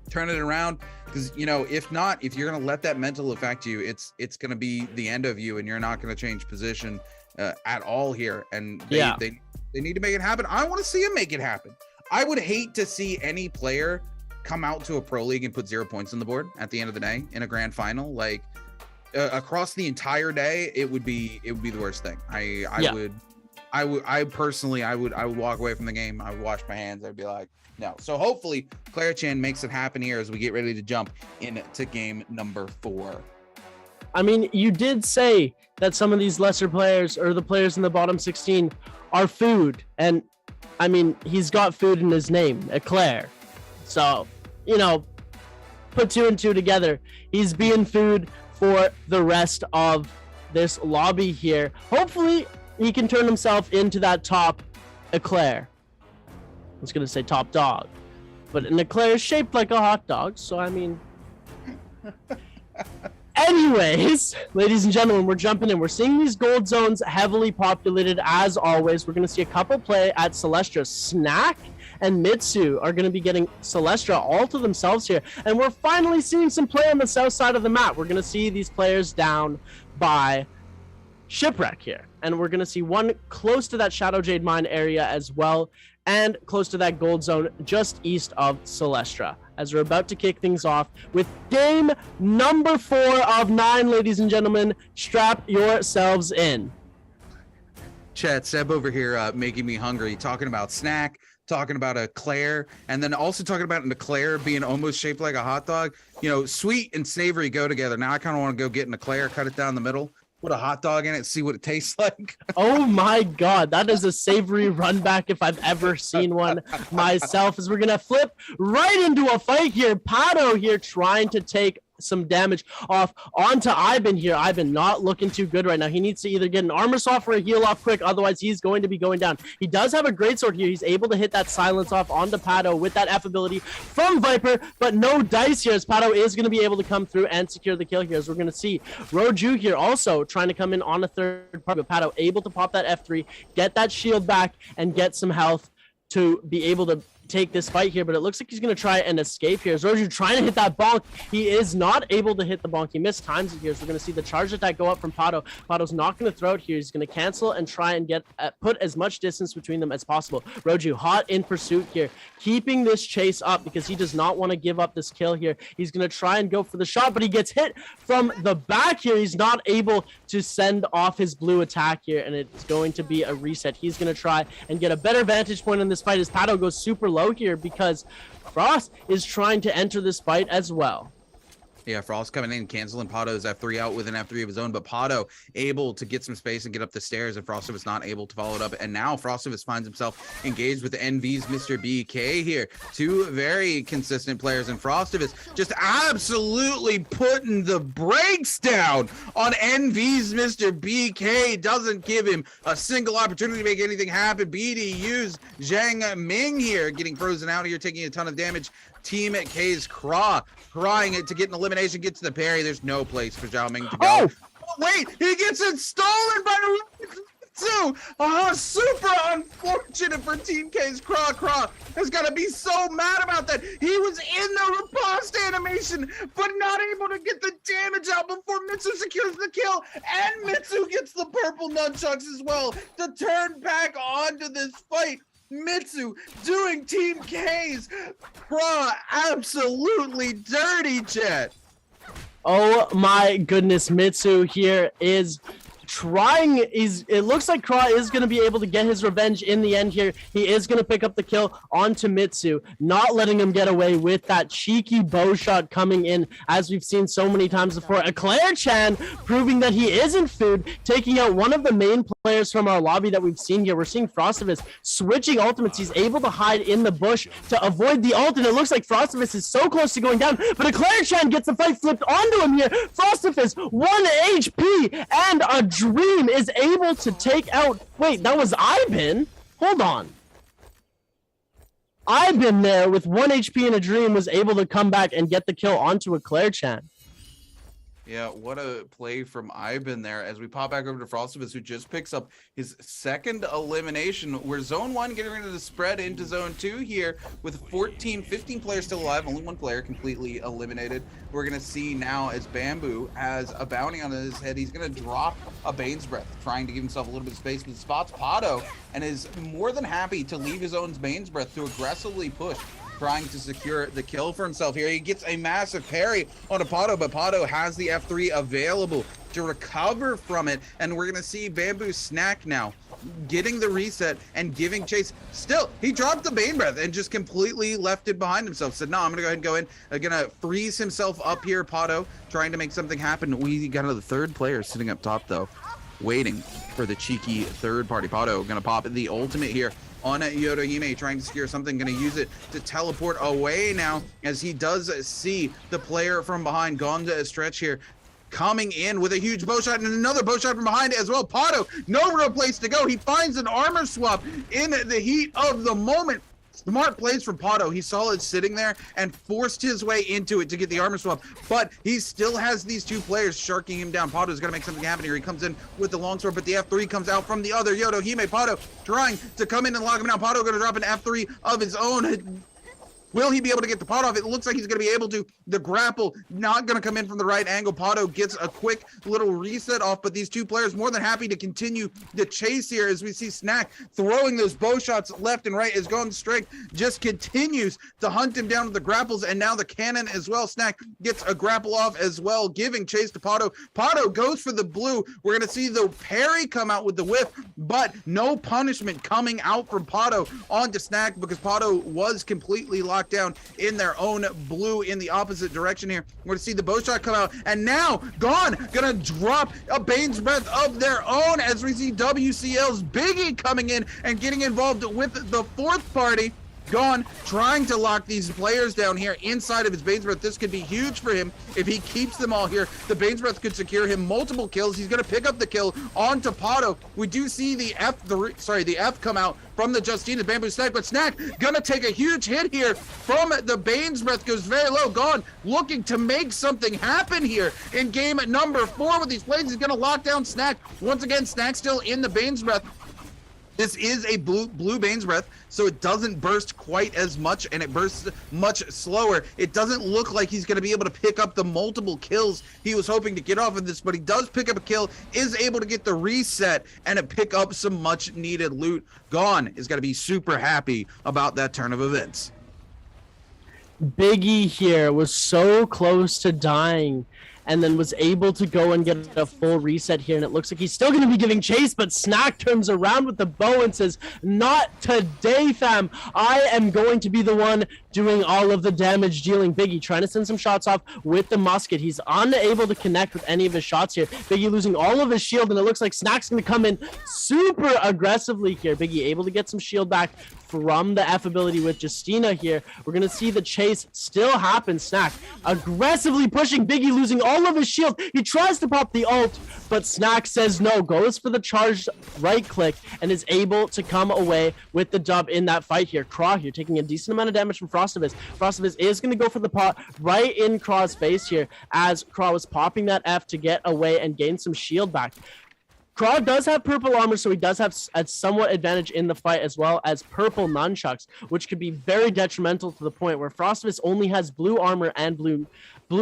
turn it around. Because if not, if you're going to let that mental affect you, it's going to be the end of you, and you're not going to change position at all here. And they need to make it happen. I want to see them make it happen. I would hate to see any player come out to a pro league and put 0 points on the board at the end of the day in a grand final. Like across the entire day, it would be the worst thing. I personally would walk away from the game. I would wash my hands. I'd be like, no. So hopefully Claire Chan makes it happen here as we get ready to jump into game number 4. I mean, you did say that some of these lesser players, or the players in the bottom 16, are food. And I mean, he's got food in his name, Eclair. So, put 2 and 2 together. He's being food for the rest of this lobby here. Hopefully he can turn himself into that top Eclair. I was going to say top dog, but an Eclair is shaped like a hot dog. So, I mean, anyways, ladies and gentlemen, we're jumping in. We're seeing these gold zones heavily populated as always. We're going to see a couple play at Celestra. Snack and Mitsu are going to be getting Celestra all to themselves here. And we're finally seeing some play on the south side of the map. We're going to see these players down by Shipwreck here. And we're going to see one close to that Shadow Jade Mine area as well, and close to that gold zone just east of Celestra, as we're about to kick things off with game number 4 of 9, ladies and gentlemen. Strap yourselves in. Chat, Seb over here making me hungry, talking about snack, talking about Eclair, and then also talking about an Eclair being almost shaped like a hot dog. Sweet and savory go together. Now I kind of want to go get an Eclair, cut it down the middle, put a hot dog in it, see what it tastes like. Oh my god, that is a savory run back if I've ever seen one myself, as we're gonna flip right into a fight here. Pato here trying to take some damage off onto Ivan here. Ivan not looking too good right now. He needs to either get an armor swap or a heal off quick, otherwise he's going to be going down. He does have a great sword here. He's able to hit that silence off onto Pato with that F ability from Viper, but no dice here as Pato is going to be able to come through and secure the kill here, as we're going to see Roju here also trying to come in on a third party, but Pato able to pop that F3, get that shield back, and get some health to be able to take this fight here. But it looks like he's going to try and escape here. Roju trying to hit that bonk. He is not able to hit the bonk. He missed times it here. So we're going to see the charge attack go up from Pato. Pato's not going to throw it here. He's going to cancel and try and get put as much distance between them as possible. Roju hot in pursuit here, keeping this chase up because he does not want to give up this kill here. He's going to try and go for the shot, but he gets hit from the back here. He's not able to send off his blue attack here, and it's going to be a reset. He's going to try and get a better vantage point in this fight as Pato goes super low here because Frost is trying to enter this fight as well. Yeah, Frost coming in, canceling Pato's F3 out with an F3 of his own, but Pato able to get some space and get up the stairs, and Frostivus not able to follow it up. And now Frostivus finds himself engaged with NV's Mr. BK here. Two very consistent players, and Frostivus just absolutely putting the brakes down on NV's Mr. BK. Doesn't give him a single opportunity to make anything happen. BDU's Zhang Ming here getting frozen out here, taking a ton of damage. Team K's crying it to get an elimination, get to the parry. There's no place for Zhao Ming to go. Oh, wait, he gets it stolen by Mitsu. Super unfortunate for Team K's Craw has got to be so mad about that. He was in the riposte animation, but not able to get the damage out before Mitsu secures the kill, and Mitsu gets the purple nunchucks as well to turn back onto this fight. Mitsu doing Team K's absolutely dirty, chat. Oh my goodness, Mitsu here is trying. It looks like Kra is going to be able to get his revenge in the end here. He is going to pick up the kill onto Mitsu, not letting him get away with that cheeky bow shot coming in, as we've seen so many times before. Eclair Chan proving that he isn't food, taking out one of the main players from our lobby that we've seen here. We're seeing Frostivus switching ultimates. He's able to hide in the bush to avoid the ult, and it looks like Frostivus is so close to going down, but Eclair Chan gets the fight flipped onto him here. Frostivus 1 HP and a Dream is able to take out. Wait, that was Ivan? Hold on. Ivan there with 1 HP and a Dream was able to come back and get the kill onto Eclair Chan. Yeah, what a play from Ivan there as we pop back over to Frostivus, who just picks up his second elimination. We're zone 1 getting ready to spread into zone 2 here with 15 players still alive, only 1 player completely eliminated. We're going to see now as Bamboo has a bounty on his head. He's going to drop a Bane's Breath, trying to give himself a little bit of space, but spots Pato and is more than happy to leave his own Bane's Breath to aggressively push, trying to secure the kill for himself here. He gets a massive parry on a Pato, but Pato has the F3 available to recover from it, and we're gonna see Bamboo Snack now getting the reset and giving chase. Still, he dropped the Bane Breath and just completely left it behind himself. Said, no, I'm gonna go ahead and go in. Gonna freeze himself up here, Pato, trying to make something happen. We got another third player sitting up top, though, waiting for the cheeky third party. Pato gonna pop the ultimate here on Yodohime, trying to secure something, going to use it to teleport away now as he does see the player from behind. Gonza Stretch here coming in with a huge bow shot and another bow shot from behind as well. Pato, no real place to go. He finds an armor swap in the heat of the moment. Smart plays from Pato. He saw it sitting there and forced his way into it to get the armor swap, but he still has these 2 players sharking him down. Pato's going to make something happen here. He comes in with the longsword, but the F3 comes out from the other Yodohime. Pato trying to come in and lock him down. Pato going to drop an F3 of his own. Will he be able to get the pot off? It looks like he's going to be able to. The grapple not going to come in from the right angle. Pato gets a quick little reset off, but these 2 players more than happy to continue the chase here as we see Snack throwing those bow shots left and right as Gone Strength just continues to hunt him down with the grapples, and now the cannon as well. Snack gets a grapple off as well, giving chase to Pato. Pato goes for the blue. We're going to see the parry come out with the whiff, but no punishment coming out from Pato onto Snack because Pato was completely locked down in their own blue in the opposite direction here. We're going to see the bow shot come out, and now Gone gonna drop a Bane's Breath of their own as we see WCL's Biggie coming in and getting involved with the 4th party. Gone, trying to lock these players down here inside of his Bane's Breath. This could be huge for him if he keeps them all here. The Bane's Breath could secure him multiple kills. He's going to pick up the kill on Tapato. We do see the F come out from the Justina Bamboo Snack, but Snack gonna take a huge hit here from the Bane's Breath, goes very low. Gone looking to make something happen here in game number 4 with these plays. He's gonna lock down Snack. Once again, Snack still in the Bane's Breath. This is a blue Bane's Breath, so it doesn't burst quite as much, and it bursts much slower. It doesn't look like he's going to be able to pick up the multiple kills he was hoping to get off of this, but he does pick up a kill, is able to get the reset, and pick up some much-needed loot. Gone is going to be super happy about that turn of events. Biggie here was so close to dying, and then was able to go and get a full reset here, and it looks like he's still going to be giving chase, but Snack turns around with the bow and says, not today, fam. I am going to be the one doing all of the damage dealing. Biggie trying to send some shots off with the musket. He's unable to connect with any of his shots here. Biggie losing all of his shield, and it looks like Snack's going to come in super aggressively here. Biggie able to get some shield back from the F ability with Justina here. We're going to see the chase still happen. Snack aggressively pushing Biggie, losing all of his shield. He tries to pop the ult, but Snack says no, goes for the charged right click, and is able to come away with the dub in that fight here. Craw here taking a decent amount of damage from Frostivus. Frostivus is going to go for the pot right in Craw's face here, as Craw was popping that F to get away and gain some shield back. Craw does have purple armor, so he does have a somewhat advantage in the fight, as well as purple nunchucks, which could be very detrimental to the point where Frostivus only has blue armor and blue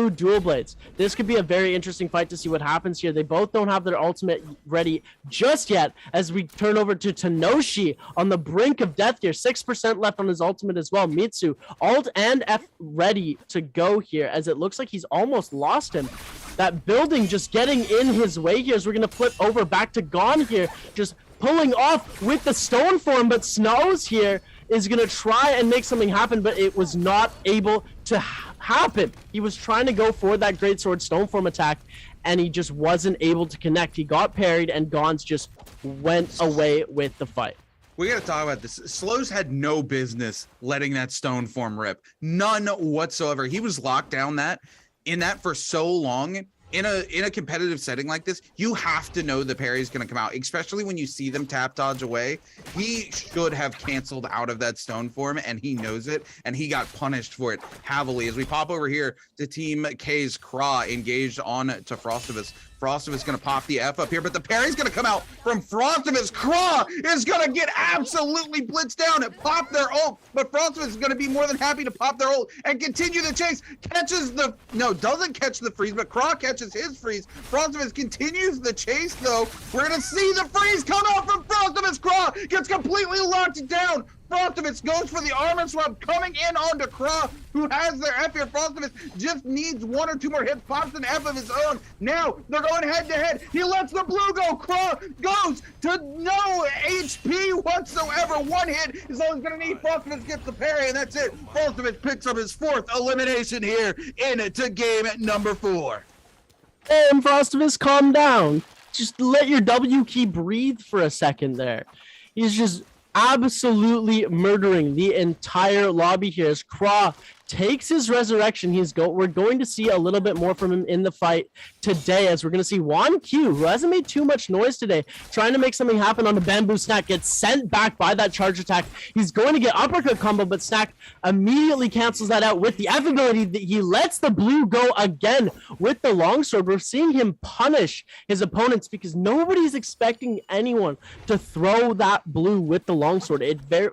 dual blades. This could be a very interesting fight to see what happens here. They both don't have their ultimate ready just yet, as we turn over to Tenoshi on the brink of death here. 6% left on his ultimate as well. Mitsu, alt and F ready to go here, as it looks like he's almost lost him. That building just getting in his way here, as we're going to flip over back to Gone here, just pulling off with the stone form, but Snows here is going to try and make something happen, but it was not able to happen. He was trying to go for that Greatsword stone form attack, and he just wasn't able to connect. He got parried, and Gons just went away with the fight. We got to talk about this. Slows had no business letting that stone form rip. None whatsoever. He was locked down in that for so long. In a competitive setting like this, you have to know the parry is going to come out, especially when you see them tap dodge away. He should have canceled out of that stone form, and he knows it, and he got punished for it heavily. As we pop over here to Team K's Craw engaged on to Frostivus. Frostivus going to pop the F up here, but the parry's going to come out from Frostivus. Craw is going to get absolutely blitzed down and pop their ult, but Frostivus is going to be more than happy to pop their ult and continue the chase. Doesn't catch the freeze, but Craw catches his freeze. Frostivus continues the chase, though. We're going to see the freeze come out from Frostivus. Craw gets completely locked down. Frostivus goes for the armor swap, coming in onto Craw, who has their F here. Frostivus just needs 1 or 2 more hits, pops an F of his own. Now they're going head to head. He lets the blue go. Craw goes to no HP whatsoever. 1 hit is all he's going to need. Frostivus gets the parry, and that's it. Frostivus picks up his 4th elimination here into game number 4. And Frostivus, calm down. Just let your W key breathe for a second there. He's just absolutely murdering the entire lobby here as Craw takes his resurrection. We're going to see a little bit more from him in the fight today, as we're going to see Juan Q, who hasn't made too much noise today, trying to make something happen on the bamboo. Snack gets sent back by that charge attack. He's going to get uppercut combo, but Snack immediately cancels that out with the F ability. That he lets the blue go again with the longsword. We're seeing him punish his opponents because nobody's expecting anyone to throw that blue with the longsword.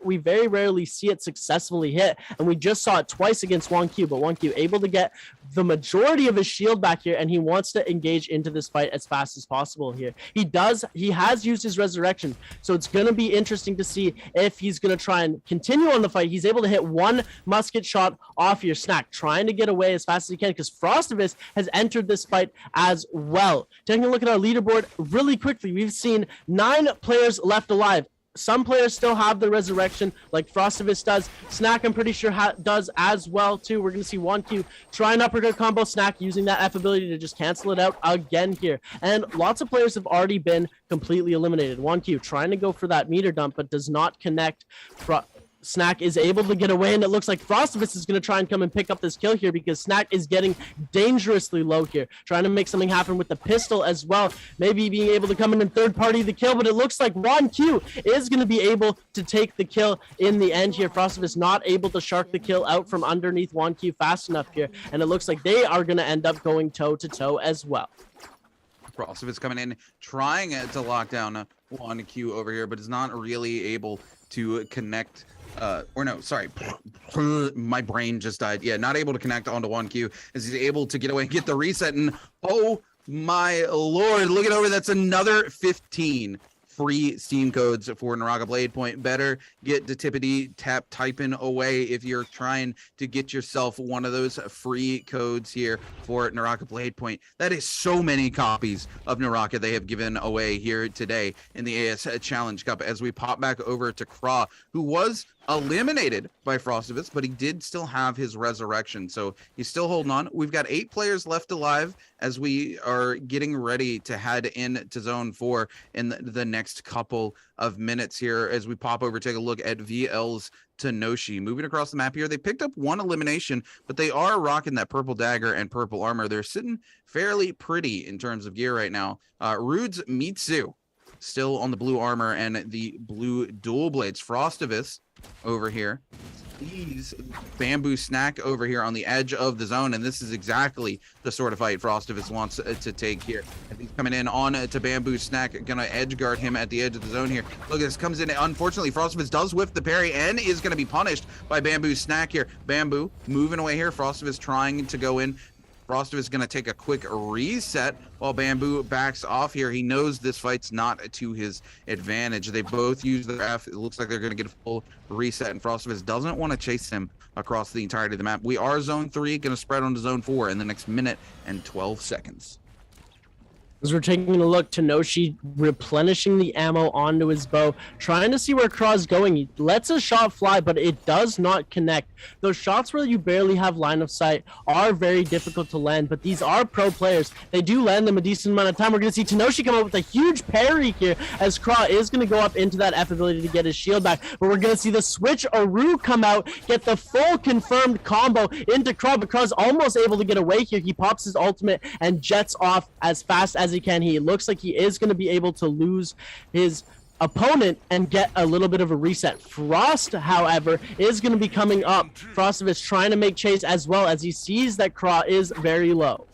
We very rarely see it successfully hit, and we just saw it twice against Juan Q, but Juan Q able to get the majority of his shield back here, and he wants to engage into this fight as fast as possible here. He has used his resurrection, so it's going to be interesting to see if he's going to try and continue on the fight. He's able to hit 1 musket shot off your Snack, trying to get away as fast as he can, because Frostivus has entered this fight as well. Taking a look at our leaderboard really quickly, we've seen 9 players left alive. Some players still have the resurrection, like Frostivus does. Snack, I'm pretty sure, does as well, too. We're going to see 1Q try an uppercut combo. Snack using that F ability to just cancel it out again here. And lots of players have already been completely eliminated. 1Q trying to go for that meter dump, but does not connect Snack is able to get away, and it looks like Frostivus is going to try and come and pick up this kill here because Snack is getting dangerously low here, trying to make something happen with the pistol as well, maybe being able to come in and third party the kill, but it looks like Juan Q is going to be able to take the kill in the end here. Frostivus not able to shark the kill out from underneath Juan Q fast enough here, and it looks like they are going to end up going toe-to-toe as well. Frostivus coming in, trying to lock down Juan Q over here, but is not really able to connect. Or no, sorry, my brain just died. Yeah, not able to connect onto 1Q as he's able to get away and get the reset. And oh my lord, look at over. That's another 15 free Steam codes for Naraka Bladepoint. Better get the tippity tap typing away if you're trying to get yourself one of those free codes here for Naraka Bladepoint. That is so many copies of Naraka they have given away here today in the AS Challenge Cup. As we pop back over to Kra, who was eliminated by Frostivus, but he did still have his resurrection, so he's still holding on. We've got 8 players left alive as we are getting ready to head into zone 4 in the next couple of minutes here. As we pop over, take a look at VL's Tenoshi moving across the map here. They picked up 1 elimination, but they are rocking that purple dagger and purple armor. They're sitting fairly pretty in terms of gear right now. Rude's Mitsu still on the blue armor and the blue dual blades. Frostivus over here, please, Bamboo Snack over here on the edge of the zone, and this is exactly the sort of fight Frostivus wants to take here. And he's coming in on to Bamboo Snack, gonna edge guard him at the edge of the zone here. Look, this comes in. Unfortunately, Frostivus does whiff the parry and is gonna be punished by Bamboo Snack here. Bamboo moving away here. Frostivus trying to go in. Frostivus is going to take a quick reset while Bamboo backs off here. He knows this fight's not to his advantage. They both use their F. It looks like they're going to get a full reset, and Frostivus doesn't want to chase him across the entirety of the map. We are zone 3, going to spread onto zone 4 in the next minute and 12 seconds. As we're taking a look, Tenoshi replenishing the ammo onto his bow, trying to see where Kraw's going. He lets a shot fly, but it does not connect. Those shots where you barely have line of sight are very difficult to land, but these are pro players. They do land them a decent amount of time. We're going to see Tenoshi come up with a huge parry here as Kraw is going to go up into that F ability to get his shield back, but we're going to see the switch Aru come out, get the full confirmed combo into Kraw, but Kraw's almost able to get away here. He pops his ultimate and jets off as fast as he can. He looks like he is going to be able to lose his opponent and get a little bit of a reset. Frost, however, is going to be coming up. Frostivus trying to make chase as well as he sees that Kraw is very low.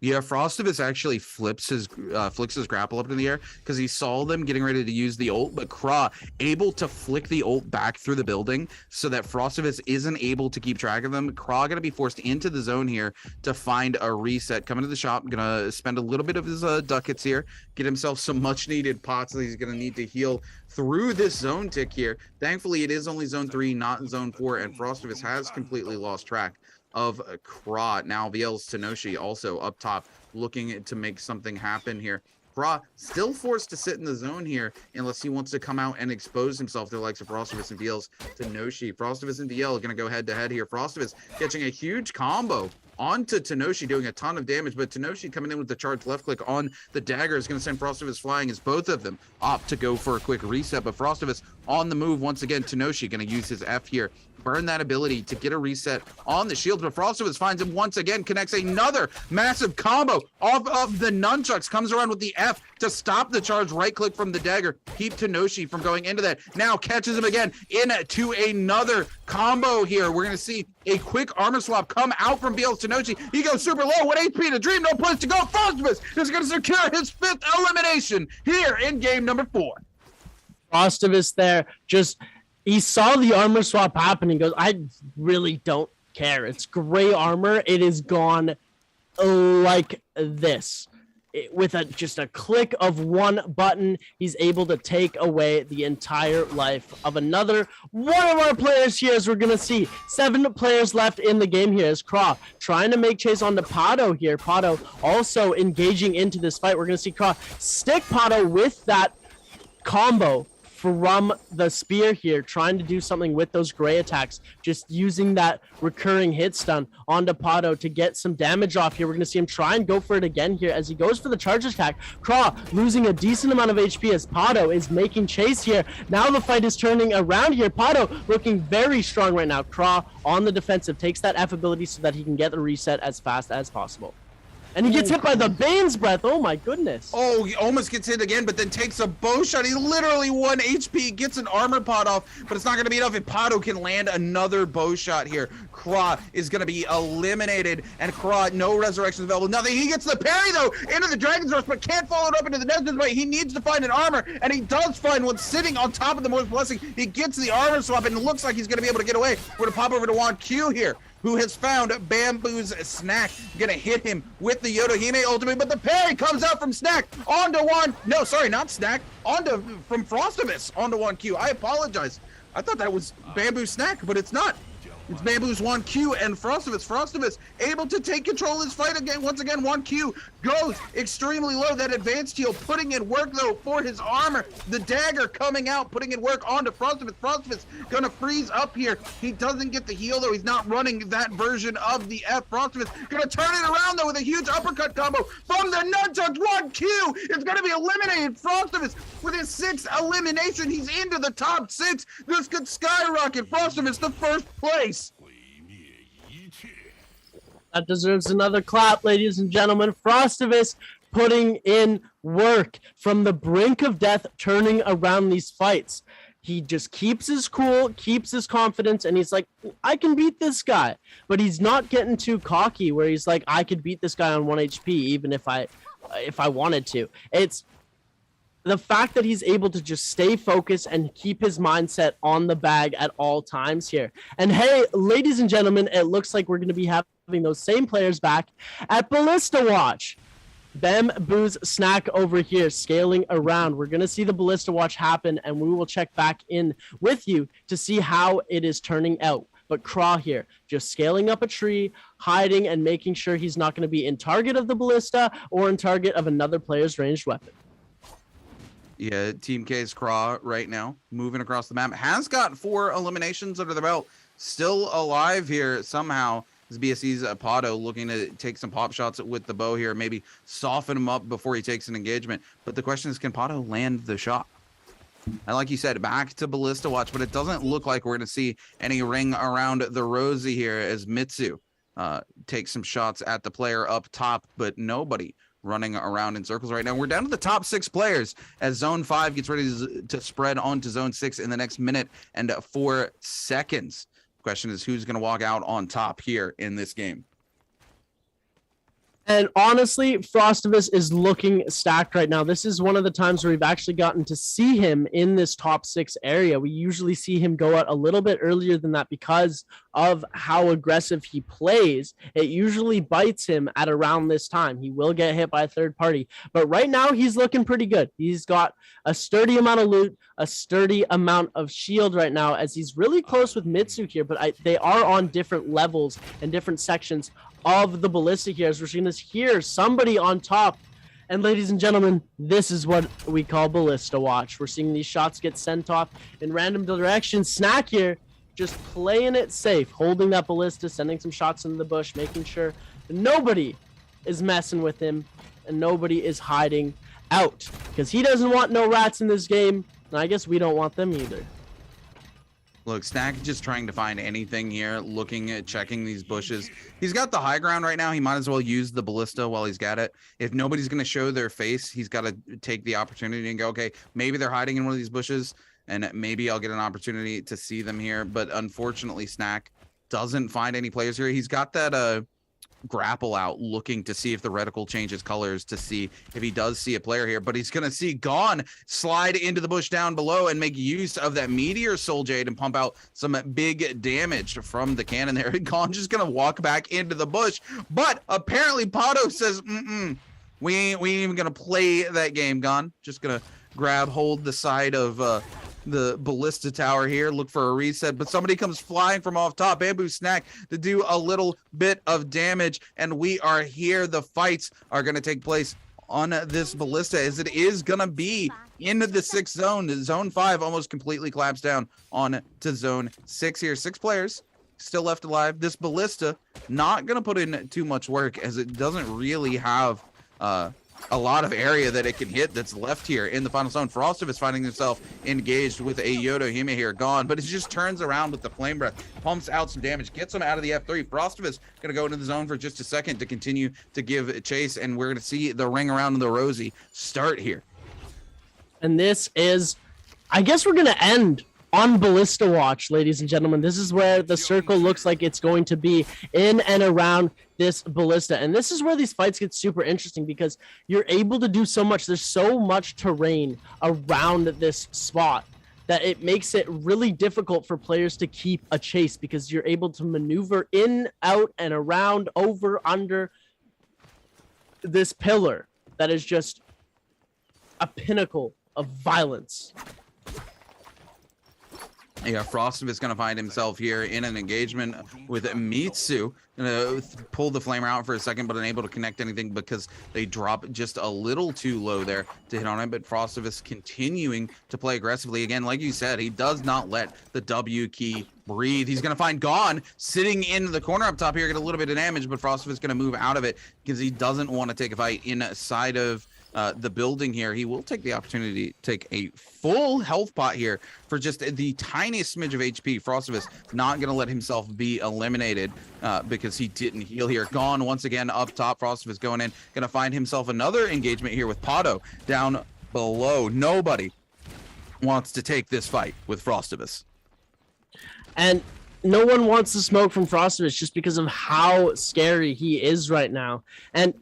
Yeah, Frostivus actually flicks his grapple up in the air because he saw them getting ready to use the ult, but Kra able to flick the ult back through the building so that Frostivus isn't able to keep track of them. Kra gonna be forced into the zone here to find a reset. Coming to the shop, gonna spend a little bit of his ducats here, get himself some much needed pots that he's gonna need to heal through this zone tick here. Thankfully, it is only zone 3, not zone 4, and Frostivus has completely lost track of Kra. Now VL's Tenoshi also up top looking to make something happen here. Kra still forced to sit in the zone here unless he wants to come out and expose himself to the likes of Frostivus and VL's Tenoshi. Frostivus and VL are going to go head to head here. Frostivus catching a huge combo onto Tenoshi, doing a ton of damage, but Tenoshi coming in with the charge left click on the dagger is going to send Frostivus flying as both of them opt to go for a quick reset, but Frostivus on the move once again. Tenoshi going to use his F here, burn that ability to get a reset on the shield, but Frostivus finds him once again, connects another massive combo off of the nunchucks, comes around with the F to stop the charge, right click from the dagger, keep Tenoshi from going into that. Now catches him again into another combo here. We're going to see a quick armor swap come out from VL's Tenoshi. He goes super low, 1 HP to dream, no place to go. Frostivus is going to secure his 5th elimination here in game number 4. Frostivus there, just he saw the armor swap happen and goes, I really don't care. It's gray armor. It is gone like this. With just a click of one button, he's able to take away the entire life of another one of our players here. As we're going to see 7 players left in the game here as Kra trying to make chase on the Pato here. Pato also engaging into this fight. We're going to see Kra stick Pato with that combo from the spear here, trying to do something with those gray attacks, just using that recurring hit stun onto Pato to get some damage off here. We're going to see him try and go for it again here as he goes for the charge attack. Craw losing a decent amount of HP as Pato is making chase here. Now the fight is turning around here. Pato looking very strong right now. Craw on the defensive, takes that F ability so that he can get the reset as fast as possible. And he gets hit by the Bane's Breath. Oh my goodness. Oh, he almost gets hit again, but then takes a bow shot. He literally 1 HP, gets an armor pot off, but it's not going to be enough if Pato can land another bow shot here. Craw is going to be eliminated, and Craw, no resurrections available, nothing. He gets the parry, though, into the Dragon's Rush, but can't follow it up into the Desert Way. He needs to find an armor, and he does find one sitting on top of the Mor's Blessing. He gets the armor swap, and it looks like he's going to be able to get away. We're going to pop over to Juan Q here, who has found Bamboo's Snack. Gonna hit him with the Yodohime ultimate, but the parry comes out from Snack onto one. No, sorry, not Snack. From Frostivus onto 1Q. I apologize. I thought that was Bamboo Snack, but it's not. It's Bamboo's 1Q and Frostivus. Frostivus able to take control of this fight again. Once again, 1Q goes extremely low. That advanced heal putting in work, though, for his armor. The dagger coming out, putting in work onto Frostivus. Frostivus gonna freeze up here. He doesn't get the heal, though. He's not running that version of the F. Frostivus gonna turn it around, though, with a huge uppercut combo from the Nunchucks. 1Q is gonna be eliminated. Frostivus with his 6th elimination. He's into the top 6. This could skyrocket Frostivus to first place. That deserves another clap, ladies and gentlemen. Frostivus putting in work from the brink of death, turning around these fights. He just keeps his cool, keeps his confidence, and he's like, I can beat this guy. But he's not getting too cocky where he's like, I could beat this guy on 1 HP even if I wanted to. It's the fact that he's able to just stay focused and keep his mindset on the bag at all times here. And hey, ladies and gentlemen, it looks like we're going to be having those same players back at Ballista Watch. Bamboo's Snack over here scaling around. We're going to see the Ballista Watch happen, and we will check back in with you to see how it is turning out. But Craw here, just scaling up a tree, hiding, and making sure he's not going to be in target of the Ballista or in target of another player's ranged weapon. Yeah, Team K's Craw right now, moving across the map. Has got 4 eliminations under the belt. Still alive here somehow. This BSC's Pato looking to take some pop shots with the bow here. Maybe soften him up before he takes an engagement. But the question is, can Pato land the shot? And like you said, back to Ballista Watch. But it doesn't look like we're going to see any ring around the rosy here as Mitsu takes some shots at the player up top. But nobody running around in circles right now. We're down to the top 6 players as Zone 5 gets ready to spread onto Zone 6 in the next minute and 4 seconds. Question is, who's going to walk out on top here in this game? And honestly, Frostivus is looking stacked right now. This is one of the times where we've actually gotten to see him in this top 6 area. We usually see him go out a little bit earlier than that because of how aggressive he plays. It usually bites him at around this time. He will get hit by a third party. But right now, he's looking pretty good. He's got a sturdy amount of loot, a sturdy amount of shield right now, as he's really close with Mitsu here. But they are on different levels and different sections of the ballista here, as we're seeing this here, somebody on top. And ladies and gentlemen, this is what we call Ballista Watch. We're seeing these shots get sent off in random directions. Snack here just playing it safe, holding that ballista, sending some shots into the bush, making sure nobody is messing with him and nobody is hiding out, because he doesn't want no rats in this game, and I guess we don't want them either. Look, Snack just trying to find anything here, looking at checking these bushes. He's got the high ground right now. He might as well use the ballista while he's got it. If nobody's going to show their face, he's got to take the opportunity and go, okay, maybe they're hiding in one of these bushes, and maybe I'll get an opportunity to see them here. But unfortunately, Snack doesn't find any players here. He's got that grapple out, looking to see if the reticle changes colors to see if he does see a player here, but he's gonna see Gone slide into the bush down below and make use of that Meteor Soul Jade and pump out some big damage from the cannon there. Gone just gonna walk back into the bush, but apparently Pato says, we ain't even gonna play that game. Gone just gonna grab hold the side of the ballista tower here, look for a reset, but somebody comes flying from off top. Bamboo Snack to do a little bit of damage, and we are here. The fights are going to take place on this Ballista, as it is gonna be into the 6th zone. Zone 5 almost completely collapsed down on to zone 6 here. 6 players still left alive. This Ballista not gonna put in too much work, as it doesn't really have a lot of area that it can hit that's left here in the final zone. Frostive is finding himself engaged with a Yodohime here, gone, but it just turns around with the Flame Breath, pumps out some damage, gets him out of the F3. Frostive is going to go into the zone for just a second to continue to give chase, and we're going to see the ring around the Rosie start here. And this is, I guess we're going to end on Ballista Watch, ladies and gentlemen. This is where the circle looks like it's going to be, in and around this Ballista. And this is where these fights get super interesting, because you're able to do so much. There's so much terrain around this spot that it makes it really difficult for players to keep a chase, because you're able to maneuver in, out, and around, over, under this pillar that is just a pinnacle of violence. Yeah, Frostive is going to find himself here in an engagement with Mitsu. Going to pull the flamer out for a second, but unable to connect anything because they drop just a little too low there to hit on it. But Frostive is continuing to play aggressively. Again, like you said, he does not let the W key breathe. He's going to find Gone sitting in the corner up top here, get a little bit of damage, but Frostive is going to move out of it because he doesn't want to take a fight inside of the building here. He will take the opportunity to take a full health pot here for just the tiniest smidge of HP. Frostivus not going to let himself be eliminated because he didn't heal here. Gone once again up top. Frostivus going in, going to find himself another engagement here with Pato down below. Nobody wants to take this fight with Frostivus. And no one wants to smoke from Frostivus just because of how scary he is right now. And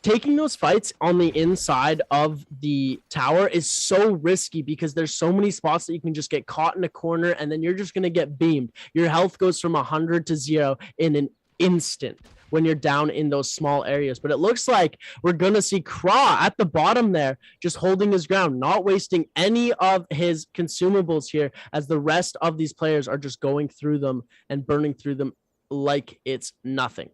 taking those fights on the inside of the tower is so risky, because there's so many spots that you can just get caught in a corner and then you're just going to get beamed. Your health goes from 100 to 0 in an instant when you're down in those small areas. But it looks like we're going to see Kra at the bottom there, just holding his ground, not wasting any of his consumables here, as the rest of these players are just going through them and burning through them like it's nothing.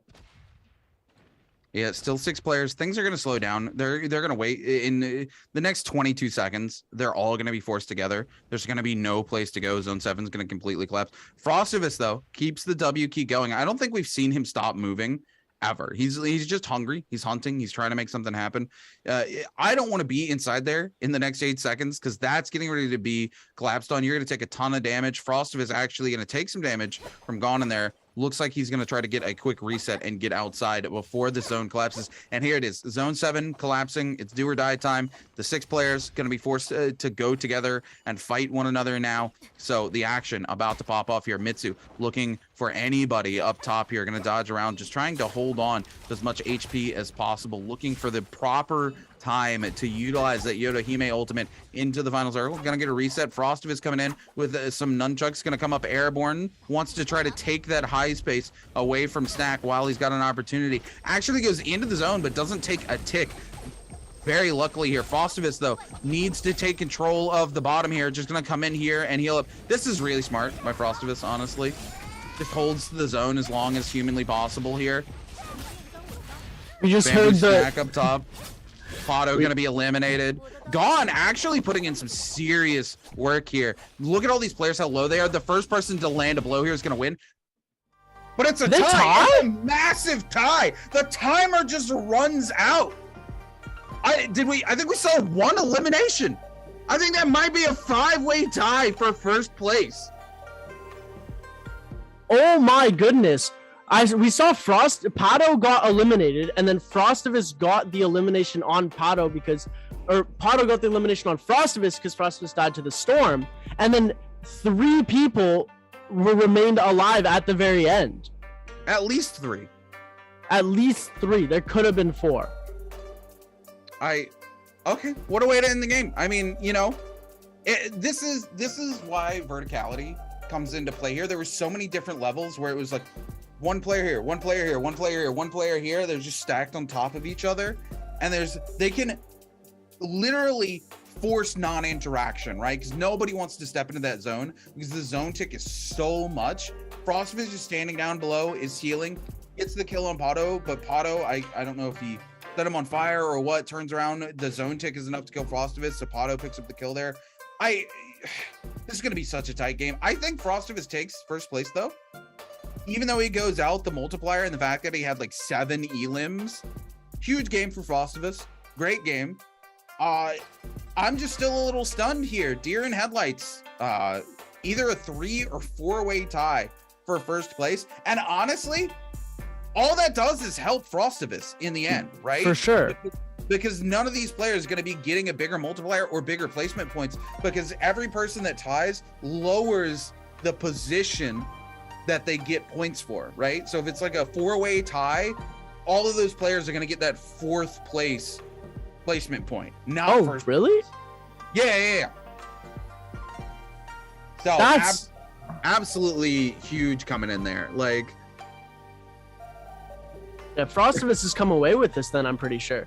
Yeah, still 6 players. Things are going to slow down. They're going to wait. In the next 22 seconds, they're all going to be forced together. There's going to be no place to go. Zone 7 is going to completely collapse. Frostivus, though, keeps the W key going. I don't think we've seen him stop moving ever. He's just hungry. He's hunting. He's trying to make something happen. I don't want to be inside there in the next 8 seconds, because that's getting ready to be collapsed on. You're going to take a ton of damage. Frostivus is actually going to take some damage from Gone in there. Looks like he's going to try to get a quick reset and get outside before the zone collapses. And here it is. Zone 7 collapsing. It's do or die time. The 6 players going to be forced to go together and fight one another now. So the action about to pop off here. Mitsu looking for anybody up top here. Going to dodge around, just trying to hold on to as much HP as possible. Looking for the proper time to utilize that Yodohime ultimate into the final circle. Gonna get a reset. Frostive is coming in with some nunchucks. Gonna come up airborne. Wants to try to take that high space away from Snack while he's got an opportunity. Actually goes into the zone, but doesn't take a tick. Very luckily here. Frostivus, though, needs to take control of the bottom here. Just gonna come in here and heal up. This is really smart by Frostivus, honestly. Just holds the zone as long as humanly possible here. We just Bamboo heard Snack up top. Pato going to be eliminated. Gone actually putting in some serious work here. Look at all these players, how low they are. The first person to land a blow here is going to win. But it's a tie. It's a massive tie. The timer just runs out. I think we saw 1 elimination. I think that might be a 5-way tie for first place. Oh my goodness. We saw Pato got eliminated, and then Frostivus got the elimination on Pato Pato got the elimination on Frostivus because Frostivus died to the storm, and then 3 people remained alive at the very end. At least 3. At least 3. There could have been 4. Okay, what a way to end the game. I mean, you know, this is why verticality comes into play here. There were so many different levels where it was like, 1 player here, 1 player here, 1 player here, 1 player here. They're just stacked on top of each other. And they can literally force non-interaction, right? Because nobody wants to step into that zone because the zone tick is so much. Frostivus is just standing down below, is healing, gets the kill on Pato, but Pato, I don't know if he set him on fire or what, turns around, the zone tick is enough to kill Frostivus. Sapato picks up the kill there. This is going to be such a tight game. I think Frostivus takes first place though. Even though he goes out, the multiplier and the fact that he had like 7 elims, huge game for Frostivus. Great game. I'm just still a little stunned here. Deer in headlights. Either a 3 or 4-way tie for first place. And honestly, all that does is help Frostivus in the end, right? For sure. Because none of these players is going to be getting a bigger multiplier or bigger placement points, because every person that ties lowers the position that they get points for, right? So if it's like a 4-way tie, all of those players are going to get that 4th place placement point. Not first. Really? Yeah. So That's absolutely huge coming in there. Like, if Frostivus has come away with this, then I'm pretty sure.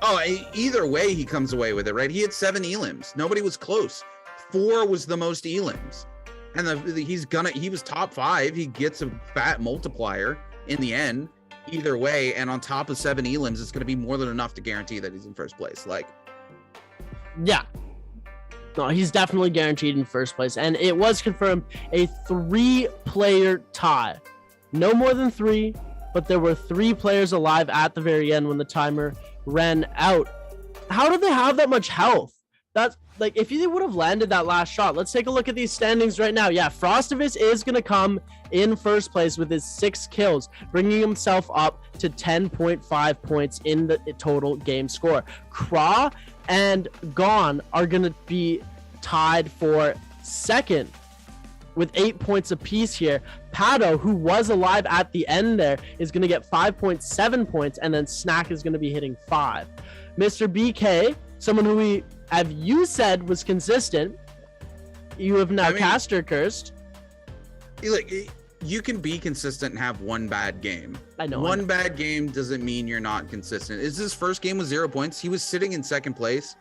oh, either way, he comes away with it, right? He had 7 elims. Nobody was close. 4 was the most elims. And he was top 5. He gets a fat multiplier in the end, either way. And on top of 7 elims, it's going to be more than enough to guarantee that he's in first place. Like, yeah. No, he's definitely guaranteed in first place. And it was confirmed a 3-player tie. No more than 3, but there were 3 players alive at the very end when the timer ran out. How did they have that much health? That's like, if he would have landed that last shot. Let's take a look at these standings right now. Yeah, Frostivus is going to come in first place with his 6 kills, bringing himself up to 10.5 points in the total game score. Kra and Gon are going to be tied for second with 8 points apiece here. Pato, who was alive at the end there, is going to get 5.7 points, and then Snack is going to be hitting 5. Mr. BK, someone who you said was consistent, you have now caster cursed. Look, you can be consistent and have one bad game. I know. One bad game doesn't mean you're not consistent. His first game was 0 points. He was sitting in second place.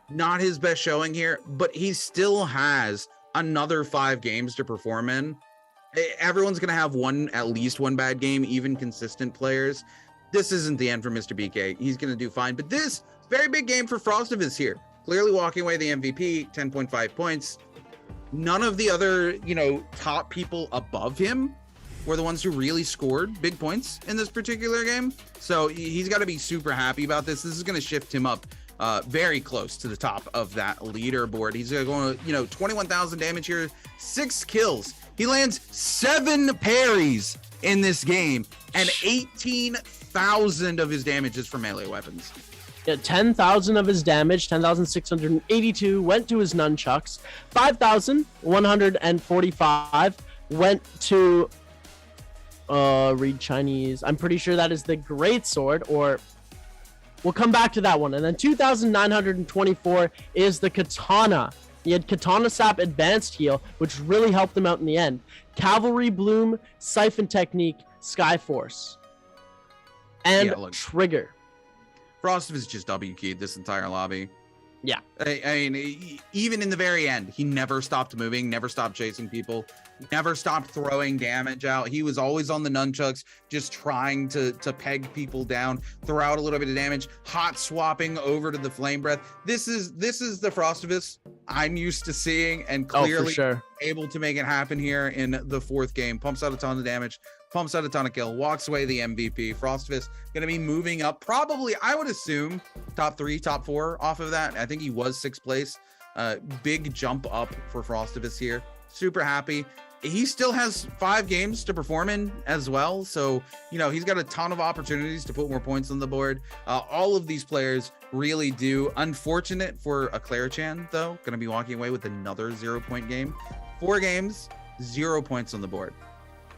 Not his best showing here, but he still has another 5 games to perform in. Everyone's going to have at least one bad game, even consistent players. This isn't the end for Mr. BK. He's going to do fine. But this very big game for Frostivus here. Clearly walking away the MVP, 10.5 points. None of the other, top people above him were the ones who really scored big points in this particular game. So he's got to be super happy about this. This is going to shift him up very close to the top of that leaderboard. He's going to, 21,000 damage here, 6 kills. He lands 7 parries in this game, and 18,000 of his damage is from melee weapons. Yeah, 10,000 of his damage, 10,682 went to his nunchucks. 5,145 went to read Chinese. I'm pretty sure that is the great sword, or we'll come back to that one. And then 2,924 is the katana. He had Katana Sap Advanced Heal, which really helped him out in the end. Cavalry Bloom, Siphon Technique, Skyforce, and Trigger. Frostivus just W-keyed this entire lobby. Yeah. I mean, even in the very end, he never stopped moving, never stopped chasing people, never stopped throwing damage out. He was always on the nunchucks, just trying to peg people down, throw out a little bit of damage, hot swapping over to the Flame Breath. This is the Frostivus I'm used to seeing, and clearly able to make it happen here in the 4th game. Pumps out a ton of damage, pumps out a ton of kill, walks away the MVP. Frostivus going to be moving up, probably, I would assume, top 3, top 4 off of that. I think he was 6th place. Big jump up for Frostivus here. Super happy. He still has 5 games to perform in as well. So, he's got a ton of opportunities to put more points on the board. All of these players really do. Unfortunate for a Claire-chan, though. Going to be walking away with another 0-point game. 4 games, 0 points on the board.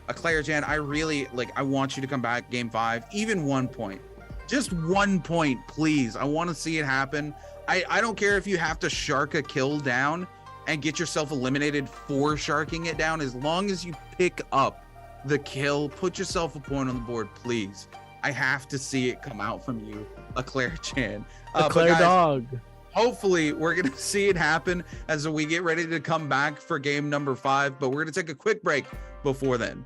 A Claire-chan, I want you to come back game 5, even 1 point. Just 1 point, please. I want to see it happen. I don't care if you have to shark a kill down and get yourself eliminated for sharking it down. As long as you pick up the kill, put yourself a point on the board, please. I have to see it come out from you, a Claire-chan. A Claire dog. Hopefully, we're going to see it happen as we get ready to come back for game number 5, but we're going to take a quick break before then.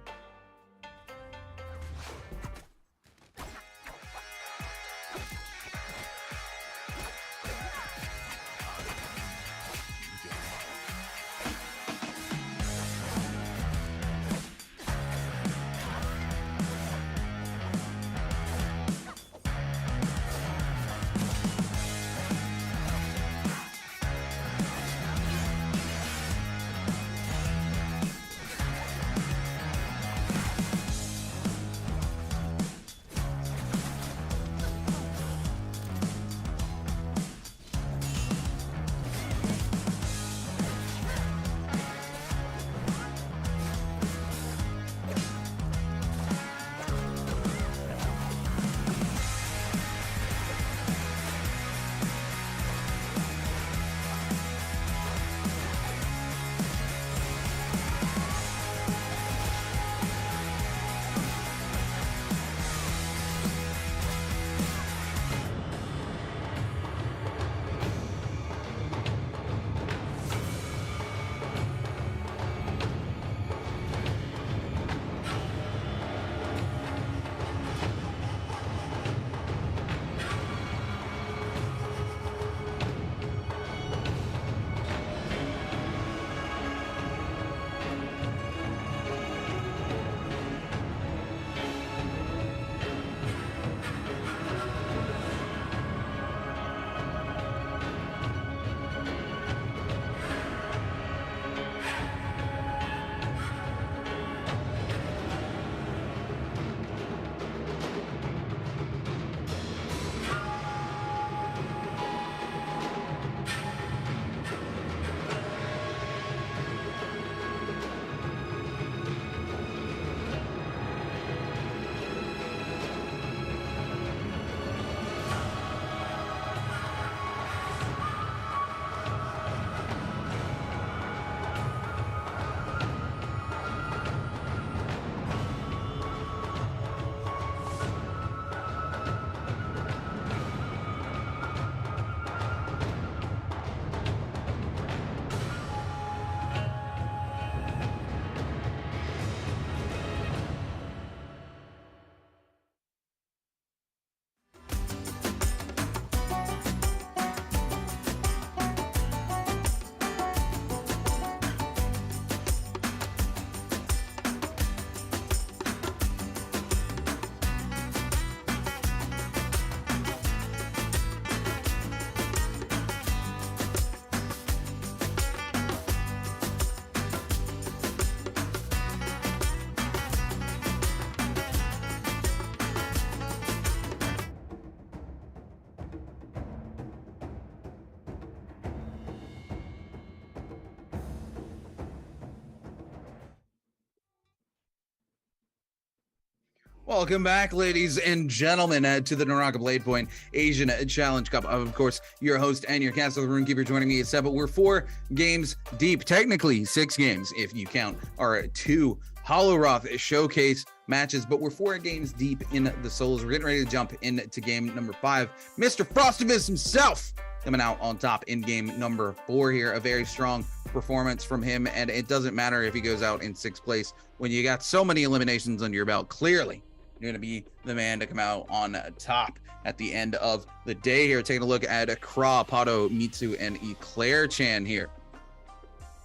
Welcome back, ladies and gentlemen, to the Naraka Bladepoint Asian Challenge Cup. Of course, your host and your castle runekeeper joining me at 7. We're 4 games deep, technically 6 games if you count our 2 Holoroth showcase matches, but we're 4 games deep in the solos. We're getting ready to jump into game number 5. Mr. Frostivus himself coming out on top in game number 4 here. A very strong performance from him, and it doesn't matter if he goes out in 6th place when you got so many eliminations under your belt. Clearly, you're going to be the man to come out on top at the end of the day here. Taking a look at Kra, Pato, Mitsu, and Eclair Chan here.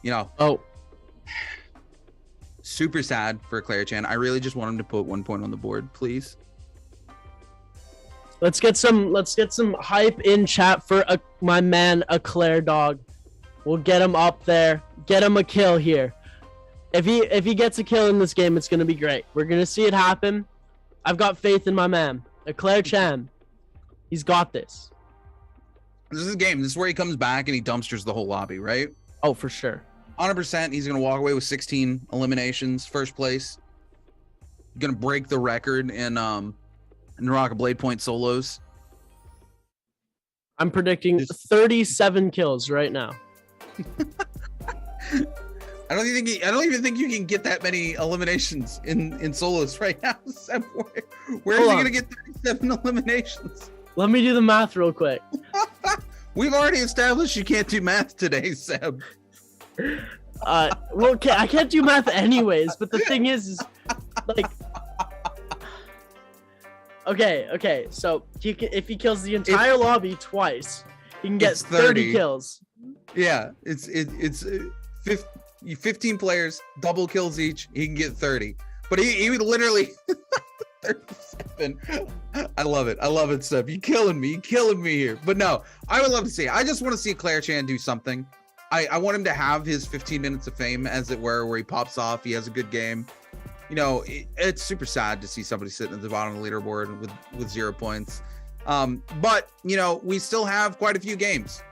You know, super sad for Eclair Chan. I really just want him to put 1 point on the board, please. Let's get some hype in chat for my man Eclair Dog. We'll get him up there. Get him a kill here. If he gets a kill in this game, it's going to be great. We're going to see it happen. I've got faith in my man, Eclair Chan. He's got this. This is a game. This is where he comes back and he dumpsters the whole lobby, right? Oh, for sure. 100%. He's going to walk away with 16 eliminations, 1st place. Going to break the record in Naraka Bladepoint solos. I'm predicting 37 kills right now. I don't even think you can get that many eliminations in solos right now. Where is he gonna get 37 eliminations? Let me do the math real quick. We've already established you can't do math today, Seb. Well, I can't do math anyways, but the thing is like, okay, so if he kills the entire lobby twice, he can get 30 kills. Yeah, it's 15 players, double kills each. He can get 30, but he would literally 37. I love it, Seb. You killing me here. But no, I would love to see it. I just want to see Eclair Chan do something. I want him to have his 15 minutes of fame, as it were, where he pops off. He has a good game. You know, it's super sad to see somebody sitting at the bottom of the leaderboard with 0 points. But you know, we still have quite a few games.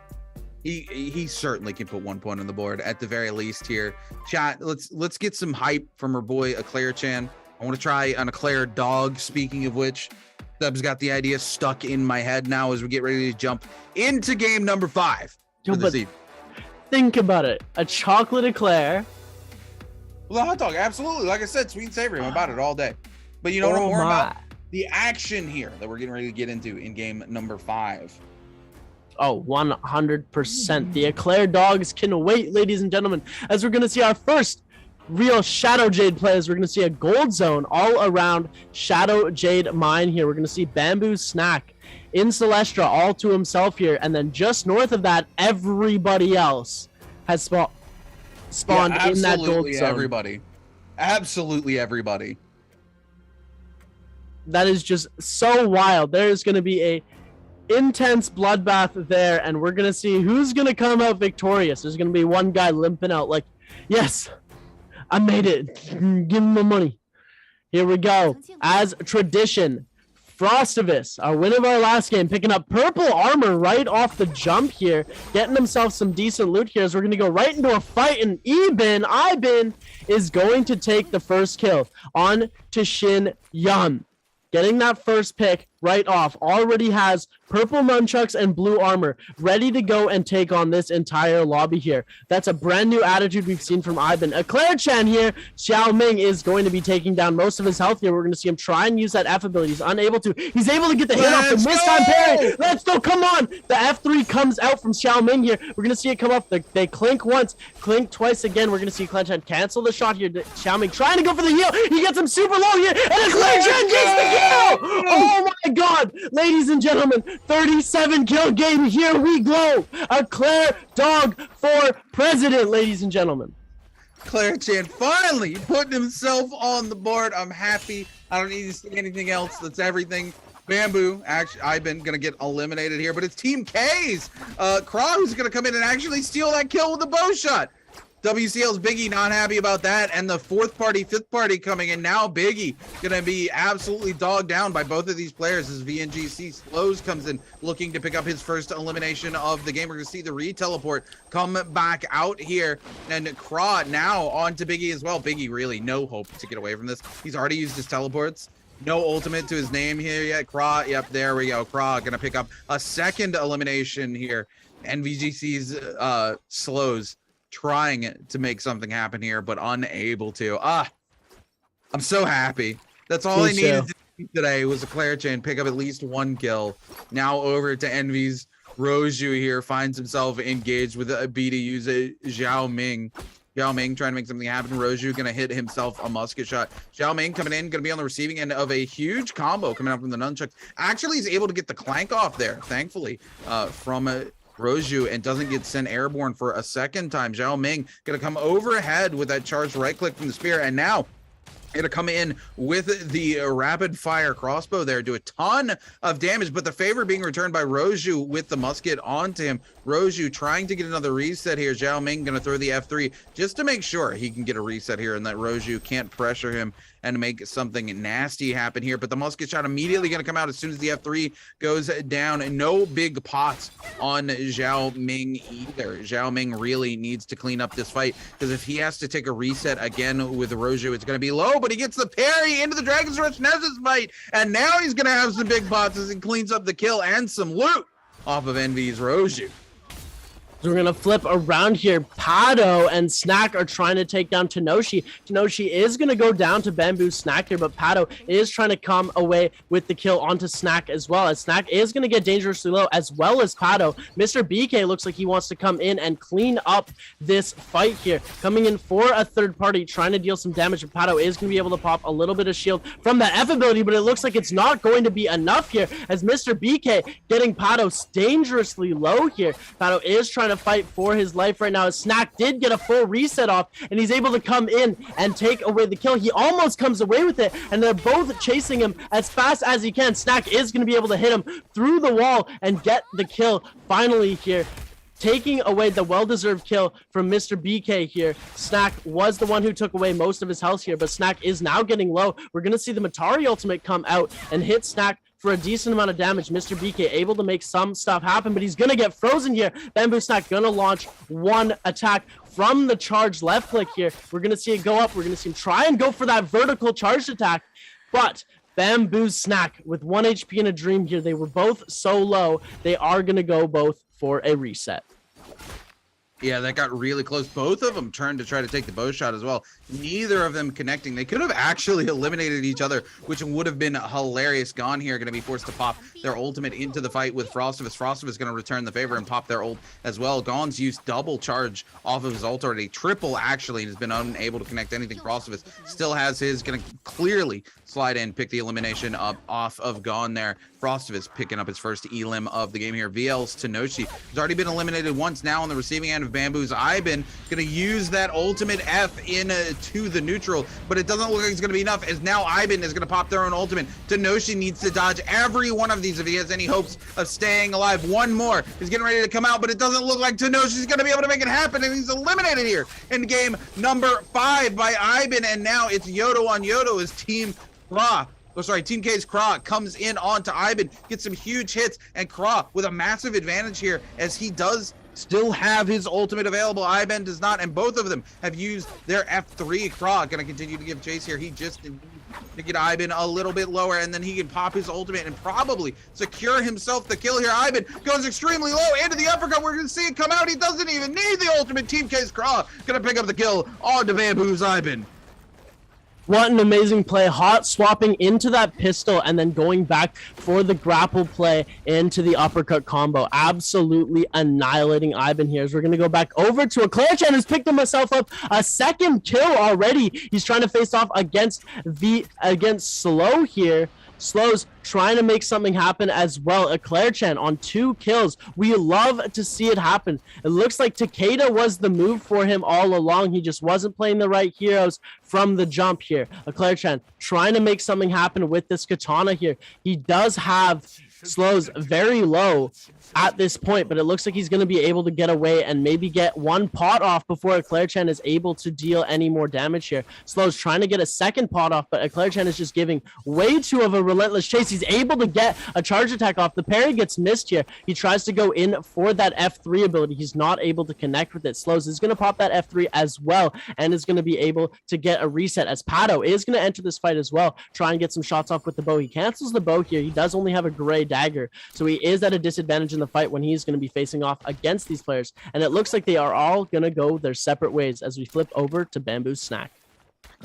He certainly can put 1 point on the board at the very least here. Chat, let's get some hype from our boy Eclair Chan. I want to try an Eclair Dog. Speaking of which, Seb's got the idea stuck in my head now as we get ready to jump into game number 5 for this evening. Think about it. A chocolate Eclair. Well, the hot dog, absolutely. Like I said, sweet and savory. I'm about it all day. But you know what I'm more about? The action here that we're getting ready to get into in game number 5. Oh, 100%. The Eclair Dogs can wait, ladies and gentlemen, as we're going to see our first real Shadow Jade players. We're going to see a gold zone all around Shadow Jade mine here. We're going to see Bamboo Snack in Celestra all to himself here. And then just north of that, everybody else has spawned in that gold zone. Absolutely everybody. That is just so wild. There's going to be a intense bloodbath there, and we're gonna see who's gonna come out victorious. There's gonna be one guy limping out like, yes, I made it. Give him the money. Here we go. As tradition, Frostivus, our winner of our last game, picking up purple armor right off the jump here, getting himself some decent loot here as we're gonna go right into a fight, and Ibin is going to take the first kill on to Shin Yan. Getting that first pick right off, already has purple nunchucks and blue armor ready to go and take on this entire lobby here. That's a brand new attitude we've seen from Ivan. Eclair Chan here, Xiao Ming is going to be taking down most of his health here. We're going to see him try and use that F ability. He's unable to. He's able to get the hit off the mist-time parry. Let's go, come on. The F3 comes out from Xiao Ming here. We're going to see it come up. They clink once, clink twice again. We're going to see Eclair Chan cancel the shot here. Xiao Ming trying to go for the heal. He gets him super low here, and Eclair Chan gets the kill. Oh my God, ladies and gentlemen, 37 kill game. Here we go. Eclair Dog for president, ladies and gentlemen. Eclair Chan finally putting himself on the board. I'm happy. I don't need to say anything else. That's everything. Bamboo, actually, I've been gonna get eliminated here, but it's Team K's. Kra who's gonna come in and actually steal that kill with a bow shot. WCL's Biggie not happy about that, and the fifth party coming in now. Biggie gonna be absolutely dogged down by both of these players as VNGC Slows comes in looking to pick up his first elimination of the game. We're gonna see the re-teleport come back out here, and Kra now on to Biggie as well. Biggie really no hope to get away from this. He's already used his teleports. No ultimate to his name here yet. Kra, yep, there we go. Kra gonna pick up a second elimination here. NVGC's slows trying to make something happen here, but unable to. I'm so happy. That's all I needed to do today was a Claire chain, pick up at least one kill. Now over to Envy's Roju here, finds himself engaged with a B to use a Zhao Ming. Zhao Ming trying to make something happen. Roju gonna hit himself a musket shot. Zhao Ming coming in, gonna be on the receiving end of a huge combo coming out from the nunchucks. Actually, he's able to get the clank off there, thankfully, from Roju, and doesn't get sent airborne for a second time. Zhao Ming gonna come overhead with that charged right click from the spear, and now gonna come in with the rapid fire crossbow there, do a ton of damage, but the favor being returned by Roju with the musket onto him. Roju trying to get another reset here. Zhao Ming gonna throw the F3 just to make sure he can get a reset here and that Roju can't pressure him and make something nasty happen here. But the musket shot immediately gonna come out as soon as the F3 goes down, and no big pots on Zhao Ming either. Zhao Ming really needs to clean up this fight, because if he has to take a reset again with Roju, it's gonna be low, but he gets the parry into the Dragon's Rush Nessus fight, and now he's gonna have some big pots as he cleans up the kill and some loot off of Envy's Roju. So we're going to flip around here. Pado and Snack are trying to take down Tenoshi. Tenoshi is going to go down to Bamboo Snack here, but Pado is trying to come away with the kill onto Snack as well, as Snack is going to get dangerously low, as well as Pado. Mr. BK looks like he wants to come in and clean up this fight here. Coming in for a third party, trying to deal some damage, but Pado is going to be able to pop a little bit of shield from the F ability, but it looks like it's not going to be enough here, as Mr. BK getting Pado dangerously low here. Pado is trying to fight for his life right now, as Snack did get a full reset off, and he's able to come in and take away the kill. He almost comes away with it, and they're both chasing him as fast as he can. Snack is going to be able to hit him through the wall and get the kill finally here, taking away the well-deserved kill from Mr. BK here. Snack was the one who took away most of his health here, but Snack is now getting low. We're going to see the Matari ultimate come out and hit Snack for a decent amount of damage. Mr. BK able to make some stuff happen, but he's going to get frozen here. Bamboo Snack going to launch one attack from the charged left click here. We're going to see it go up. We're going to see him try and go for that vertical charged attack, but Bamboo Snack with 1 HP and a dream here. They were both so low. They are going to go both for a reset. Yeah, that got really close. Both of them turned to try to take the bow shot as well. Neither of them connecting. They could have actually eliminated each other, which would have been hilarious. Gone here, going to be forced to pop their ultimate into the fight with Frostivus. Frostivus going to return the favor and pop their ult as well. Gon's used double charge off of his ult already. Triple, actually, and has been unable to connect anything. Frostivus still has his. Going to clearly slide in, pick the elimination up off of Gon there. Frostivus picking up his first elim of the game here. VL's Tenoshi has already been eliminated once now on the receiving end of Bamboo's Ivan. Going to use that ultimate F in to the neutral, but it doesn't look like it's going to be enough, as now Ivan is going to pop their own ultimate. Tenoshi needs to dodge every one of these if he has any hopes of staying alive. One more is getting ready to come out, but it doesn't look like Tenoshi's going to be able to make it happen, and he's eliminated here in game number 5 by Ivan, and now it's Yodo on Yodo as Team Team K's Kra comes in onto Ivan, gets some huge hits, and Kra with a massive advantage here, as he does still have his ultimate available. Ivan does not, and both of them have used their F3. Kra gonna continue to give chase here. He just needs to get Ivan a little bit lower, and then he can pop his ultimate and probably secure himself the kill here. Ivan goes extremely low into the uppercut. We're gonna see it come out. He doesn't even need the ultimate. Team K's Kra gonna pick up the kill on to Bamboo's Ivan. What an amazing play. Hot swapping into that pistol and then going back for the grapple play into the uppercut combo. Absolutely annihilating Ivan here. As we're going to go back over to a Claire-chan who's picked himself up a second kill already. He's trying to face off against Slow here. Slow's trying to make something happen as well. A Claire-chan on 2 kills. We love to see it happen. It looks like Takeda was the move for him all along. He just wasn't playing the right heroes from the jump here. A Claire-chan trying to make something happen with this katana here. He does have Slow's very low, at this point, but it looks like he's going to be able to get away and maybe get one pot off before Eclair Chen is able to deal any more damage here. Slow's trying to get a second pot off, but Eclair Chen is just giving way too of a relentless chase. He's able to get a charge attack off. The parry gets missed here. He tries to go in for that F3 ability. He's not able to connect with it. Slows is going to pop that F3 as well and is going to be able to get a reset as Pato is going to enter this fight as well. Try and get some shots off with the bow. He cancels the bow here. He does only have a gray dagger, so he is at a disadvantage in the fight when he's going to be facing off against these players. And it looks like they are all going to go their separate ways as we flip over to Bamboo Snack.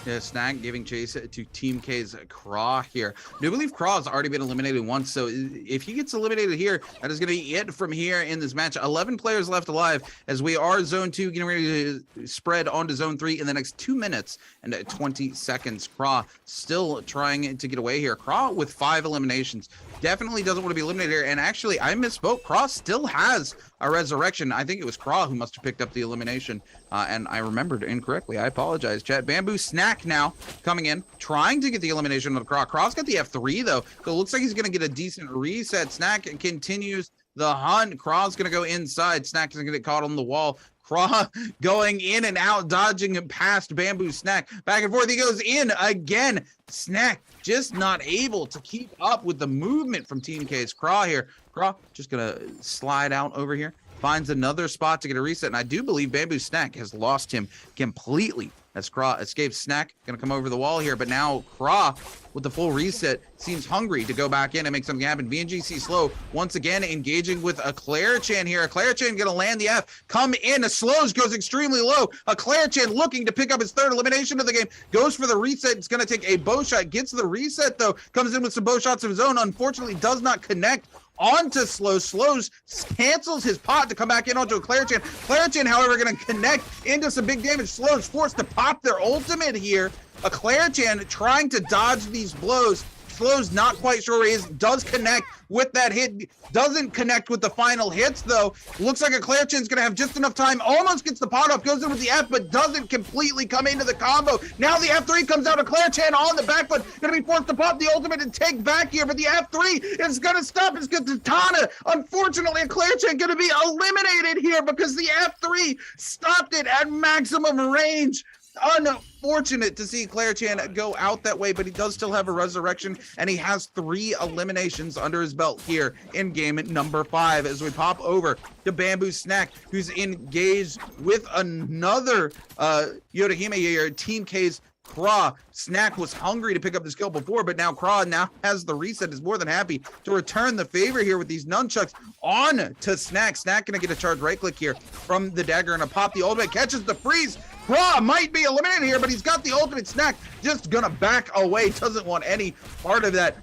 Yeah, Snack giving chase to Team K's Craw here. I do believe Craw has already been eliminated once, so if he gets eliminated here, that is going to be it from here in this match. 11 players left alive as we are Zone 2 getting ready to spread onto Zone 3 in the next 2 minutes and 20 seconds. Craw still trying to get away here. Craw with 5 eliminations. Definitely doesn't want to be eliminated here, and actually, I misspoke. Craw still has a resurrection. I think it was Craw who must have picked up the elimination, and I remembered incorrectly. I apologize, chat. Bamboo Snack now coming in, trying to get the elimination of Craw. Craw's got the F3, though, so it looks like he's going to get a decent reset. Snack continues the hunt. Craw's going to go inside. Snack is going to get caught on the wall. Craw going in and out, dodging past Bamboo Snack. Back and forth he goes in again. Snack just not able to keep up with the movement from Team K's Craw here. Craw just going to slide out over here. Finds another spot to get a reset. And I do believe Bamboo Snack has lost him completely as Craw escapes. Snack going to come over the wall here. But now Craw with the full reset seems hungry to go back in and make something happen. VNGC Slow once again engaging with Eclair Chen here. Eclair Chen going to land the F. Come in. Slows goes extremely low. Eclair Chen looking to pick up his 3rd elimination of the game. Goes for the reset. It's going to take a bow shot. Gets the reset though. Comes in with some bow shots of his own. Unfortunately does not connect onto Slows. Slows cancels his pot to come back in onto Eclair Chen. Eclair Chen, however, going to connect into some big damage. Slows forced to pop their ultimate here. Eclair Chen trying to dodge these blows. Slows not quite sure where he is. Does connect with that hit. Doesn't connect with the final hits, though. Looks like Eclair Chen's going to have just enough time. Almost gets the pot off. Goes in with the F, but doesn't completely come into the combo. Now the F3 comes out. Eclair Chen on the back foot. Going to be forced to pop the ultimate and take back here. But the F3 is going to stop. It's going to Tana. Unfortunately, Eclair Chen going to be eliminated here because the F3 stopped it at maximum range. Unfortunate to see Eclair Chen go out that way, but he does still have a resurrection, and he has 3 eliminations under his belt here in game number 5 as we pop over to Bamboo Snack, who's engaged with another Yorihime here, Team K's Craw. Snack was hungry to pick up this kill before, but now Craw now has the reset, is more than happy to return the favor here with these nunchucks on to Snack. Snack gonna get a charge right click here from the dagger and a pop the ultimate, catches the freeze. Craw might be eliminated here, but he's got the ultimate. Snack just gonna back away, doesn't want any part of that.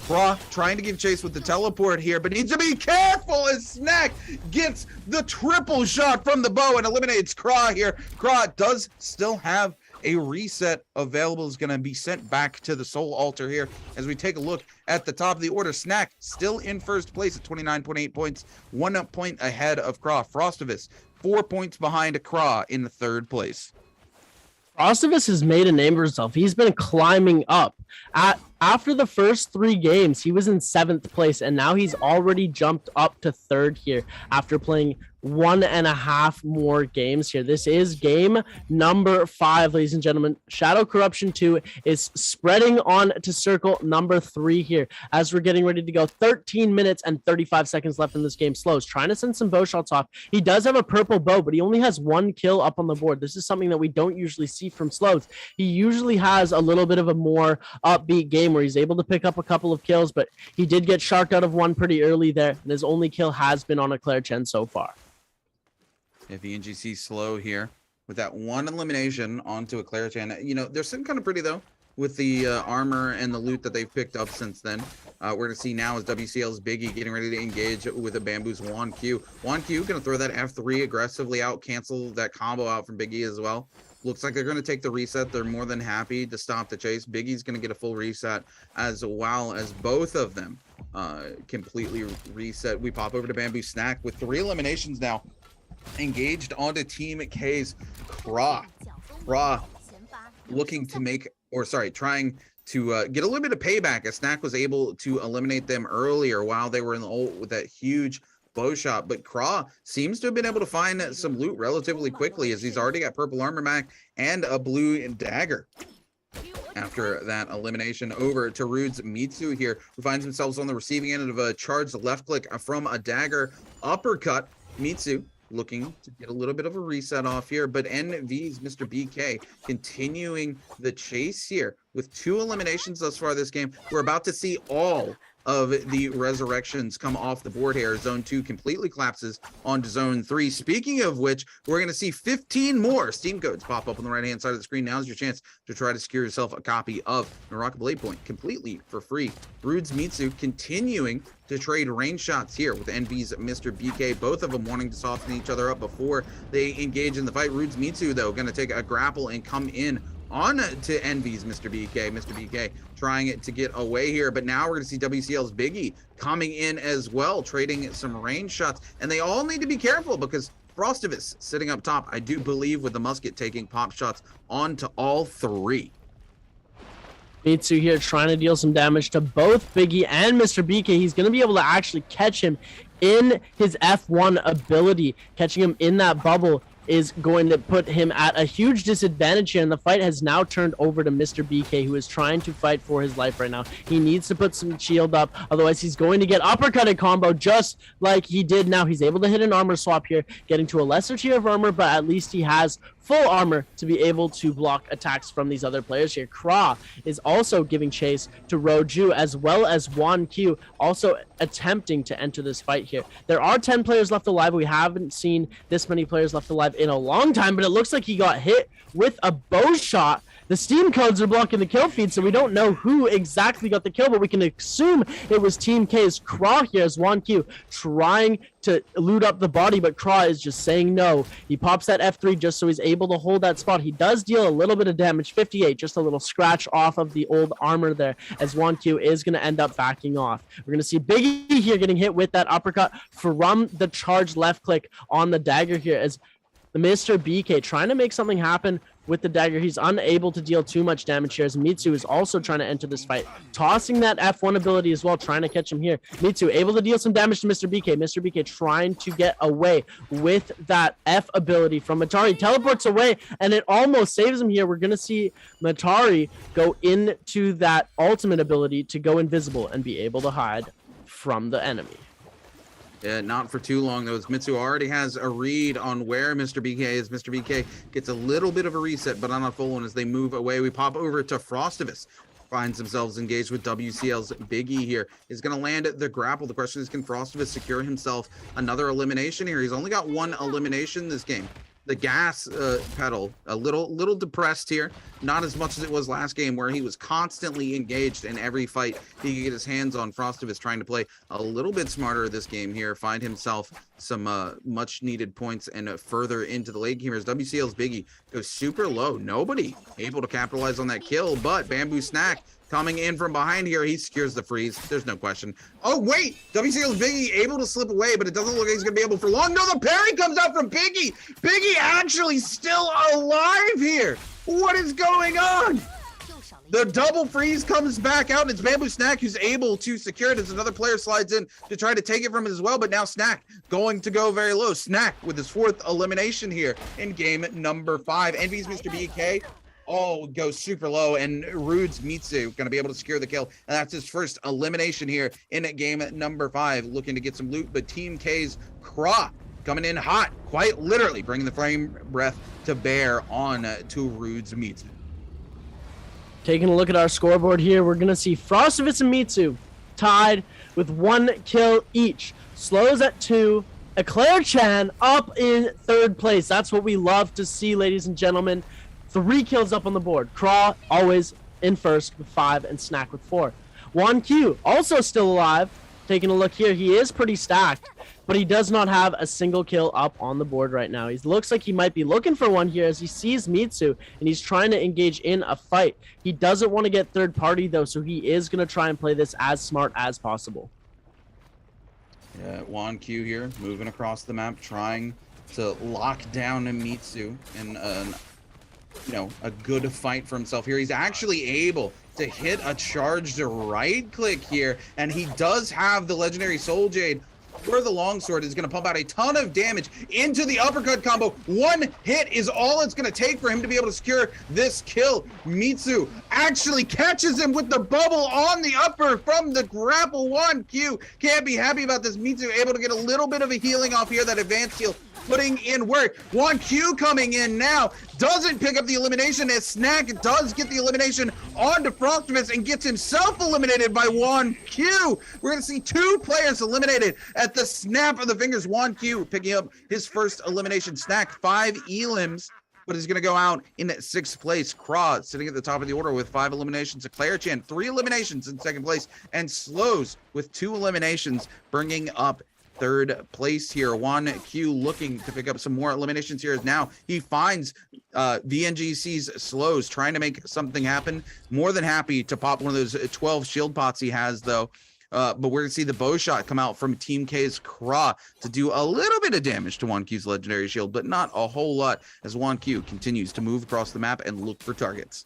Craw trying to give chase with the teleport here, but needs to be careful as Snack gets the triple shot from the bow and eliminates Craw here. Craw does still have a reset available, is going to be sent back to the soul altar here as we take a look at the top of the order. Snack still in first place at 29.8 points, 1 point ahead of Craw. Frostivus 4 points behind Craw in the 3rd place. Frostivus has made a name for himself. He's been climbing up. After the first 3 games, he was in 7th place, and now he's already jumped up to 3rd here after playing 1.5 more games here. This is game number 5, ladies and gentlemen. Shadow Corruption 2 is spreading on to circle number 3 here as we're getting ready to go. 13 minutes and 35 seconds left in this game. Slows trying to send some bow shots off. He does have a purple bow, but he only has 1 kill up on the board. This is something that we don't usually see from Slows. He usually has a little bit of a more upbeat game where he's able to pick up a couple of kills, but he did get sharked out of one pretty early there, and his only kill has been on Eclair Chen so far. If VNGC Slow here with that 1 elimination onto Eclair Chen. You know, they're sitting kind of pretty though with the armor and the loot that they've picked up since then. We're going to see now as WCL's Biggie getting ready to engage with a Bamboo's Juan Q. Juan Q going to throw that F3 aggressively out, cancel that combo out from Biggie as well. Looks like they're going to take the reset. They're more than happy to stop the chase. Biggie's going to get a full reset as well as both of them completely reset. We pop over to Bamboo Snack with 3 eliminations now. Engaged onto Team K's Craw. Craw looking to make, or sorry, trying to get a little bit of payback, as Snack was able to eliminate them earlier while they were in the ult with that huge bow shot. But Craw seems to have been able to find some loot relatively quickly, as he's already got purple armor back and a blue dagger. After that elimination, over to Rude's Mitsu here, who finds themselves on the receiving end of a charged left click from a dagger uppercut. Mitsu looking to get a little bit of a reset off here, but NV's Mr. BK continuing the chase here with 2 eliminations thus far this game. We're about to see all of the resurrections come off the board here. Zone 2 completely collapses onto Zone 3. Speaking of which, we're going to see 15 more Steam codes pop up on the right-hand side of the screen. Now's your chance to try to secure yourself a copy of Naraka Bladepoint completely for free. Rude's Mitsu continuing to trade range shots here with Envy's Mr. BK, both of them wanting to soften each other up before they engage in the fight. Rude's Mitsu, though, going to take a grapple and come in on to Envy's Mr. BK. Mr. BK trying to get away here, but now we're going to see WCL's Biggie coming in as well, trading some range shots, and they all need to be careful because Frostivus sitting up top, I do believe, with the musket taking pop shots onto all 3. Mitsu here trying to deal some damage to both Biggie and Mr. BK. He's going to be able to actually catch him in his F1 ability. Catching him in that bubble is going to put him at a huge disadvantage here, and the fight has now turned over to Mr. BK, who is trying to fight for his life right now. He needs to put some shield up, otherwise he's going to get uppercutted combo just like he did now. He's able to hit an armor swap here, getting to a lesser tier of armor, but at least he has full armor to be able to block attacks from these other players here. Kra is also giving chase to Roju, as well as Wan Q, also attempting to enter this fight here. There are 10 players left alive. We haven't seen this many players left alive in a long time, but it looks like he got hit with a bow shot. The Steam codes are blocking the kill feed, so we don't know who exactly got the kill, but we can assume it was Team K's Kra here, as Wan Q trying to loot up the body, but Kra is just saying no. He pops that F3 just so he's able to hold that spot. He does deal a little bit of damage, 58, just a little scratch off of the old armor there, as Wan Q is going to end up backing off. We're going to see Biggie here getting hit with that uppercut from the charged left click on the dagger here, as the Mr. BK trying to make something happen with the dagger. He's unable to deal too much damage here, as Mitsu is also trying to enter this fight, tossing that F1 ability as well, trying to catch him here. Mitsu able to deal some damage to Mr. BK. Mr. BK trying to get away with that F ability from Matari. Teleports away, and it almost saves him here. We're going to see Matari go into that ultimate ability to go invisible and be able to hide from the enemy. Not for too long, though, as Mitsu already has a read on where Mr. BK is. Mr. BK gets a little bit of a reset, but not a full one as they move away. We pop over to Frostivus. Finds themselves engaged with WCL's Biggie here. Is going to land the grapple. The question is, can Frostivus secure himself another elimination here? He's only got 1 elimination this game. The gas pedal a little depressed here, not as much as it was last game, where he was constantly engaged in every fight he could get his hands on. Frostivus trying to play a little bit smarter this game here, find himself some much needed points and further into the late game. As WCL's Biggie goes super low, nobody able to capitalize on that kill, but Bamboo Snack coming in from behind here, he secures the freeze. There's no question. Oh, wait! WCL's Biggie able to slip away, but it doesn't look like he's going to be able for long. No, the parry comes out from Biggie! Biggie actually still alive here! What is going on? The double freeze comes back out, and it's Bamboo Snack who's able to secure it as another player slides in to try to take it from it as well, but now Snack going to go very low. Snack with his 4th elimination here in game number 5. Envy's Mr. BK goes super low, and Rude's Mitsu going to be able to secure the kill, and that's his first elimination here in game number 5, looking to get some loot. But Team K's Kra coming in hot, quite literally bringing the flame breath to bear on to Rude's Mitsu. Taking a look at our scoreboard here, we're going to see Frostivus and Mitsu tied with 1 kill each. Slows at 2. Eclair Chan up in 3rd place. That's what we love to see, ladies and gentlemen. 3 kills up on the board. Kra always in 1st with 5, and Snack with 4. Wan Q also still alive. Taking a look here, he is pretty stacked, but he does not have a single kill up on the board right now. He looks like he might be looking for one here, as he sees Mitsu, and he's trying to engage in a fight. He doesn't want to get third party, though, so he is going to try and play this as smart as possible. Yeah, Wan Q here, moving across the map, trying to lock down Mitsu in an you know, a good fight for himself here. He's actually able to hit a charged right click here, and he does have the legendary Soul Jade for the longsword. Is going to pump out a ton of damage into the uppercut combo. One hit is all it's going to take for him to be able to secure this kill. Mitsu actually catches him with the bubble on the upper from the grapple. 1Q can't be happy about this. Mitsu able to get a little bit of a healing off here, that advanced heal putting in work. 1Q coming in now, doesn't pick up the elimination as Snack does get the elimination onto Frostvist and gets himself eliminated by 1Q. We're going to see 2 players eliminated at the snap of the fingers. 1Q picking up his first elimination. Snack 5 elims, but is going to go out in 6th place. Craw sitting at the top of the order with 5 eliminations. Claire Chan 3 eliminations in 2nd place, and Slows with 2 eliminations, bringing up 3rd place here. 1Q looking to pick up some more eliminations here as now he finds VNGC's Slows trying to make something happen. More than happy to pop one of those 12 shield pots he has though. But we're gonna see the bow shot come out from Team K's Craw to do a little bit of damage to 1Q's legendary shield, but not a whole lot, as 1Q continues to move across the map and look for targets.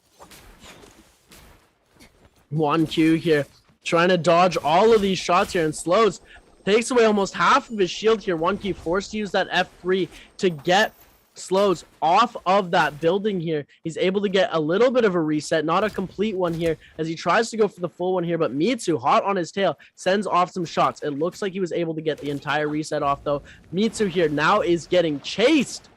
1Q here trying to dodge all of these shots here, and Slows takes away almost half of his shield here. 1Q forced to use that F3 to get Slows off of that building here. He's able to get a little bit of a reset, not a complete one here, as he tries to go for the full one here, but Mitsu, hot on his tail, sends off some shots. It looks like he was able to get the entire reset off, though. Mitsu here now is getting chased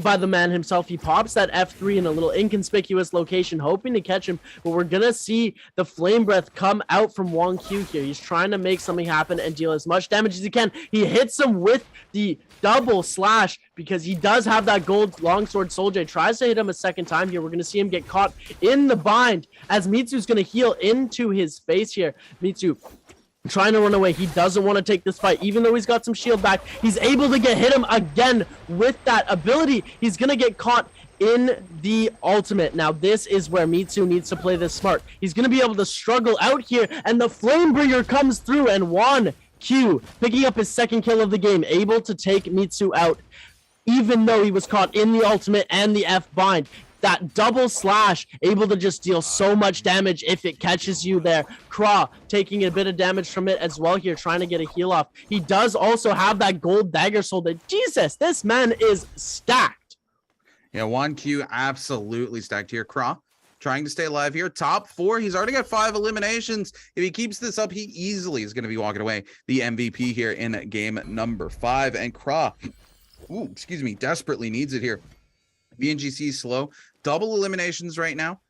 by the man himself. He pops that F3 in a little inconspicuous location, hoping to catch him, but we're gonna see the flame breath come out from 1Q here. He's trying to make something happen and deal as much damage as he can. He hits him with the double slash because he does have that gold longsword. Soul Jade tries to hit him a second time here. We're gonna see him get caught in the bind as Mitsu's gonna heal into his face here. Mitsu trying to run away. He doesn't want to take this fight, even though he's got some shield back. He's able to hit him again with that ability. He's gonna get caught in the ultimate. Now this is where Mitsu needs to play this smart. He's gonna be able to struggle out here, and the Flamebringer comes through, and 1Q picking up his 2nd kill of the game, able to take Mitsu out, even though he was caught in the ultimate and the F bind. That double slash, able to just deal so much damage if it catches you there. Craw taking a bit of damage from it as well here, trying to get a heal off. He does also have that gold dagger soul. Jesus, this man is stacked. Yeah, 1Q absolutely stacked here. Craw trying to stay alive here. Top 4. He's already got 5 eliminations. If he keeps this up, he easily is going to be walking away the MVP here in game number 5. And Craw, desperately needs it here. VNGC slow. Double eliminations right now.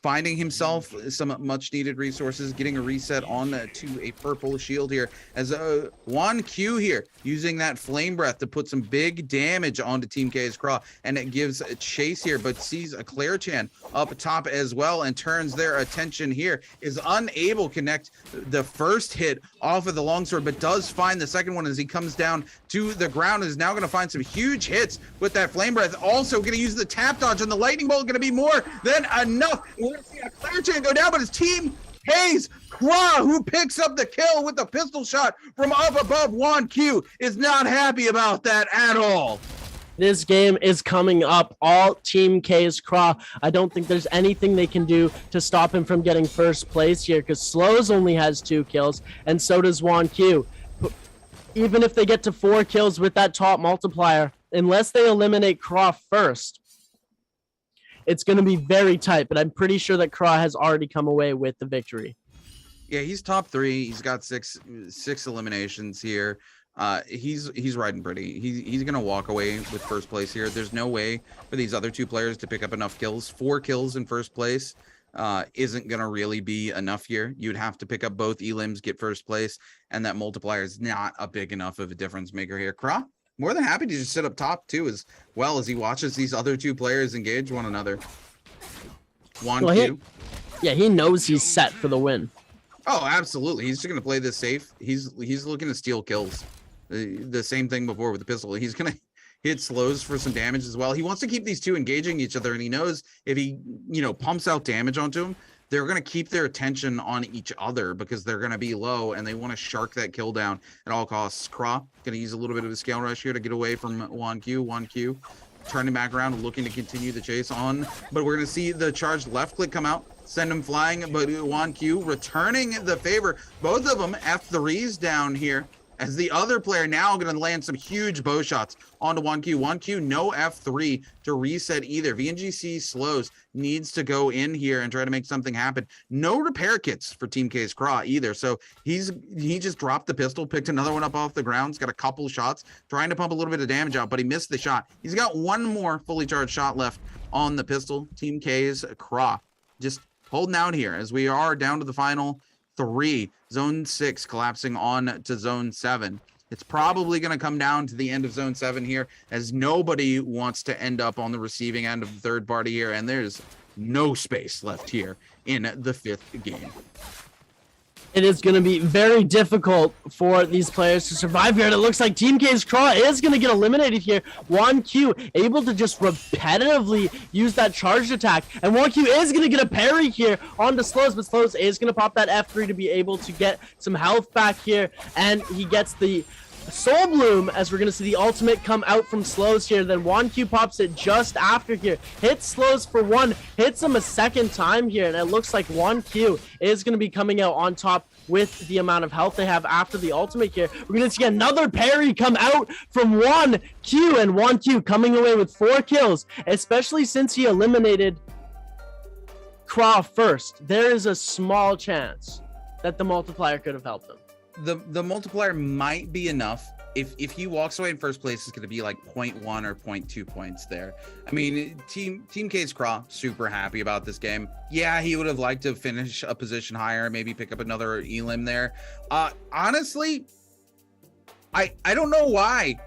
Finding himself some much needed resources, getting a reset on to a purple shield here as 1Q here using that flame breath to put some big damage onto Team K's Craw, and it gives a chase here, but sees a Claire Chan up top as well and turns their attention here. Is unable to connect the first hit off of the longsword, but does find the second one as he comes down to the ground. Is now going to find some huge hits with that flame breath. Also going to use the tap dodge, and the lightning bolt going to be more than enough. We're going to see a Claire Chan go down, but his team Hayes Craw, who picks up the kill with the pistol shot from up above. 1Q is not happy about that at all. This game is coming up. All Team K's Craw. I don't think there's anything they can do to stop him from getting first place here, because Slows only has 2 kills, and so does 1Q. Even if they get to 4 kills with that top multiplier, unless they eliminate Craw first, it's going to be very tight, but I'm pretty sure that Craw has already come away with the victory. Yeah, he's top 3. He's got six eliminations here. He's riding pretty. He's gonna walk away with first place here. There's no way for these other 2 players to pick up enough kills. 4 kills in first place isn't gonna really be enough here. You'd have to pick up both elims, get first place, and that multiplier is not a big enough of a difference maker here. Craw more than happy to just sit up top too, as well as he watches these other 2 players engage one another. 1Q. Well, he knows he's set for the win. Oh, absolutely. He's just gonna play this safe. He's looking to steal kills. The same thing before with the pistol. He's gonna hit Slows for some damage as well. He wants to keep these 2 engaging each other, and he knows if he pumps out damage onto him, they're going to keep their attention on each other because they're going to be low and they want to shark that kill down at all costs. Craw going to use a little bit of a scale rush here to get away from 1Q. 1Q turning back around, looking to continue the chase on. But we're going to see the charged left click come out, send him flying, but Juan Q returning the favor. Both of them F3s down here, as the other player now going to land some huge bow shots onto Juan Q. Juan Q, no F3 to reset either. VNGC slows, needs to go in here and try to make something happen. No repair kits for Team K's Craw either. So he just dropped the pistol, picked another one up off the ground. He's got a couple shots, trying to pump a little bit of damage out, but he missed the shot. He's got one more fully charged shot left on the pistol. Team K's Craw just holding out here as we are down to the final 3. Zone 6 collapsing on to Zone 7. It's probably going to come down to the end of Zone 7 here, as nobody wants to end up on the receiving end of the third party here, and there's no space left here in the 5th game. It is going to be very difficult for these players to survive here, and it looks like Team K's Craw is going to get eliminated here. Juan Q able to just repetitively use that charged attack, and Juan Q is going to get a parry here onto Slows, but Slows is going to pop that F3 to be able to get some health back here, and he gets the Soul Bloom, as we're going to see the ultimate come out from Slows here. Then Juan Q pops it just after here, hits Slows for 1, hits him a second time here, and it looks like Juan Q is going to be coming out on top with the amount of health they have after the ultimate here. We're going to see another parry come out from Juan Q, and Juan Q coming away with 4 kills, especially since he eliminated Craw first. There is a small chance that the multiplier could have helped him. The multiplier might be enough. If he walks away in first place, it's going to be like 0.1 or 0.2 points there. I mean, Team K's Craw super happy about this game. Yeah, he would have liked to finish a position higher, maybe pick up another elim there. Honestly, I don't know why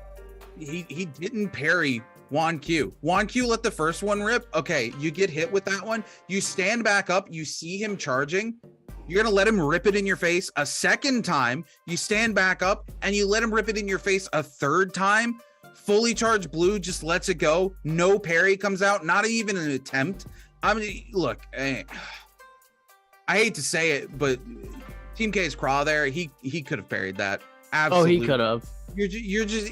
he didn't parry Juan Q. Juan Q let the first one rip. Okay, you get hit with that one. You stand back up. You see him charging. You're going to let him rip it in your face a second time. You stand back up and you let him rip it in your face a third time. Fully charged blue just lets it go. No parry comes out. Not even an attempt. I mean, look, I hate to say it, but Team K's Craw there, he could have parried that. Absolutely. Oh, he could have. You're just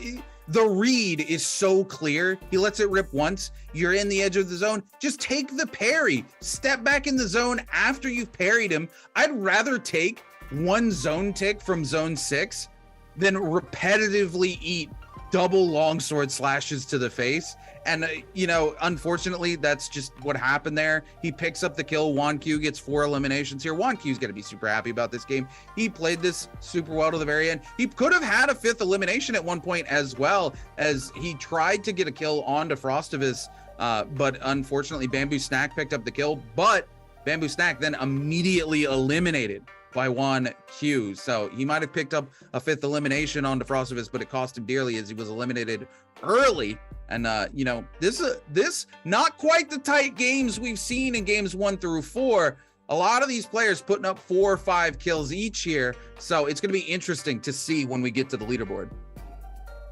the read is so clear. He lets it rip once. You're in the edge of the zone. Just take the parry. Step back in the zone after you've parried him. I'd rather take one zone tick from Zone 6 than repetitively eat double longsword slashes to the face. And, you know, unfortunately, that's just what happened there. He picks up the kill. Juan Q gets 4 eliminations here. Juan Q's going to be super happy about this game. He played this super well to the very end. He could have had a 5th elimination at one point as well, as he tried to get a kill onto Frostivus, but unfortunately, Bamboo Snack picked up the kill. But Bamboo Snack then immediately eliminated by Juan Q. So he might have picked up a 5th elimination onto Frostivus, but it cost him dearly as he was eliminated early. And you know, this not quite the tight games we've seen in games 1 through 4. A lot of these players putting up 4 or 5 kills each here. So it's going to be interesting to see when we get to the leaderboard.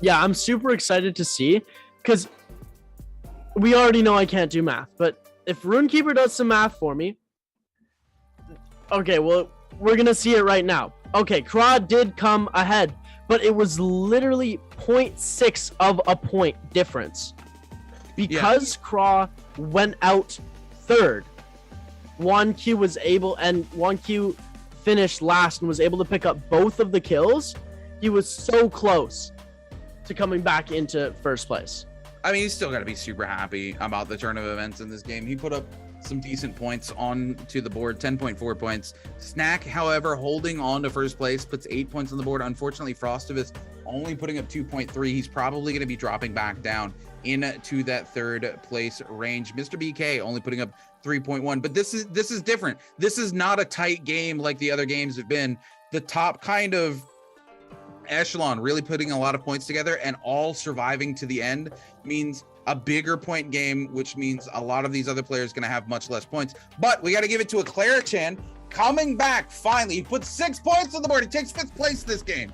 Yeah, I'm super excited to see, because we already know I can't do math, but if Runekeeper does some math for me, okay, well, we're going to see it right now. Okay, Craw did come ahead, but it was literally 0.6 of a point difference. Because Craw went out third, Juan Q was able, and Juan Q finished last and was able to pick up both of the kills. He was so close to coming back into first place. I mean, he's still got to be super happy about the turn of events in this game. He put up some decent points onto the board, 10.4 points. Snack, however, holding on to first place, puts 8 points on the board. Unfortunately, Frostivus only putting up 2.3. He's probably going to be dropping back down into that 3rd place range. Mr. BK only putting up 3.1, but this is different. This is not a tight game like the other games have been. The top kind of echelon really putting a lot of points together and all surviving to the end means a bigger point game, which means a lot of these other players going to have much less points. But we got to give it to Eclair-chan coming back finally. He puts 6 points on the board. He takes 5th place this game.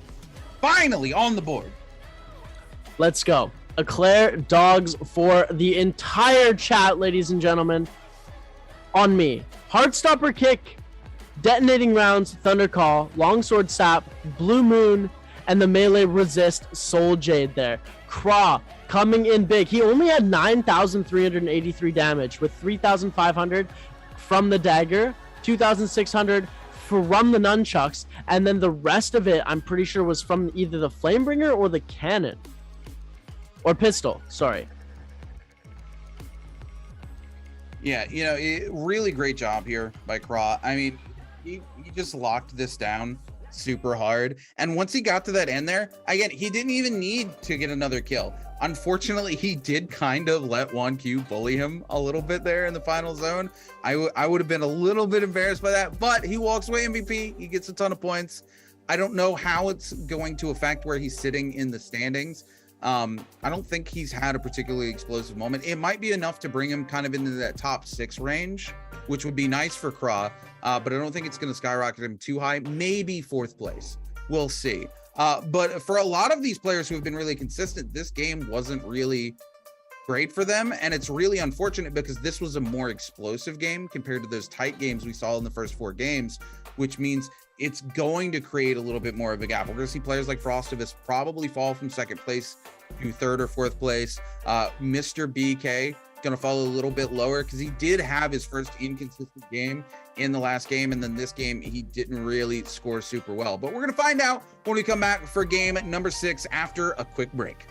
Finally on the board. Let's go. Eclair dogs for the entire chat, ladies and gentlemen. On me. Heartstopper kick, detonating rounds, thunder call, longsword sap, blue moon, and the melee resist Soul Jade there. Craw coming in big. He only had 9,383 damage with 3,500 from the dagger, 2,600 from the nunchucks, and then the rest of it I'm pretty sure was from either the Flamebringer or the cannon. Or pistol, sorry. Yeah, you know, really great job here by Craw. I mean, he just locked this down super hard. And once he got to that end there, again, he didn't even need to get another kill. Unfortunately, he did kind of let 1Q bully him a little bit there in the final zone. I would have been a little bit embarrassed by that, but he walks away MVP. He gets a ton of points. I don't know how it's going to affect where he's sitting in the standings. I don't think he's had a particularly explosive moment. It might be enough to bring him kind of into that top 6 range, which would be nice for Craw, but I don't think it's going to skyrocket him too high. Maybe 4th place. We'll see. But for a lot of these players who have been really consistent, this game wasn't really great for them. And it's really unfortunate because this was a more explosive game compared to those tight games we saw in the first 4 games, which means it's going to create a little bit more of a gap. We're going to see players like Frostivus probably fall from 2nd place to 3rd or 4th place. Mr. BK going to fall a little bit lower because he did have his first inconsistent game in the last game, and then this game he didn't really score super well. But we're going to find out when we come back for game number 6 after a quick break.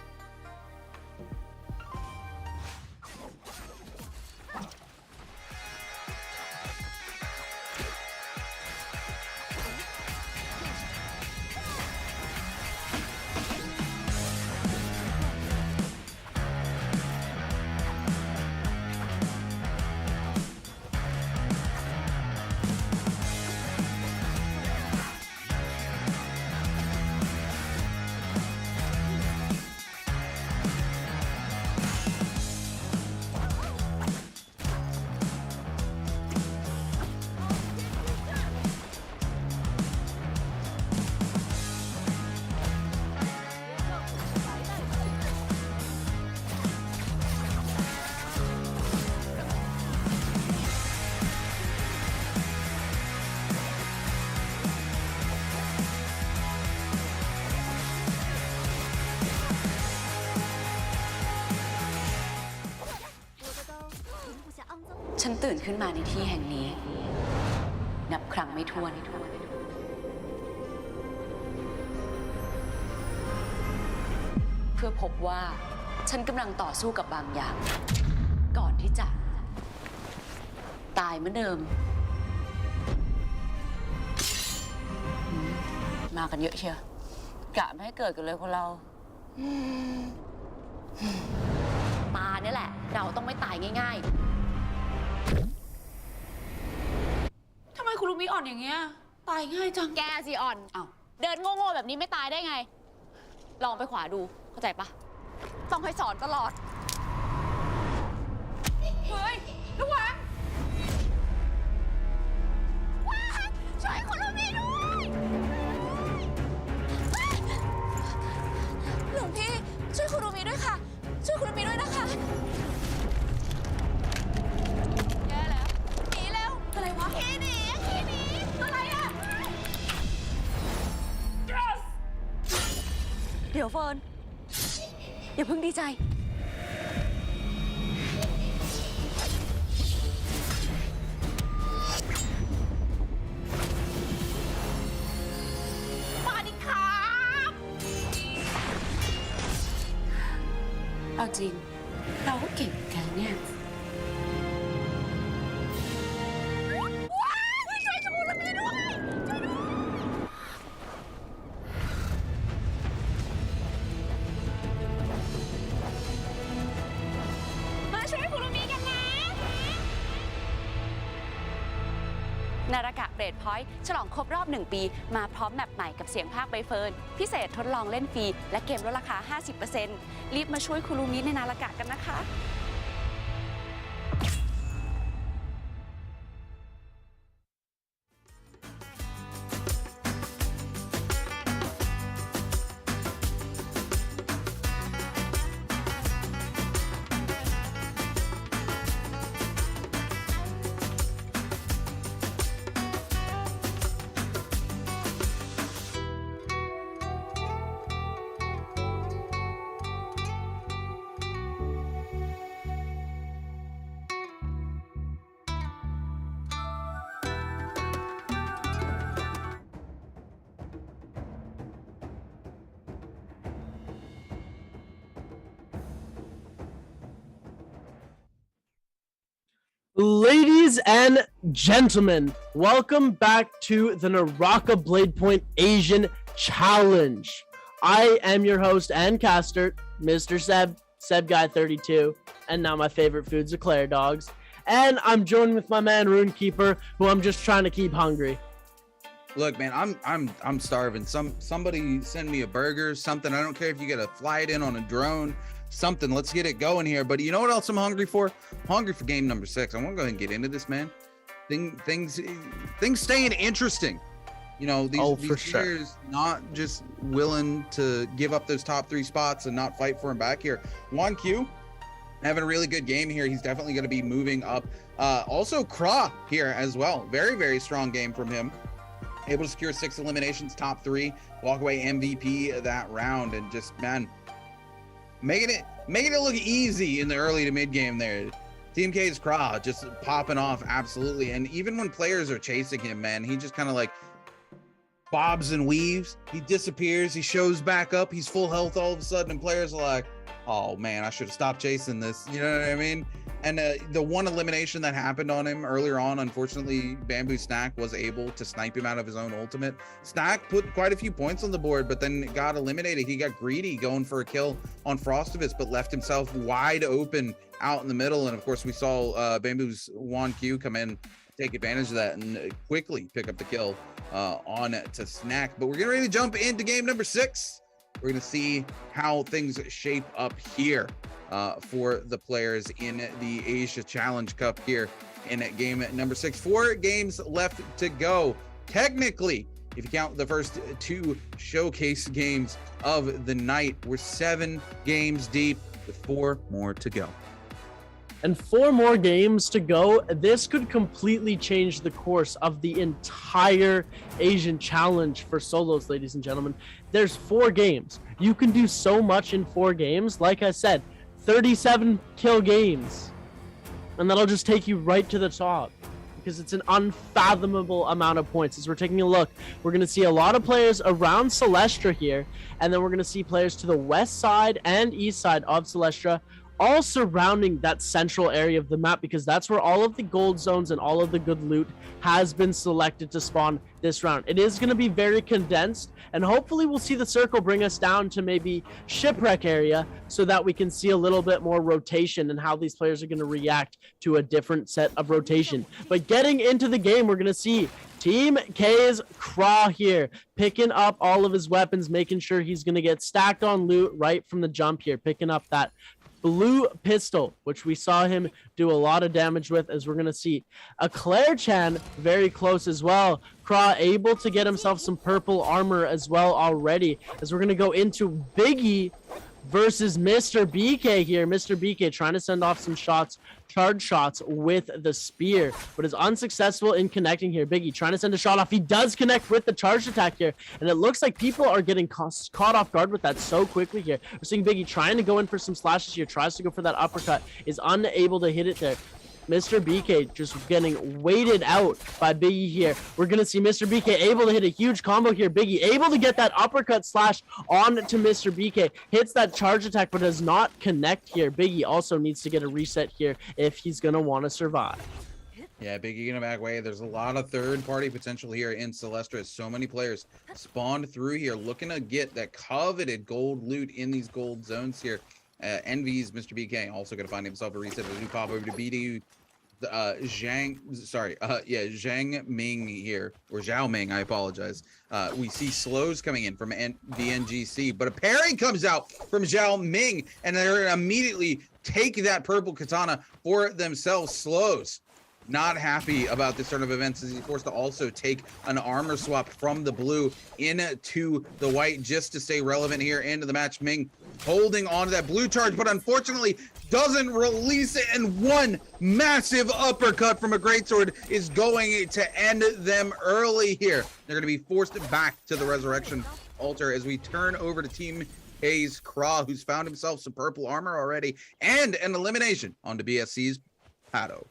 ฉันตื่นขึ้นมาในที่แห่งนี้นับครั้งไม่ถ้วนเพื่อพบว่าฉันกำลังต่อสู้กับบางอย่างก่อนที่จะตายเหมือนเดิมมากันเยอะเชียวกะไม่ให้เกิดกันเลยคนเราตาเนี่ยแหละเราต้องไม่ตายง่ายๆทำไมคุณลูมิอ่อนอย่างเงี้ยตายง่ายจังแกสิอ่อนอ้าวเดินโง่ๆแบบนี้ไม่ตายได้ไงลองไปขวาดูเข้าใจปะต้องให้สอนตลอดเฮ้ยระวังช่วยคุณลูมิด้วยหลวงพี่ช่วยคุณลูมิด้วยค่ะช่วยคุณลูมิด้วยนะคะแย่แล้วหนีแล้วอะไรวะหนีอะไรอะ yes เดี๋ยวเฟิร์นอย่าเพิ่งดีใจมาดิครับเอาจริงเราก็เก่งกันเนี่ยช่วยชูระเบียด้วยช่วยด้วยมาช่วยคุรุมิกันนะนารากะเบรดพอยต์ฉลองครบรอบ 1 ปีมาพร้อมแมปใหม่กับเสียงภาคใบเฟิร์นพิเศษทดลองเล่นฟรีและเกมลดราคา 50% รีบมาช่วยคุรุมิในนารากะกันนะคะ Ladies and gentlemen, welcome back to the Naraka Bladepoint Asian Challenge. I am your host and caster, Mr. Seb Guy 32, and now my favorite food's Eclair dogs. And I'm joined with my man Runekeeper, who I'm just trying to keep hungry. Look, man, I'm starving. Somebody send me a burger, something. I don't care if you get to fly it in on a drone, something. Let's get it going here. But you know what else I'm hungry for? I'm hungry for game number 6. I want to go ahead and get into this, man. Things staying interesting. You know, these players not just willing to give up those top 3 spots and not fight for him back here. Juan Q having a really good game here. He's definitely going to be moving up. Also, Kra here as well. Very, very strong game from him. Able to secure 6 eliminations, top 3, walk away MVP that round, and just, man, making it look easy in the early to mid game there. Team K's Kra just popping off absolutely. And even when players are chasing him, man, he just kind of like bobs and weaves. He disappears. He shows back up. He's full health all of a sudden, and players are like, oh man, I should have stopped chasing this. You know what I mean? And the one elimination that happened on him earlier on, unfortunately, Bamboo Snack was able to snipe him out of his own ultimate. Snack put quite a few points on the board, but then got eliminated. He got greedy going for a kill on Frostivus, but left himself wide open out in the middle. And of course, we saw Bamboo's Juan Q come in, take advantage of that, and quickly pick up the kill on to Snack. But we're getting ready to jump into game number 6. We're going to see how things shape up here for the players in the Asia Challenge Cup here in game number 6. 4 games left to go. Technically, if you count the first 2 showcase games of the night, we're 7 games deep with 4 more to go. And 4 more games to go. This could completely change the course of the entire Asian Challenge for solos, ladies and gentlemen. There's 4 games. You can do so much in 4 games. Like I said, 37 kill games. And that'll just take you right to the top, because it's an unfathomable amount of points. As we're taking a look, we're going to see a lot of players around Celestra here, and then we're going to see players to the west side and east side of Celestra, all surrounding that central area of the map, because that's where all of the gold zones and all of the good loot has been selected to spawn this round. It is going to be very condensed, and hopefully we'll see the circle bring us down to maybe shipwreck area, so that we can see a little bit more rotation and how these players are going to react to a different set of rotation. But getting into the game, we're going to see Team K's Kra here, picking up all of his weapons, making sure he's going to get stacked on loot right from the jump here, picking up that blue pistol, which we saw him do a lot of damage with, as we're going to see Eclair Chan very close as well. Kra able to get himself some purple armor as well already, as we're going to go into Biggie versus Mr. BK here. Mr. BK trying to send off some shots, charge shots with the spear, but is unsuccessful in connecting here. Biggie trying to send a shot off. He does connect with the charge attack here, and it looks like people are getting caught off guard with that so quickly here. We're seeing Biggie trying to go in for some slashes here, tries to go for that uppercut, is unable to hit it there. Mr. BK just getting weighted out by Biggie here. We're going to see Mr. BK able to hit a huge combo here. Biggie able to get that uppercut slash on to Mr. BK. Hits that charge attack, but does not connect here. Biggie also needs to get a reset here if he's going to want to survive. Yeah, Biggie gonna back away. There's a lot of third-party potential here in Celestra, as so many players spawned through here looking to get that coveted gold loot in these gold zones here. Envy's Mr. BK also gonna find himself a reset. As we pop over to BDU, Zhang Ming here, or Zhao Ming, I apologize. We see slows coming in from VNGC, but a parry comes out from Zhao Ming, and they're gonna immediately take that purple katana for themselves. Slows not happy about this turn of events, as he's forced to also take an armor swap from the blue into the white just to stay relevant here into the match. Ming holding on to that blue charge, but unfortunately doesn't release it, and one massive uppercut from a greatsword is going to end them early here. They're going to be forced back to the resurrection altar as we turn over to Team K's Kra, who's found himself some purple armor already and an elimination onto BSC's Pato.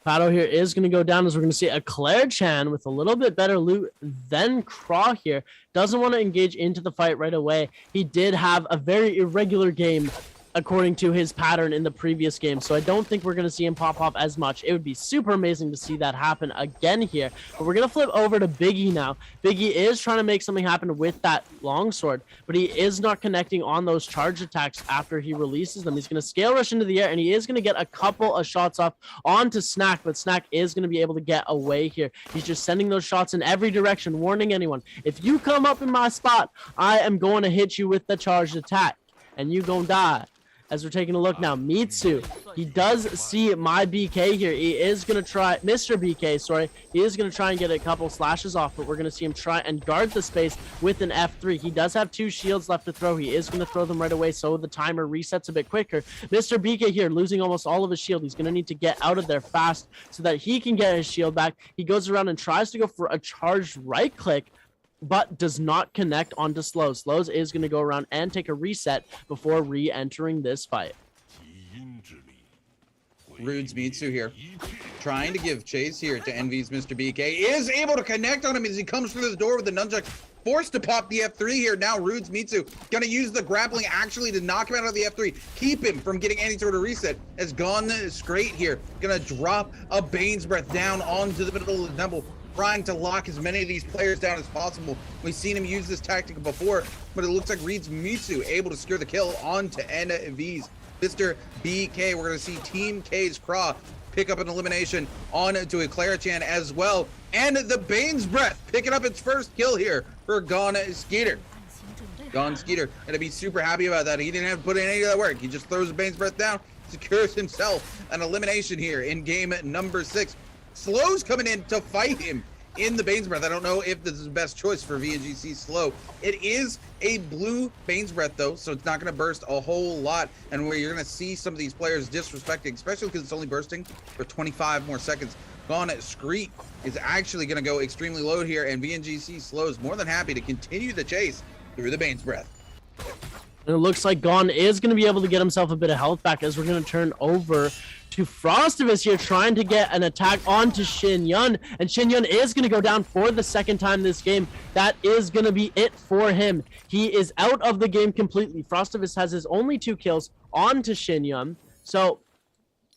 Pato here is going to go down, as we're going to see Eclair Chan with a little bit better loot than Kra here. Doesn't want to engage into the fight right away. He did have a very irregular game according to his pattern in the previous game. So I don't think we're going to see him pop off as much. It would be super amazing to see that happen again here. But we're going to flip over to Biggie now. Biggie is trying to make something happen with that longsword, but he is not connecting on those charge attacks after he releases them. He's going to scale rush into the air, and he is going to get a couple of shots off onto Snack, but Snack is going to be able to get away here. He's just sending those shots in every direction, warning anyone, if you come up in my spot, I am going to hit you with the charged attack, and you gonna die. As we're taking a look now, Mitsu, he does see my BK here. He is going to try, Mr. BK, sorry. He is going to try and get a couple slashes off, but we're going to see him try and guard the space with an F3. He does have 2 shields left to throw. He is going to throw them right away, so the timer resets a bit quicker. Mr. BK here, losing almost all of his shield. He's going to need to get out of there fast so that he can get his shield back. He goes around and tries to go for a charged right click, but does not connect onto Slows. Slows is going to go around and take a reset before re-entering this fight. Rude's Mitsu here, trying to give chase here to Envy's Mr. BK. Is able to connect on him as he comes through the door with the nunchuck. Forced to pop the F3 here. Now Rude's Mitsu going to use the grappling actually to knock him out of the F3. Keep him from getting any sort of reset. Has gone straight here. Going to drop a Bane's Breath down onto the middle of the temple, trying to lock as many of these players down as possible. We've seen him use this tactic before, but it looks like Rude's Mitsu able to secure the kill onto NV's Mr. BK. We're going to see Team K's Craw pick up an elimination on to a Clarichan as well. And the Bane's Breath picking up its first kill here for Gone Skeeter. Gone Skeeter going to be super happy about that. He didn't have to put in any of that work. He just throws the Bane's Breath down, secures himself an elimination here in game number 6. Slow's coming in to fight him in the Bane's Breath. I don't know if this is the best choice for VNGC Slow. It is a blue Bane's Breath though, so it's not going to burst a whole lot, and where you're going to see some of these players disrespecting, especially because it's only bursting for 25 more seconds. Gone Screet is actually going to go extremely low here, and VNGC Slow is more than happy to continue the chase through the Bane's Breath. And it looks like Gon is going to be able to get himself a bit of health back, as we're going to turn over to Frostivus here, trying to get an attack onto Shin Yun. And Shin Yun is going to go down for the second time this game. That is going to be it for him. He is out of the game completely. Frostivus has his only 2 kills onto Shin Yun. So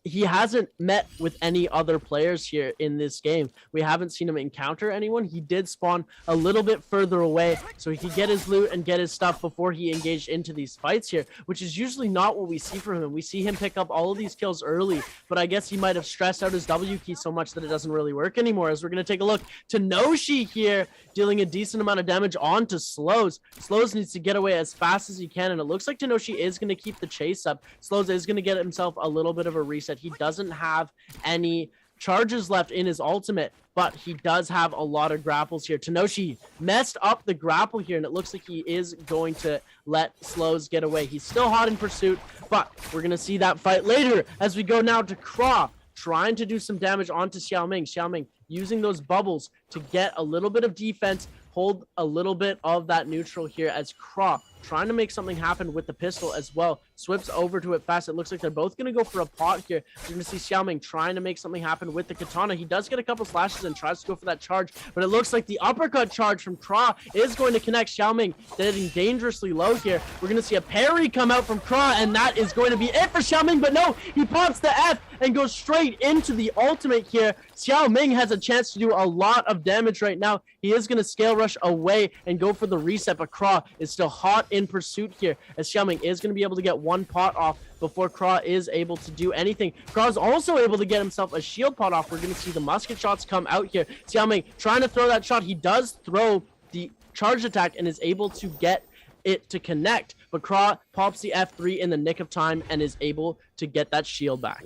he hasn't met with any other players here in this game. We haven't seen him encounter anyone. He did spawn a little bit further away so he could get his loot and get his stuff before he engaged into these fights here, which is usually not what we see from him. We see him pick up all of these kills early, but I guess he might have stressed out his W key so much that it doesn't really work anymore. As we're going to take a look to Noshi here, dealing a decent amount of damage onto Slows. Slows needs to get away as fast as he can, and it looks like Tenoshi is going to keep the chase up. Slows is going to get himself a little bit of a reset. He doesn't have any charges left in his ultimate, but he does have a lot of grapples here. Tenoshi messed up the grapple here, and it looks like he is going to let Slows get away. He's still hot in pursuit, but we're going to see that fight later as we go now to Craw, trying to do some damage onto Xiaoming. Xiaoming using those bubbles to get a little bit of defense, hold a little bit of that neutral here, as Craw trying to make something happen with the pistol as well. Swips over to it fast. It looks like they're both going to go for a pot here. You're going to see Xiaoming trying to make something happen with the katana. He does get a couple slashes and tries to go for that charge, but it looks like the uppercut charge from Craw is going to connect. Xiaoming getting dangerously low here. We're going to see a parry come out from Craw, and that is going to be it for Xiaoming, but no, he pops the F and goes straight into the ultimate here. Xiaoming has a chance to do a lot of damage right now. He is going to scale rush away and go for the reset, but Craw is still hot in pursuit here, as Xiaoming is going to be able to get one pot off before Craw is able to do anything. Craw is also able to get himself a shield pot off. We're going to see the musket shots come out here. Xiaoming trying to throw that shot. He does throw the charge attack and is able to get it to connect, but Craw pops the F3 in the nick of time and is able to get that shield back.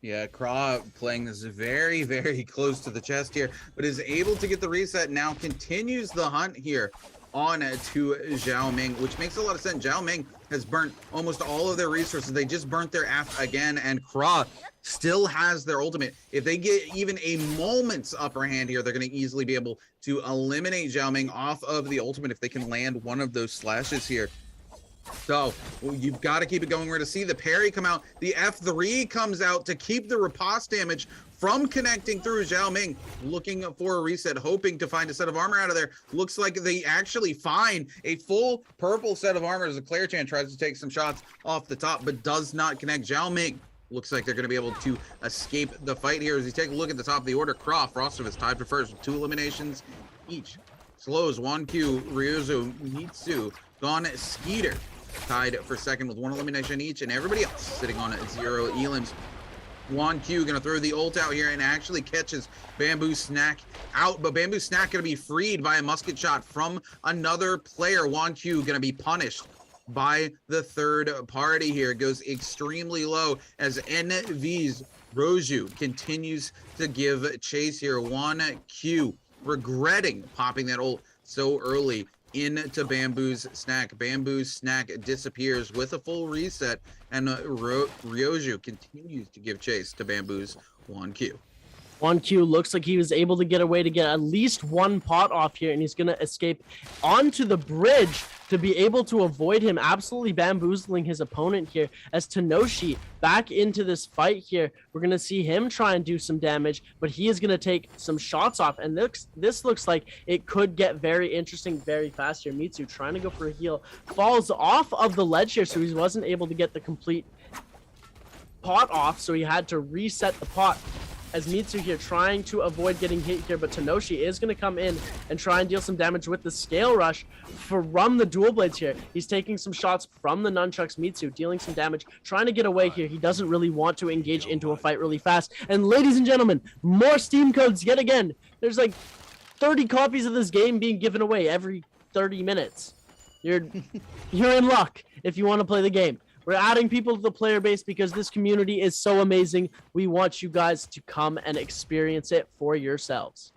Yeah, Craw playing this very, very close to the chest here, but is able to get the reset. Now continues the hunt here on to Xiaoming, which makes a lot of sense. Xiaoming has burnt almost all of their resources. They just burnt their F again, and Craw still has their ultimate. If they get even a moment's upper hand here, they're going to easily be able to eliminate Xiaoming off of the ultimate if they can land one of those slashes here. So you've got to keep it going. We're going to see the parry come out. The F3 comes out to keep the riposte damage from connecting through. Zhao Ming looking for a reset, hoping to find a set of armor out of there. Looks like they actually find a full purple set of armor as the Claire Chan tries to take some shots off the top, but does not connect. Zhao Ming looks like they're going to be able to escape the fight here. As you take a look at the top of the order, Croft, Frostov is tied for first with 2 eliminations each. Slows, Wanq, Ryozu, Mitsu, Gon, Skeeter tied for second with 1 elimination each, and everybody else sitting on 0 elims. Wanq gonna throw the ult out here and actually catches Bamboo Snack out, but Bamboo Snack gonna be freed by a musket shot from another player. Wanq gonna be punished by the third party here. It goes extremely low as NV's Roju continues to give chase here. Wanq regretting popping that ult so early into Bamboo's Snack. Bamboo's Snack disappears with a full reset, and Ryoju continues to give chase to Bamboo's Wanq. Wanq looks like he was able to get away to get at least 1 pot off here, and he's going to escape onto the bridge to be able to avoid him absolutely bamboozling his opponent here. As Tenoshi back into this fight here, we're going to see him try and do some damage, but he is going to take some shots off, and this looks like it could get very interesting very fast here. Mitsu trying to go for a heal, falls off of the ledge here, so he wasn't able to get the complete pot off, so he had to reset the pot. As Mitsu here trying to avoid getting hit here, but Tenoshi is going to come in and try and deal some damage with the scale rush from the dual blades here. He's taking some shots from the nunchucks. Mitsu dealing some damage, trying to get away here. He doesn't really want to engage into a fight really fast. And ladies and gentlemen, more Steam codes yet again. There's like 30 copies of this game being given away every 30 minutes. You're in luck if you want to play the game. We're adding people to the player base because this community is so amazing. We want you guys to come and experience it for yourselves.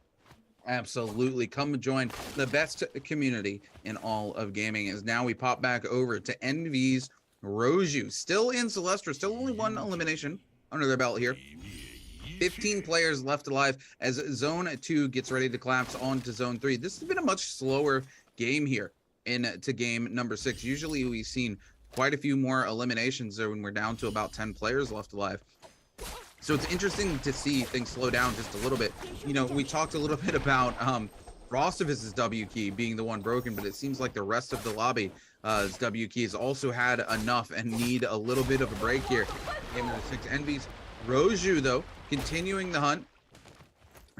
Absolutely. Come join the best community in all of gaming. As now we pop back over to NV's Roju. Still in Celestra, still only 1 elimination under their belt here. 15 players left alive as Zone 2 gets ready to collapse onto Zone 3. This has been a much slower game here into game number 6. Usually we've seen quite a few more eliminations there when we're down to about 10 players left alive. So it's interesting to see things slow down just a little bit. You know, we talked a little bit about Frostoviz's W key being the one broken, but it seems like the rest of the lobby's W keys also had enough and need a little bit of a break here. Game number 6, Envy's Roju, though, continuing the hunt.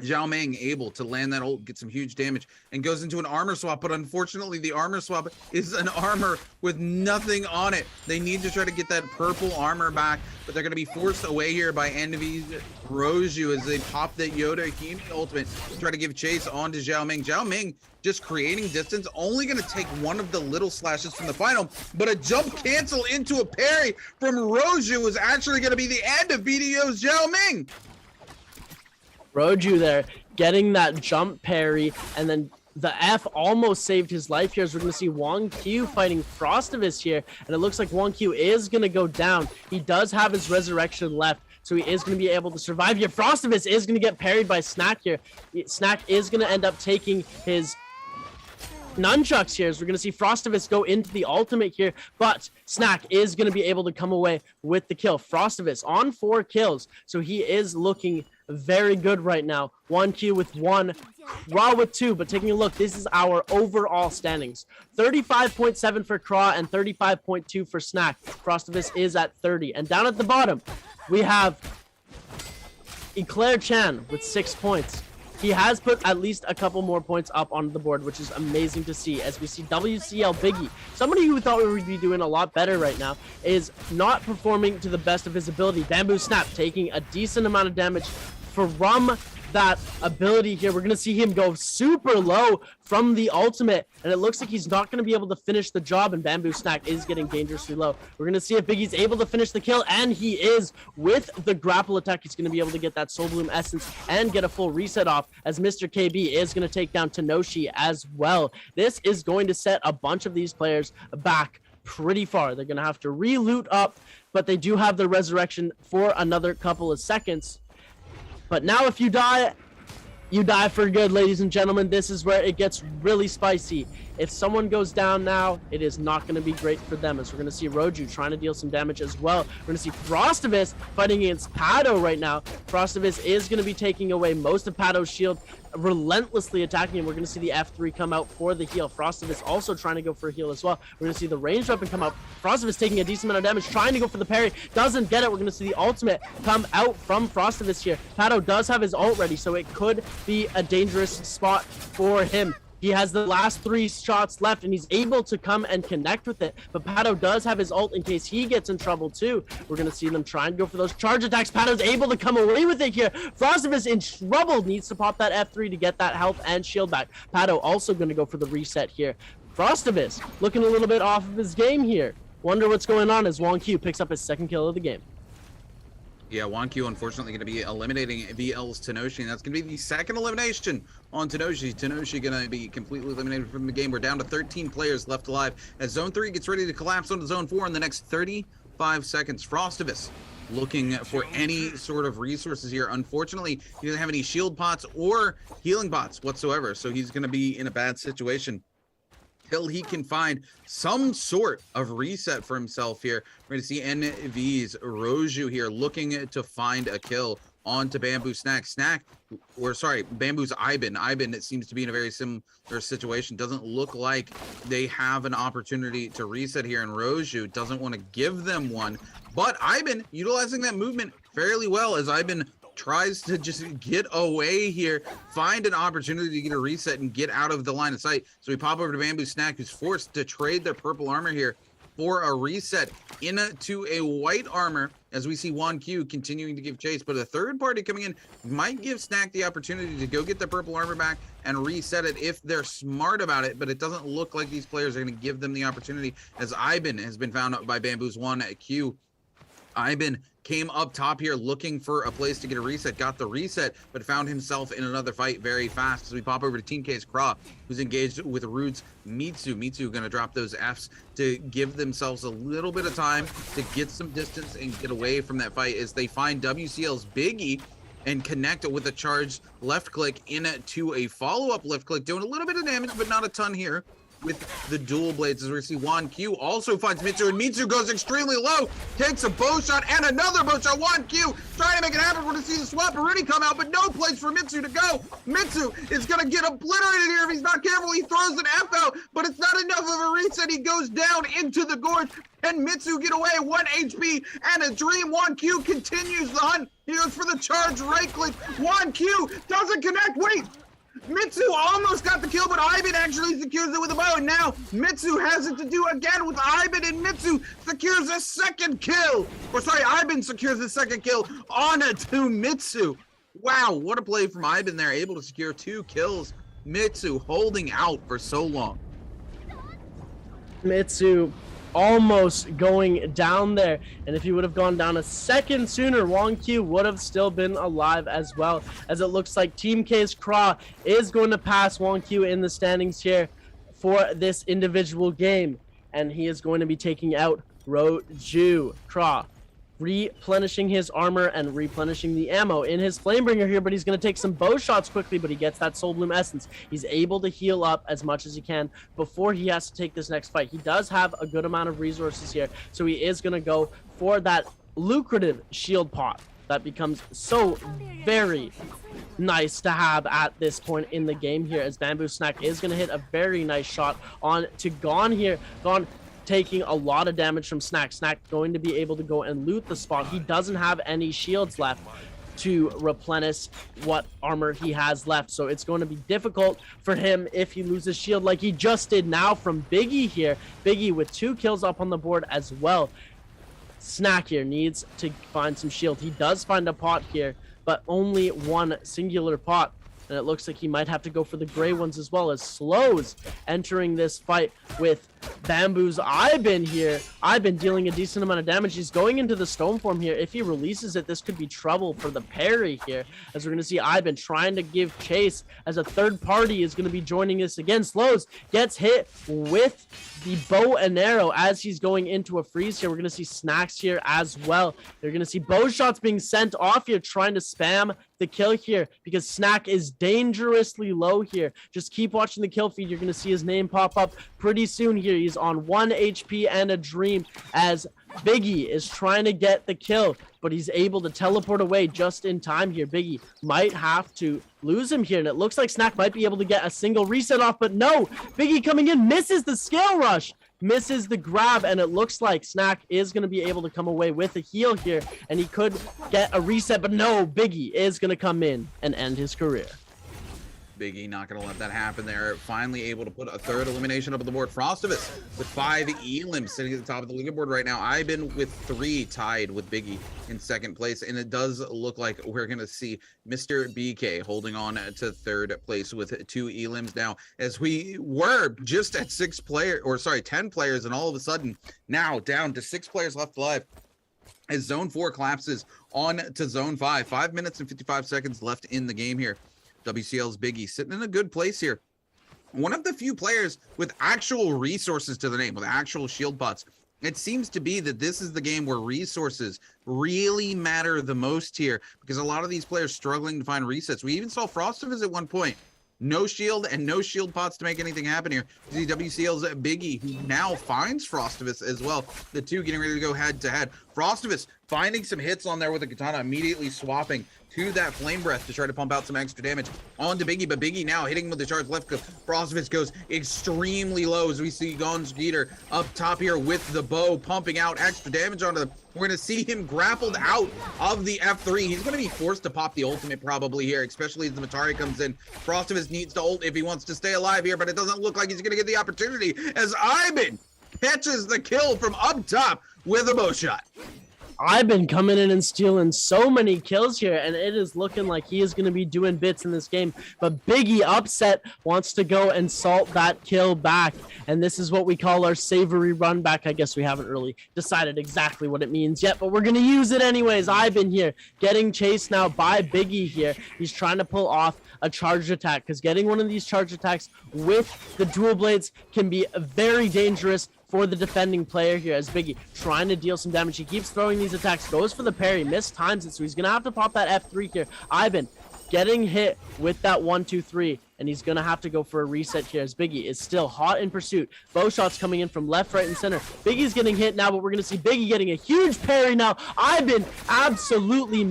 Zhao Ming able to land that ult, get some huge damage, and goes into an armor swap, but unfortunately the armor swap is an armor with nothing on it. They need to try to get that purple armor back, but they're going to be forced away here by Envy's Roju as they pop that Yoda Hime ultimate to try to give chase onto Zhao Ming. Zhao Ming just creating distance, only going to take one of the little slashes from the final, but a jump cancel into a parry from Roju is actually going to be the end of BDO's Zhao Ming. Roju there getting that jump parry, and then the F almost saved his life here as we're going to see Wanq fighting Frostovis here, and it looks like Wanq is going to go down. He does have his resurrection left, so he is going to be able to survive here. Frostovis is going to get parried by Snack here. Snack is going to end up taking his nunchucks here as we're going to see Frostovis go into the ultimate here, but Snack is going to be able to come away with the kill. Frostovis on 4 kills, so he is looking very good right now. Wanq with 1, Kra with 2, but taking a look, this is our overall standings. 35.7 for Kra and 35.2 for Snack. Frostovis is at 30. And down at the bottom, we have Eclair Chan with 6 points. He has put at least a couple more points up on the board, which is amazing to see. As we see WCL Biggie, somebody who thought we would be doing a lot better right now, is not performing to the best of his ability. Bamboo Snap taking a decent amount of damage from that ability here. We're going to see him go super low from the ultimate, and it looks like he's not going to be able to finish the job, and Bamboo Snack is getting dangerously low. We're going to see if Biggie's able to finish the kill, and he is. With the grapple attack, he's going to be able to get that Soul Bloom Essence and get a full reset off, as Mr. KB is going to take down Tenoshi as well. This is going to set a bunch of these players back pretty far. They're going to have to re-loot up, but they do have the resurrection for another couple of seconds. But now if you die, You die for good, ladies and gentlemen. This is where it gets really spicy. If someone goes down now, it is not going to be great for them, as we're going to see Roju trying to deal some damage as well. We're going to see Frostavis fighting against Pado right now. Frostavis is going to be taking away most of Pado's shield, relentlessly attacking him. We're going to see the F3 come out for the heal. Frostavis also trying to go for a heal as well. We're going to see the ranged weapon come out. Frostavis taking a decent amount of damage, trying to go for the parry. Doesn't get it. We're going to see the ultimate come out from Frostavis here. Pado does have his ult ready, so it could be a dangerous spot for him. He has the last 3 shots left, and he's able to come and connect with it. But Pado does have his ult in case he gets in trouble too. We're going to see them try and go for those charge attacks. Pado's able to come away with it here. Frostavis in trouble, needs to pop that F3 to get that health and shield back. Pado also going to go for the reset here. Frostavis looking a little bit off of his game here. Wonder what's going on as Wong Q picks up his 2nd kill of the game. Yeah, Wanq unfortunately going to be eliminating VL's Tenoshi, and that's going to be the 2nd elimination on Tenoshi. Tenoshi going to be completely eliminated from the game. We're down to 13 players left alive as Zone 3 gets ready to collapse onto Zone 4 in the next 35 seconds. Frostavis looking for any sort of resources here. Unfortunately, he doesn't have any shield pots or healing pots whatsoever, so he's going to be in a bad situation till he can find some sort of reset for himself here. We're going to see NV's Roju here looking to find a kill onto Bamboo Snack. Bamboo's Iben. Iben, it seems to be in a very similar situation. Doesn't look like they have an opportunity to reset here, and Roju doesn't want to give them one. But Iben utilizing that movement fairly well as Iben tries to just get away here, find an opportunity to get a reset and get out of the line of sight. So we pop over to Bamboo Snack, who's forced to trade their purple armor here for a reset into a white armor, as we see Juan Q continuing to give chase. But a third party coming in might give Snack the opportunity to go get the purple armor back and reset it if they're smart about it, but it doesn't look like these players are going to give them the opportunity, as Iben has been found out by Bamboo's 1Q. Iben came up top here looking for a place to get a reset, got the reset, but found himself in another fight very fast. So we pop over to Team K's Craw, who's engaged with Rude's Mitsu. Mitsu going to drop those Fs to give themselves a little bit of time to get some distance and get away from that fight as they find WCL's Biggie and connect it with a charged left click into a follow-up left click, doing a little bit of damage, but not a ton here with the dual blades, as we see Juan Q also finds Mitsu, and Mitsu goes extremely low, takes a bow shot and another bow shot. Juan Q trying to make it happen. We're going to see the swap already come out, but no place for Mitsu to go. Mitsu is going to get obliterated here if he's not careful. He throws an F out, but it's not enough of a reset. He goes down into the gorge, and Mitsu get away, 1 HP and a dream. Juan Q continues the hunt. He goes for the charge right click. Juan Q doesn't connect. Wait, Mitsu almost got the kill, but Iben actually secures it with a bow, and now Mitsu has it to do again with Iben, and Mitsu secures a 2nd kill. Or sorry, Iben secures the 2nd kill on it to Mitsu. Wow, what a play from Iben there, able to secure 2 kills. Mitsu holding out for so long. Mitsu almost going down there, and if he would have gone down a second sooner, Wong Q would have still been alive as well, as it looks like Team K's Craw is going to pass Wong Q in the standings here for this individual game, and he is going to be taking out Roju. Craw replenishing his armor and replenishing the ammo in his Flamebringer here, but he's going to take some bow shots quickly, but he gets that Soul Bloom Essence. He's able to heal up as much as he can before he has to take this next fight. He does have a good amount of resources here, so he is going to go for that lucrative shield pot. That becomes so very nice to have at this point in the game here, as Bamboo Snack is going to hit a very nice shot on to Gon here. Gon taking a lot of damage from Snack. Snack going to be able to go and loot the spot. He doesn't have any shields left to replenish what armor he has left, so it's going to be difficult for him if he loses shield like he just did now from Biggie here. Biggie with 2 kills up on the board as well. Snack here needs to find some shield. He does find a pot here, but only 1 singular pot, and it looks like he might have to go for the gray ones as well, as Slows entering this fight with bamboos Ivan here. Ivan dealing a decent amount of damage. He's going into the stone form here. If he releases it, this could be trouble for the parry here, as we're going to see Ivan trying to give chase as a third party is going to be joining us again. Slows gets hit with the bow and arrow as he's going into a freeze here. We're going to see Snacks here as well. They're going to see bow shots being sent off here, trying to spam the kill here because Snack is dangerously low here. Just keep watching the kill feed. You're going to see his name pop up pretty soon here. He's on 1 HP and a dream as Biggie is trying to get the kill, but he's able to teleport away just in time here. Biggie might have to lose him here, and it looks like Snack might be able to get a single reset off, but no, Biggie coming in, misses the scale rush, misses the grab, and it looks like Snack is going to be able to come away with a heal here, and he could get a reset, but no, Biggie is going to come in and end his career. Biggie not going to let that happen there. Finally able to put a third elimination up on the board. Frostivus with 5 elims sitting at the top of the leaderboard right now. I've been with 3 tied with Biggie in second place. And it does look like we're going to see Mr. BK holding on to third place with 2 elims now, as we were just at 10 players. And all of a sudden now down to 6 players left alive as Zone 4 collapses on to Zone 5. 5 minutes and 55 seconds left in the game here. WCL's Biggie sitting in a good place here. One of the few players with actual resources to the name, with actual shield pots. It seems to be that this is the game where resources really matter the most here, because a lot of these players struggling to find resets. We even saw Frostivus at one point. No shield and no shield pots to make anything happen here. You see WCL's Biggie, who now finds Frostivus as well. The two getting ready to go head to head. Frostivus finding some hits on there with the katana, immediately swapping to that flame breath to try to pump out some extra damage onto Biggie, but Biggie now hitting with the charge left. Frostivus goes extremely low as we see Gonz Geeter up top here with the bow, pumping out extra damage onto them. We're going to see him grappled out of the F3. He's going to be forced to pop the ultimate probably here, especially as the Matari comes in. Frostivus needs to ult if he wants to stay alive here, but it doesn't look like he's going to get the opportunity as Ivan catches the kill from up top with a bow shot. I've been coming in and stealing so many kills here, and it is looking like he is going to be doing bits in this game. But Biggie upset wants to go and salt that kill back, and this is what we call our savory run back. I guess we haven't really decided exactly what it means yet, but we're going to use it anyways. I've been here getting chased now by Biggie here. He's trying to pull off a charged attack, because getting one of these charged attacks with the dual blades can be very dangerous for the defending player here, as Biggie trying to deal some damage. He keeps throwing these attacks, goes for the parry, mistimes it, so he's gonna have to pop that F3 here. Ivan getting hit with that 1-2-3, and he's gonna have to go for a reset here, as Biggie is still hot in pursuit. Bow shots coming in from left, right, and center. Biggie's getting hit now, but we're gonna see Biggie getting a huge parry now. Ivan absolutely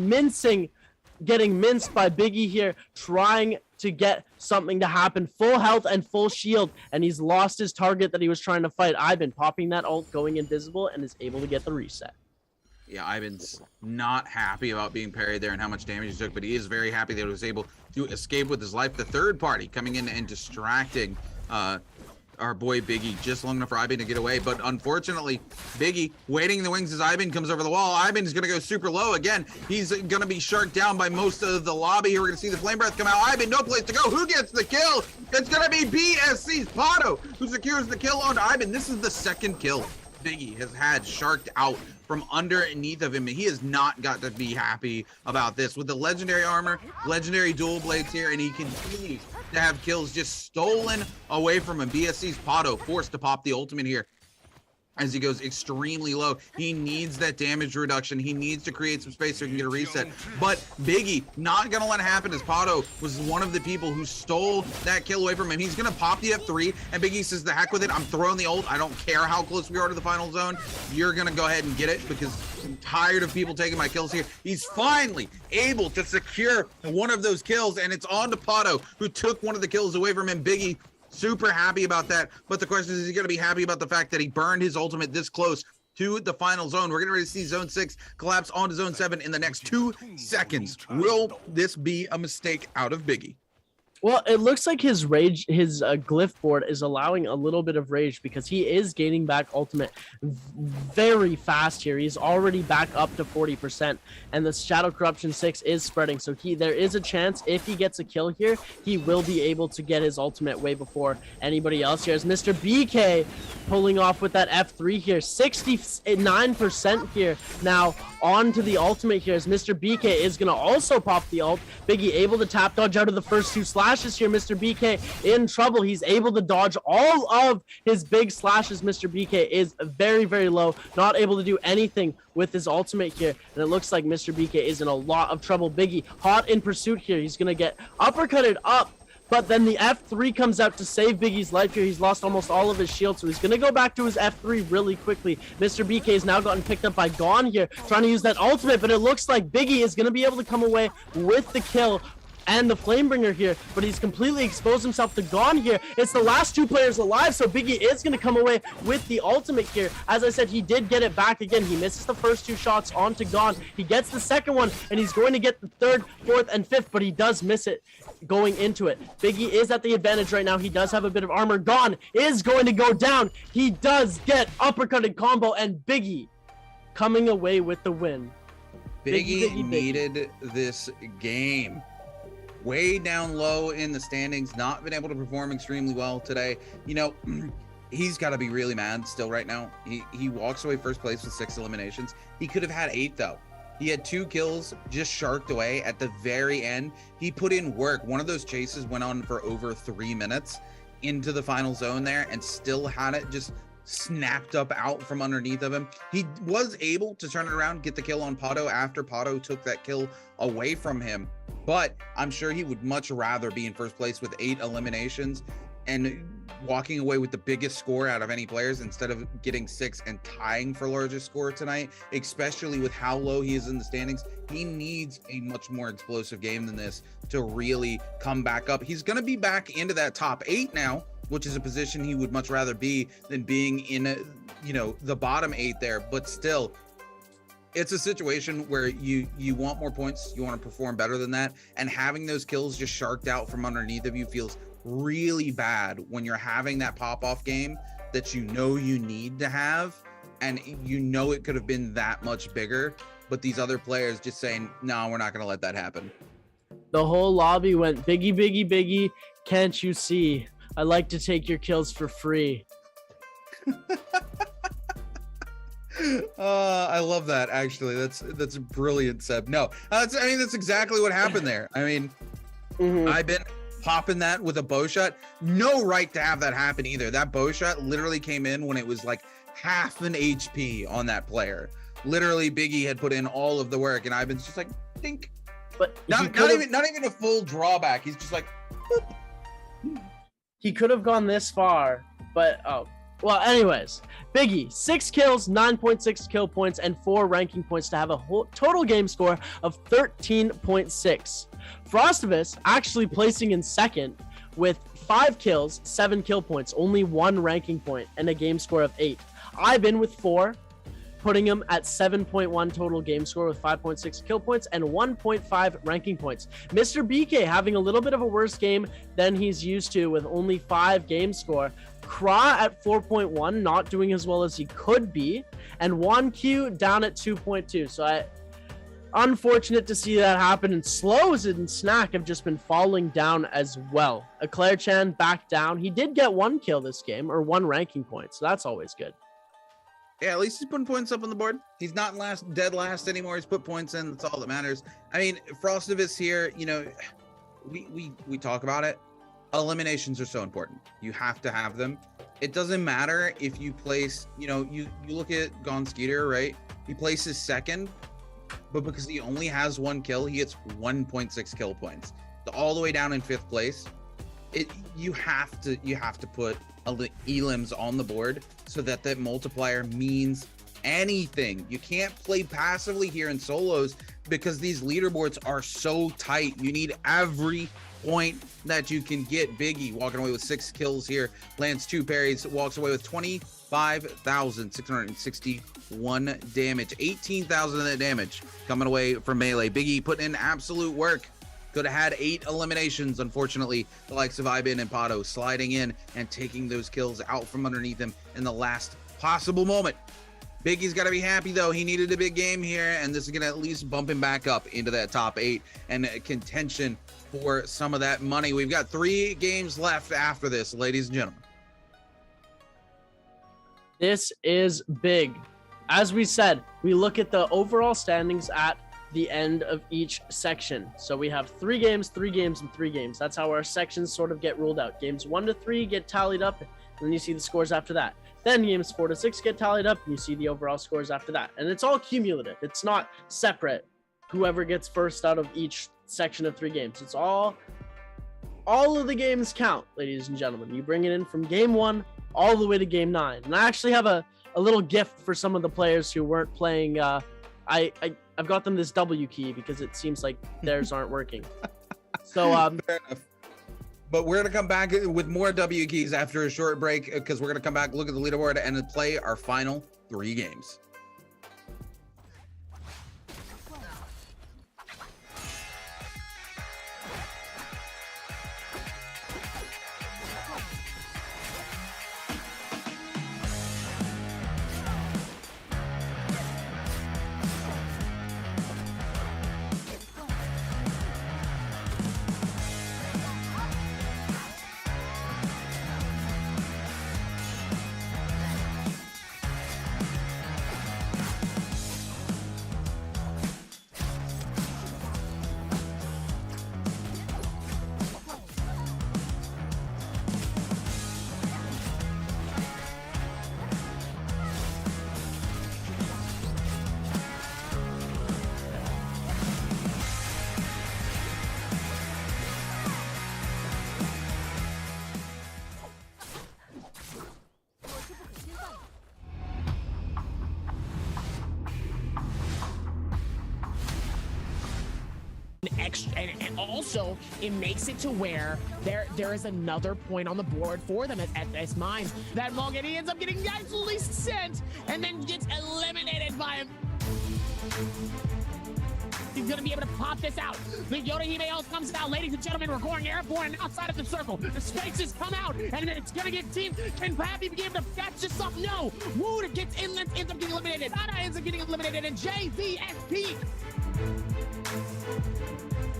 getting minced by Biggie here, trying to get something to happen. Full health and full shield, and he's lost his target that he was trying to fight. Ivan popping that ult, going invisible, and is able to get the reset. Yeah, Ivan's not happy about being parried there and how much damage he took, but he is very happy that he was able to escape with his life. The third party coming in and distracting our boy Biggie just long enough for Ivan to get away, but unfortunately Biggie waiting in the wings as Ivan comes over the wall. Ivan is going to go super low again. He's going to be sharked down by most of the lobby here. We're going to see the flame breath come out. Ivan, no place to go. Who gets the kill? It's going to be BSC's Pato who secures the kill on Ivan. This is the second kill Biggie has had sharked out from underneath of him, and he has not got to be happy about this. With the legendary armor, legendary dual blades here, and he continues to have kills just stolen away from him. BSC's Pato forced to pop the ultimate here as he goes extremely low. He needs that damage reduction. He needs to create some space so he can get a reset. But Biggie not going to let it happen, as Pato was one of the people who stole that kill away from him. He's going to pop the F3, and Biggie says, the heck with it. I'm throwing the ult. I don't care how close we are to the final zone. You're going to go ahead and get it, because I'm tired of people taking my kills here. He's finally able to secure one of those kills, and it's on to Pato, who took one of the kills away from him. Biggie super happy about that, but the question is he going to be happy about the fact that he burned his ultimate this close to the final zone? We're getting ready to see Zone 6 collapse onto Zone 7 in the next 2 seconds. Will this be a mistake out of Biggie? Well, it looks like his rage, his glyph board is allowing a little bit of rage because he is gaining back ultimate very fast here. He's already back up to 40%, and the Shadow Corruption 6 is spreading. So there is a chance if he gets a kill here, he will be able to get his ultimate way before anybody else here. As Mr. BK pulling off with that F3 here, 69% here. Now on to the ultimate here as Mr. BK is going to also pop the ult. Biggie able to tap dodge out of the first 2 slashes here. Mr. BK in trouble. He's able to dodge all of his big slashes. Mr. BK is very, very low, not able to do anything with his ultimate here, and it looks like Mr. BK is in a lot of trouble. Biggie hot in pursuit here. He's going to get uppercutted up, but then the F3 comes out to save Biggie's life here. He's lost almost all of his shield, so he's going to go back to his F3 really quickly. Mr. BK has now gotten picked up by Gon here, trying to use that ultimate, but it looks like Biggie is going to be able to come away with the kill and the Flamebringer here, but he's completely exposed himself to Gon here. It's the last 2 players alive, so Biggie is going to come away with the ultimate here. As I said, he did get it back again. He misses the first 2 shots onto Gon. He gets the second one, and he's going to get the 3rd, 4th, and 5th, but he does miss it going into it. Biggie is at the advantage right now. He does have a bit of armor. Gon is going to go down. He does get uppercutted combo, and Biggie coming away with the win. Biggie needed this game. Way down low in the standings, not been able to perform extremely well today. You know, he's got to be really mad still right now. He walks away first place with 6 eliminations. He could have had 8 though. He had 2 kills just sharked away at the very end. He put in work. One of those chases went on for over 3 minutes into the final zone there and still had it just snapped up out from underneath of him. He was able to turn it around, get the kill on Pato after Pato took that kill away from him. But I'm sure he would much rather be in first place with 8 eliminations and walking away with the biggest score out of any players instead of getting 6 and tying for largest score tonight, especially with how low he is in the standings. He needs a much more explosive game than this to really come back up. He's going to be back into that top 8 now, which is a position he would much rather be than being in, you know, the bottom 8 there. But still, it's a situation where you want more points, you want to perform better than that, and having those kills just sharked out from underneath of you feels really bad when you're having that pop-off game that you know you need to have, and you know it could have been that much bigger, but these other players just saying, no, we're not going to let that happen. The whole lobby went, Biggie, Biggie, Biggie, can't you see? I like to take your kills for free. I love that, actually. That's brilliant, Seb. No, I mean, that's exactly what happened there. I mean, I've been popping that with a bow shot. No right to have that happen either. That bow shot literally came in when it was like half an HP on that player. Literally, Biggie had put in all of the work, and Ivan's just like, think. But not even a full drawback. He's just like, boop. He could have gone this far, but oh. Well, anyways, Biggie, 6 kills, 9.6 kill points, and 4 ranking points to have a whole total game score of 13.6. Frostivus actually placing in second with 5 kills, 7 kill points, only 1 ranking point, and a game score of 8. I've been with 4, putting him at 7.1 total game score with 5.6 kill points and 1.5 ranking points. Mr. BK having a little bit of a worse game than he's used to with only 5 game score. Kra at 4.1, not doing as well as he could be, and 1Q down at 2.2. So unfortunate to see that happen, and Slows and Snack have just been falling down as well. Eclair Chan back down. He did get 1 kill this game, or 1 ranking point, so that's always good. Yeah, at least he's putting points up on the board. He's not dead last anymore. He's put points in. That's all that matters. I mean, Frostivus here, you know, we talk about it. Eliminations are so important. You have to have them. It doesn't matter if you place, you know, you look at Gon Skeeter, right? He places second, but because he only has 1 kill, he gets 1.6 kill points. All the way down in 5th place. You have to put elims on the board so that that multiplier means anything. You can't play passively here in solos because these leaderboards are so tight. You need every point that you can get. Biggie walking away with 6 kills here, lands 2 parries, walks away with 25,661 damage, 18,000 of that damage coming away from melee. Biggie putting in absolute work. Could have had 8 eliminations. Unfortunately, the likes of Ibin and Pato sliding in and taking those kills out from underneath him in the last possible moment. Biggie's got to be happy, though. He needed a big game here, and this is going to at least bump him back up into that top 8 and contention for some of that money. We've got 3 games left after this, ladies and gentlemen. This is big. As we said, we look at the overall standings at the end of each section. So we have 3 games, 3 games, and 3 games. That's how our sections sort of get ruled out. Games 1 to 3 get tallied up, and then you see the scores after that. Then games 4 to 6 get tallied up, and you see the overall scores after that. And it's all cumulative. It's not separate. Whoever gets first out of each section of 3 games. It's all of the games count, ladies and gentlemen. You bring it in from game 1 all the way to game 9. And I actually have a little gift for some of the players who weren't playing. I've got them this W key because it seems like theirs aren't working. So Fair enough. But we're going to come back with more W keys after a short break because we're going to come back, look at the leaderboard, and play our final 3 games. And also it makes it to where there is another point on the board for them at this mine. That Morgan, he ends up getting nicely sent and then gets eliminated by him. He's gonna be able to pop this out. The Yoda Himeo comes out, ladies and gentlemen. We're going airborne outside of the circle. The spaces come out, and then it's gonna get teamed. Can Pappy be able to catch this up? No. Wood gets inland, ends up getting eliminated. Ada ends up getting eliminated, and JVSP.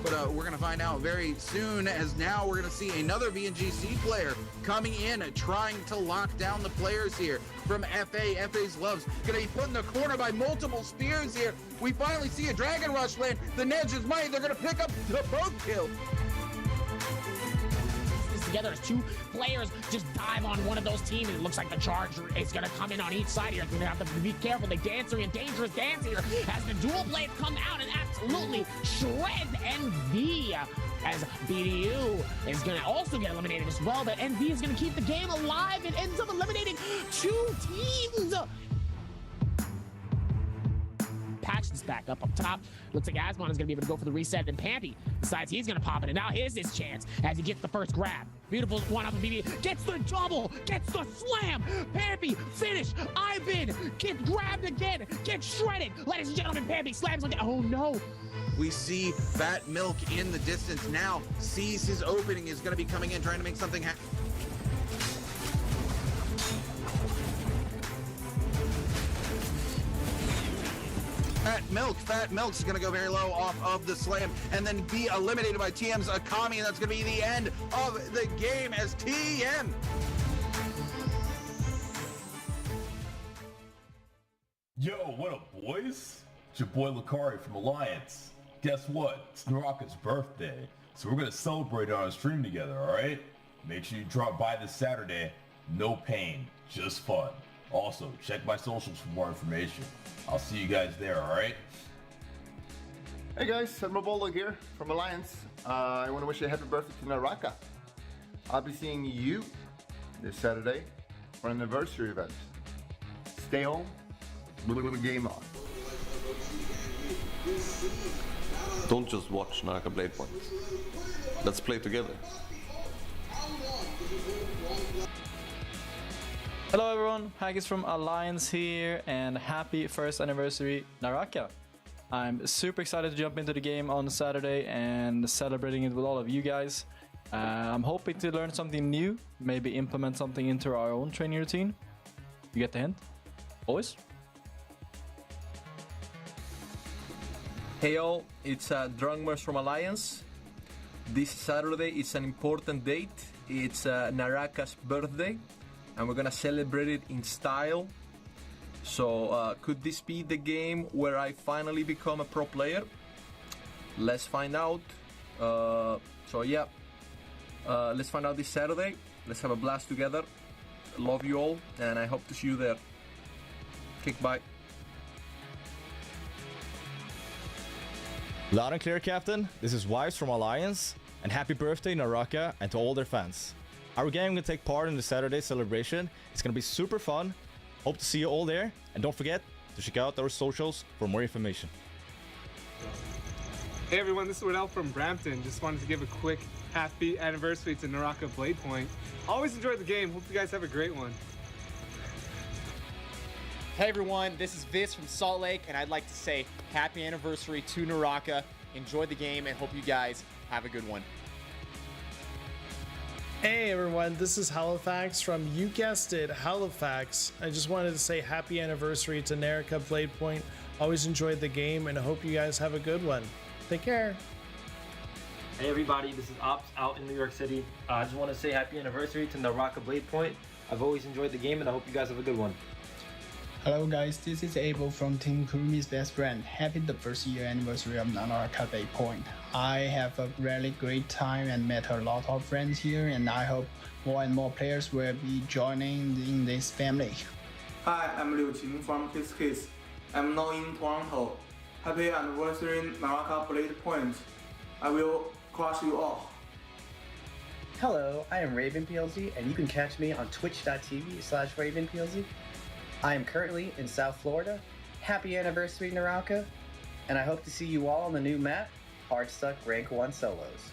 But we're going to find out very soon, as now we're going to see another VNGC player coming in, trying to lock down the players here from FA. FA's Loves going to be put in the corner by multiple spears here. We finally see a Dragon Rush land. The Nedge is mighty. They're going to pick up the both kill. Together as 2 players just dive on one of those teams. It looks like the charge is going to come in on each side here. You're going to have to be careful. The dancer and dangerous dance here as the dual blades come out and absolutely shred NV, as BDU is going to also get eliminated as well. But NV is going to keep the game alive and ends up eliminating 2 teams. Patch this back up top. Looks like Asmon is going to be able to go for the reset, and Pampy decides he's going to pop it, and now here's his chance as he gets the first grab. Beautiful one off the BB, gets the double, gets the slam. Pampy, finish. Ibin gets grabbed again, gets shredded. Ladies and gentlemen, Pampy slams on. Oh no. We see Fat Milk in the distance now, sees his opening, is going to be coming in, trying to make something happen. Fat Milk's gonna go very low off of the slam and then be eliminated by TM's Akami, and that's gonna be the end of the game as TM. Yo, what up, boys? It's your boy Lakari from Alliance. Guess what? It's Naraka's birthday, so we're gonna celebrate it on a stream together, alright? Make sure you drop by this Saturday. No pain, just fun. Also, check my socials for more information. I'll see you guys there, alright? Hey guys, Admiral here from Alliance. I want to wish you a happy birthday to Naraka. I'll be seeing you this Saturday for an anniversary event. Stay home, game on. Don't just watch Naraka Bladepoint. Let's play together. Hello everyone, Haggis from Alliance here, and happy first anniversary Naraka. I'm super excited to jump into the game on Saturday and celebrating it with all of you guys. I'm hoping to learn something new, maybe implement something into our own training routine. You get the hint? Boys? Hey all, it's Drungmers from Alliance. This Saturday is an important date. It's Naraka's birthday, and we're gonna celebrate it in style. So could this be the game where I finally become a pro player? Let's find out. Let's find out this Saturday. Let's have a blast together. Love you all, and I hope to see you there. Kick bye. Loud and clear, Captain. This is Wives from Alliance, and happy birthday, Naraka, and to all their fans. Our game will take part in the Saturday celebration. It's gonna be super fun. Hope to see you all there, and don't forget to check out our socials for more information. Hey everyone, this is Wardell from Brampton. Just wanted to give a quick happy anniversary to Naraka Bladepoint. Always enjoyed the game. Hope you guys have a great one. Hey everyone, this is Viz from Salt Lake, and I'd like to say happy anniversary to Naraka. Enjoy the game and hope you guys have a good one. Hey everyone, this is Halifax from, you guessed it, Halifax. I just wanted to say happy anniversary to Naraka Bladepoint. Always enjoyed the game and I hope you guys have a good one. Take care. Hey everybody, this is Ops out in New York City. I just want to say happy anniversary to Naraka Bladepoint. I've always enjoyed the game and I hope you guys have a good one. Hello guys, this is Abel from Team Kurumi's best friend. Happy the first year anniversary of Naraka Bladepoint. I have a really great time and met a lot of friends here, and I hope more and more players will be joining in this family. Hi, I'm Liu Qing from KissKiss. I'm now in Toronto. Happy anniversary Naraka Bladepoint. I will crush you all. Hello, I am Raven PLZ, and you can catch me on twitch.tv/Raven PLZ. I am currently in South Florida. Happy anniversary, Naraka, and I hope to see you all on the new map, Hardstuck Rank 1 Solos.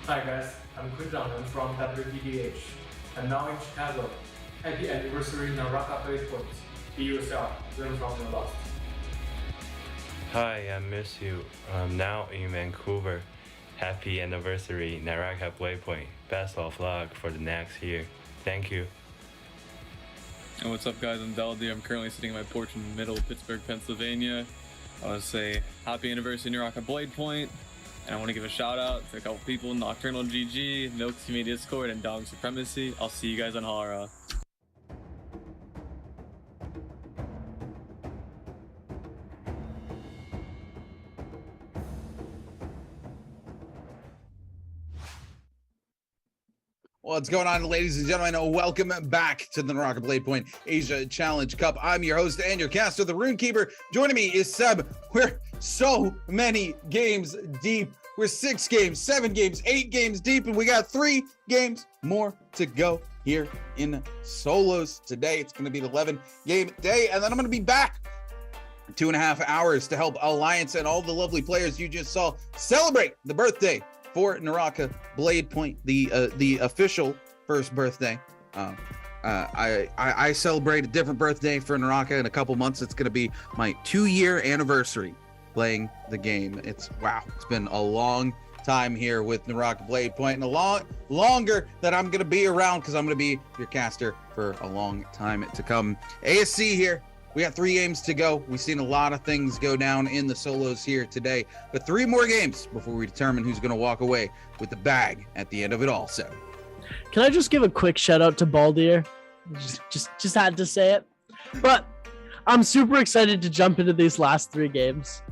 Hi guys, I'm Kujan from WPDH. I'm now in Chicago. Happy anniversary, Naraka Bladepoint. Be yourself, learn from the lost. Hi, I miss you. I'm now in Vancouver. Happy anniversary, Naraka Bladepoint. Best of luck for the next year. Thank you. And what's up guys, I'm Daldi. I'm currently sitting in my porch in the middle of Pittsburgh, Pennsylvania. I want to say happy anniversary Naraka Bladepoint, and I want to give a shout out to a couple people, Nocturnal GG, Milk Team Discord, and Dog Supremacy. I'll see you guys on Hara. What's going on, ladies and gentlemen? Welcome back to the Naraka Bladepoint Asia Challenge Cup. I'm your host and your caster, the Runekeeper. Joining me is Seb. We're so many games deep. We're 6 games, 7 games, 8 games deep, and we got 3 games more to go here in solos today. It's going to be an 11-game day, and then I'm going to be back in 2.5 hours to help Alliance and all the lovely players you just saw celebrate the birthday for Naraka Bladepoint, the official first birthday. I celebrate a different birthday for Naraka in a couple months. It's going to be my 2-year anniversary playing the game. It's been a long time here with Naraka Bladepoint, and a lot longer that I'm going to be around because I'm going to be your caster for a long time to come. ASC here. We got 3 games to go. We've seen a lot of things go down in the solos here today, but 3 more games before we determine who's going to walk away with the bag at the end of it all. So, can I just give a quick shout out to Baldier? Just had to say it, but I'm super excited to jump into these last 3 games.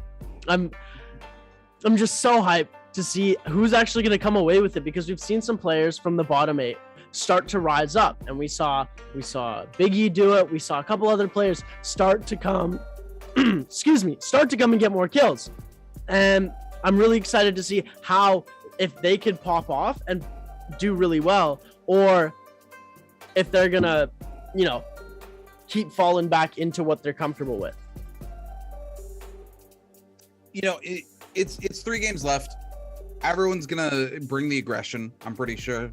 I'm just so hyped to see who's actually going to come away with it, because we've seen some players from the bottom 8 start to rise up, and we saw Biggie do it. We saw a couple other players start to come start to come and get more kills, and I'm really excited to see how, if they could pop off and do really well, or if they're gonna keep falling back into what they're comfortable with. It's 3 games left. Everyone's gonna bring the aggression, I'm pretty sure.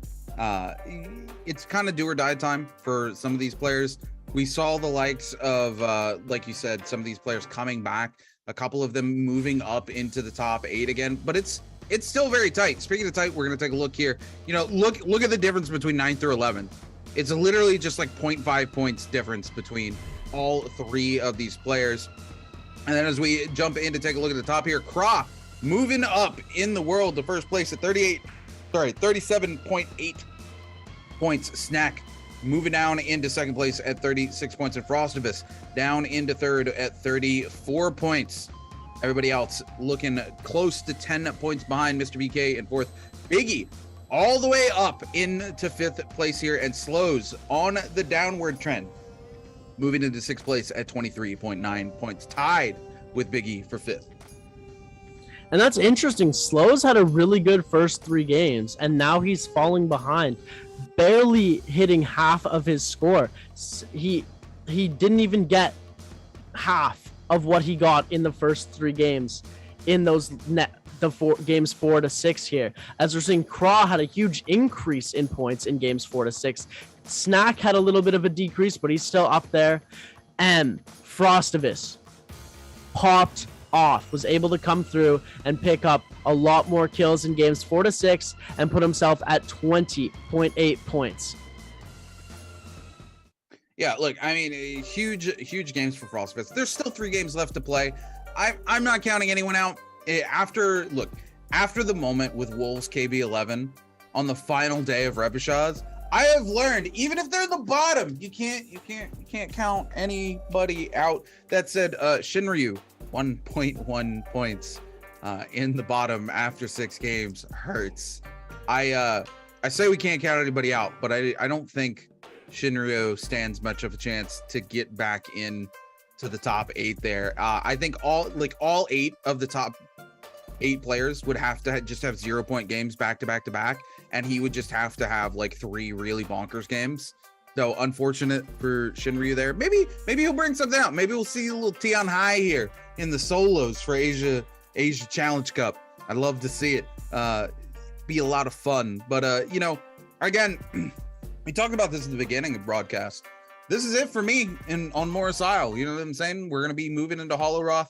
It's kind of do or die time for some of these players. We saw the likes of, like you said, some of these players coming back, a couple of them moving up into the top 8 again, but it's still very tight. Speaking of tight, we're going to take a look here. You know, look at the difference between 9th through 11th. It's literally just like 0.5 points difference between all 3 of these players. And then as we jump in to take a look at the top here, Kra moving up in the world to first place at 37.8 points. Snack moving down into second place at 36 points, and Frostivus down into third at 34 points. Everybody else looking close to 10 points behind Mr. BK in fourth. Biggie all the way up into 5th place here and slows on the downward trend, moving into 6th place at 23.9 points, tied with Biggie for 5th. And that's interesting. Slows had a really good first 3 games, and now he's falling behind, barely hitting half of his score. He didn't even get half of what he got in the first 3 games in those games 4 to 6 here. As we're seeing, Kra had a huge increase in points in games 4 to 6. Snack had a little bit of a decrease, but he's still up there. And Frostivus popped off, was able to come through and pick up a lot more kills in games 4 to 6 and put himself at 20.8 points. Yeah, look, I mean, huge games for Frostfist. There's still 3 games left to play. I'm not counting anyone out. After the moment with Wolves KB11 on the final day of Repechage, I have learned, even if they're the bottom, you can't count anybody out. That said, Shinryu 1.1 points in the bottom after 6 games hurts. I say we can't count anybody out, but I don't think Shinryu stands much of a chance to get back in to the top 8 there. I think all 8 of the top 8 players would have to just have 0-point games back to back to back, and he would just have to have like 3 really bonkers games. So unfortunate for Shinryu there. Maybe he'll bring something out. Maybe we'll see a little Tian High here in the solos for Asia Challenge Cup. I'd love to see it. Be a lot of fun. But you know, again, we talked about this at the beginning of broadcast. This is it for me on Morris Isle. You know what I'm saying? We're gonna be moving into Hollowroth,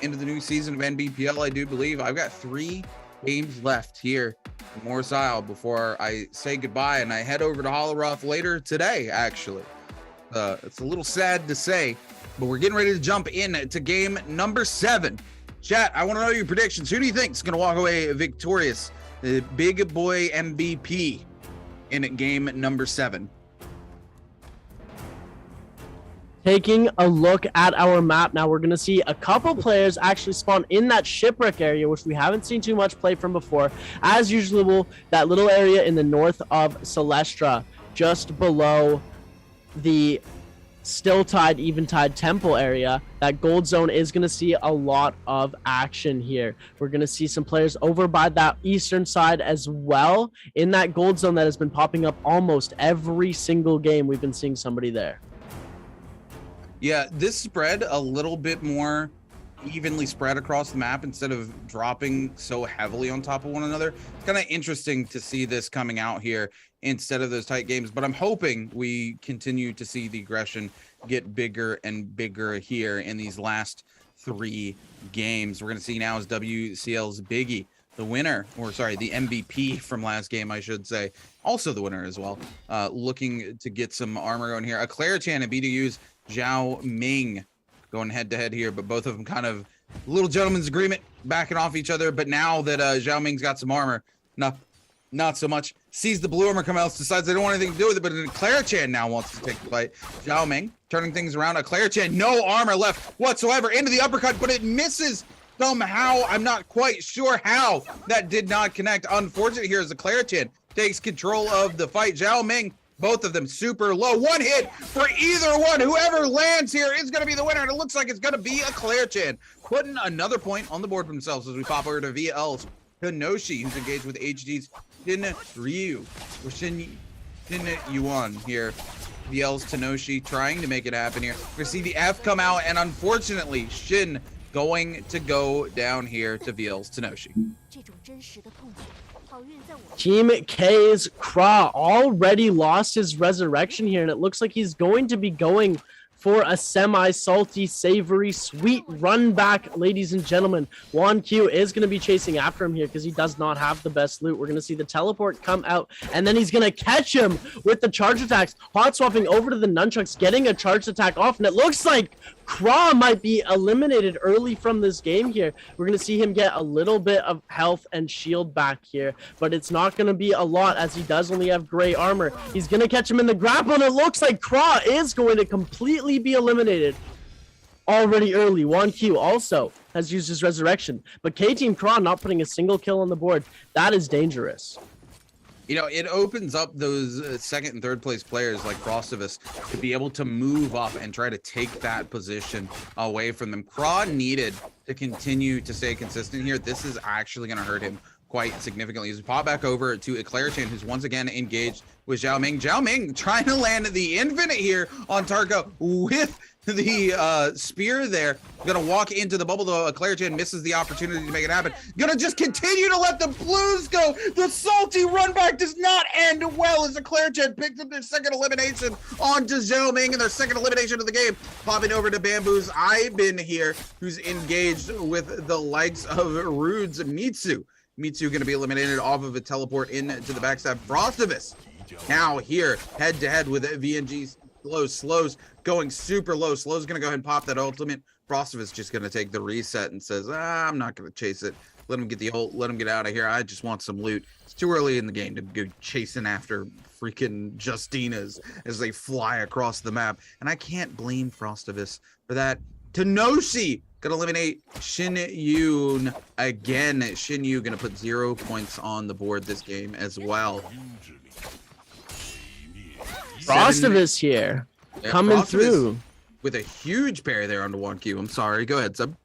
into the new season of NBPL, I do believe. I've got 3 games left here in Morris Isle before I say goodbye and I head over to Hollowroth later today, actually. It's a little sad to say, but we're getting ready to jump in to game number 7. Chat, I want to know your predictions. Who do you think is going to walk away victorious? The big boy MVP in game number 7. Taking a look at our map now, we're going to see a couple players actually spawn in that shipwreck area, which we haven't seen too much play from before. As usual, that little area in the north of Celestra, just below the still-tied, even-tied temple area. That gold zone is going to see a lot of action here. We're going to see some players over by that eastern side as well. In that gold zone that has been popping up almost every single game, we've been seeing somebody there. Yeah, this spread a little bit more evenly spread across the map instead of dropping so heavily on top of one another. It's kind of interesting to see this coming out here instead of those tight games, but I'm hoping we continue to see the aggression get bigger and bigger here in these last 3 games. We're going to see now is WCL's Biggie, the winner, or sorry, the MVP from last game, I should say, also the winner as well, looking to get some armor going here. A Clarichan and BDU's Zhao Ming going head to head here, but both of them kind of little gentleman's agreement, backing off each other. But now that Zhao Ming's got some armor, not so much. Sees the blue armor come out, decides they don't want anything to do with it, but Clarichan now wants to take the fight. Zhao Ming turning things around. A Clarichan, no armor left whatsoever, into the uppercut, but it misses somehow. I'm not quite sure how that did not connect. Unfortunate here as the Clarichan takes control of the fight. Zhao Ming, both of them super low. 1 hit for either one. Whoever lands here is going to be the winner, and it looks like it's going to be a Clarichan, putting another point on the board for themselves as we pop over to VL's Kanoshi, who's engaged with HD's Shin Ryu, or Shin Yuan here. VL's Tanoshi trying to make it happen here. We're going to see the F come out, and unfortunately, Shin going to go down here to VL's Tanoshi. Team K's Kra already lost his resurrection here, and it looks like he's going to be going for a semi-salty, savory, sweet run back, ladies and gentlemen. Juan Q is going to be chasing after him here because he does not have the best loot. We're going to see the teleport come out, and then he's going to catch him with the charge attacks. Hot swapping over to the nunchucks, getting a charge attack off, and it looks like Kra might be eliminated early from this game here. We're going to see him get a little bit of health and shield back here, but it's not going to be a lot as he does only have gray armor. He's going to catch him in the grapple, and it looks like Kra is going to completely be eliminated already early. Juan Q also has used his resurrection, but K-Team Kra not putting a single kill on the board. That is dangerous. You know, it opens up those second and third place players like Frostivus to be able to move up and try to take that position away from them. Kra needed to continue to stay consistent here. This is actually going to hurt him quite significantly. He's pop back over to Eclairchan, who's once again engaged with Zhao Ming. Zhao Ming trying to land the infinite here on Tarko with the spear there. Gonna walk into the bubble though. Eclairchan misses the opportunity to make it happen. Gonna just continue to let the blues go. The salty run back does not end well as Eclairchan picks up their second elimination onto Zhao Ming and their second elimination of the game. Popping over to Bamboo's Ibin here, who's engaged with the likes of Rude's Mitsu. Mitsu going to be eliminated off of a teleport into the backstab. Frostivus now here head to head with VNG. Slows going super low. Slow's going to go ahead and pop that ultimate. Frostivus just going to take the reset and says, I'm not going to chase it. Let him get the ult. Let him get out of here. I just want some loot. It's too early in the game to go chasing after freaking Justinas as they fly across the map. And I can't blame Frostivus for that. Tenoshi gonna eliminate Shin Yoon again. Shin Yu gonna put 0 points on the board this game as well. Frostivus here, coming Frostivus through with a huge parry there onto 1Q. I'm sorry, go ahead, Sub.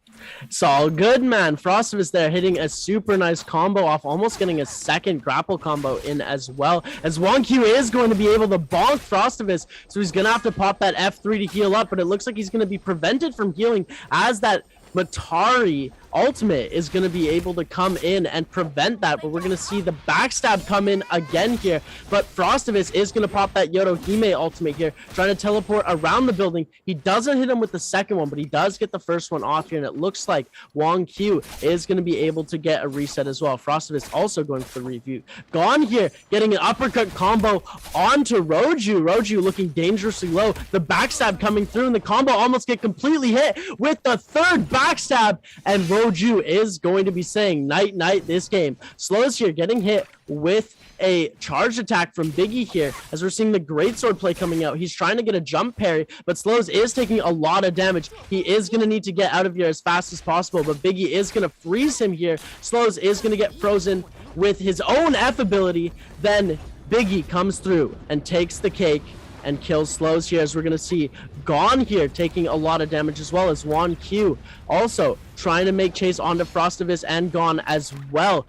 It's all good, man. Frostivus there hitting a super nice combo off, almost getting a second grapple combo in as well. As 1Q is going to be able to bonk Frostivus, so he's going to have to pop that F3 to heal up, but it looks like he's going to be prevented from healing as that Matari ultimate is going to be able to come in and prevent that, but we're going to see the backstab come in again here. But Frostivus is going to pop that Yodohime ultimate here, trying to teleport around the building. He doesn't hit him with the second one, but he does get the first one off here, and it looks like Wong Q is going to be able to get a reset as well. Frostivus also going for the review. Gone here, getting an uppercut combo onto Roju. Roju looking dangerously low. The backstab coming through, and the combo almost get completely hit with the third backstab, and Roju is going to be saying night night this game. Slows here getting hit with a charge attack from Biggie here as we're seeing the greatsword play coming out. He's trying to get a jump parry, but Slows is taking a lot of damage. He is going to need to get out of here as fast as possible, but Biggie is going to freeze him here. Slows is going to get frozen with his own F ability. Then Biggie comes through and takes the cake and kills Slows here, as we're going to see Gone here taking a lot of damage, as well as Juan Q also trying to make chase onto Frostivus and Gone as well.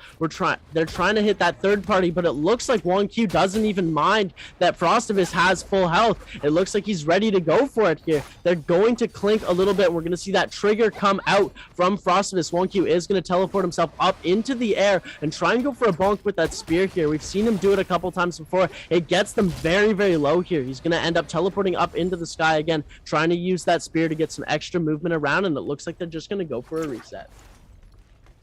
They're trying to hit that third party, but it looks like Juan Q doesn't even mind that Frostivus has full health. It looks like he's ready to go for it here. They're going to clink a little bit. We're going to see that trigger come out from Frostivus. Juan Q is going to teleport himself up into the air and try and go for a bonk with that spear here. We've seen him do it a couple times before. It gets them very, very low here. He's going to end up teleporting up into the sky again, trying to use that spear to get some extra movement around, and it looks like they're just going to go for a reset.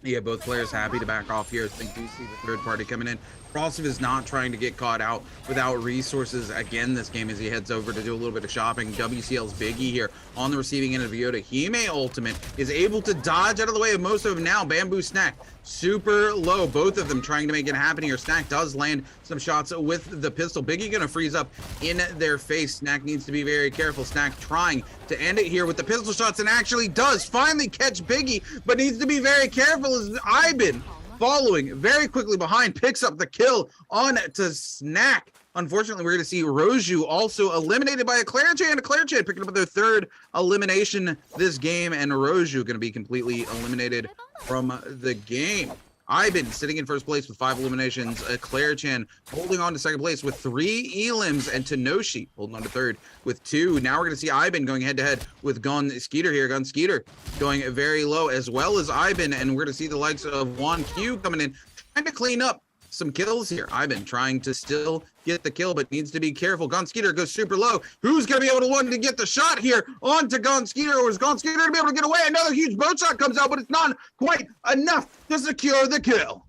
Yeah, both players happy to back off here. Think you see the third party coming in. Frostivus is not trying to get caught out without resources again this game as he heads over to do a little bit of shopping. WCL's Biggie here on the receiving end of Yoda. Hime ultimate is able to dodge out of the way of most of them now. Bamboo Snack super low. Both of them trying to make it happen here. Snack does land some shots with the pistol. Biggie gonna freeze up in their face. Snack needs to be very careful. Snack trying to end it here with the pistol shots and actually does finally catch Biggie, but needs to be very careful as Ibin following very quickly behind, picks up the kill on to Snack. Unfortunately, we're going to see Roju also eliminated by Eclairchan. Eclairchan picking up their third elimination this game, and Roju going to be completely eliminated from the game. Ibin sitting in first place with 5 eliminations. Eclairchan holding on to second place with 3 elims, and Tenoshi holding on to third with 2. Now we're going to see Ibin going head-to-head with Gun Skeeter here. Gun Skeeter going very low as well as Ibin, and we're going to see the likes of Juan Q coming in, trying to clean up some kills here. Ivan trying to still get the kill, but needs to be careful. Gonskiter goes super low. Who's going to be able to one to get the shot here onto Gonskiter, or is Gonskiter going to be able to get away? Another huge boat shot comes out, but it's not quite enough to secure the kill.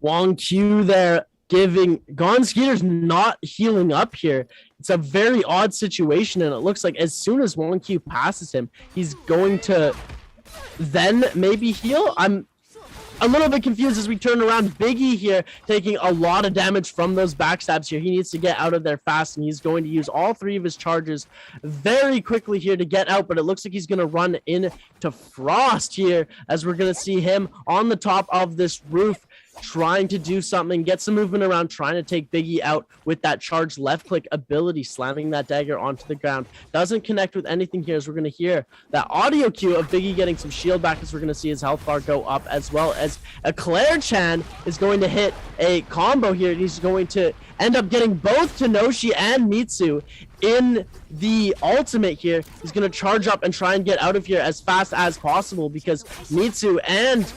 Wong Q there giving Gonskiter's not healing up here. It's a very odd situation, and it looks like as soon as Wong Q passes him, he's going to then maybe heal. I'm a little bit confused as we turn around. Biggie here taking a lot of damage from those backstabs here. He needs to get out of there fast, and he's going to use all 3 of his charges very quickly here to get out, but it looks like he's going to run into Frost here as we're going to see him on the top of this roof trying to do something, get some movement around, trying to take Biggie out with that charge left click ability, slamming that dagger onto the ground. Doesn't connect with anything here, as we're going to hear that audio cue of Biggie getting some shield back, as we're going to see his health bar go up, as well as Eclair Chan is going to hit a combo here, and he's going to end up getting both Tenoshi and Mitsu in the ultimate here. He's going to charge up and try and get out of here as fast as possible, because Mitsu and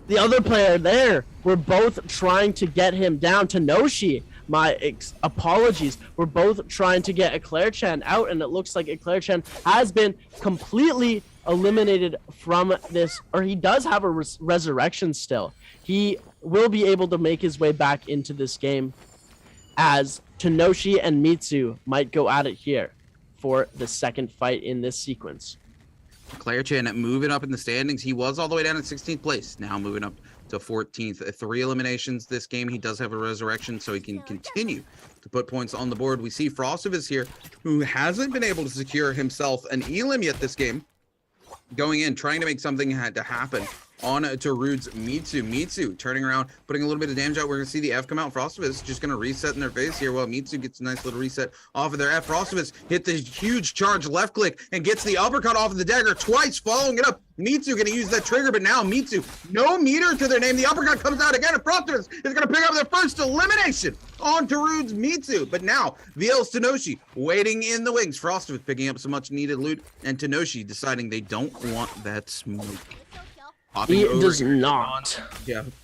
the other player there were both trying to get him down. Tenoshi, my apologies, we're both trying to get Eclair Chan out, and it looks like Eclair Chan has been completely eliminated from this, or he does have a resurrection still. He will be able to make his way back into this game, as Tenoshi and Mitsu might go at it here for the second fight in this sequence. Claire Chan moving up in the standings. He was all the way down in 16th place, now moving up to 14th. 3 eliminations this game. He does have a resurrection, so he can continue to put points on the board. We see Frostivus here, who hasn't been able to secure himself an elim yet this game, going in, trying to make something had to happen on to Rude's Mitsu. Mitsu turning around, putting a little bit of damage out. We're going to see the F come out. Frostivus just going to reset in their face here. Well, Mitsu gets a nice little reset off of their F. Frostivus hit the huge charge left click and gets the uppercut off of the dagger twice, following it up. Mitsu going to use that trigger, but now Mitsu, no meter to their name. The uppercut comes out again, and Frostivus is going to pick up their first elimination on to Rude's Mitsu. But now, VL's Tenoshi waiting in the wings. Frostivus picking up some much needed loot, and Tenoshi deciding they don't want that smoke. He does not.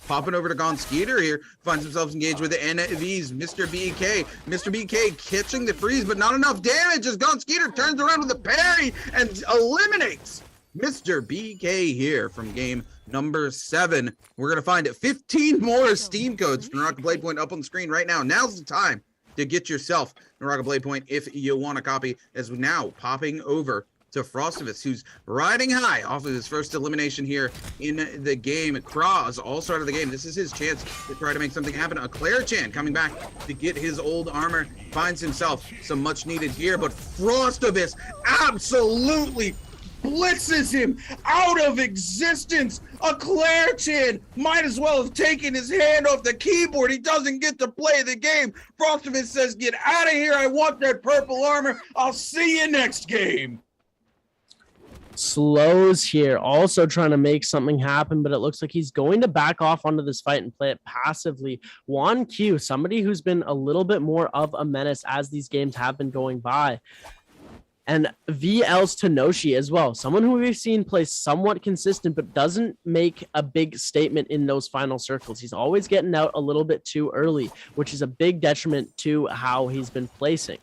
Popping over to Gonskiter here, finds himself engaged with the NVs. Mr. BK. Mr. BK catching the freeze, but not enough damage as Gonskiter turns around with a parry and eliminates Mr. BK here from game number 7. We're going to find 15 more Steam codes from Naraka Bladepoint up on the screen right now. Now's the time to get yourself Naraka Bladepoint if you want a copy, as now popping over to Frostivus, who's riding high off of his first elimination here in the game. Kraz all start of the game. This is his chance to try to make something happen. Eclair Chan coming back to get his old armor, finds himself some much needed gear, but Frostivus absolutely blitzes him out of existence. Eclair Chan might as well have taken his hand off the keyboard. He doesn't get to play the game. Frostivus says, "Get out of here. I want that purple armor. I'll see you next game." Slows here, also trying to make something happen, but it looks like he's going to back off onto this fight and play it passively. Juan Q, somebody who's been a little bit more of a menace as these games have been going by. And VL's Tenoshi as well, someone who we've seen play somewhat consistent, but doesn't make a big statement in those final circles. He's always getting out a little bit too early, which is a big detriment to how he's been placing.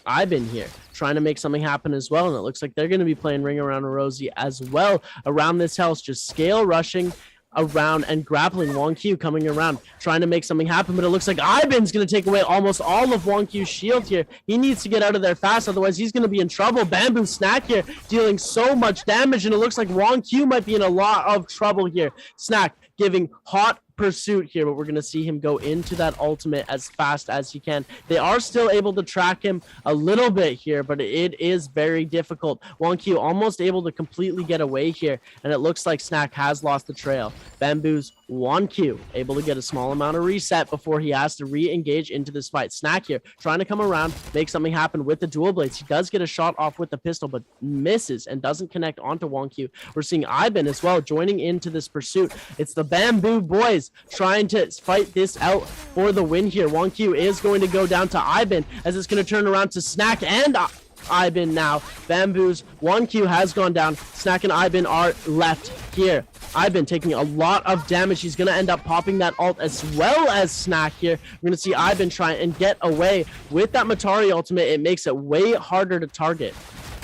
I've been here trying to make something happen as well, and it looks like they're going to be playing Ring Around Rosie as well around this house, just scale rushing around and grappling. Wong Q coming around trying to make something happen, but it looks like Ivan's going to take away almost all of Wong Q's shield here. He needs to get out of there fast, otherwise he's going to be in trouble. Bamboo Snack here dealing so much damage, and it looks like Wong Q might be in a lot of trouble here. Snack giving hot pursuit here, but we're going to see him go into that ultimate as fast as he can. They are still able to track him a little bit here, but it is very difficult. Wong Q almost able to completely get away here, and it looks like Snack has lost the trail. Bamboo's Wong Q able to get a small amount of reset before he has to re-engage into this fight. Snack here trying to come around, make something happen with the dual blades. He does get a shot off with the pistol, but misses and doesn't connect onto Wong Q. We're seeing Ivan as well joining into this pursuit. It's the Bamboo boys trying to fight this out for the win here. Wong Q is going to go down to Ivan, as it's going to turn around to Snack and Iben now. Bamboo's 1Q has gone down. Snack and Iben are left here. Iben taking a lot of damage. He's going to end up popping that ult as well as Snack here. We're going to see Iben try and get away with that Matari ultimate. It makes it way harder to target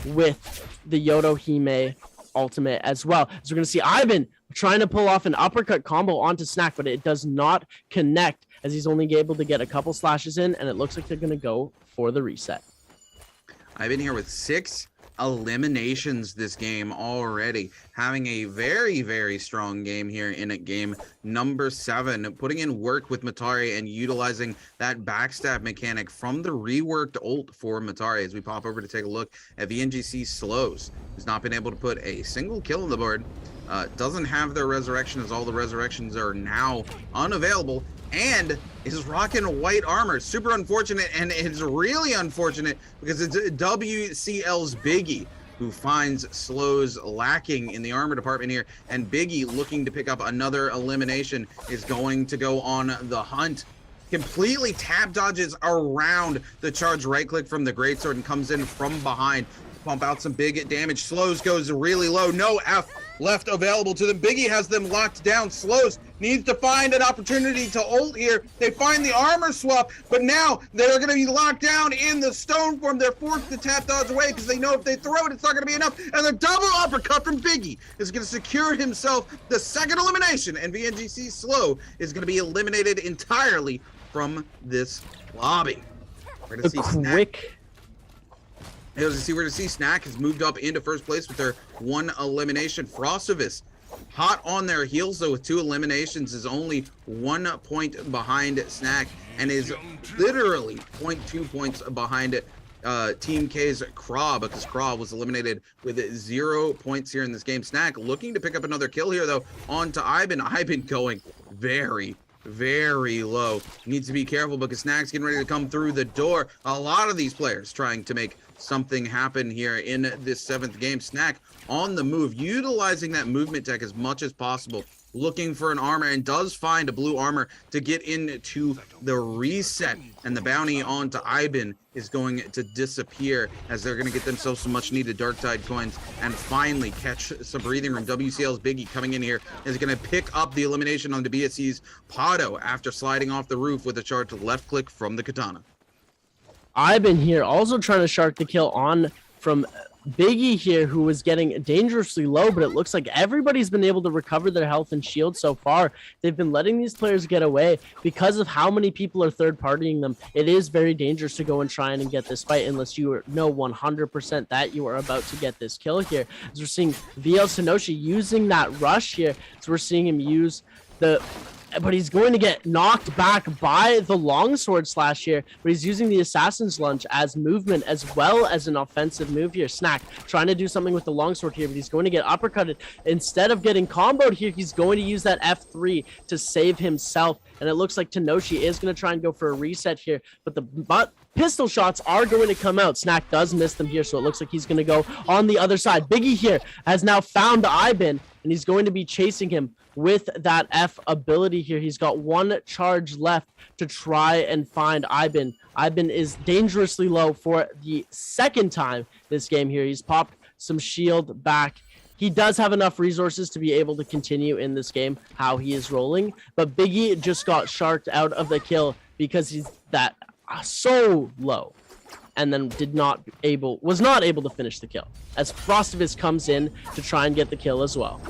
with the Yodo Hime ultimate as well. So we're going to see Iben trying to pull off an uppercut combo onto Snack, but it does not connect as he's only able to get a couple slashes in, and it looks like they're going to go for the reset. I've been here with 6 eliminations this game already, having a very, very strong game here in game number 7, putting in work with Matari and utilizing that backstab mechanic from the reworked ult for Matari. As we pop over to take a look at VNGC Slows, who's not been able to put a single kill on the board, doesn't have their resurrection as all the resurrections are now unavailable, and is rocking white armor. Super unfortunate, and it's really unfortunate because it's WCL's Biggie who finds Slows lacking in the armor department here, and Biggie, looking to pick up another elimination, is going to go on the hunt. Completely tap dodges around the charge right click from the greatsword and comes in from behind, pump out some big damage. Slows goes really low, no F left available to them. Biggie has them locked down. Slows needs to find an opportunity to ult here. They find the armor swap, but now they're going to be locked down in the stone form. They're forced to tap dodge away because they know if they throw it, it's not going to be enough. And the double uppercut from Biggie is going to secure himself the second elimination, and VNGC Slow is going to be eliminated entirely from this lobby. We're going to see quick. As we're going to see Snack has moved up into first place with their 1 elimination. Frostivus hot on their heels though with 2 eliminations, is only 1 point behind Snack and is literally 0.2 points behind Team K's Craw, because Craw was eliminated with 0 points here in this game. Snack looking to pick up another kill here though onto Iben. Iben going very low. Needs to be careful because Snack's getting ready to come through the door. A lot of these players trying to make something happen here in this 7th game. Snack on the move, utilizing that movement tech as much as possible, looking for an armor, and does find a blue armor to get into the reset, and the bounty onto Iben is going to disappear as they're going to get themselves some much needed Dark Tide coins and finally catch some breathing room. WCL's Biggie coming in here is going to pick up the elimination on the BSC's Pado after sliding off the roof with a charge left click from the katana. Iben here also trying to shark the kill on from Biggie here, who was getting dangerously low, but it looks like everybody's been able to recover their health and shield so far. They've been letting these players get away because of how many people are third-partying them. It is very dangerous to go and try and get this fight unless you know 100% that you are about to get this kill here. As we're seeing VL Tenoshi using that rush here, so we're seeing him use the... But he's going to get knocked back by the longsword slash here, but he's using the assassin's lunge as movement as well as an offensive move here. Snack trying to do something with the longsword here, but he's going to get uppercutted. Instead of getting comboed here, he's going to use that F3 to save himself, and it looks like Tenoshi is going to try and go for a reset here, but the pistol shots are going to come out. Snack does miss them here, so it looks like he's going to go on the other side. Biggie here has now found Iben, and he's going to be chasing him with that F ability here. He's got 1 charge left to try and find Iben. Iben is dangerously low for the 2nd time this game here. He's popped some shield back. He does have enough resources to be able to continue in this game how he is rolling, but Biggie just got sharked out of the kill because he's that so low, and then was not able to finish the kill as Frostivus comes in to try and get the kill as well.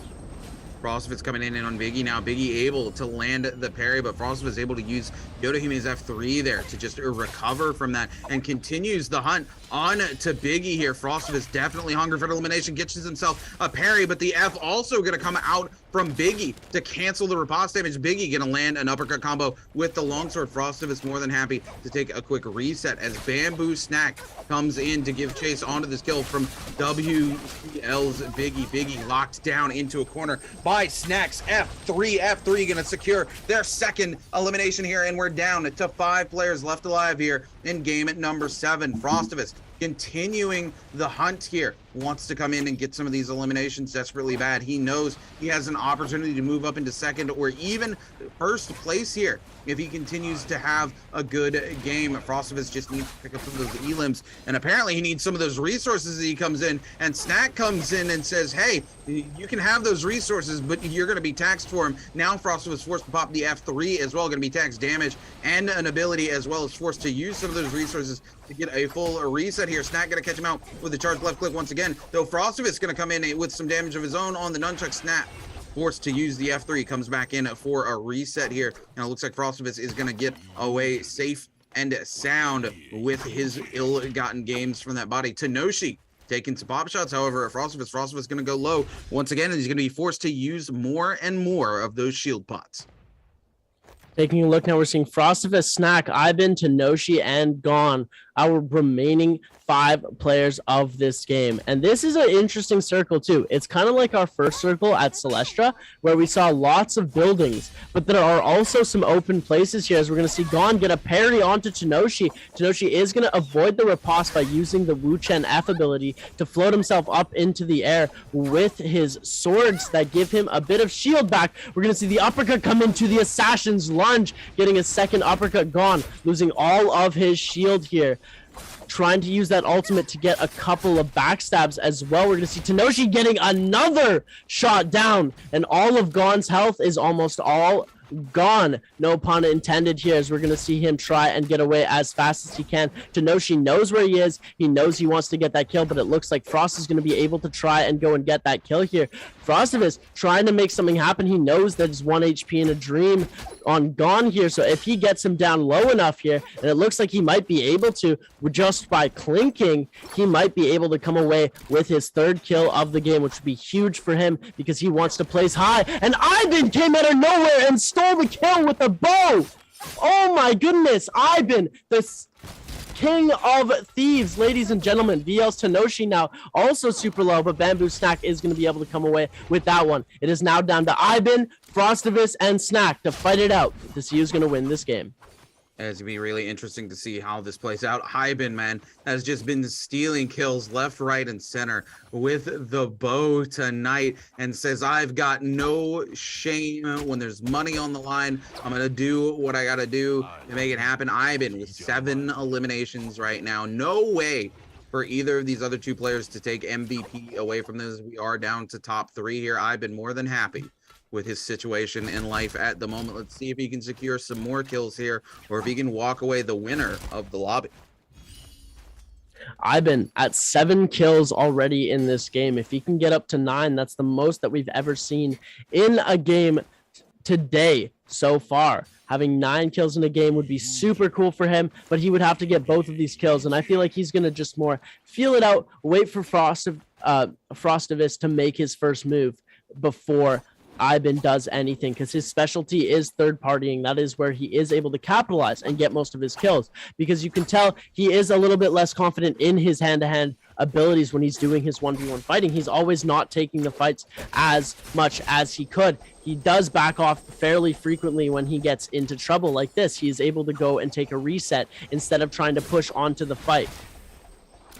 Frostivus coming in on Biggie now. Biggie able to land the parry, but Frostivus able to use Yodahime's F3 there to just recover from that and continues the hunt on to Biggie here. Frostivus definitely hungry for elimination, gets himself a parry, but the F also going to come out from Biggie to cancel the riposte damage. Biggie going to land an uppercut combo with the longsword. Frostivus more than happy to take a quick reset as Bamboo Snack comes in to give chase onto this kill from WCL's Biggie. Biggie locked down into a corner by Snack's F3. F3 going to secure their 2nd elimination here, and we're down to 5 players left alive here in game at number 7. Frostivus continuing the hunt here. Wants to come in and get some of these eliminations desperately bad. He knows he has an opportunity to move up into second or even first place here if he continues to have a good game. Frostivus just needs to pick up some of those elims, and apparently he needs some of those resources as he comes in, and Snack comes in and says, hey, you can have those resources, but you're going to be taxed for them. Now Frostivus forced to pop the F3 as well, going to be taxed damage and an ability, as well as forced to use some of those resources to get a full reset here. Snack going to catch him out with the charge left click once again, though Frostivus going to come in with some damage of his own on the nunchuck. Snap forced to use the F3, comes back in for a reset here. Now it looks like Frostivus is going to get away safe and sound with his ill-gotten games from that body. Tenoshi taking some pop shots, however, Frostivus is going to go low once again, and he's going to be forced to use more and more of those shield pots. Taking a look now, we're seeing Frostivus, Snack, Ivan, Tenoshi, and Gone, our remaining 5 players of this game. And this is an interesting circle too. It's kind of like our first circle at Celestra, where we saw lots of buildings, but there are also some open places here, as we're going to see Gone get a parry onto Tenoshi. Tenoshi is going to avoid the riposte by using the Wu Chen F ability to float himself up into the air with his swords that give him a bit of shield back. We're going to see the uppercut come into the Assassin's Lunge, getting a second uppercut. Gone, losing all of his shield here, trying to use that ultimate to get a couple of backstabs as well. We're going to see Tenoshi getting another shot down, and all of Gone's health is almost all gone. No pun intended here, as we're going to see him try and get away as fast as he can. Tenoshi knows where he is. He knows he wants to get that kill, but it looks like Frost is going to be able to try and go and get that kill here. Frostivus trying to make something happen. He knows that it's 1 HP in a dream on Gone here, so if he gets him down low enough here, and it looks like he might be able to, just by clinking, he might be able to come away with his 3rd kill of the game, which would be huge for him because he wants to place high. And Ivan came out of nowhere and stole the kill with a bow. Oh my goodness, Ivan, the king of thieves, ladies and gentlemen. VL's Tenoshi now also super low, but Bamboo Snack is going to be able to come away with that one. It is now down to Ivan, Frostivus, and Snack to fight it out to see who's going to win this game. It's gonna be really interesting to see how this plays out. Hyben, man, has just been stealing kills left, right, and center with the bow tonight, and says, I've got no shame when there's money on the line. I'm gonna do what I gotta do to make it happen. Hyben with 7 eliminations right now. No way for either of these other 2 players to take MVP away from this. We are down to top 3 here. I've been more than happy with his situation in life at the moment. Let's see if he can secure some more kills here, or if he can walk away the winner of the lobby. Ivan at 7 kills already in this game. If he can get up to 9, that's the most that we've ever seen in a game today so far. Having 9 kills in a game would be super cool for him, but he would have to get both of these kills, and I feel like he's going to just more feel it out, wait for Frostivus to make his first move before Ivan does anything, because his specialty is third partying. That is where he is able to capitalize and get most of his kills, because you can tell he is a little bit less confident in his hand-to-hand abilities when he's doing his 1v1 fighting. He's always not taking the fights as much as he could. He does back off fairly frequently when he gets into trouble like this. He is able to go and take a reset instead of trying to push onto the fight,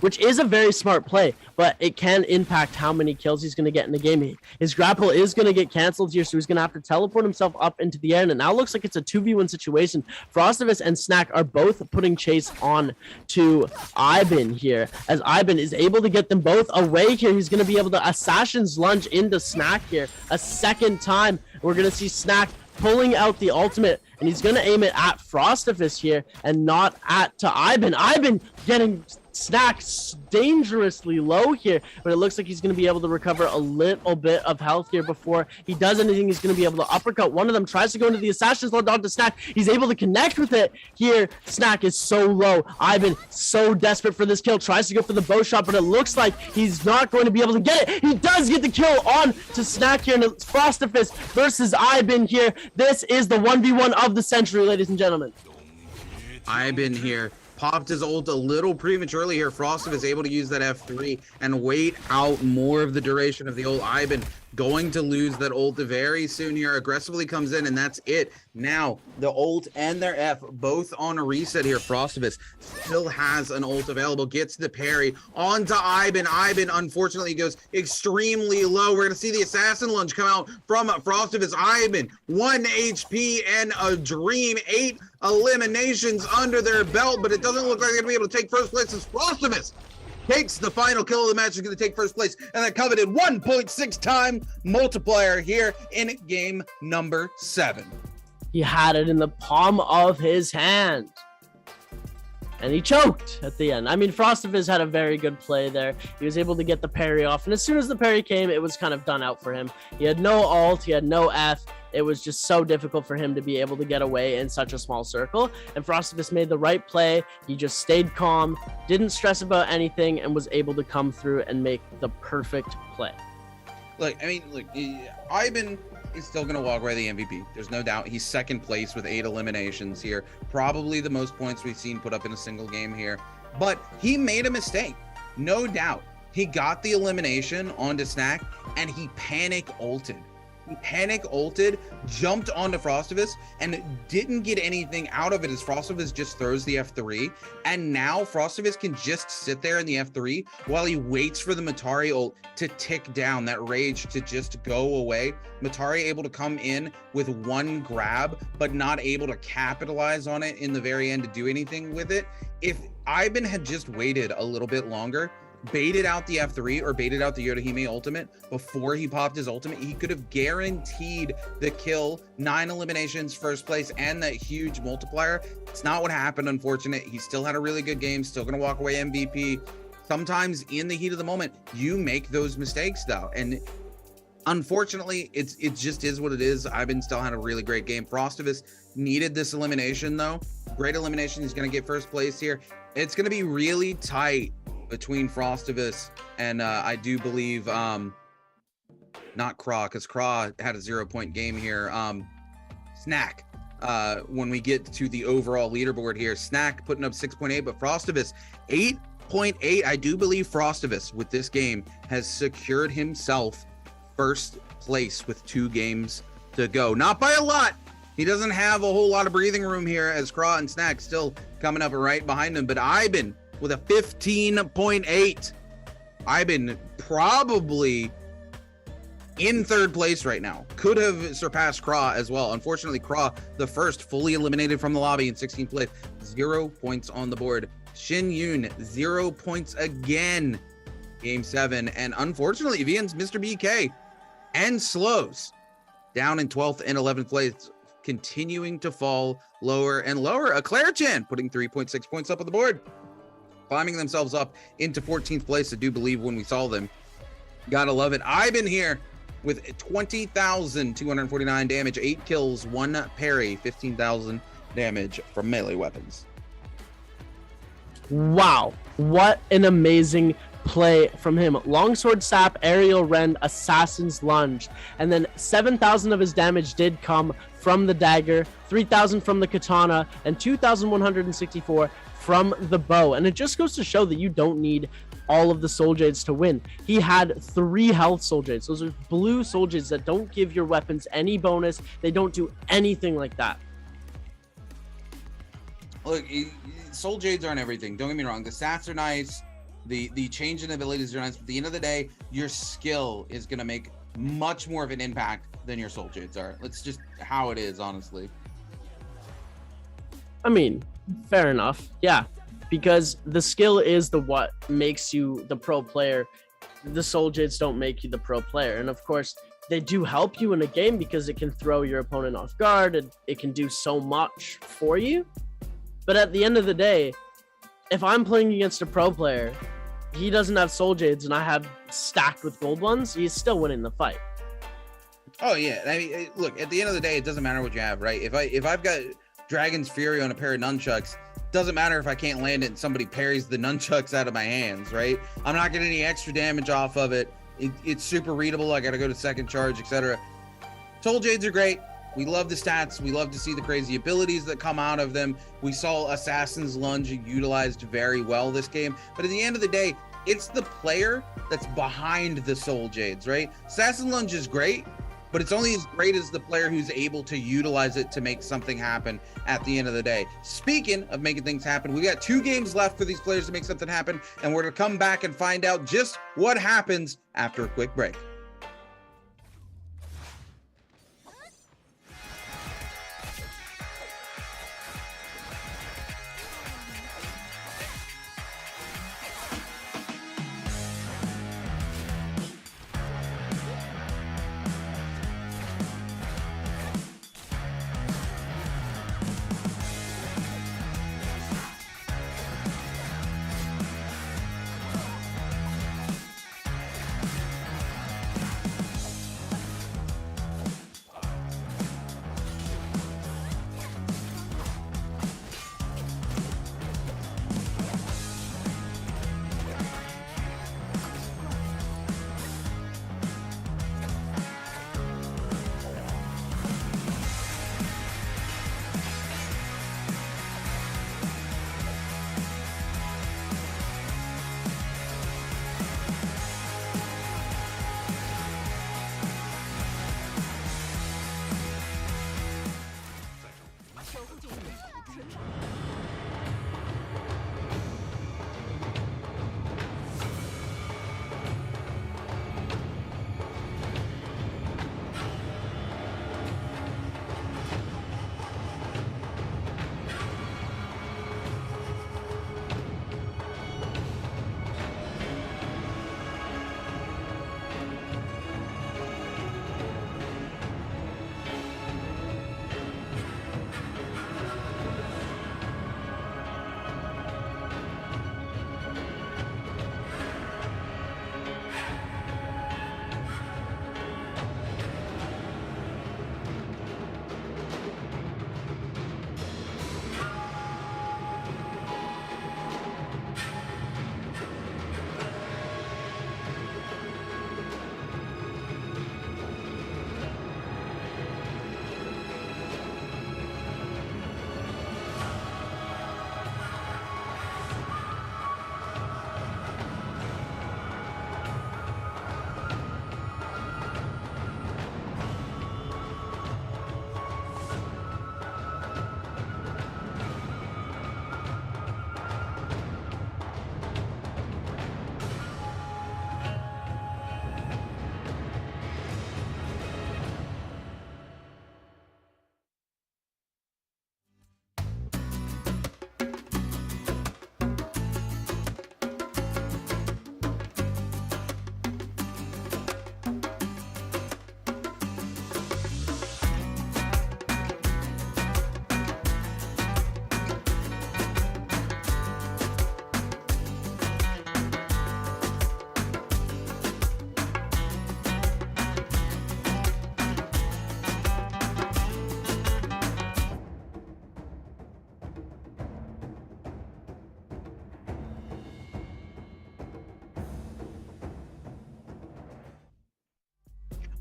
which is a very smart play, but it can impact how many kills he's going to get in the game. His grapple is going to get canceled here, so he's going to have to teleport himself up into the air, and it now looks like it's a 2v1 situation. Frostivus and Snack are both putting chase on to Ivan here, as Ivan is able to get them both away here. He's going to be able to Assassin's Lunge into Snack here a second time. We're going to see Snack pulling out the ultimate, and he's going to aim it at Frostivus here and not to Ivan. Ivan getting Snack dangerously low here, but it looks like he's going to be able to recover a little bit of health here before he does anything. He's going to be able to uppercut one of them, tries to go into the Assassin's Lunge onto Snack. He's able to connect with it here. Snack is so low. Ivan so desperate for this kill, tries to go for the bow shot, but it looks like he's not going to be able to get it. He does get the kill on to Snack here, and it's Frostivus versus Ivan here. This is the 1v1 of the century, ladies and gentlemen. Ivan here popped his ult a little prematurely here. Frostivus is able to use that F3 and wait out more of the duration of the ult. Ivan going to lose that ult very soon here. Aggressively comes in, and that's it. Now, the ult and their F both on a reset here. Frostivus still has an ult available, gets the parry onto Ivan. Ivan, unfortunately, goes extremely low. We're going to see the assassin lunge come out from Frostivus. Ivan, 1 HP and a dream. 8 eliminations under their belt, but it doesn't look like they're going to be able to take first place as Frostivus takes the final kill of the match. Is going to take first place, and that coveted 1.6 time multiplier here in game number 7. He had it in the palm of his hand, and he choked at the end. I mean, Frostivus had a very good play there. He was able to get the parry off, and as soon as the parry came, it was kind of done out for him. He had no ult, he had no F. It was just so difficult for him to be able to get away in such a small circle, and Frostivus made the right play. He just stayed calm, didn't stress about anything, and was able to come through and make the perfect play. Look, I mean, look, Ivan is still going to walk away the MVP. There's no doubt. He's second place with 8 eliminations here. Probably the most points we've seen put up in a single game here. But he made a mistake, no doubt. He got the elimination onto Snack, and he panic ulted. He panic ulted, jumped onto Frostivus, and didn't get anything out of it as Frostivus just throws the F3. And now Frostivus can just sit there in the F3 while he waits for the Matari ult to tick down, that rage to just go away. Matari able to come in with 1 grab, but not able to capitalize on it in the very end to do anything with it. If Ivan had just waited a little bit longer, baited out the F3 or baited out the Yodohime ultimate before he popped his ultimate, he could have guaranteed the kill, 9 eliminations, first place, and that huge multiplier. It's not what happened, unfortunate. He still had a really good game, still gonna walk away MVP. Sometimes in the heat of the moment, you make those mistakes though. And unfortunately, it just is what it is. Ivan still had a really great game. Frostivus needed this elimination though. Great elimination, he's gonna get first place here. It's gonna be really tight between Frostivus and I do believe not Craw, because Craw had a 0-point game here. Snack, when we get to the overall leaderboard here, Snack putting up 6.8, but Frostivus 8.8. I do believe Frostivus with this game has secured himself first place with 2 games to go. Not by a lot. He doesn't have a whole lot of breathing room here as Craw and Snack still coming up right behind him, but Ivan with a 15.8. Ivan probably in 3rd place right now. Could have surpassed Craw as well. Unfortunately, Craw, the first fully eliminated from the lobby in 16th place. 0 points on the board. Shin Yoon, 0 points again. Game 7. And unfortunately, Vian's Mr. BK and Slows down in 12th and 11th place, continuing to fall lower and lower. Claire-chan putting 3.6 points up on the board, climbing themselves up into 14th place. I do believe when we saw them. Gotta love it. Ivan here with 20,249 damage, 8 kills, 1 parry, 15,000 damage from melee weapons. Wow, what an amazing play from him. Longsword sap, aerial rend, assassin's lunge, and then 7,000 of his damage did come from the dagger, 3,000 from the katana, and 2,164 from the bow. And it just goes to show that you don't need all of the soul jades to win. He had 3 health soul jades. Those are blue soul jades that don't give your weapons any bonus. They don't do anything like that. Look, soul jades aren't everything. Don't get me wrong. The stats are nice. The change in abilities are nice. But at the end of the day, your skill is going to make much more of an impact than your soul jades are. It's just how it is, honestly. I mean, fair enough. Yeah, because the skill is what makes you the pro player. The soul jades don't make you the pro player. And of course, they do help you in a game because it can throw your opponent off guard and it can do so much for you. But at the end of the day, if I'm playing against a pro player, he doesn't have soul jades and I have stacked with gold ones, he's still winning the fight. Oh yeah, I mean, look, at the end of the day, it doesn't matter what you have, right? If I've got Dragon's Fury on a pair of nunchucks, doesn't matter if I can't land it and somebody parries the nunchucks out of my hands, right? I'm not getting any extra damage off of it. It's super readable. I got to go to second charge, etc. Soul Jades are great. We love the stats. We love to see the crazy abilities that come out of them. We saw Assassin's Lunge utilized very well this game. But at the end of the day, It's the player that's behind the Soul Jades, right? Assassin Lunge is great, but it's only as great as the player who's able to utilize it to make something happen at the end of the day. Speaking of making things happen, we got 2 games left for these players to make something happen, and we're going to come back and find out just what happens after a quick break.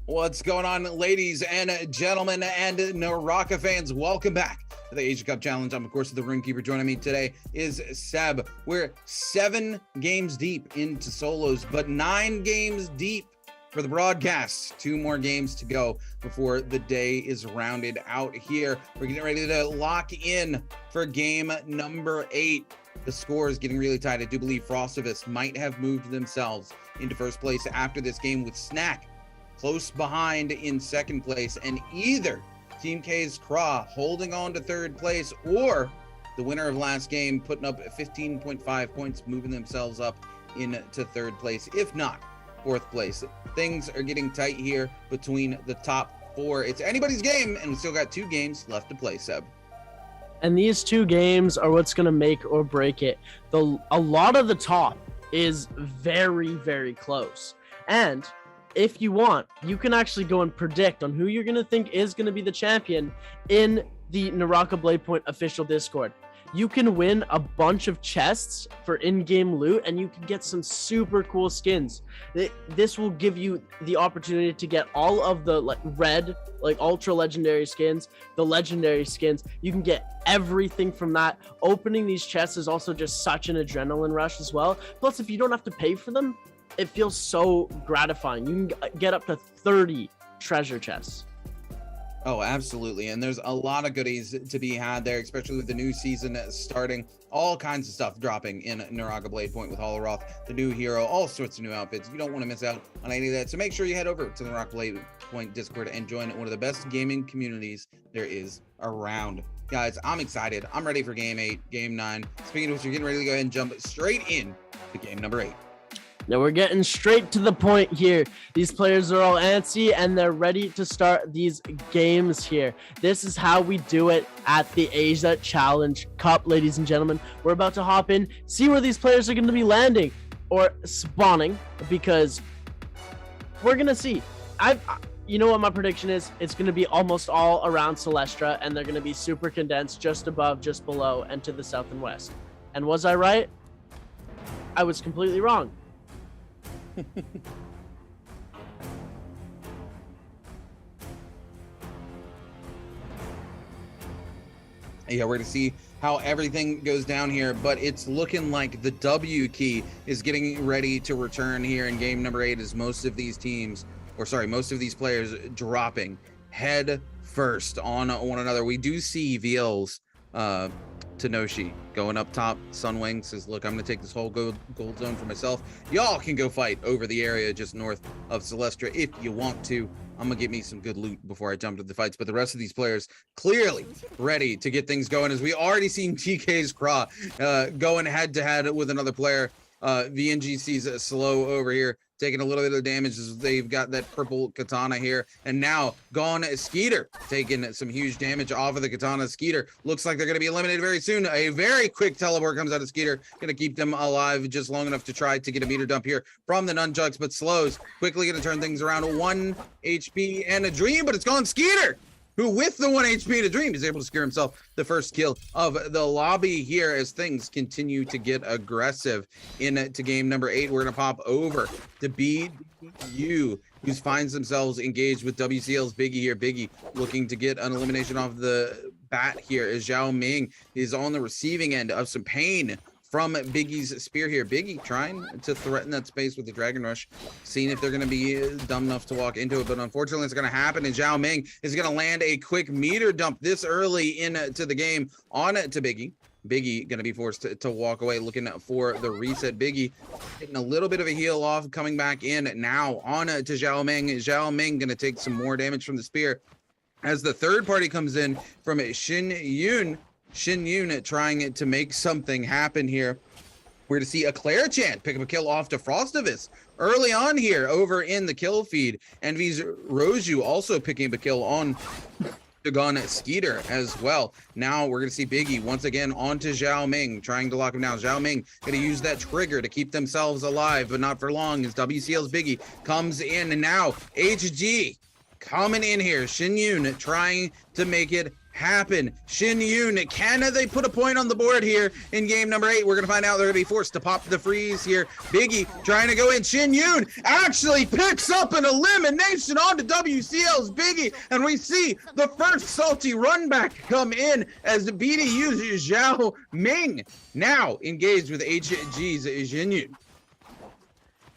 What's going on, ladies and gentlemen and Naraka fans? Welcome back to the Asia Cup Challenge. I'm, of course, the Roomkeeper. Joining me today is Seb. We're 7 games deep into solos, but 9 games deep for the broadcast. 2 more games to go before the day is rounded out here. We're getting ready to lock in for game number 8. The score is getting really tight. I do believe Frostivus might have moved themselves into first place after this game, with Snack close behind in second place, and either Team K's Craw holding on to third place, or the winner of last game putting up 15.5 points, moving themselves up into third place, if not fourth place. Things are getting tight here between the top 4. It's anybody's game, and we still got 2 games left to play, Seb. And these 2 games are what's going to make or break it. A lot of the top is very, very close. And if you want, you can actually go and predict on who you're going to think is going to be the champion in the Naraka Bladepoint official Discord. you can win a bunch of chests for in-game loot, and you can get some super cool skins. This will give you the opportunity to get all of the red, ultra legendary skins, the legendary skins. You can get everything from that. Opening these chests is also just such an adrenaline rush as well. Plus, if you don't have to pay for them, it feels so gratifying. You can get up to 30 treasure chests. Oh, absolutely. And there's a lot of goodies to be had there, especially with the new season starting. All kinds of stuff dropping in Naraka Bladepoint with Holoroth, the new hero, all sorts of new outfits. You don't want to miss out on any of that. So make sure you head over to the Naraka Bladepoint Discord and join one of the best gaming communities there is around. Guys, I'm excited. I'm ready for Game 8, Game 9. Speaking of which, you're getting ready to go ahead and jump straight in to Game number 8. Now we're getting straight to the point here. These players are all antsy and they're ready to start these games here. This is how we do it at the Asia Challenge Cup, ladies and gentlemen. We're about to hop in, see where these players are going to be landing or spawning, because we're going to see. You know what my prediction is? It's going to be almost all around Celestra, and they're going to be super condensed just above, just below, and to the south and west. And was I right? I was completely wrong. Yeah, we're going to see how everything goes down here, but it's looking like the W key is getting ready to return here in game number 8, as most of these teams, most of these players dropping head first on one another. We do see VL's Tenoshi going up top. Sunwing says, look, I'm going to take this whole gold zone for myself. Y'all can go fight over the area just north of Celestra if you want to. I'm going to get me some good loot before I jump to the fights. But the rest of these players clearly ready to get things going, as we already seen TK's Craw going head-to-head with another player. VNGC's slow over here, taking a little bit of damage as they've got that purple katana here. And now Gone Skeeter taking some huge damage off of the katana. Skeeter looks like they're going to be eliminated very soon. A very quick teleport comes out of Skeeter, going to keep them alive just long enough to try to get a meter dump here from the nunchucks, but Slows quickly going to turn things around. 1 HP and a dream, but it's Gone Skeeter, who with the 1 HP and a dream is able to secure himself the first kill of the lobby here, as things continue to get aggressive into game number 8. We're going to pop over to BDU, who finds themselves engaged with WCL's Biggie here. Biggie looking to get an elimination off the bat here, as Zhao Ming is on the receiving end of some pain from Biggie's spear here. Biggie trying to threaten that space with the Dragon Rush, seeing if they're going to be dumb enough to walk into it, but unfortunately it's going to happen, and Zhao Ming is going to land a quick meter dump this early into the game on to Biggie. Biggie going to be forced to walk away, looking for the reset. Biggie getting a little bit of a heal off, coming back in now on to Zhao Ming. Zhao Ming going to take some more damage from the spear, as the third party comes in from Shin Yun trying to make something happen here. We're to see a Claire Chan pick up a kill off to Frostovis early on here over in the kill feed. Envy's Roju also picking up a kill on Gone Skeeter as well. Now we're going to see Biggie once again onto Zhao Ming, trying to lock him down. Zhao Ming going to use that trigger to keep themselves alive, but not for long, as WCL's Biggie comes in. And now HG coming in here. Shin Yun trying to make it happen. Shin Yun, can they put a point on the board here in game number 8? We're going to find out. They're going to be forced to pop the freeze here. Biggie trying to go in. Shin Yun actually picks up an elimination onto WCL's Biggie, and we see the first salty run back come in as BDU's Zhao Ming now engaged with HG's Shin Yun.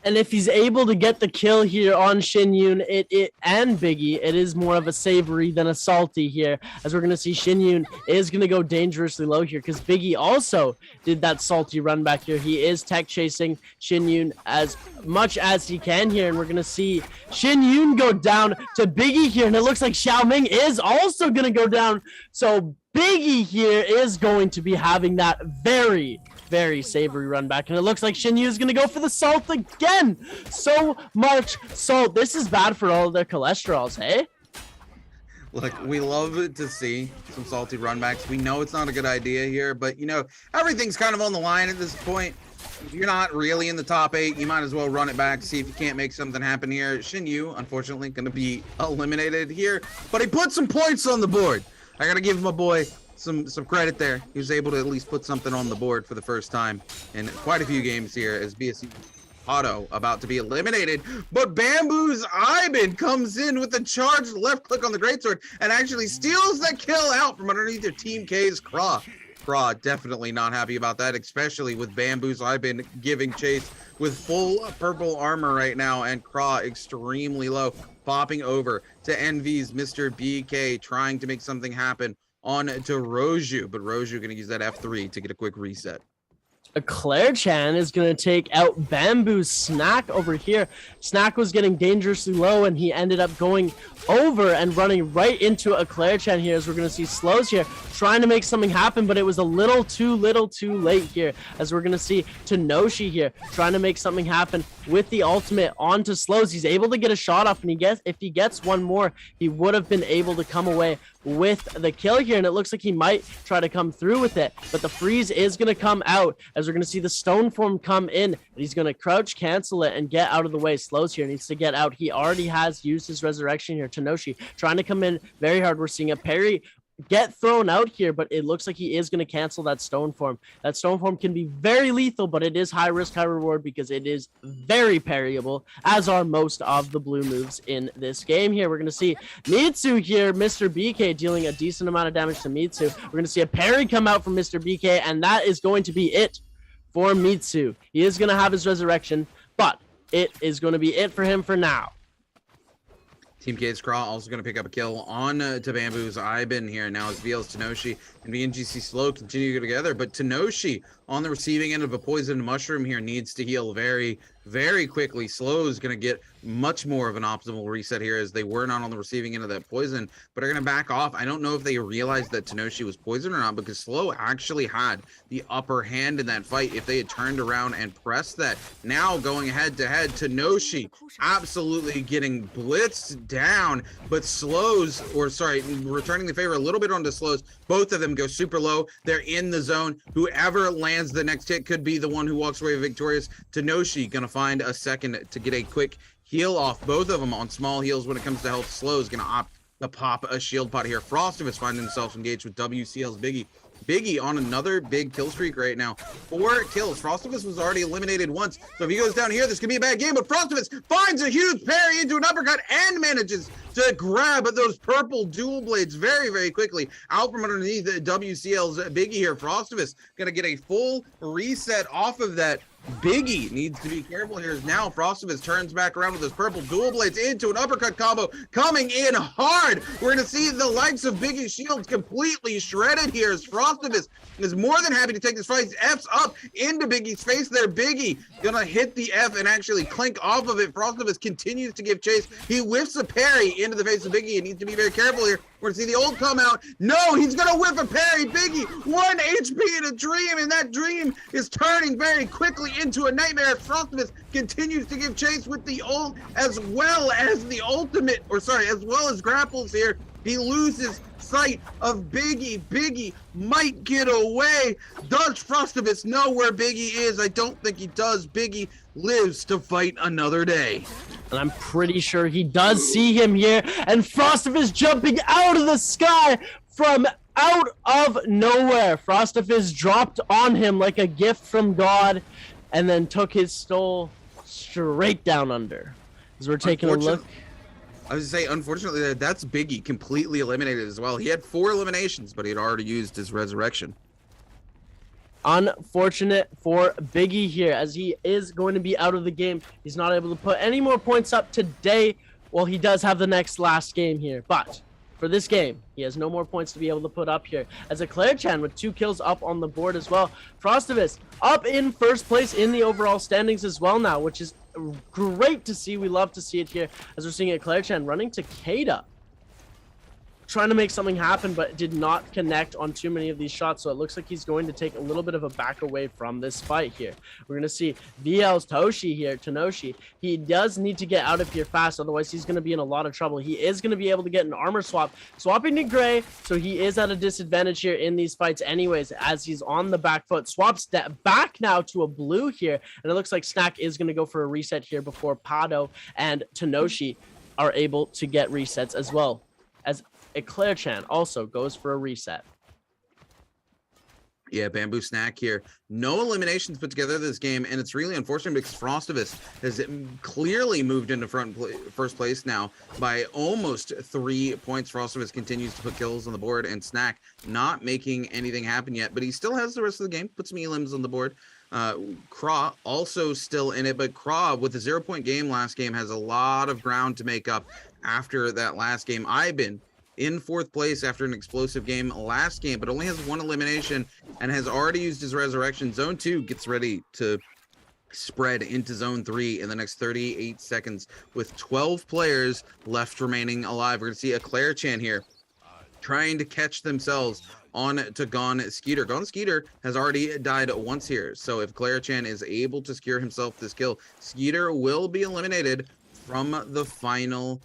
And if he's able to get the kill here on Shin Yun and Biggie, it is more of a savory than a salty here, as we're going to see Shin Yun is going to go dangerously low here, because Biggie also did that salty run back here. He is tech chasing Shin Yun as much as he can here, and we're going to see Shin Yun go down to Biggie here, and it looks like Zhao Ming is also going to go down. So Biggie here is going to be having that very savory run back, and it looks like Shin Yun is going to go for the salt again. So much salt. This is bad for all of their cholesterols, hey? Look, we love to see some salty runbacks. We know it's not a good idea here, but you know, everything's kind of on the line at this point. If you're not really in the top 8, you might as well run it back, see if you can't make something happen here. Shin Yun, unfortunately, going to be eliminated here, but he put some points on the board. I got to give my boy some credit there. He was able to at least put something on the board for the first time in quite a few games here as BSC Auto about to be eliminated, but Bamboo's Ivan comes in with a charged left click on the greatsword and actually steals the kill out from underneath your Team K's Craw. Craw definitely not happy about that, especially with Bamboo's Ivan giving chase with full purple armor right now, and Craw extremely low, popping over to Envy's Mr. BK, trying to make something happen on to Roju, but Roju gonna use that F3 to get a quick reset. Claire Chan is going to take out Bamboo's Snack over here. Snack was getting dangerously low, and he ended up going over and running right into a Claire Chan here, as we're going to see Slows here trying to make something happen, but it was a little too late here, as we're going to see Tenoshi here trying to make something happen with the ultimate onto Slows. He's able to get a shot off, and if he gets one more, he would have been able to come away with the kill here, and it looks like he might try to come through with it, but the freeze is going to come out, as we're going to see the stone form come in, and he's going to crouch cancel it and get out of the way. Slows here needs to get out. He already has used his resurrection here. Tenoshi trying to come in very hard. We're seeing a parry get thrown out here, but it looks like he is going to cancel that stone form. That stone form can be very lethal, but it is high risk, high reward, because it is very parryable, as are most of the blue moves in this game here. We're going to see Mitsu here, Mr. BK, dealing a decent amount of damage to Mitsu. We're going to see a parry come out from Mr. BK, and that is going to be it for Mitsu. He is going to have his resurrection, but it is going to be it for him for now. Team K's Craw also going to pick up a kill on to Bamboo's Ivan here. Now as VL's Tenoshi and VNGC Slow continue together, but Tenoshi on the receiving end of a poisoned mushroom here needs to heal very, very quickly. Slow is going to get much more of an optimal reset here, as they were not on the receiving end of that poison, but are going to back off. I don't know if they realized that Tenoshi was poisoned or not, because Slow actually had the upper hand in that fight if they had turned around and pressed that. Now going head to head, Tenoshi absolutely getting blitzed down, but returning the favor a little bit onto Slows. Both of them go super low. They're in the zone. Whoever lands the next hit could be the one who walks away victorious. Tenoshi gonna find a second to get a quick heal off. Both of them on small heals when it comes to health. Slow is gonna opt to pop a shield pot here. Frostivus finding himself engaged with WCL's Biggie. Biggie on another big kill streak right now. 4 kills. Frostivus was already eliminated once, so if he goes down here, this could be a bad game, but Frostivus finds a huge parry into an uppercut and manages to grab those purple dual blades very, very quickly out from underneath WCL's Biggie here. Frostivus gonna get a full reset off of that. Biggie needs to be careful here, as now Frostivus turns back around with his purple dual blades into an uppercut combo coming in hard. We're going to see the likes of Biggie's shields completely shredded here, as Frostivus is more than happy to take this fight. F's up into Biggie's face there. Biggie gonna hit the F and actually clink off of it. Frostivus continues to give chase. He whiffs a parry into the face of Biggie and needs to be very careful here. We're gonna see the ult come out. No, he's gonna whiff a parry. Biggie, 1 HP in a dream, and that dream is turning very quickly into a nightmare. Frostivus continues to give chase with the ult, as well as the ultimate, as well as grapples here. He loses sight of Biggie. Biggie might get away. Does Frostivus know where Biggie is? I don't think he does. Biggie lives to fight another day. And I'm pretty sure he does see him here. And Frostivus jumping out of the sky from out of nowhere. Frostivus dropped on him like a gift from God, and then took his stole straight down under. As we're taking a look. I was gonna say, unfortunately, that's Biggie completely eliminated as well. He had 4 eliminations, but he had already used his resurrection. Unfortunate for Biggie here, as he is going to be out of the game. He's not able to put any more points up today. Well, he does have the last game here, but for this game, he has no more points to be able to put up here. As a Claire Chan with 2 kills up on the board as well. Frostivus up in first place in the overall standings as well now, which is great to see. We love to see it here, as we're seeing a Claire Chan running to Kada, trying to make something happen, but did not connect on too many of these shots. So it looks like he's going to take a little bit of a back away from this fight here. We're going to see VL's Tenoshi. He does need to get out of here fast, otherwise he's going to be in a lot of trouble. He is going to be able to get an armor swap, swapping to gray, so he is at a disadvantage here in these fights anyways, as he's on the back foot. Swaps that back now to a blue here, and it looks like Snack is going to go for a reset here before Pado and Tenoshi are able to get resets as well, as Claire Chan also goes for a reset. Yeah, Bamboo Snack here. No eliminations put together this game, and it's really unfortunate because Frostivus has clearly moved into first place now by almost 3 points. Frostivus continues to put kills on the board, and Snack not making anything happen yet, but he still has the rest of the game, put some elims on the board. Craw also still in it, but Craw with a 0-point game last game has a lot of ground to make up after that last game. Ibin in 4th place after an explosive game last game, but only has 1 elimination and has already used his resurrection. Zone 2 gets ready to spread into Zone 3 in the next 38 seconds with 12 players left remaining alive. We're going to see a Claire Chan here trying to catch themselves on to Gone Skeeter. Gone Skeeter has already died once here, so if Claire Chan is able to secure himself this kill, Skeeter will be eliminated from the final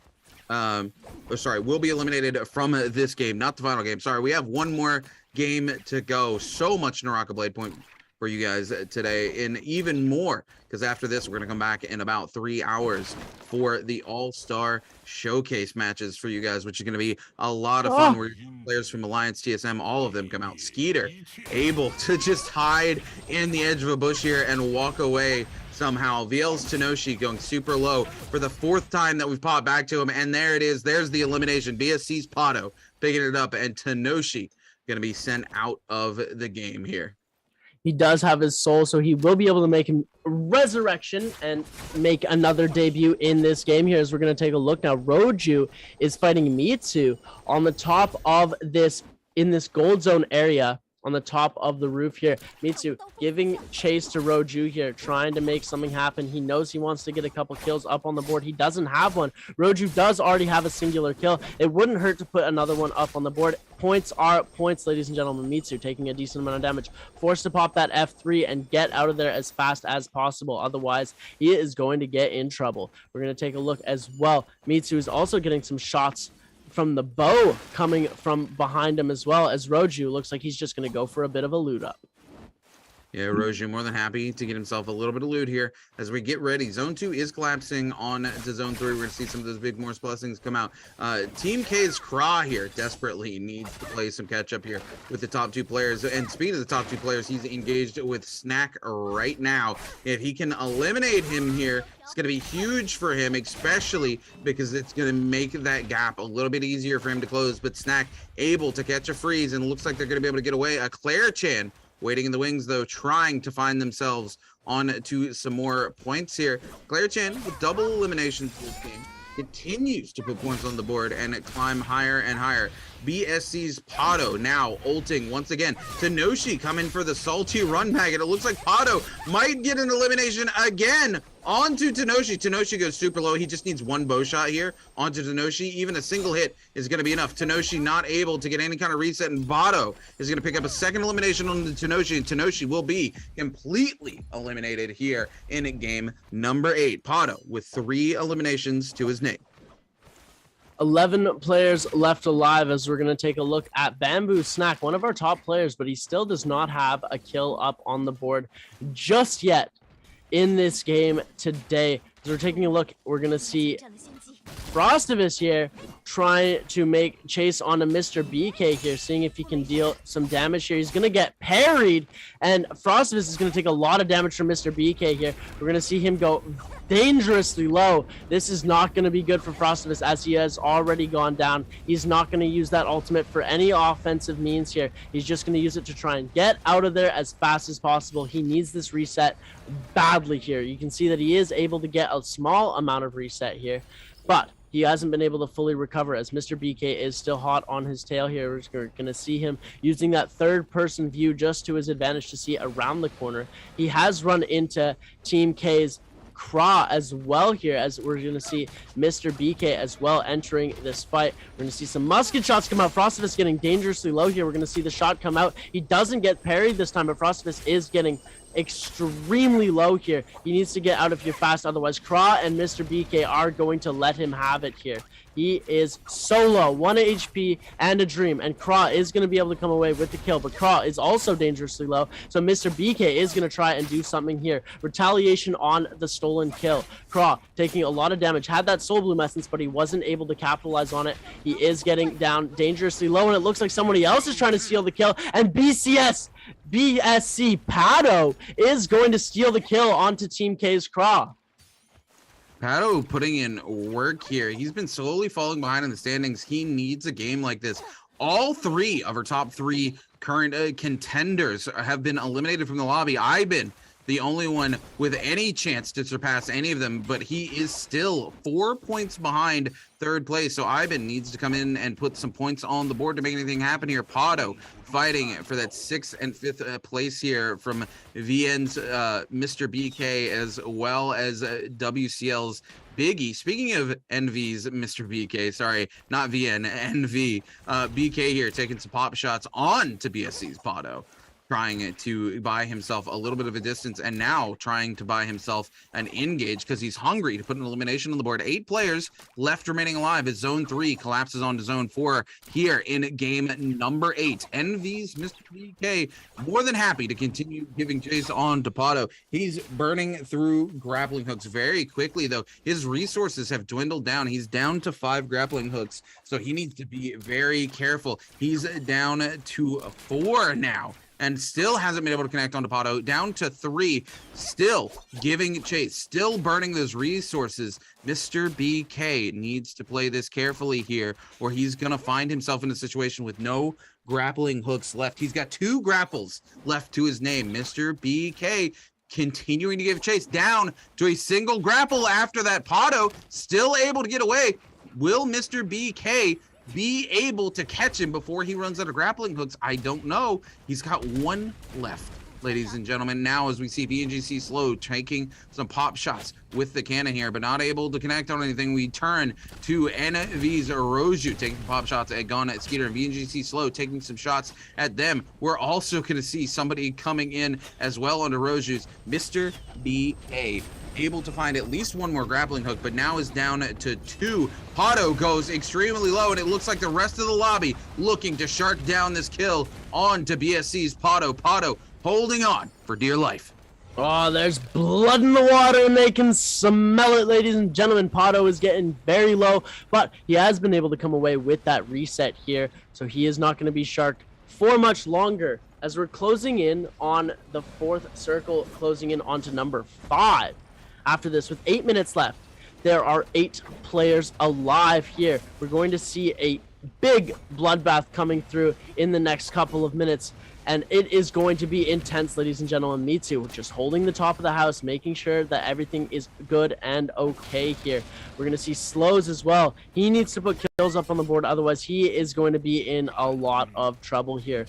will be eliminated from this game, not the final game. Sorry, we have one more game to go. So much Naraka Bladepoint for you guys today, and even more because after this, we're going to come back in about 3 hours for the All-Star Showcase matches for you guys, which is going to be a lot of fun. Where players from Alliance, TSM, all of them come out. Skeeter able to just hide in the edge of a bush here and walk away somehow. VL's Tenoshi going super low for the 4th time that we've popped back to him, and there it is. There's the elimination. BSC's Pato picking it up, and Tenoshi going to be sent out of the game here. He does have his soul, so he will be able to make him resurrection and make another debut in this game here. As we're going to take a look now, Roju is fighting Mitsu on the top of this, in this gold zone area, on the top of the roof here. Mitsu giving chase to Roju here, trying to make something happen. He knows he wants to get a couple kills up on the board. He doesn't have one. Roju does already have a singular kill. It wouldn't hurt to put another one up on the board. Points are points, ladies and gentlemen. Mitsu taking a decent amount of damage, forced to pop that F3 and get out of there as fast as possible. Otherwise, he is going to get in trouble. We're going to take a look as well. Mitsu is also getting some shots from the bow coming from behind him, as well as Roju looks like he's just going to go for a bit of a loot up. Yeah, Roju more than happy to get himself a little bit of loot here as we get ready. Zone 2 is collapsing on to Zone 3. We're going to see some of those big Morse blessings come out. Team K's Craw here desperately needs to play some catch up here with the top 2 players. And speaking of the top 2 players, he's engaged with Snack right now. If he can eliminate him here, it's going to be huge for him, especially because it's going to make that gap a little bit easier for him to close. But Snack able to catch a freeze, and it looks like they're going to be able to get away. A Claire Chan waiting in the wings, though, trying to find themselves on to some more points here. Claire Chan, with double eliminations this game, continues to put points on the board and climb higher and higher. BSC's Pato now ulting once again. Tenoshi coming for the salty run back, and it looks like Pato might get an elimination again onto Tenoshi. Tenoshi goes super low. He just needs one bow shot here onto Tenoshi. Even a single hit is going to be enough. Tenoshi not able to get any kind of reset, and Pato is going to pick up a second elimination on the Tenoshi, and Tenoshi will be completely eliminated here in game number 8. Pato with 3 eliminations to his name. 11 players left alive as we're going to take a look at Bamboo Snack, one of our top players, but he still does not have a kill up on the board just yet in this game today. As we're taking a look, we're going to see Frostivus here trying to make chase on a Mr. BK here, seeing if he can deal some damage here. He's going to get parried, and Frostivus is going to take a lot of damage from Mr. BK here. We're going to see him go dangerously low. This is not going to be good for Frostivus, as he has already gone down. He's not going to use that ultimate for any offensive means here. He's just going to use it to try and get out of there as fast as possible. He needs this reset badly here. You can see that he is able to get a small amount of reset here, but he hasn't been able to fully recover as Mr. BK is still hot on his tail here. We're going to see him using that third-person view just to his advantage to see around the corner. He has run into Team K's Craw as well here, as we're going to see Mr. BK as well entering this fight. We're going to see some musket shots come out. Frostivus getting dangerously low here. We're going to see the shot come out. He doesn't get parried this time, but Frostivus is getting extremely low here. He needs to get out of here fast, otherwise Craw and Mr. BK are going to let him have it here. He is solo, 1 HP and a dream, and Kra is going to be able to come away with the kill, but Kra is also dangerously low, so Mr. BK is going to try and do something here. Retaliation on the stolen kill. Kra taking a lot of damage, had that soul bloom essence, but he wasn't able to capitalize on it. He is getting down dangerously low, and it looks like somebody else is trying to steal the kill, and BSC Pato is going to steal the kill onto Team K's Kra. Pato putting in work here. He's been slowly falling behind in the standings. He needs a game like this. All 3 of our top 3 current contenders have been eliminated from the lobby. I've been the only one with any chance to surpass any of them, but he is still 4 points behind third place. So Ivan needs to come in and put some points on the board to make anything happen here. Pato fighting for that 6th and 5th place here from VN's Mr. BK, as well as WCL's Biggie. Speaking of NV's Mr. BK, sorry, not VN, NV, BK here taking some pop shots on to BSC's Pato, trying to buy himself a little bit of a distance, and now trying to buy himself an engage because he's hungry to put an elimination on the board. 8 players left remaining alive as Zone 3 collapses onto Zone 4 here in game number 8. NV's Mr. BK more than happy to continue giving chase on to Pato. He's burning through grappling hooks very quickly, though. His resources have dwindled down. He's down to 5 grappling hooks, so he needs to be very careful. He's down to 4 now, and still hasn't been able to connect onto Pato. Down to 3, still giving chase, still burning those resources. Mr. BK needs to play this carefully here, or he's going to find himself in a situation with no grappling hooks left. He's got 2 grapples left to his name. Mr. BK continuing to give chase, down to a single grapple after that. Pato still able to get away. Will Mr. BK be able to catch him before he runs out of grappling hooks? I don't know. He's got 1 left, ladies and gentlemen. Now, as we see BNGC Slow taking some pop shots with the cannon here, but not able to connect on anything, we turn to NV's Roju taking pop shots at Gon, at Skeeter, and BNGC Slow taking some shots at them. We're also going to see somebody coming in as well onto Roju's Mr. BK, able to find at least 1 more grappling hook, but now is down to 2. Pato goes extremely low, and it looks like the rest of the lobby looking to shark down this kill on to BSC's Pato. Pato holding on for dear life. Oh, there's blood in the water, and they can smell it, ladies and gentlemen. Pato is getting very low, but he has been able to come away with that reset here, so he is not going to be sharked for much longer, as we're closing in on the 4th circle, closing in onto number 5. After this, with 8 minutes left, there are 8 players alive here. We're going to see a big bloodbath coming through in the next couple of minutes, and it is going to be intense, ladies and gentlemen. Mitsu just holding the top of the house, making sure that everything is good and okay here. We're going to see Slows as well. He needs to put kills up on the board, otherwise he is going to be in a lot of trouble here.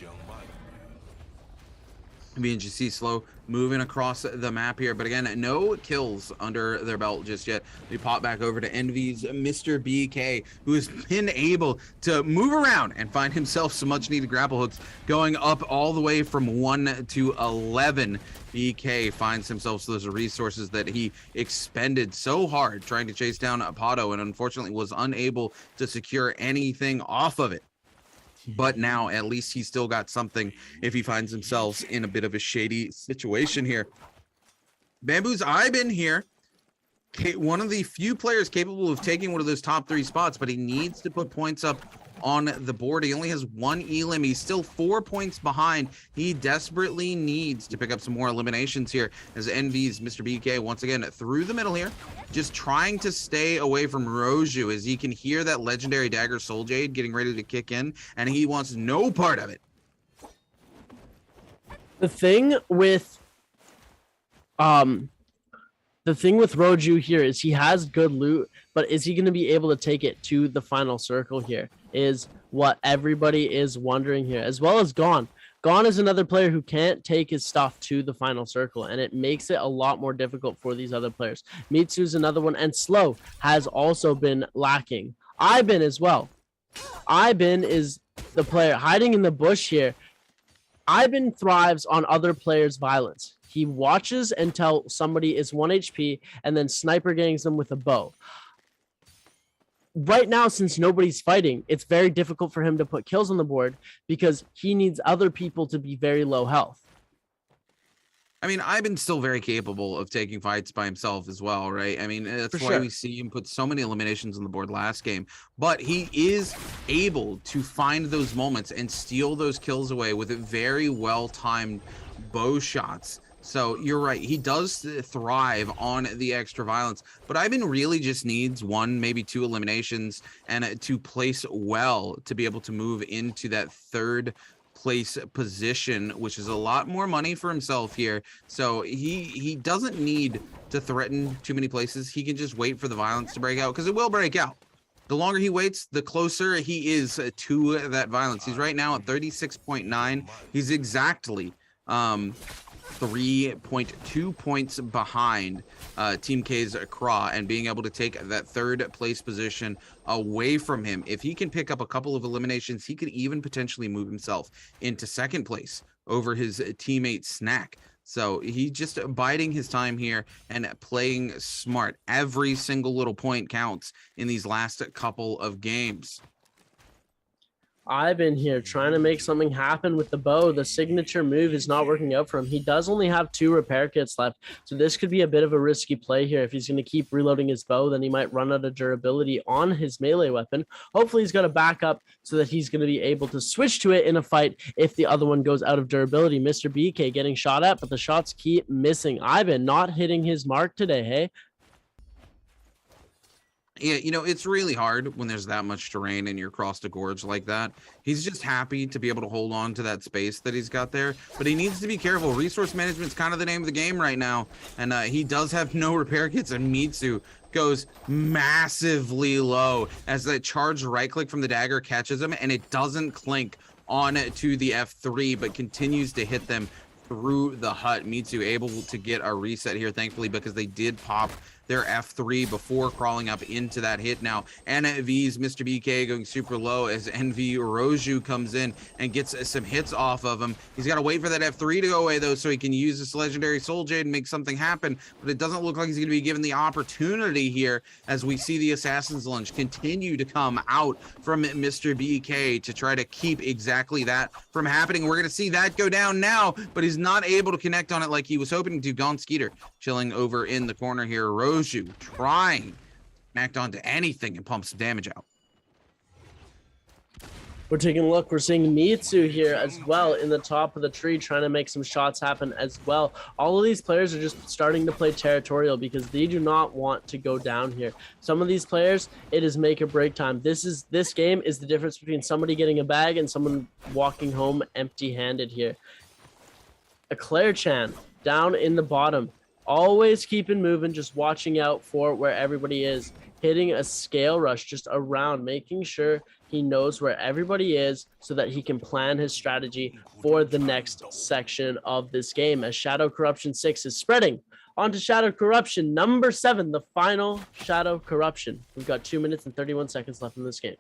BNGC Slow moving across the map here, but again, no kills under their belt just yet. We pop back over to Envy's Mr. BK, who has been able to move around and find himself some much needed grapple hooks, going up all the way from 1 to 11. BK finds himself those resources that he expended so hard trying to chase down Pato, and unfortunately was unable to secure anything off of it. But now at least he's still got something if he finds himself in a bit of a shady situation here. Bamboo's Ivan here, one of the few players capable of taking one of those top 3 spots, but he needs to put points up on the board. He only has 1 elim. He's still 4 points behind. He desperately needs to pick up some more eliminations here, as NV's Mr. BK once again through the middle here, just trying to stay away from Roju, as he can hear that legendary dagger Soul Jade getting ready to kick in, and he wants no part of it. The thing with Roju here is he has good loot, but is he going to be able to take it to the final circle here is what everybody is wondering here, as well as Gon. Gon is another player who can't take his stuff to the final circle, and it makes it a lot more difficult for these other players. Mitsu's another one, and Slow has also been lacking. Ivan as well. Ivan is the player hiding in the bush here. Ivan thrives on other players' violence. He watches until somebody is 1 HP and then sniper gangs them with a bow. right now, since nobody's fighting, it's very difficult for him to put kills on the board because he needs other people to be very low health. I mean, Ivan's still very capable of taking fights by himself as well, right? I mean, that's For why sure. we see him put so many eliminations on the board last game. But he is able to find those moments and steal those kills away with very well-timed bow shots. So you're right, he does thrive on the extra violence, but Ivan really just needs 1, maybe 2 eliminations and to place well to be able to move into that 3rd place position, which is a lot more money for himself here. So he doesn't need to threaten too many places. He can just wait for the violence to break out, because it will break out. The longer he waits, the closer he is to that violence. He's right now at 36.9. He's exactly 3.2 points behind Team K's Craw, and being able to take that 3rd place position away from him. If he can pick up a couple of eliminations, he could even potentially move himself into 2nd place over his teammate Snack. So he's just biding his time here and playing smart. Every single little point counts in these last couple of games. I've been here trying to make something happen with the bow. The signature move is not working out for him. He does only have 2 repair kits left, so this could be a bit of a risky play here. If he's going to keep reloading his bow, then he might run out of durability on his melee weapon. Hopefully he's got a backup so that he's going to be able to switch to it in a fight if the other one goes out of durability. Mr. BK getting shot at, but the shots keep missing. Ivan not hitting his mark today, hey? Yeah, you know, it's really hard when there's that much terrain and you're across the gorge like that. He's just happy to be able to hold on to that space that he's got there, but he needs to be careful. Resource management's kind of the name of the game right now, and he does have no repair kits, and Mitsu goes massively low as that charged right click from the dagger catches him, and it doesn't clink on to the F3, but continues to hit them through the hut. Mitsu able to get a reset here, thankfully, because they did pop their F3 before crawling up into that hit. Now NV's Mr. BK going super low as NV Roju comes in and gets some hits off of him. He's got to wait for that F3 to go away though, so he can use this legendary Soul Jade and make something happen, but it doesn't look like he's going to be given the opportunity here, as we see the Assassin's Lunge continue to come out from Mr. BK to try to keep exactly that from happening. We're going to see that go down now, but he's not able to connect on it like he was hoping to. Gone Skeeter chilling over in the corner here. Roju trying to connect onto anything and pump some damage out. We're taking a look. We're seeing Mitsu here as well in the top of the tree, trying to make some shots happen as well. All of these players are just starting to play territorial because they do not want to go down here. Some of these players, it is make or break time. This game is the difference between somebody getting a bag and someone walking home empty-handed here. A Claire Chan down in the bottom, always keeping moving, just watching out for where everybody is, hitting a scale rush just around, making sure he knows where everybody is so that he can plan his strategy for the next section of this game, as Shadow Corruption 6 is spreading onto Shadow Corruption number 7, the final Shadow Corruption. We've got 2 minutes and 31 seconds left in this game.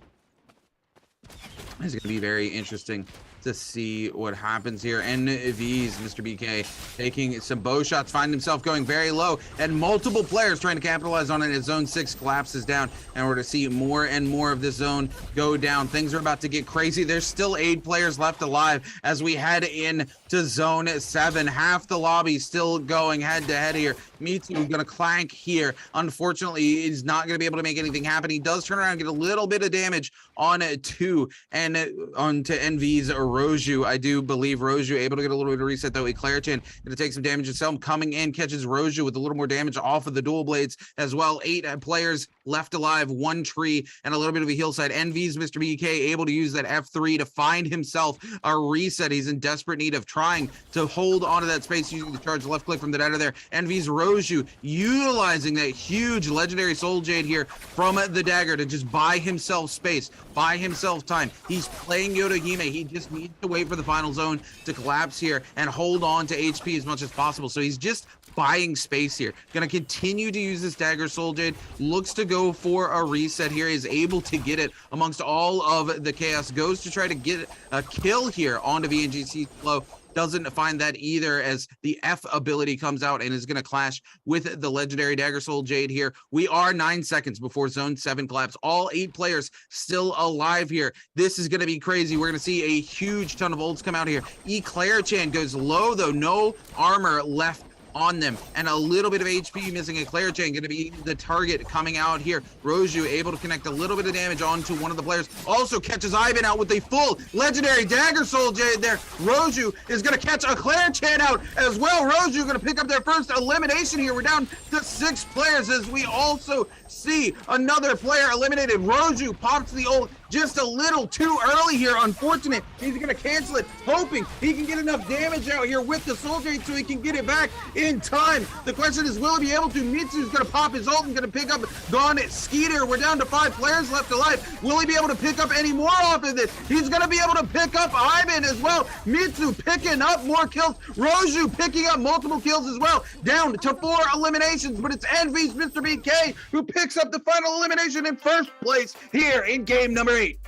It's going to be very interesting to see what happens here. NV's Mr. BK taking some bow shots, find himself going very low, and multiple players trying to capitalize on it as Zone 6 collapses down, and we're to see more and more of this zone go down. Things are about to get crazy. There's still 8 players left alive as we head in to Zone 7. Half the lobby still going head to head here. Mitsu gonna clank here. Unfortunately, he's not gonna be able to make anything happen. He does turn around and get a little bit of damage on 2 and onto NV's Roju. I do believe Roju able to get a little bit of reset though. Eclairchan gonna take some damage himself. Coming in, catches Roju with a little more damage off of the dual blades as well. 8 players left alive, 1 tree, and a little bit of a heal side. NV's Mr. BK able to use that F3 to find himself a reset. He's in desperate need of trying to hold onto that space using the charge left click from the dagger there. NV's Roju utilizing that huge legendary Soul Jade here from the dagger to just buy himself space, buy himself time. He's playing Yodohime. He just needs to wait for the final zone to collapse here and hold on to HP as much as possible. So he's just buying space here. Gonna continue to use this dagger Soul Jade. Looks to go for a reset here. Is able to get it amongst all of the chaos. Goes to try to get a kill here onto VNGC Flow. doesn't find that either, as the F ability comes out and is going to clash with the legendary Dagger Soul Jade here. We are 9 seconds before Zone 7 collapse. All 8 players still alive here. This is going to be crazy. We're going to see a huge ton of ults come out here. Eclair Chan goes low, though. No armor left on them, and a little bit of HP missing. Eclair Chain going to be the target coming out here. Roju able to connect a little bit of damage onto one of the players. Also catches Ivan out with a full legendary Dagger Soul Jade there. Roju is going to catch Eclair Chain out as well. Roju going to pick up their first elimination here. We're down to 6 players as we also see another player eliminated. Roju pops the ult just a little too early here. Unfortunate. He's going to cancel it, hoping he can get enough damage out here with the Soul Jade so he can get it back in time. The question is, will he be able to? Mitsu's going to pop his ult and going to pick up Gone Skeeter. We're down to 5 players left alive. Will he be able to pick up any more off of this? He's going to be able to pick up Ivan as well. Mitsu picking up more kills. Roju picking up multiple kills as well. Down to 4 eliminations, but it's Envy's Mr. BK who picks up the final elimination in first place here in game number 8.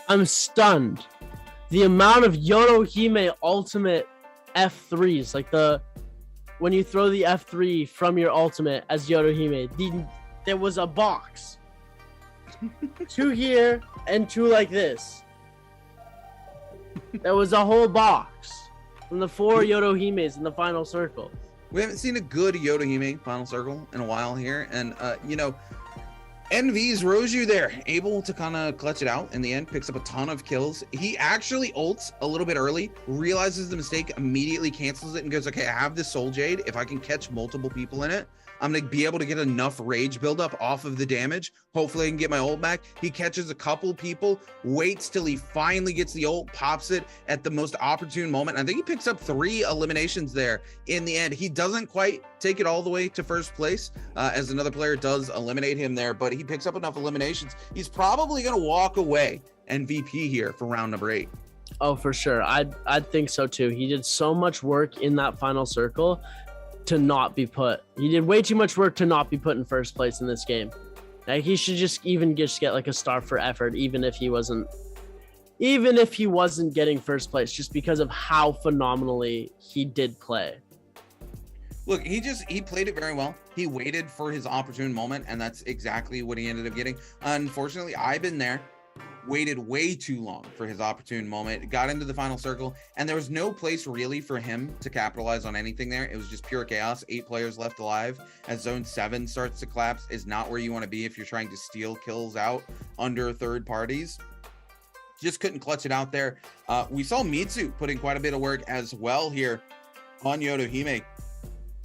I'm stunned. The amount of Yodohime ultimate F3s, like when you throw the F3 from your ultimate as Yodohime, there was a box. 2 here and 2 like this. There was a whole box from the 4 Yodohimes in the final circle. We haven't seen a good Yodohime final circle in a while here, and you know, Envy's Roju there, able to kind of clutch it out in the end, picks up a ton of kills. He actually ults a little bit early, realizes the mistake, immediately cancels it and goes, okay, I have this Soul Jade. If I can catch multiple people in it, I'm going to be able to get enough rage buildup off of the damage. Hopefully I can get my ult back. He catches a couple people, waits till he finally gets the ult, pops it at the most opportune moment. I think he picks up 3 eliminations there in the end. He doesn't quite take it all the way to first place, as another player does eliminate him there, but he picks up enough eliminations. He's probably going to walk away MVP here for round number 8. Oh, for sure. I'd think so too. He did so much work in that final circle to not be put. He did way too much work to not be put in first place in this game. Like, he should just get like a star for effort, even if he wasn't getting first place, just because of how phenomenally he did play. Look, he played it very well. He waited for his opportune moment, and that's exactly what he ended up getting. Unfortunately, I've been there, waited way too long for his opportune moment, got into the final circle, and there was no place really for him to capitalize on anything there. It was just pure chaos. 8 players left alive as Zone 7 starts to collapse. Is not where you want to be if you're trying to steal kills out under third parties. Just couldn't clutch it out there. We saw Mitsu putting quite a bit of work as well here on Yodohime,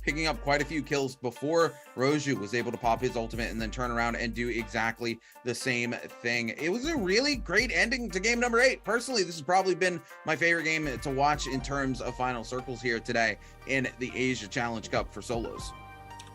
picking up quite a few kills before Roju was able to pop his ultimate and then turn around and do exactly the same thing. It was a really great ending to game number 8. Personally, this has probably been my favorite game to watch in terms of final circles here today in the Asia Challenge Cup for solos.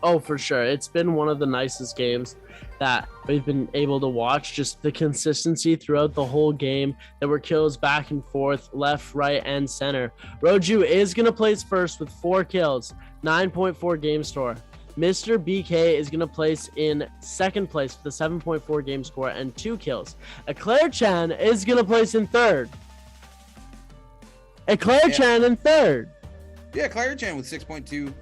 Oh, for sure. It's been one of the nicest games that we've been able to watch. Just the consistency throughout the whole game. There were kills back and forth, left, right, and center. Roju is going to place first with 4 kills, 9.4 game score. Mr. BK is going to place in second place with a 7.4 game score and 2 kills. Eclair Chan is going to place in third. Chan in third. Yeah, Eclair Chan with 6.2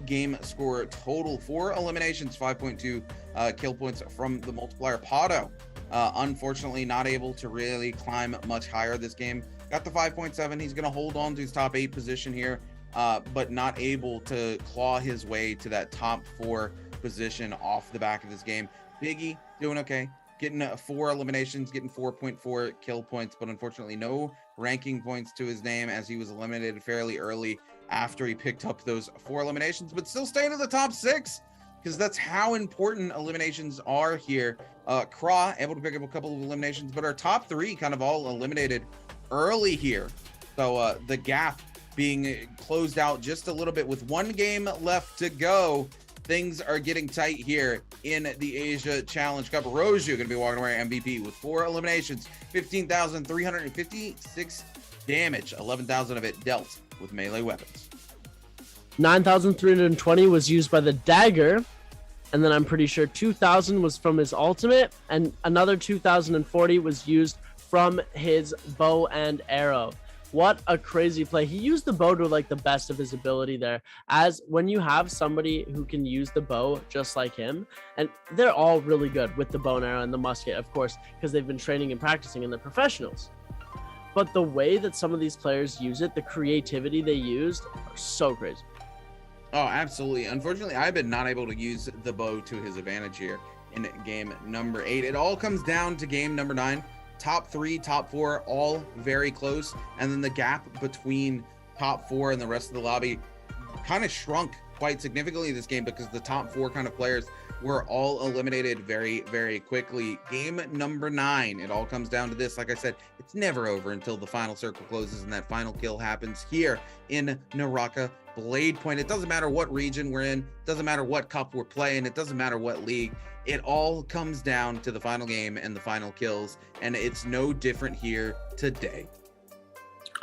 game score total, 4 eliminations, 5.2 kill points from the multiplier. Pato, unfortunately not able to really climb much higher this game. Got the 5.7. He's going to hold on to his top 8 position here, but not able to claw his way to that top 4 position off the back of this game. Biggie doing okay, getting 4 eliminations, getting 4.4 kill points, but unfortunately no ranking points to his name as he was eliminated fairly early after he picked up those 4 eliminations, but still staying in the top 6 because that's how important eliminations are here. Kra able to pick up a couple of eliminations, but our top 3 kind of all eliminated early here. So the gap being closed out just a little bit with 1 game left to go. Things are getting tight here in the Asia Challenge Cup. Roju going to be walking away MVP with 4 eliminations, 15,356 damage, 11,000 of it dealt with melee weapons. 9,320 was used by the dagger, and then I'm pretty sure 2,000 was from his ultimate, and another 2,040 was used from his bow and arrow. What a crazy play. He used the bow to like the best of his ability there. As when you have somebody who can use the bow just like him, and they're all really good with the bow and arrow and the musket, of course, because they've been training and practicing and they're professionals. But the way that some of these players use it, the creativity they used, are so crazy. Oh, absolutely. Unfortunately, I've been not able to use the bow to his advantage here in game number 8. It all comes down to game number 9. Top 3, top 4, all very close. And then the gap between top 4 and the rest of the lobby kind of shrunk quite significantly this game because the top 4 kind of players were all eliminated very, very quickly. Game number 9, it all comes down to this. Like I said, it's never over until the final circle closes and that final kill happens here in Naraka Bladepoint. It doesn't matter what region we're in, it doesn't matter what cup we're playing, it doesn't matter what league. It all comes down to the final game and the final kills, and it's no different here today.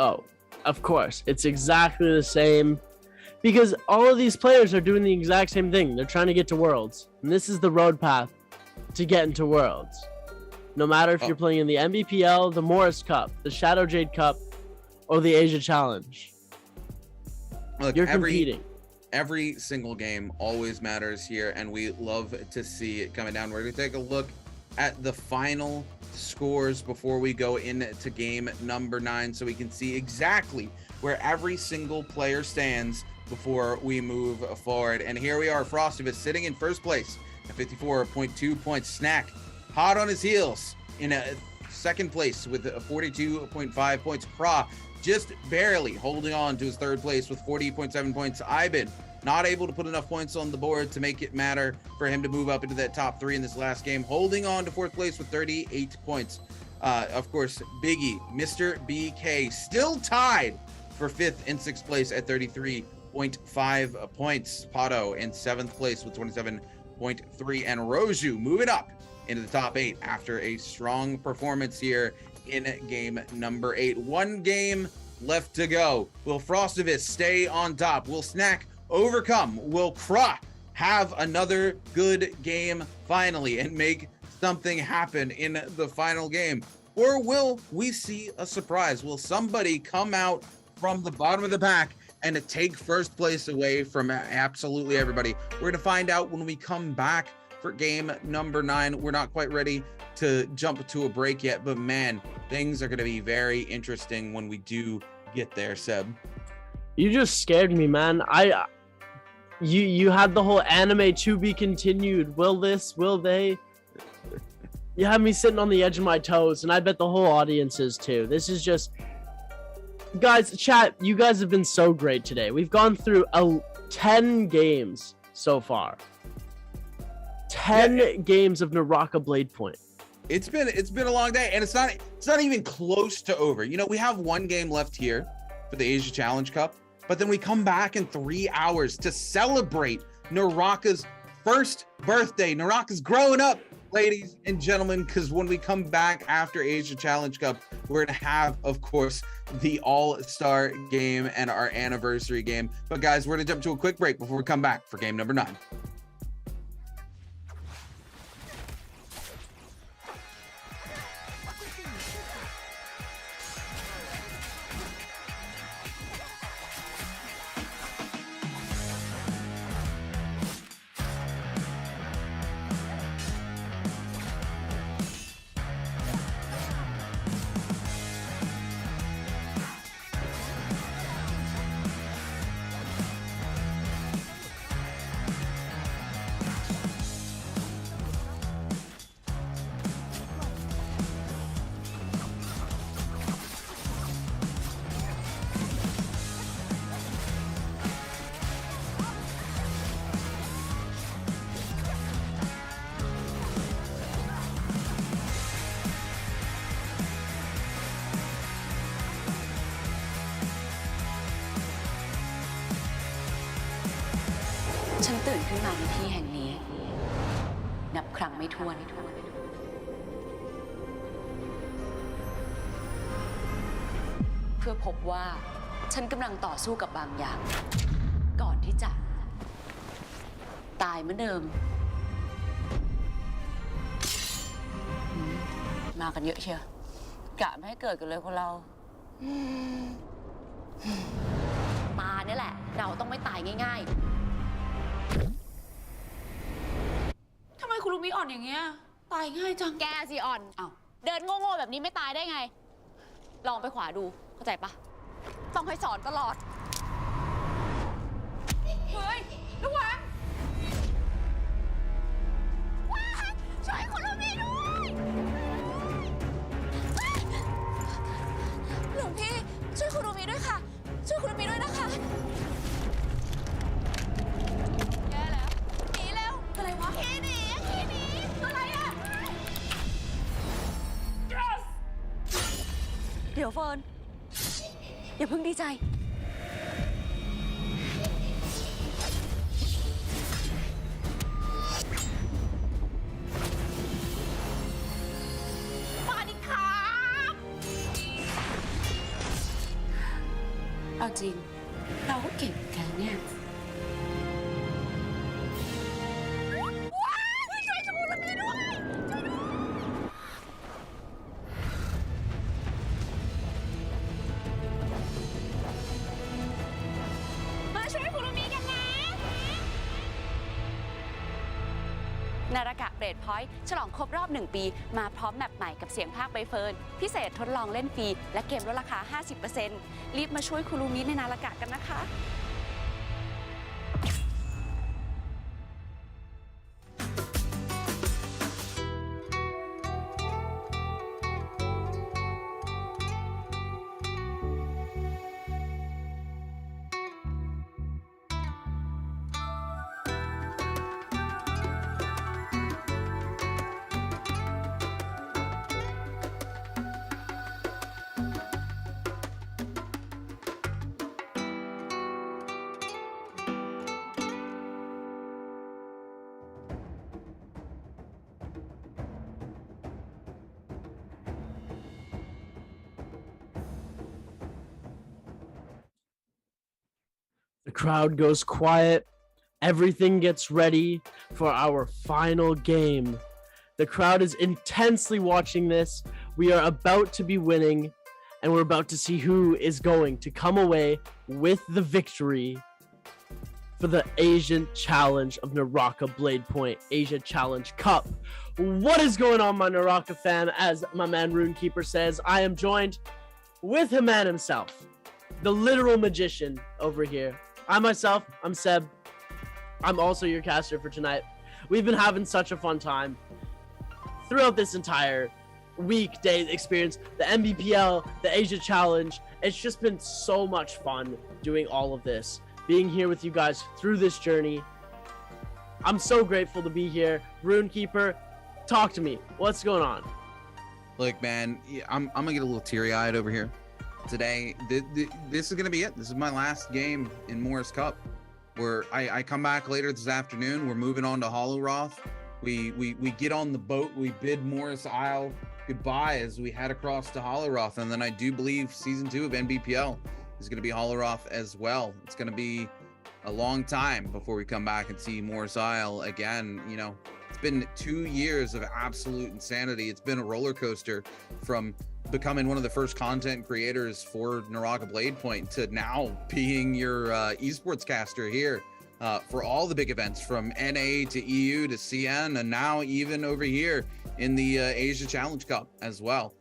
Oh, of course. It's exactly the same because all of these players are doing the exact same thing. They're trying to get to Worlds, and this is the road path to get into Worlds. No matter if you're playing in the MVPL, the Morris Cup, the Shadow Jade Cup, or the Asia Challenge. Look, you're competing. Every single game always matters here, and we love to see it coming down. We're going to take a look at the final scores before we go into game number 9 so we can see exactly where every single player stands before we move forward. And here we are, Frostivus sitting in first place at 54.2 points. Snack hot on his heels in second place with 42.5 points. Pra just barely holding on to his third place with 40.7 points. Iben not able to put enough points on the board to make it matter for him to move up into that top 3 in this last game, holding on to fourth place with 38 points. Of course, Biggie, Mr. BK, still tied for 5th and 6th place at 33.5 points. Pato in 7th place with 27.3, and Roju moving up into the top 8 after a strong performance here in game number 8. One game left to go. Will Frostivus stay on top? Will Snack overcome? Will Kra have another good game finally and make something happen in the final game? Or will we see a surprise? Will somebody come out from the bottom of the pack and take first place away from absolutely everybody? We're going to find out when we come back for game number 9. We're not quite ready to jump to a break yet, but man, things are going to be very interesting when we do get there, Seb. You just scared me, man. You had the whole anime to be continued. Will this? Will they? You have me sitting on the edge of my toes, and I bet the whole audience is too. This is just, guys, chat. You guys have been so great today. We've gone through 10 games so far. 10 games of Naraka Bladepoint. It's been a long day, and it's not even close to over. You know, we have one game left here for the Asia Challenge Cup, but then we come back in 3 hours to celebrate Naraka's first birthday. Naraka's growing up, ladies and gentlemen, because when we come back after Asia Challenge Cup, we're going to have, of course, the All-Star game and our anniversary game. But guys, we're going to jump to a quick break before we come back for game number 9.ฉันตื่นขึ้นมาในที่แห่งนี้นับครั้งไม่ถ้วนเพื่อพบว่าฉันกำลังต่อสู้กับบางอย่างก่อนที่จะตายเหมือนเดิมมากันเยอะเชียวกะไม่ให้เกิดกันเลยคนเรา ตาเนี่ยแหละ เราต้องไม่ตายง่ายๆทำไมคุณลูมิอ่อนอย่างเงี้ย ตายง่ายจัง แกสิอ่อนอ้าวเดินโง่ๆแบบนี้ไม่ตายได้ไง ลองไปขวาดู เข้าใจปะ ต้องให้สอนตลอด เฮ้ยระวังว้ายช่วยคุณลูมิด้วยหลวงพี่ช่วยคุณลูมิด้วยค่ะ ช่วยคุณลูมิด้วยนะคะแย่แล้วหนีแล้วอะไรวะพี่หนีอะไรอะเดี๋ยวเฟิร์นอย่าเพิ่งดีใจมาดิครับเอาจริงเราก็เก่งเหมือนกันเนี่ยว้าวช่วยชูระเบียด้วยช่วยด้วยมาช่วยคุรุมิกันนะนารากะเบรดพอยต์ฉลองครบรอบ 1 ปี มาพร้อมแมปใหม่กับเสียงภาคใบเฟิร์น พิเศษทดลองเล่นฟรี และเกมลดราคา 50% รีบมาช่วยคุรุมิในนารากะกันนะคะ The crowd goes quiet. Everything gets ready for our final game. The crowd is intensely watching this. We are about to be winning, and we're about to see who is going to come away with the victory for the Asian Challenge of Naraka Bladepoint Asia Challenge Cup. What is going on, my Naraka fam? As my man Runekeeper says, I am joined with him man himself, the literal magician over here. I'm Seb. I'm also your caster for tonight. We've been having such a fun time throughout this entire weekday experience, the MBPL, the Asia Challenge. It's just been so much fun doing all of this, being here with you guys through this journey. I'm so grateful to be here. Runekeeper, talk to me. What's going on? Look, man, I'm gonna get a little teary-eyed over here today. This is gonna be it. This is my last game in Morris Cup, where I come back later this afternoon. We're moving on to Hollowroth. We get on the boat. We bid Morris Isle goodbye as we head across to Hollowroth, and then I do believe season 2 of NBPL is going to be Hollowroth as well. It's going to be a long time before we come back and see Morris Isle again. You know, it's been 2 years of absolute insanity. It's been a roller coaster from becoming one of the first content creators for Naraka Bladepoint to now being your esports caster here for all the big events from NA to EU to CN, and now even over here in the Asia Challenge Cup as well.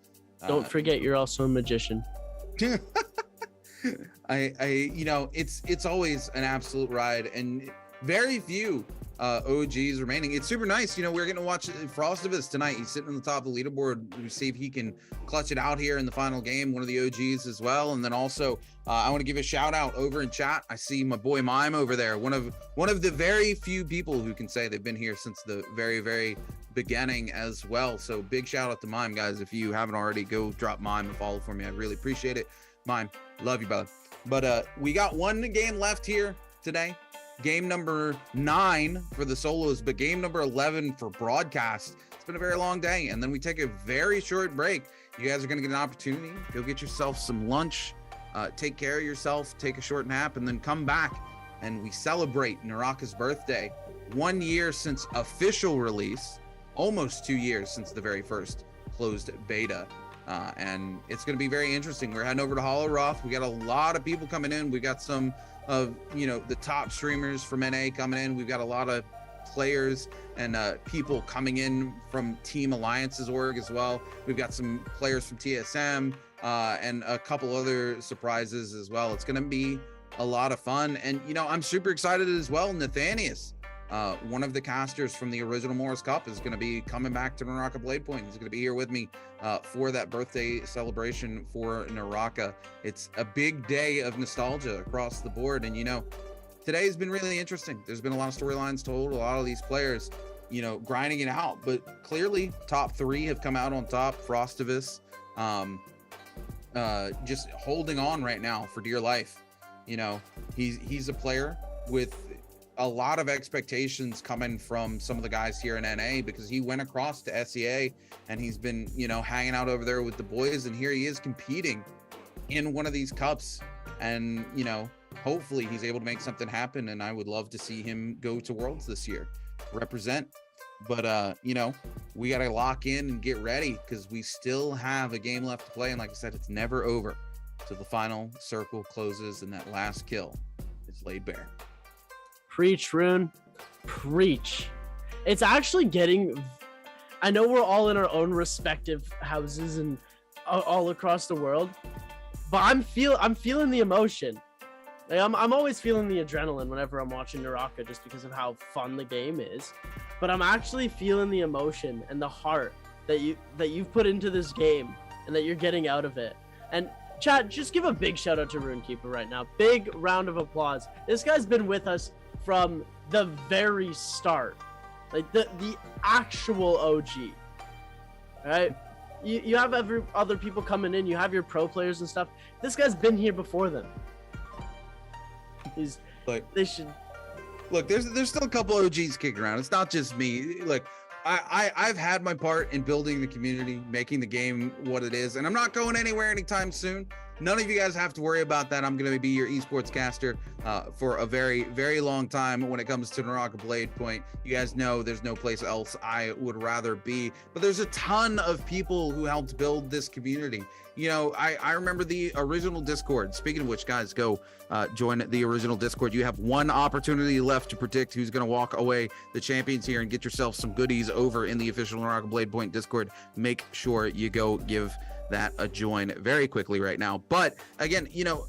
Don't forget you're also a magician. You know, it's always an absolute ride, and very few OGs remaining. It's super nice. You know, we're getting to watch Frostivus tonight. He's sitting on the top of the leaderboard. We see if he can clutch it out here in the final game, one of the OGs as well. And then also I want to give a shout out over in chat. I see my boy Mime over there, one of the very few people who can say they've been here since the very beginning as well. So big shout out to Mime, guys. If you haven't already, go drop Mime a follow for me. I really appreciate it. Mime, love you, brother. But we got one game left here today. Game number 9 for the solos, but game number 11 for broadcast. It's been a very long day, and then we take a very short break. You guys are going to get an opportunity. Go get yourself some lunch, take care of yourself, take a short nap, and then come back and we celebrate Naraka's birthday. 1 year since official release, almost 2 years since the very first closed beta. And it's going to be very interesting. We're heading over to Hollow Roth. We got a lot of people coming in. We got some of, you know, the top streamers from NA coming in. We've got a lot of players and people coming in from Team Alliance's org as well. We've got some players from TSM and a couple other surprises as well. It's going to be a lot of fun. And, you know, I'm super excited as well. Nathanius, one of the casters from the original Morris Cup, is going to be coming back to Naraka Bladepoint. He's going to be here with me for that birthday celebration for Naraka. It's a big day of nostalgia across the board. And, you know, today has been really interesting. There's been a lot of storylines told, a lot of these players, you know, grinding it out, but clearly top three have come out on top. Frostivus, just holding on right now for dear life. You know, he's a player with a lot of expectations coming from some of the guys here in NA, because he went across to SEA and he's been, you know, hanging out over there with the boys, and here he is competing in one of these cups. And, you know, hopefully he's able to make something happen, and I would love to see him go to Worlds this year, represent. But you know, we got to lock in and get ready, because we still have a game left to play, and like I said, it's never over till the final circle closes and that last kill is laid bare. Preach, Rune. Preach. It's actually getting, I know we're all in our own respective houses and all across the world, but I'm feeling the emotion. Like, I'm always feeling the adrenaline whenever I'm watching Naraka, just because of how fun the game is. But I'm actually feeling the emotion and the heart that you've put into this game and that you're getting out of it. And chat, just give a big shout out to Runekeeper right now. Big round of applause. This guy's been with us from the very start, like the actual OG. All right, you have other people coming in. You have your pro players and stuff. This guy's been here before them. He's like, they should look. There's still a couple OGs kicking around. It's not just me. Like, I've had my part in building the community, making the game what it is, and I'm not going anywhere anytime soon. None of you guys have to worry about that. I'm going to be your esports caster for a very, very long time when it comes to Naraka Bladepoint. You guys know there's no place else I would rather be. But there's a ton of people who helped build this community. You know, I remember the original Discord. Speaking of which, guys, go join the original Discord. You have one opportunity left to predict who's going to walk away the champions here and get yourself some goodies over in the official Naraka Bladepoint Discord. Make sure you go give that a join very quickly right now. But again, you know,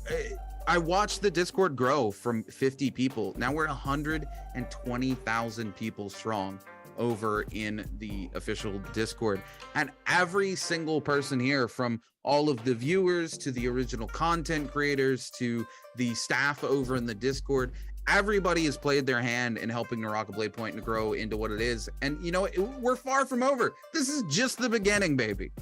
I watched the Discord grow from 50 people. Now we're 120,000 people strong over in the official Discord, and every single person here, from all of the viewers to the original content creators to the staff over in the Discord, everybody has played their hand in helping Naraka Bladepoint to grow into what it is. And you know, we're far from over. This is just the beginning, baby.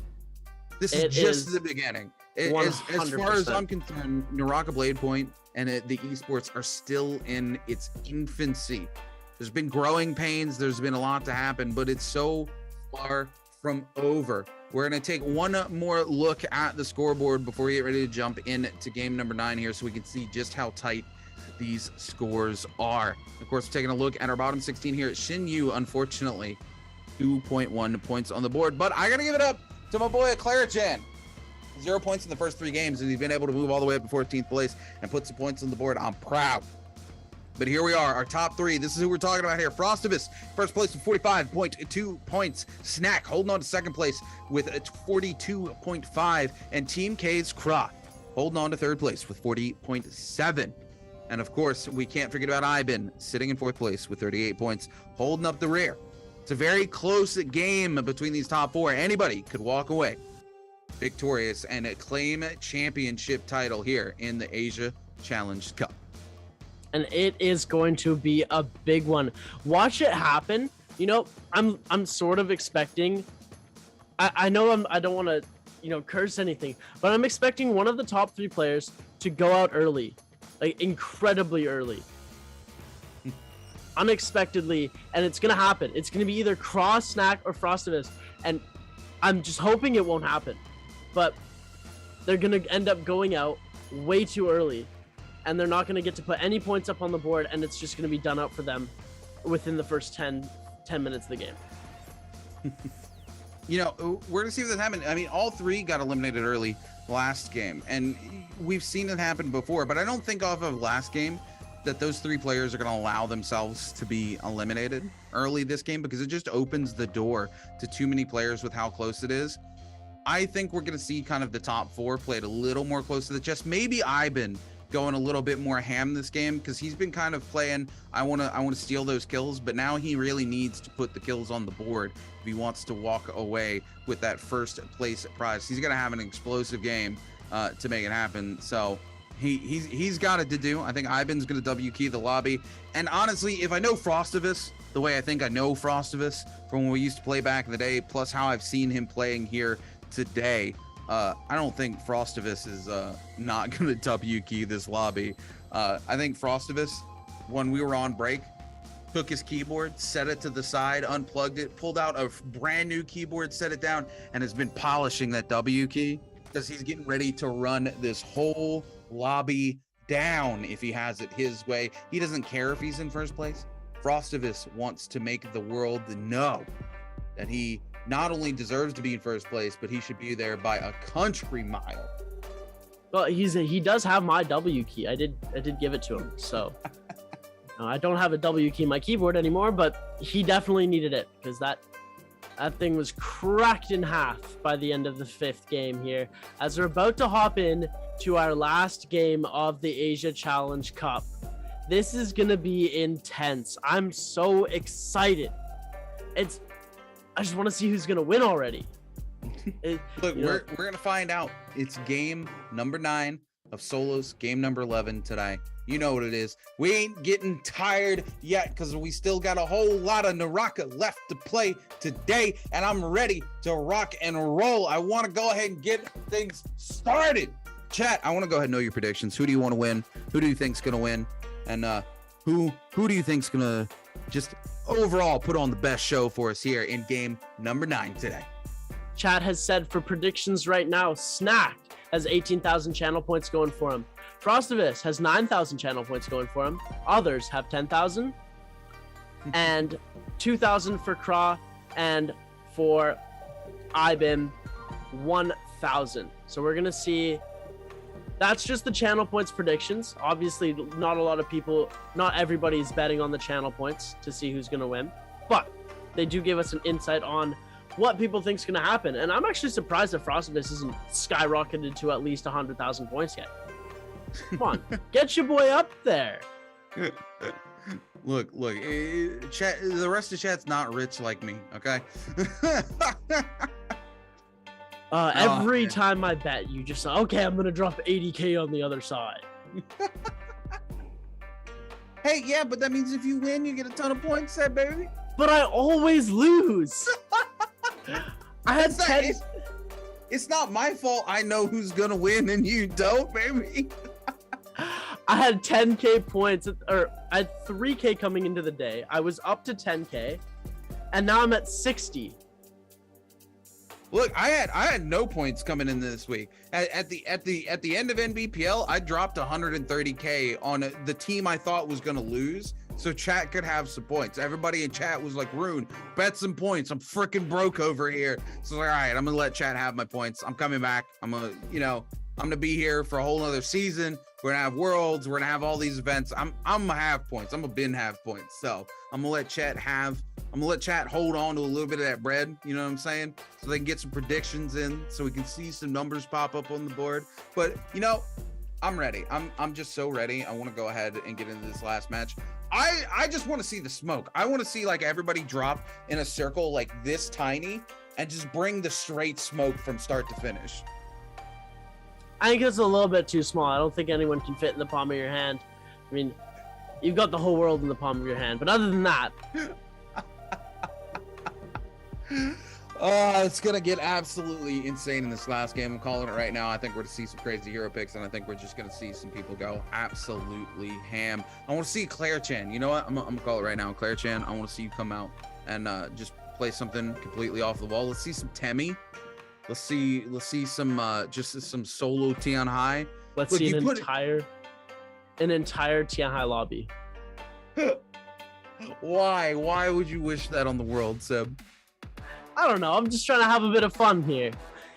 This is just the beginning. As far as I'm concerned, Naraka Bladepoint and the esports are still in its infancy. There's been growing pains. There's been a lot to happen, but it's so far from over. We're going to take one more look at the scoreboard before we get ready to jump into game number 9 here, so we can see just how tight these scores are. Of course, we're taking a look at our bottom 16 here. Shin Yu, unfortunately, 2.1 points on the board, but I got to give it up to my boy Clarichan. 0 points in the first 3 games, and he's been able to move all the way up to 14th place and put some points on the board. I'm proud. But here we are, our top 3. This is who we're talking about here. Frostivus, first place with 45.2 points. Snack holding on to second place with 42.5. And Team K's Kra holding on to third place with 40.7. And of course, we can't forget about Iben sitting in fourth place with 38 points, holding up the rear. It's a very close game between these top 4. Anybody could walk away victorious and claim a championship title here in the Asia Challenge Cup. And it is going to be a big one. Watch it happen. You know, I'm sort of expecting, I know I don't want to, you know, curse anything, but I'm expecting one of the top 3 players to go out early, like incredibly early, unexpectedly, and it's gonna happen. It's gonna be either Cross, Snack, or Frostivus, and I'm just hoping it won't happen, but they're gonna end up going out way too early, and they're not gonna get to put any points up on the board, and it's just gonna be done out for them within the first 10 minutes of the game. you know, we're gonna see if this happens. I mean, all three got eliminated early last game, and we've seen it happen before, but I don't think off of last game that those three players are going to allow themselves to be eliminated early this game, because it just opens the door to too many players with how close it is. I think we're going to see kind of the top four played a little more close to the chest. Maybe Ivan going a little bit more ham this game, because he's been kind of playing, I want to steal those kills, but now he really needs to put the kills on the board if he wants to walk away with that first place prize. He's going to have an explosive game to make it happen. So he's got it to do. I think Ivan's going to W key the lobby. And honestly, if I know Frostivus the way I think I know Frostivus from when we used to play back in the day, plus how I've seen him playing here today, I don't think Frostivus is not going to W key this lobby. I think Frostivus, when we were on break, took his keyboard, set it to the side, unplugged it, pulled out a brand new keyboard, set it down, and has been polishing that W key, because he's getting ready to run this whole lobby down if he has it his way. He doesn't care if he's in first place. Frostivus wants to make the world know that he not only deserves to be in first place, but he should be there by a country mile. Well, he does have my W key. I did give it to him. So I don't have a W key in my keyboard anymore, but he definitely needed it, because that thing was cracked in half by the end of the 5th game here, as we're about to hop in to our last game of the Asia Challenge Cup. This is gonna be intense. I'm so excited. I just want to see who's gonna win already. Look, we're gonna find out. It's game number 9 of solos, game number 11 today. You know what it is. We ain't getting tired yet, because we still got a whole lot of Naraka left to play today, and I'm ready to rock and roll. I want to go ahead and get things started. Chat, I want to go ahead and know your predictions. Who do you want to win? Who do you think's gonna win? And who do you think's gonna just overall put on the best show for us here in game number 9 today? Chat has said for predictions right now, Snack has 18,000 channel points going for him. Frostivus has 9,000 channel points going for him. Others have 10,000 and 2,000 for Kra, and for Ibim 1,000. So we're gonna see. That's just the channel points predictions. Obviously, not a lot of people, not everybody's betting on the channel points to see who's gonna win, but they do give us an insight on what people think's gonna happen. And I'm actually surprised that Frostivus isn't skyrocketed to at least 100,000 points yet. Come on, get your boy up there. Look, chat, the rest of chat's not rich like me, okay? Every time I bet, you just say, okay, I'm gonna drop 80K on the other side. Hey, yeah, but that means if you win, you get a ton of points, said baby. But I always lose. I had 10. It's not my fault. I know who's gonna win and you don't, baby. I had 10K points, or I had 3K coming into the day. I was up to 10K, and now I'm at 60. Look, I had no points coming in this week. At the end of NBPL, I dropped 130K on the team I thought was gonna lose, so chat could have some points. Everybody in chat was like, Rune, bet some points. I'm freaking broke over here. So I was like, all right, I'm gonna let chat have my points. I'm coming back. I'm gonna be here for a whole nother season. We're gonna have worlds. We're gonna have all these events. I'm gonna have points. I'm gonna bin have points. So I'm gonna let chat hold on to a little bit of that bread. You know what I'm saying? So they can get some predictions in, so we can see some numbers pop up on the board. But I'm ready. I'm just so ready. I want to go ahead and get into this last match. I just want to see the smoke. I want to see like everybody drop in a circle like this tiny and just bring the straight smoke from start to finish. I think it's a little bit too small. I don't think anyone can fit in the palm of your hand. I mean, you've got the whole world in the palm of your hand, but other than that. It's gonna get absolutely insane in this last game. I'm calling it right now. I think we're gonna see some crazy hero picks, and I think we're just gonna see some people go absolutely ham. I want to see Claire Chan. You know what? I'm gonna call it right now. Claire Chan, I want to see you come out and just play something completely off the wall. Let's see some Temmie. Let's see some just some solo Tian Hai. Let's see an entire Tian Hai lobby. Why would you wish that on the world, Seb? I don't know. I'm just trying to have a bit of fun here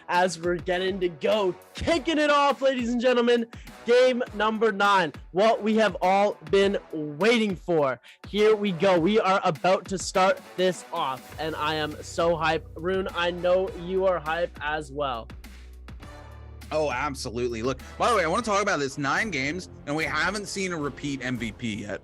as we're getting to go. Kicking it off, ladies and gentlemen. Game number 9. What we have all been waiting for. Here we go. We are about to start this off, and I am so hyped. Rune, I know you are hyped as well. Oh, absolutely. Look, by the way, I want to talk about this 9 games, and we haven't seen a repeat MVP yet.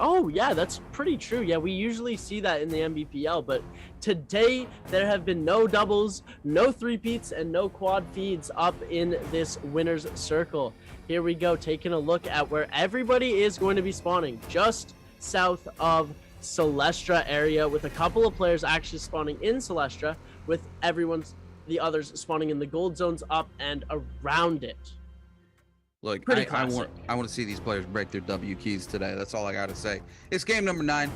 Oh, yeah, that's pretty true. Yeah, we usually see that in the MVPL, but today there have been no doubles, no three-peats, and no quad feeds up in this winner's circle. Here we go, taking a look at where everybody is going to be spawning, just south of Celestra area, with a couple of players actually spawning in Celestra, with the others spawning in the gold zones up and around it. Look, I want to see these players break their W keys today. That's all I got to say. It's game number 9.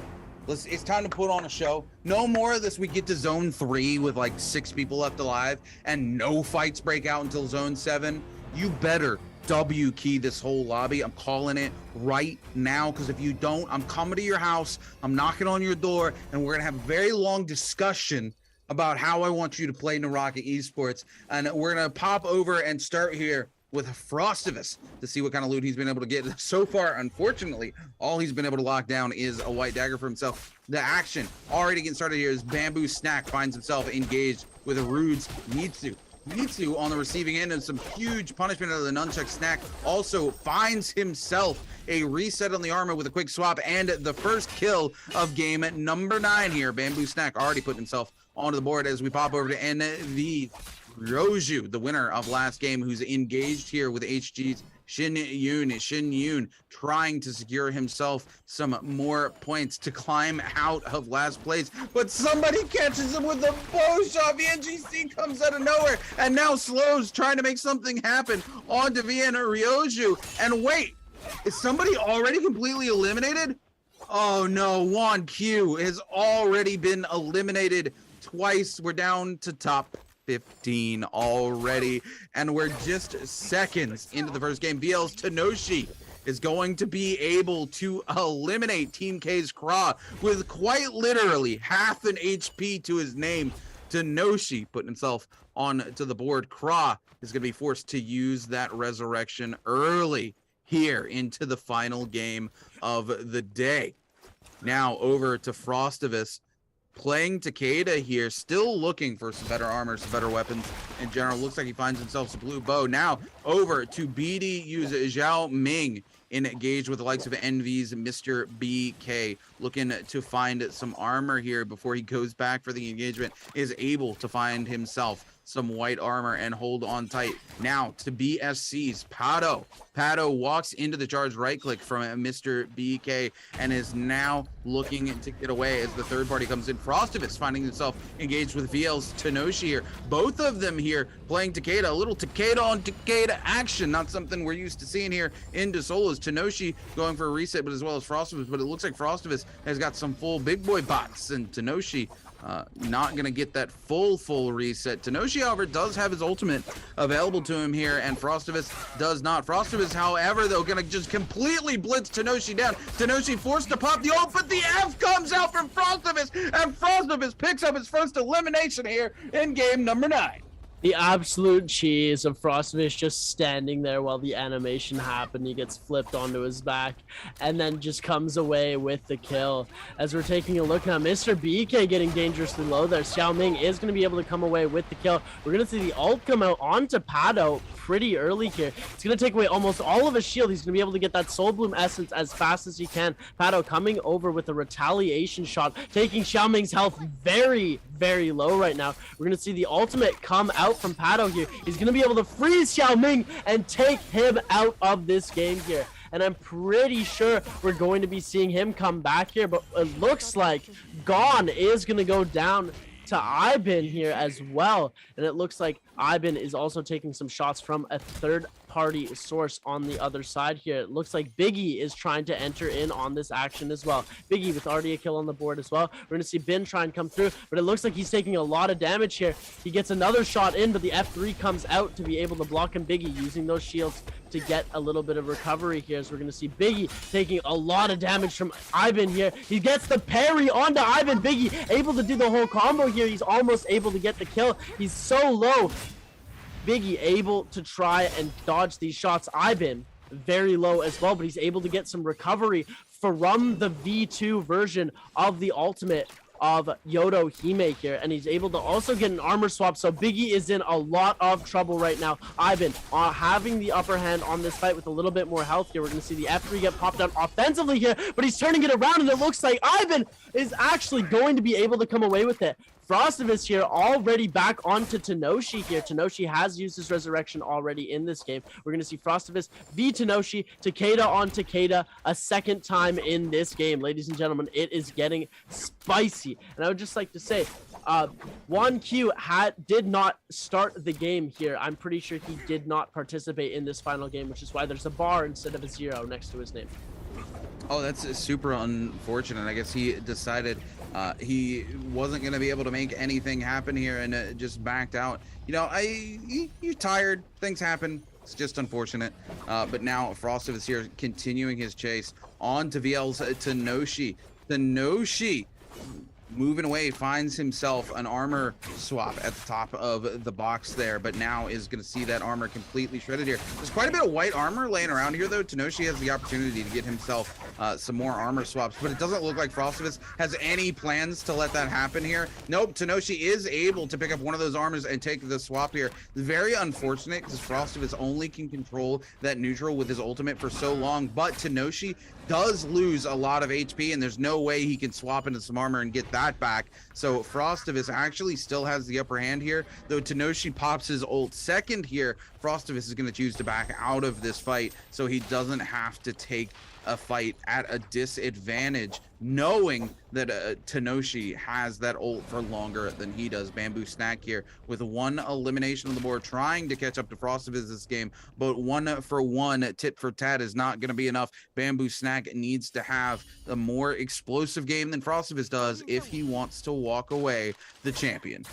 It's time to put on a show. No more of this. We get to zone 3 with like 6 people left alive and no fights break out until zone 7. You better W key this whole lobby. I'm calling it right now, because if you don't, I'm coming to your house. I'm knocking on your door, and we're going to have a very long discussion about how I want you to play Naraka Esports. And we're going to pop over and start here with Frostivus to see what kind of loot he's been able to get. So far, unfortunately, all he's been able to lock down is a white dagger for himself. The action already getting started here as Bamboo Snack finds himself engaged with a Rude's Mitsu. Mitsu on the receiving end, and some huge punishment out of the Nunchuck Snack also finds himself a reset on the armor with a quick swap and the first kill of game number 9 here. Bamboo Snack already put himself onto the board as we pop over to NV Ryoju, the winner of last game, who's engaged here with HG's Shin Yoon trying to secure himself some more points to climb out of last place, but somebody catches him with a bow shot. VNGC comes out of nowhere and now slows, trying to make something happen onto VN Ryoju. And wait, is somebody already completely eliminated? Oh no, Juan Q has already been eliminated twice. We're down to top 15 already, and we're just seconds into the first game. VL's Tenoshi is going to be able to eliminate Team K's Kra with quite literally half an HP to his name. Tenoshi putting himself onto the board. Kra is going to be forced to use that resurrection early here into the final game of the day. Now over to Frostivus, playing Takeda here, still looking for some better armor, some better weapons in general. Looks like he finds himself a blue bow. Now over to BD, use Zhao Ming, engaged with the likes of Envy's Mr. BK, looking to find some armor here before he goes back for the engagement, is able to find himself some white armor and hold on tight. Now to BSC's Pado. Pado walks into the charge, right click from Mr. BK, and is now looking to get away as the third party comes in. Frostivus finding himself engaged with VL's Tenoshi here. Both of them here playing Takeda. A little Takeda on Takeda action, not something we're used to seeing here in Solos. Tenoshi going for a reset, but as well as Frostivus, but it looks like Frostivus has got some full big boy bots, and Tenoshi not gonna get that full reset. Tenoshi, however, does have his ultimate available to him here, and Frostivus does not. Frostivus, however, though, gonna just completely blitz Tenoshi down. Tenoshi forced to pop the ult, but the F comes out from Frostivus, and Frostivus picks up his first elimination here in game number 9. The absolute cheese of Frostivus just standing there while the animation happened. He gets flipped onto his back and then just comes away with the kill. As we're taking a look at Mr. BK getting dangerously low there, Xiao Ming is going to be able to come away with the kill. We're going to see the ult come out onto Pado pretty early here. It's going to take away almost all of his shield. He's going to be able to get that Soul Bloom Essence as fast as he can. Pado coming over with a retaliation shot, taking Xiao Ming's health very low right now. We're going to see the ultimate come out from Pado here. He's going to be able to freeze Xiao Ming and take him out of this game here. And I'm pretty sure we're going to be seeing him come back here, but it looks like Gone is going to go down to Ibin here as well. And it looks like Ibin is also taking some shots from a third party source on the other side here. It looks like Biggie is trying to enter in on this action as well. Biggie with already a kill on the board as well. We're going to see Bin try and come through, but it looks like he's taking a lot of damage here. He gets another shot in, but the F3 comes out to be able to block him. Biggie using those shields to get a little bit of recovery here. So we're going to see Biggie taking a lot of damage from Ivan here. He gets the parry onto Ivan. Biggie able to do the whole combo here. He's almost able to get the kill. He's so low. Biggie able to try and dodge these shots. Ivan very low as well, but he's able to get some recovery from the V2 version of the ultimate of Yodo Hime here, and he's able to also get an armor swap. So Biggie is in a lot of trouble right now. Ivan having the upper hand on this fight with a little bit more health here. We're going to see the F3 get popped out offensively here, but he's turning it around, and it looks like Ivan is actually going to be able to come away with it. Frostivus here already back onto Tenoshi here. Tenoshi has used his resurrection already in this game. We're going to see Frostivus v Tenoshi, Takeda on Takeda a second time in this game. Ladies and gentlemen, it is getting spicy. And I would just like to say, Juan Q did not start the game here. I'm pretty sure he did not participate in this final game, which is why there's a bar instead of a 0 next to his name. Oh, that's super unfortunate. I guess he decided he wasn't going to be able to make anything happen here and just backed out. You know, you're tired. Things happen. It's just unfortunate. But now Frostive is here continuing his chase on to VL's Tenoshi. Tenoshi moving away, finds himself an armor swap at the top of the box there, but now is going to see that armor completely shredded here. There's quite a bit of white armor laying around here, though. Tenoshi has the opportunity to get himself some more armor swaps, but it doesn't look like Frostivus has any plans to let that happen here. Nope, Tenoshi is able to pick up one of those armors and take the swap here. Very unfortunate, because Frostivus only can control that neutral with his ultimate for so long, but Tenoshi does lose a lot of HP, and there's no way he can swap into some armor and get that back. So Frostivus actually still has the upper hand here, though Tenoshi pops his ult second here. Frostivus is going to choose to back out of this fight so he doesn't have to take a fight at a disadvantage, knowing that Tenoshi has that ult for longer than he does. Bamboo Snack here with one elimination on the board, trying to catch up to Frostivus this game, but 1-for-1 tit for tat is not going to be enough. Bamboo Snack needs to have a more explosive game than Frostivus does if he wants to walk away the champion.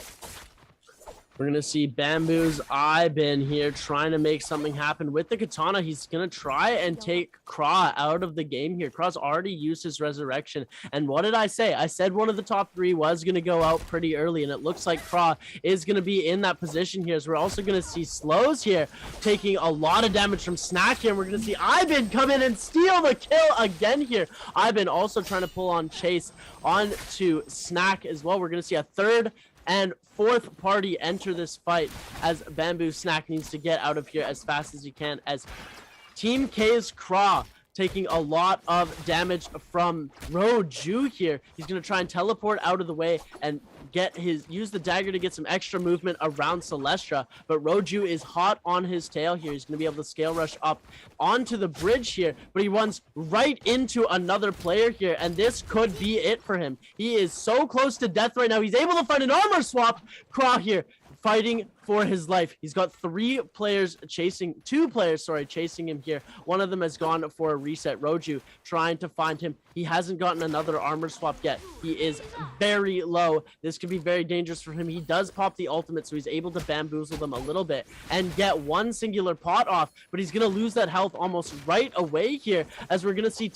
We're going to see Bamboo's Ivan here trying to make something happen with the katana. He's going to try and take Kra out of the game here. Kra's already used his resurrection. And what did I say? I said one of the top 3 was going to go out pretty early, and it looks like Kra is going to be in that position here. So we're also going to see Slows here taking a lot of damage from Snack here. And we're going to see Ivan come in and steal the kill again here. Ivan also trying to pull on Chase onto Snack as well. We're going to see a third and fourth party enter this fight as Bamboo Snack needs to get out of here as fast as he can, as Team K's Kra taking a lot of damage from Roju here. He's going to try and teleport out of the way and use the dagger to get some extra movement around Celestra, but Roju is hot on his tail here. He's going to be able to scale rush up onto the bridge here, but he runs right into another player here, and this could be it for him. He is so close to death right now. He's able to find an armor swap. Kra here fighting for his life. He's got two players chasing him here. One of them has gone for a reset. Roju trying to find him. He hasn't gotten another armor swap yet. He is very low. This could be very dangerous for him. He does pop the ultimate, so he's able to bamboozle them a little bit and get one singular pot off, but he's going to lose that health almost right away here, as we're going to see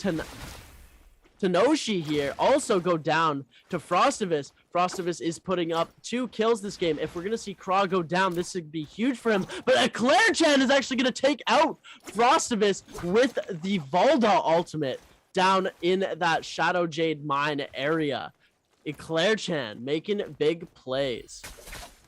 Tenoshi here also go down to Frostivus. Frostivus is putting up 2 kills this game. If we're going to see Kra go down, this would be huge for him. But Eclair Chan is actually going to take out Frostivus with the Valda ultimate down in that Shadow Jade mine area. Eclair Chan making big plays.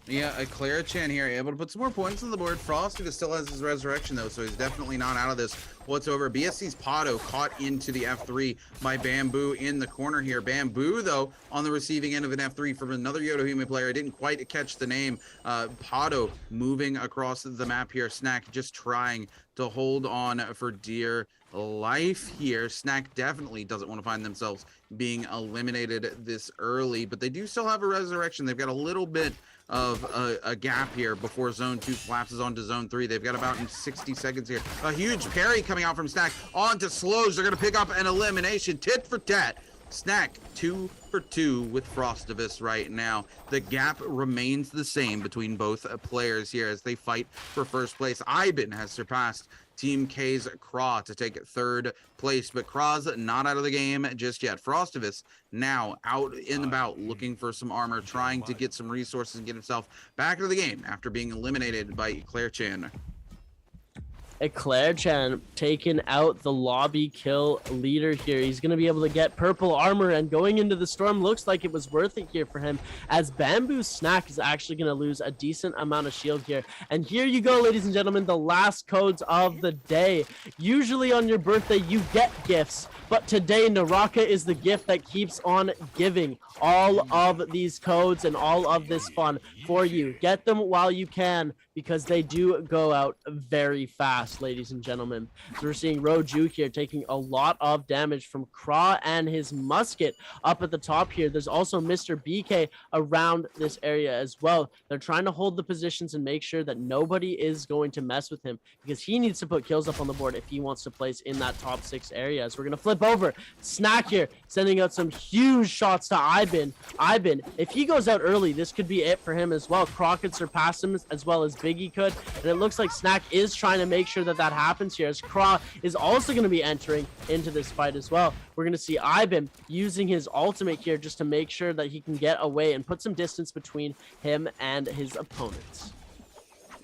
Yeah, Eclair Chan here able to put some more points on the board. Frostivus still has his resurrection though, so he's definitely not out of this whatsoever. BSC's Pado caught into the F3 by Bamboo in the corner here. Bamboo though on the receiving end of an F3 from another Yodohime player. I didn't quite catch the name. Pado moving across the map here. Snack just trying to hold on for dear life here. Snack definitely doesn't want to find themselves being eliminated this early, but they do still have a resurrection. They've got a little bit of a gap here before Zone 2 collapses onto Zone 3. They've got about 60 seconds here. A huge parry coming out from Snack onto Slows. They're going to pick up an elimination. Tit for tat. Snack 2 for 2 with Frostivus right now. The gap remains the same between both players here as they fight for first place. Iben has surpassed Team K's Craw to take third place, but Craw's not out of the game just yet. Frostivus now out and about looking for some armor, trying to get some resources and get himself back into the game after being eliminated by Claire Chan. Eclair Chan taking out the lobby kill leader here. He's going to be able to get purple armor, and going into the storm looks like it was worth it here for him, as Bamboo Snack is actually going to lose a decent amount of shield here. And here you go, ladies and gentlemen, the last codes of the day. Usually on your birthday you get gifts, but today Naraka is the gift that keeps on giving. All of these codes and all of this fun for you. Get them while you can, because they do go out very fast, ladies and gentlemen. So we're seeing Roju here taking a lot of damage from Craw and his musket up at the top here. There's also Mr. BK around this area as well. They're trying to hold the positions and make sure that nobody is going to mess with him, because he needs to put kills up on the board if he wants to place in that top 6 area. So we're going to flip over. Snack here sending out some huge shots to Iben. If he goes out early, this could be it for him as well. Craw could surpass him as well as Biggie could, and it looks like Snack is trying to make sure that that happens here, as Craw is also going to be entering into this fight as well. We're going to see Iben using his ultimate here just to make sure that he can get away and put some distance between him and his opponents.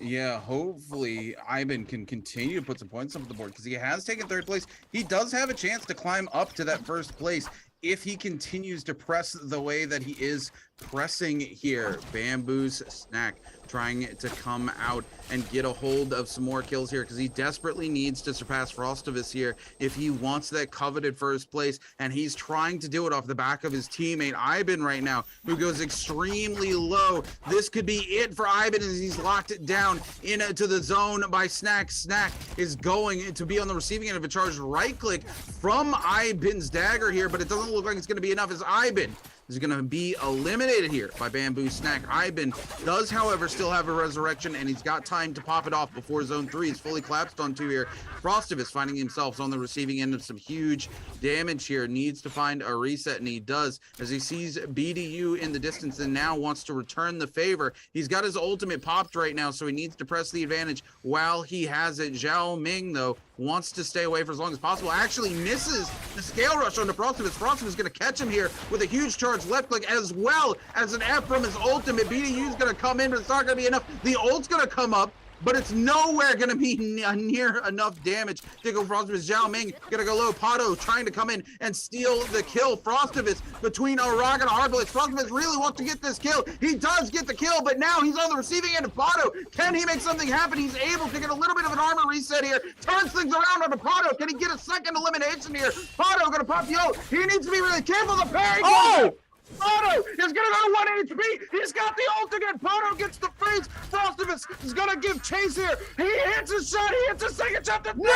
Yeah, hopefully Iben can continue to put some points up the board, because he has taken third place. He does have a chance to climb up to that first place if he continues to press the way that he is pressing here. Bamboo's Snack trying to come out and get a hold of some more kills here, because he desperately needs to surpass Frostivus here if he wants that coveted first place, and he's trying to do it off the back of his teammate Iben right now, who goes extremely low. This could be it for Iben as he's locked down into the zone by Snack. Snack is going to be on the receiving end of a charged right click from Iben's dagger here, but it doesn't look like it's going to be enough, as Iben is going to be eliminated here by Bamboo Snack. Iben does, however, still have a resurrection, and he's got time to pop it off before Zone 3 is fully collapsed onto here. Frostivus finding himself on the receiving end of some huge damage here. Needs to find a reset, and he does, as he sees BDU in the distance and now wants to return the favor. He's got his ultimate popped right now, so he needs to press the advantage while he has it. Zhao Ming, though, wants to stay away for as long as possible. Actually misses the scale rush onto Frostivus. Frostivus is going to catch him here with a huge charge left click, as well as an F from his ultimate. BDU is going to come in, but it's not going to be enough. The ult's going to come up, but it's nowhere going to be near enough damage to go Frostivus. Zhao Ming going to go low. Pato trying to come in and steal the kill. Frostivus between Arag and Hardblitz. Frostivus really wants to get this kill. He does get the kill, but now he's on the receiving end of Pato. Can he make something happen? He's able to get a little bit of an armor reset here. Turns things around onto Pato. Can he get a second elimination here? Pato going to pop the ult. He needs to be really careful. The parry. Oh! Pato is going to go to 1 HP. He's got the ult again. Pato gets the freeze. Frostivus is going to give chase here. He hits a shot. He hits a second shot. No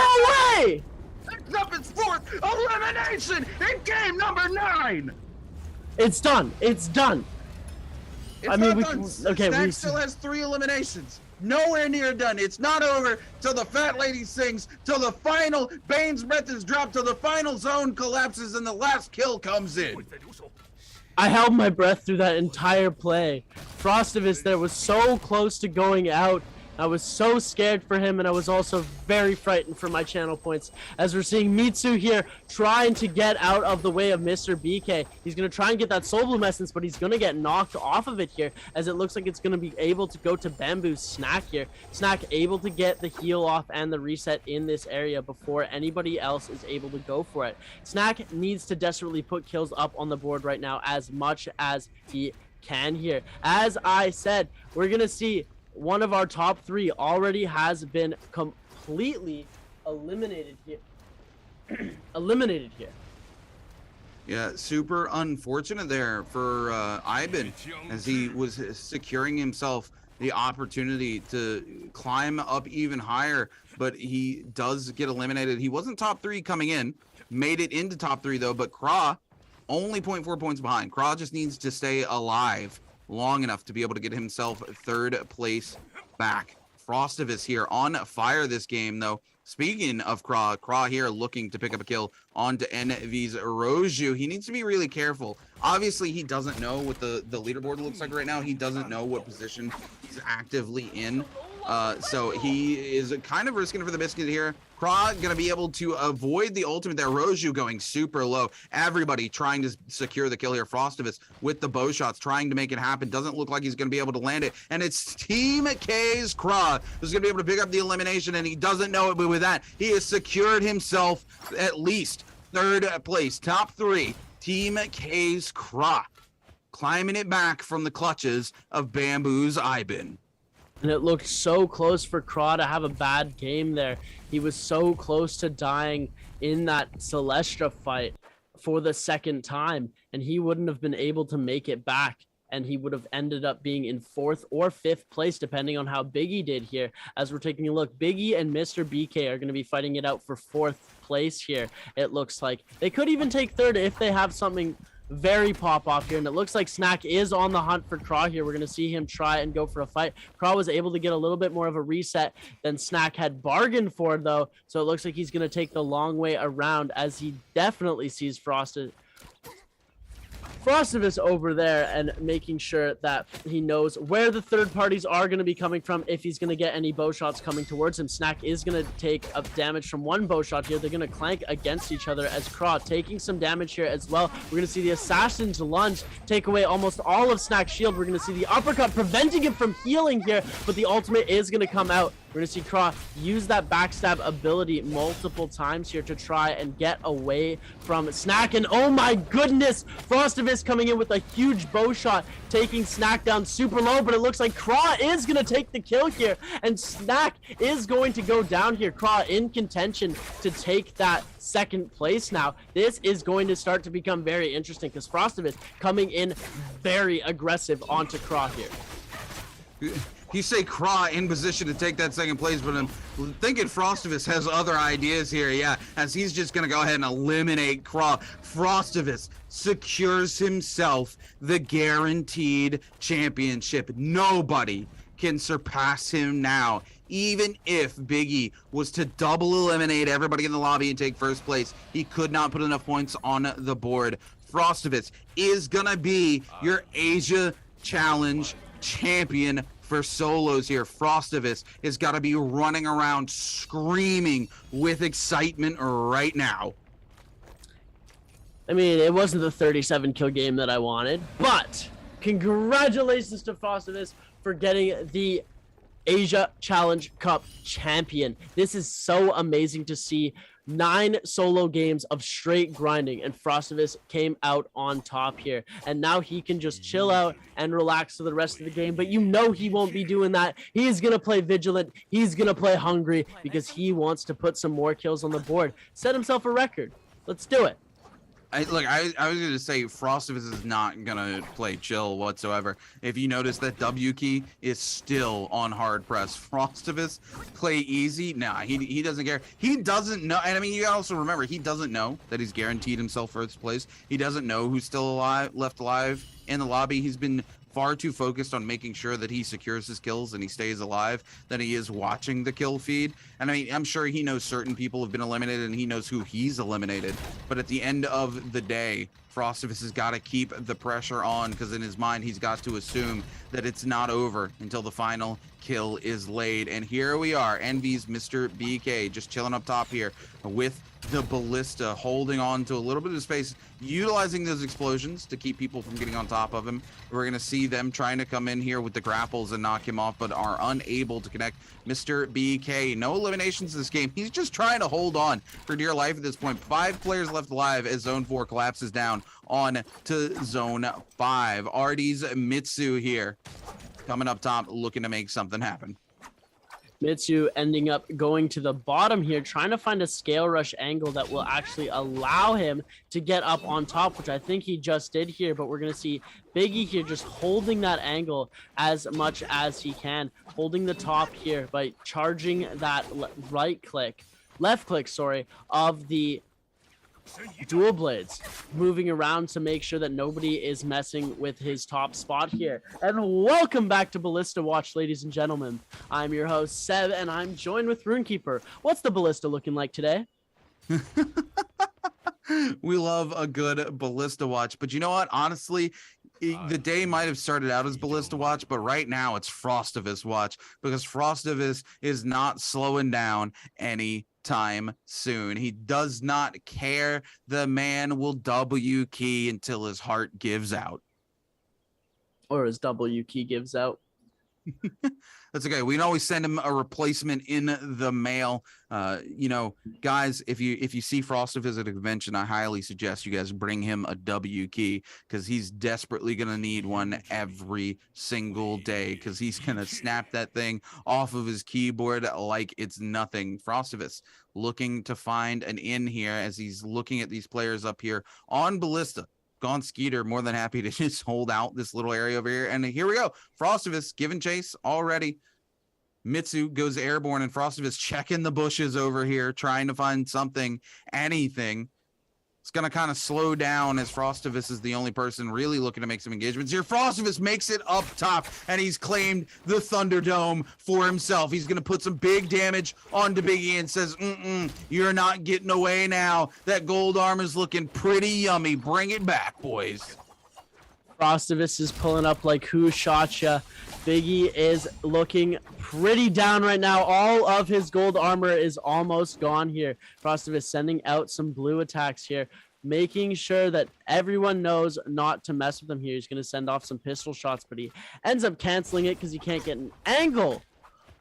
way! Picks up his 4th elimination in game number 9. It's done. It's done. It's I mean, not done. Snack still has 3 eliminations. Nowhere near done. It's not over till the fat lady sings, till the final Bane's breath is dropped, till the final zone collapses and the last kill comes in. I held my breath through that entire play. Frostivus there was so close to going out. I was so scared for him, and I was also very frightened for my channel points, as we're seeing Mitsu here trying to get out of the way of Mr. BK. He's going to try and get that Soul Bloom Essence, but he's going to get knocked off of it here, as it looks like it's going to be able to go to Bamboo Snack here. Snack able to get the heal off and the reset in this area before anybody else is able to go for it. Snack needs to desperately put kills up on the board right now as much as he can here. As I said, we're going to see one of our top 3 already has been completely eliminated here. Yeah, super unfortunate there for Iben, as he was securing himself the opportunity to climb up even higher, but he does get eliminated. He wasn't top 3 coming in, made it into top 3 though, but Kra only 0.4 points behind. Kra just needs to stay alive long enough to be able to get himself 3rd place back. Frostivus here on fire this game though. Speaking of Kra here looking to pick up a kill onto NV's Roju. He needs to be really careful. Obviously, he doesn't know what the leaderboard looks like right now. He doesn't know what position he's actively in. So he is kind of risking for the biscuit here. Kra going to be able to avoid the ultimate there. Roju going super low. Everybody trying to secure the kill here. Frostivus with the bow shots, trying to make it happen. Doesn't look like he's going to be able to land it. And it's Team K's Kra who's going to be able to pick up the elimination, and he doesn't know it, but with that, he has secured himself at least 3rd place. Top 3, Team K's Kra, climbing it back from the clutches of Bamboo's Ibin. And it looked so close for Kra to have a bad game there. He was so close to dying in that Celestra fight for the 2nd time, and he wouldn't have been able to make it back. And he would have ended up being in 4th or 5th place, depending on how Biggie did here. As we're taking a look, Biggie and Mr. BK are going to be fighting it out for 4th place here. It looks like they could even take 3rd if they have something very pop off here, and it looks like Snack is on the hunt for Kra here. We're going to see him try and go for a fight. Kra was able to get a little bit more of a reset than Snack had bargained for though, so it looks like he's going to take the long way around, as he definitely sees Frostivus over there and making sure that he knows where the 3rd parties are going to be coming from if he's going to get any bow shots coming towards him. Snack is going to take up damage from 1 bow shot here. They're going to clank against each other, as Kra taking some damage here as well. We're going to see the Assassin's Lunge take away almost all of Snack's shield. We're going to see the uppercut preventing him from healing here, but the ultimate is going to come out. We're going to see Kra use that backstab ability multiple times here to try and get away from Snack. And oh my goodness, Frostivus coming in with a huge bow shot, taking Snack down super low, but it looks like Kra is going to take the kill here, and Snack is going to go down here. Kra in contention to take that 2nd place now. This is going to start to become very interesting, because Frostivus coming in very aggressive onto Kra here. You say Kra in position to take that 2nd place, but I'm thinking Frostivus has other ideas here. Yeah, as he's just going to go ahead and eliminate Kra. Frostivus secures himself the guaranteed championship. Nobody can surpass him now. Even if Biggie was to double eliminate everybody in the lobby and take 1st place, he could not put enough points on the board. Frostivus is going to be your Asia Challenge champion for solos here. Frostivus has got to be running around screaming with excitement right now. I mean, it wasn't the 37 kill game that I wanted, but congratulations to Frostivus for getting the Asia Challenge Cup champion. This is so amazing to see. 9 solo games of straight grinding, and Frostivus came out on top here, and now he can just chill out and relax for the rest of the game. But you know he won't be doing that. He's gonna play vigilant, he's gonna play hungry, because he wants to put some more kills on the board, set himself a record. Let's do it. I was going to say Frostivus is not going to play chill whatsoever. If you notice, that W key is still on hard press. Frostivus play easy? Nah, he doesn't care. He doesn't know. And I mean, you gotta also remember, he doesn't know that he's guaranteed himself 1st place. He doesn't know who's still left alive in the lobby. He's been far too focused on making sure that he secures his kills and he stays alive than he is watching the kill feed. And I mean, I'm sure he knows certain people have been eliminated and he knows who he's eliminated. But at the end of the day, Frostivus has got to keep the pressure on, because in his mind, he's got to assume that it's not over until the final kill is laid. And here we are, Envy's Mr. BK just chilling up top here with the ballista, holding on to a little bit of space, utilizing those explosions to keep people from getting on top of him. We're going to see them trying to come in here with the grapples and knock him off, but are unable to connect. Mr. BK, no eliminations in this game. He's just trying to hold on for dear life at this point. 5 players left alive as Zone 4 collapses down on to Zone 5. RD's Mitsu here coming up top, looking to make something happen. Mitsu ending up going to the bottom here, trying to find a scale rush angle that will actually allow him to get up on top, which I think he just did here. But we're going to see Biggie here just holding that angle as much as he can, holding the top here by charging that left click, of the dual blades, moving around to make sure that nobody is messing with his top spot here. And welcome back to Ballista Watch, ladies and gentlemen. I'm your host Seb, and I'm joined with Runekeeper. What's the Ballista looking like today? We love a good Ballista Watch, but you know what? Honestly, the day might have started out as Ballista Watch, but right now it's Frostivus Watch, because Frostivus is not slowing down any time soon. He does not care. The man will W key until his heart gives out. Or his W key gives out. That's okay. We can always send him a replacement in the mail. You know, guys, if you see Frostivus at a convention, I highly suggest you guys bring him a W key, because he's desperately going to need one every single day, because he's going to snap that thing off of his keyboard like it's nothing. Frostivus looking to find an in here as he's looking at these players up here on Ballista. Gone Skeeter more than happy to just hold out this little area over here. And here we go. Frostivus giving chase already. Mitsu goes airborne, and Frostivus checking the bushes over here, trying to find something, anything. It's going to kind of slow down as Frostivus is the only person really looking to make some engagements here. Frostivus makes it up top, and he's claimed the Thunderdome for himself. He's going to put some big damage onto Biggie and says, you're not getting away now. That gold armor's looking pretty yummy. Bring it back, boys. Frostivus is pulling up like who shot ya. Biggie is looking pretty down right now. All of his gold armor is almost gone here. Frostivus sending out some blue attacks here, making sure that everyone knows not to mess with him here. He's going to send off some pistol shots, but he ends up canceling it because he can't get an angle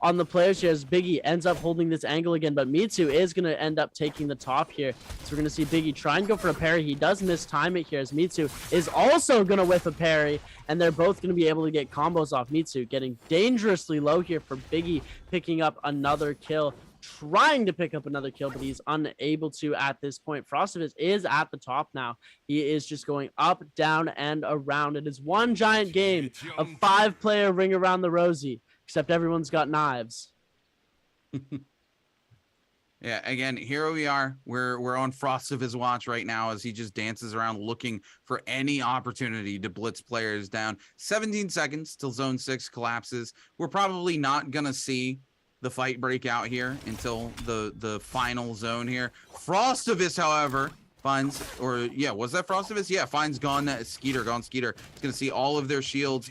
on the players here, as Biggie ends up holding this angle again, but Mitsu is going to end up taking the top here. So we're going to see Biggie try and go for a parry. He does miss time it here, as Mitsu is also going to whiff a parry, and they're both going to be able to get combos off. Mitsu getting dangerously low here for Biggie, picking up another kill, trying to pick up another kill, but he's unable to at this point. Frostivus is at the top now. He is just going up, down, and around. It is one giant game of 5-player Ring Around the Rosie, except everyone's got knives. Yeah, again, here we are. We're on Frostivus watch right now as he just dances around looking for any opportunity to blitz players down. 17 seconds till Zone 6 collapses. We're probably not going to see the fight break out here until the final zone here. Frostivus, however, finds, or yeah, was that Frostivus? Yeah, finds Gone Skeeter. It's going to see all of their shields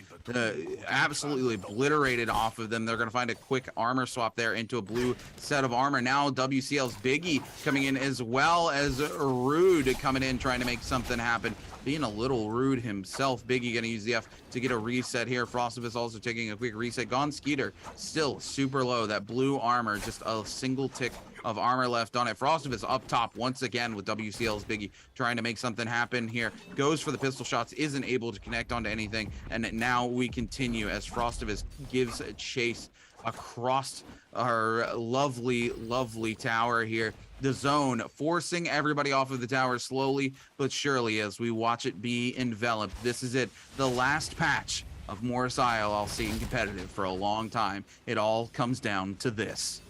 absolutely obliterated off of them. They're going to find a quick armor swap there into a blue set of armor. Now WCL's Biggie coming in, as well as Rude coming in, trying to make something happen. Being a little rude himself. Biggie going to use the F to get a reset here. Frostivus also taking a quick reset. Gone Skeeter still super low. That blue armor, just a single tick of armor left on it. Frostivus up top once again with WCL's Biggie trying to make something happen here. Goes for the pistol shots, isn't able to connect onto anything. And now we continue as Frostivus gives a chase across our lovely tower here. The zone forcing everybody off of the tower slowly but surely as we watch it be enveloped. This is it, the last patch of Morris Isle I'll see in competitive for a long time. It all comes down to this.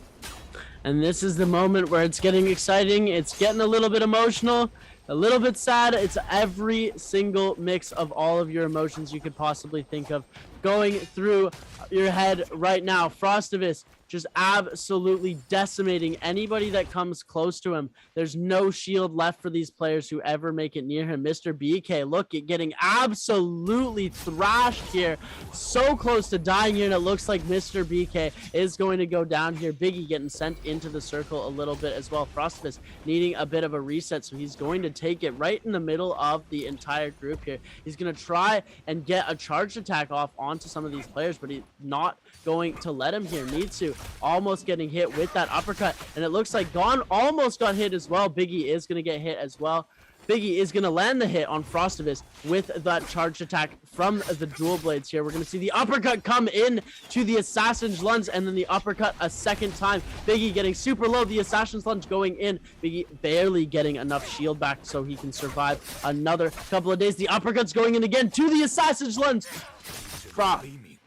And this is the moment where it's getting exciting. It's getting a little bit emotional, a little bit sad. It's every single mix of all of your emotions you could possibly think of going through your head right now. Frostivus just absolutely decimating anybody that comes close to him. There's no shield left for these players who ever make it near him. Mr. BK, look at getting absolutely thrashed here. So close to dying here, and it looks like Mr. BK is going to go down here. Biggie getting sent into the circle a little bit as well. Frostivus needing a bit of a reset, so he's going to take it right in the middle of the entire group here. He's going to try and get a charged attack off onto some of these players, but he's not going to let him here. Mitsu almost getting hit with that uppercut, and it looks like Gone almost got hit as well. Biggie is going to get hit as well. Biggie is going to land the hit on Frostivus with that charged attack from the dual blades here. We're going to see the uppercut come in to the Assassin's Lunge, and then the uppercut a second time. Biggie getting super low. The Assassin's Lunge going in. Biggie barely getting enough shield back so he can survive another couple of days. The uppercut's going in again to the Assassin's Lunge.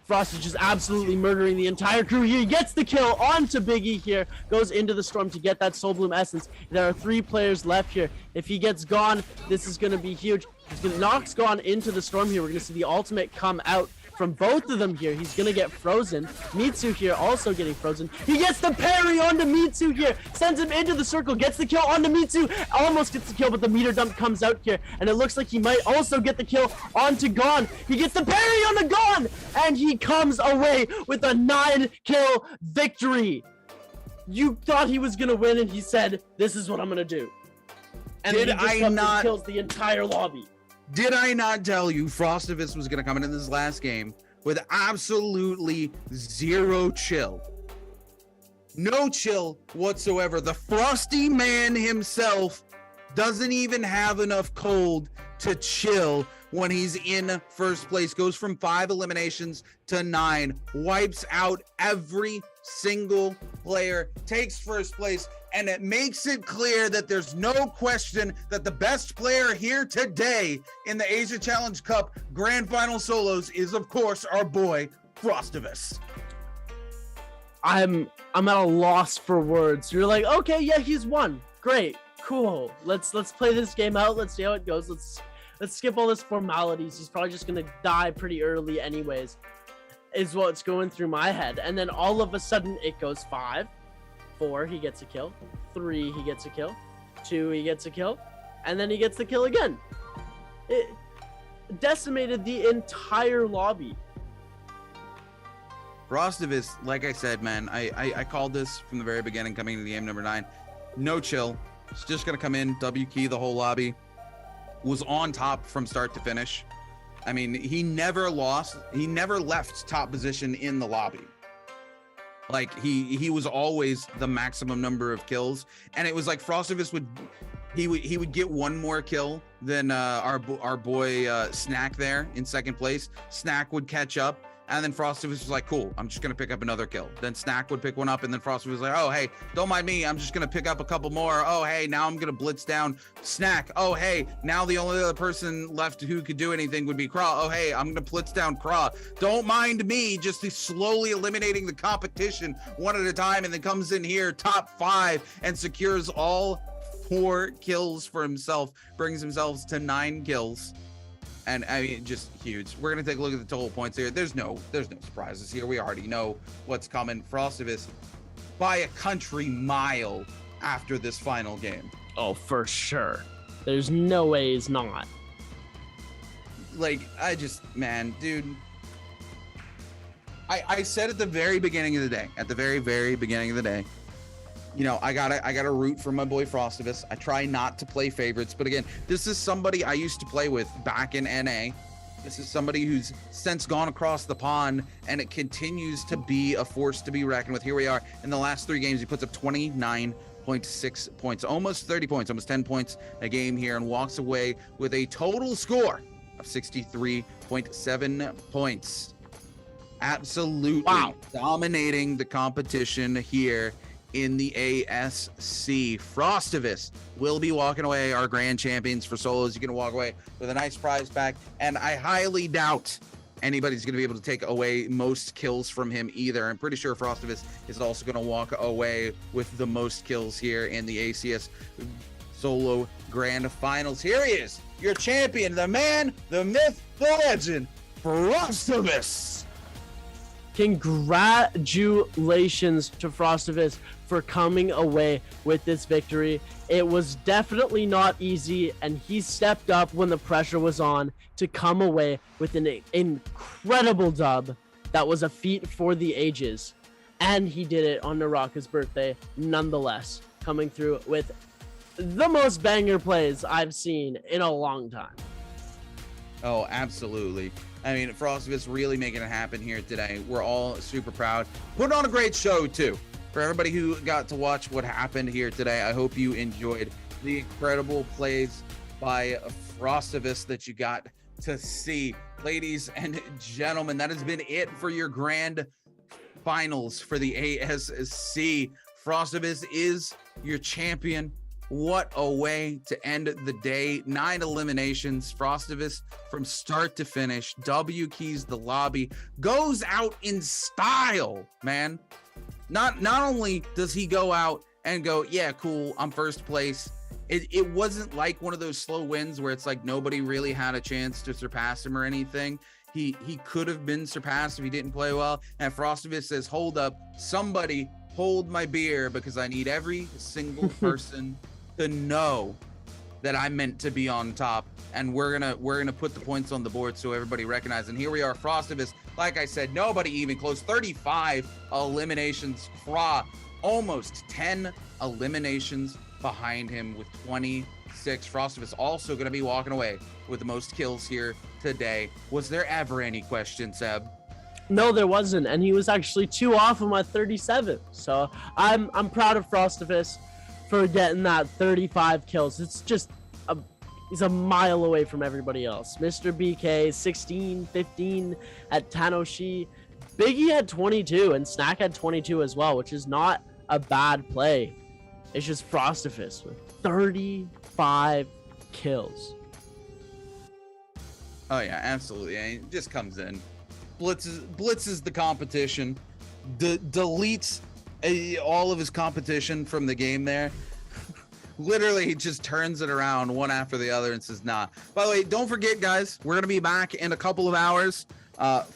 Frost is just absolutely murdering the entire crew here. He gets the kill onto Biggie here. Goes into the storm to get that Soul Bloom Essence. There are 3 players left here. If he gets gone, this is going to be huge. Nox gone into the storm here. We're going to see the ultimate come out from both of them here. He's going to get frozen. Mitsu here also getting frozen. He gets the parry onto Mitsu here. Sends him into the circle. Gets the kill onto Mitsu. Almost gets the kill, but the meter dump comes out here. And it looks like he might also get the kill onto Gon. He gets the parry on the Gon. And he comes away with a 9-kill victory. You thought he was going to win, and he said, this is what I'm going to do. And Did he just I comes and not- kills the entire lobby. Did I not tell you Frostivus was going to come into this last game with absolutely zero chill? No chill whatsoever. The Frosty man himself doesn't even have enough cold to chill when he's in first place. Goes from 5 eliminations to 9. Wipes out every single player. Takes first place. And it makes it clear that there's no question that the best player here today in the Asia Challenge Cup Grand Final Solos is, of course, our boy Frostivus. I'm at a loss for words. You're like, okay, yeah, he's won. Great, cool. Let's play this game out. Let's see how it goes. Let's skip all this formalities. He's probably just gonna die pretty early, anyways. Is what's going through my head. And then all of a sudden, it goes 5. 4, he gets a kill. 3, he gets a kill. 2, he gets a kill. And then he gets the kill again. It decimated the entire lobby. Frostivus, like I said, man, I called this from the very beginning coming into game number 9. No chill. He's just going to come in, W key the whole lobby. Was on top from start to finish. I mean, he never lost. He never left top position in the lobby. Like he was always the maximum number of kills, and it was like Frostivus would get one more kill than our boy Snack there in second place. Snack would catch up, and then Frostivus was like, cool, I'm just gonna pick up another kill. Then Snack would pick one up, and then Frostivus was like, oh hey, don't mind me, I'm just gonna pick up a couple more. Oh hey, now I'm gonna blitz down Snack. Oh hey, now the only other person left who could do anything would be Craw. Oh hey, I'm gonna blitz down Craw. Don't mind me, just slowly eliminating the competition one at a time, and then comes in here top 5 and secures all 4 kills for himself, brings himself to 9 kills. And I mean, just huge. We're gonna take a look at the total points here. There's no surprises here. We already know what's coming. Frostivus by a country mile after this final game. Oh, for sure. There's no way he's not. Like, man, dude. I said at the very beginning of the day, very beginning of the day, you know, I gotta root for my boy Frostivus. I try not to play favorites, but again, this is somebody I used to play with back in NA. This is somebody who's since gone across the pond, and it continues to be a force to be reckoned with. Here we are in the last 3 games. He puts up 29.6 points, almost 30 points, almost 10 points a game here, and walks away with a total score of 63.7 points. Absolutely dominating the competition here in the ASC. Frostivus will be walking away our grand champions for solos. You can walk away with a nice prize pack, and I highly doubt anybody's going to be able to take away most kills from him either. I'm pretty sure Frostivus is also going to walk away with the most kills here in the ACS Solo Grand Finals. Here he is, your champion, the man, the myth, the legend, Frostivus. Congratulations to Frostivus for coming away with this victory. It was definitely not easy, and he stepped up when the pressure was on to come away with an incredible dub that was a feat for the ages. And he did it on Naraka's birthday nonetheless, coming through with the most banger plays I've seen in a long time. Oh, absolutely. I mean, Frostivus really making it happen here today. We're all super proud. Put on a great show, too. For everybody who got to watch what happened here today, I hope you enjoyed the incredible plays by Frostivus that you got to see. Ladies and gentlemen, that has been it for your grand finals for the ASC. Frostivus is your champion. What a way to end the day. 9 eliminations. Frostivus from start to finish. W keys the lobby. Goes out in style, man. Not only does he go out and go, yeah, cool, I'm first place. It wasn't like one of those slow wins where it's like nobody really had a chance to surpass him or anything. He could have been surpassed if he didn't play well. And Frostivus says, hold up, somebody hold my beer because I need every single person to know that I meant to be on top. And we're gonna put the points on the board so everybody recognizes. And here we are, Frostivus. Like I said, nobody even close. 35 eliminations. Fra almost 10 eliminations behind him with 26. Frostivus also going to be walking away with the most kills here today. Was there ever any question, Seb? No, there wasn't, and he was actually 2 off of my 37. So I'm proud of Frostivus for getting that 35 kills. It's just he's a mile away from everybody else. Mr. BK 16, 15 at Tanoshi. Biggie had 22 and Snack had 22 as well, which is not a bad play. It's just Frostivus with 35 kills. Oh yeah, absolutely. I mean, it just comes in, blitzes the competition, deletes all of his competition from the game there. Literally, he just turns it around one after the other and says, nah. By the way, don't forget, guys, we're going to be back in a couple of hours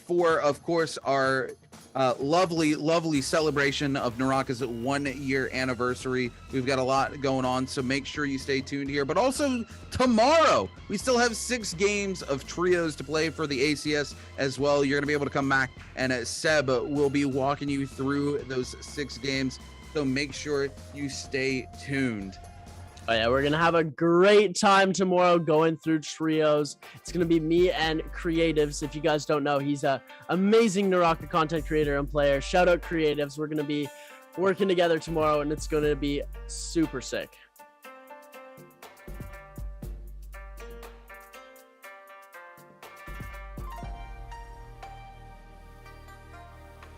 for, of course, our lovely celebration of Naraka's 1-year anniversary. We've got a lot going on, so make sure you stay tuned here. But also tomorrow, we still have 6 games of trios to play for the ACS as well. You're going to be able to come back, and Seb will be walking you through those 6 games. So make sure you stay tuned. Oh yeah, we're gonna have a great time tomorrow going through trios. It's gonna be me and Creatives. If you guys don't know, he's a amazing Naraka content creator and player. Shout out Creatives. We're gonna be working together tomorrow, and it's gonna be super sick.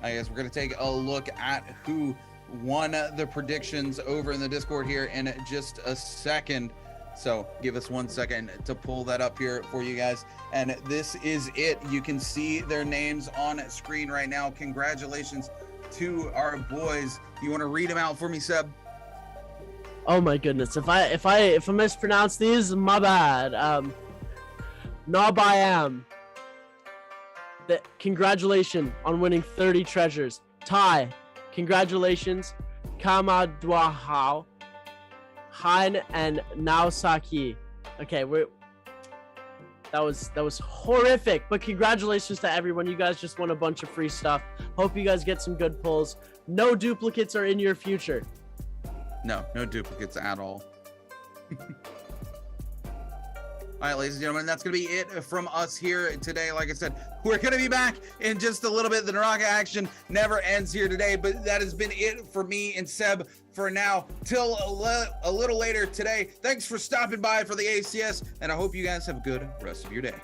I guess we're gonna take a look at who won the predictions over in the Discord here in just a second. So give us 1 second to pull that up here for you guys. And this is it. You can see their names on screen right now. Congratulations to our boys. You want to read them out for me, Seb? Oh my goodness. If I mispronounce these, my bad. Nabayam. Congratulations on winning 30 treasures. Ty, congratulations. Kamadwahao, Han, and Naosaki. Okay, that was horrific, but congratulations to everyone. You guys just won a bunch of free stuff. Hope you guys get some good pulls. No duplicates are in your future. No duplicates at all. All right, ladies and gentlemen, that's going to be it from us here today. Like I said, we're going to be back in just a little bit. The Naraka action never ends here today, but that has been it for me and Seb for now. Till a little later today. Thanks for stopping by for the ACS, and I hope you guys have a good rest of your day.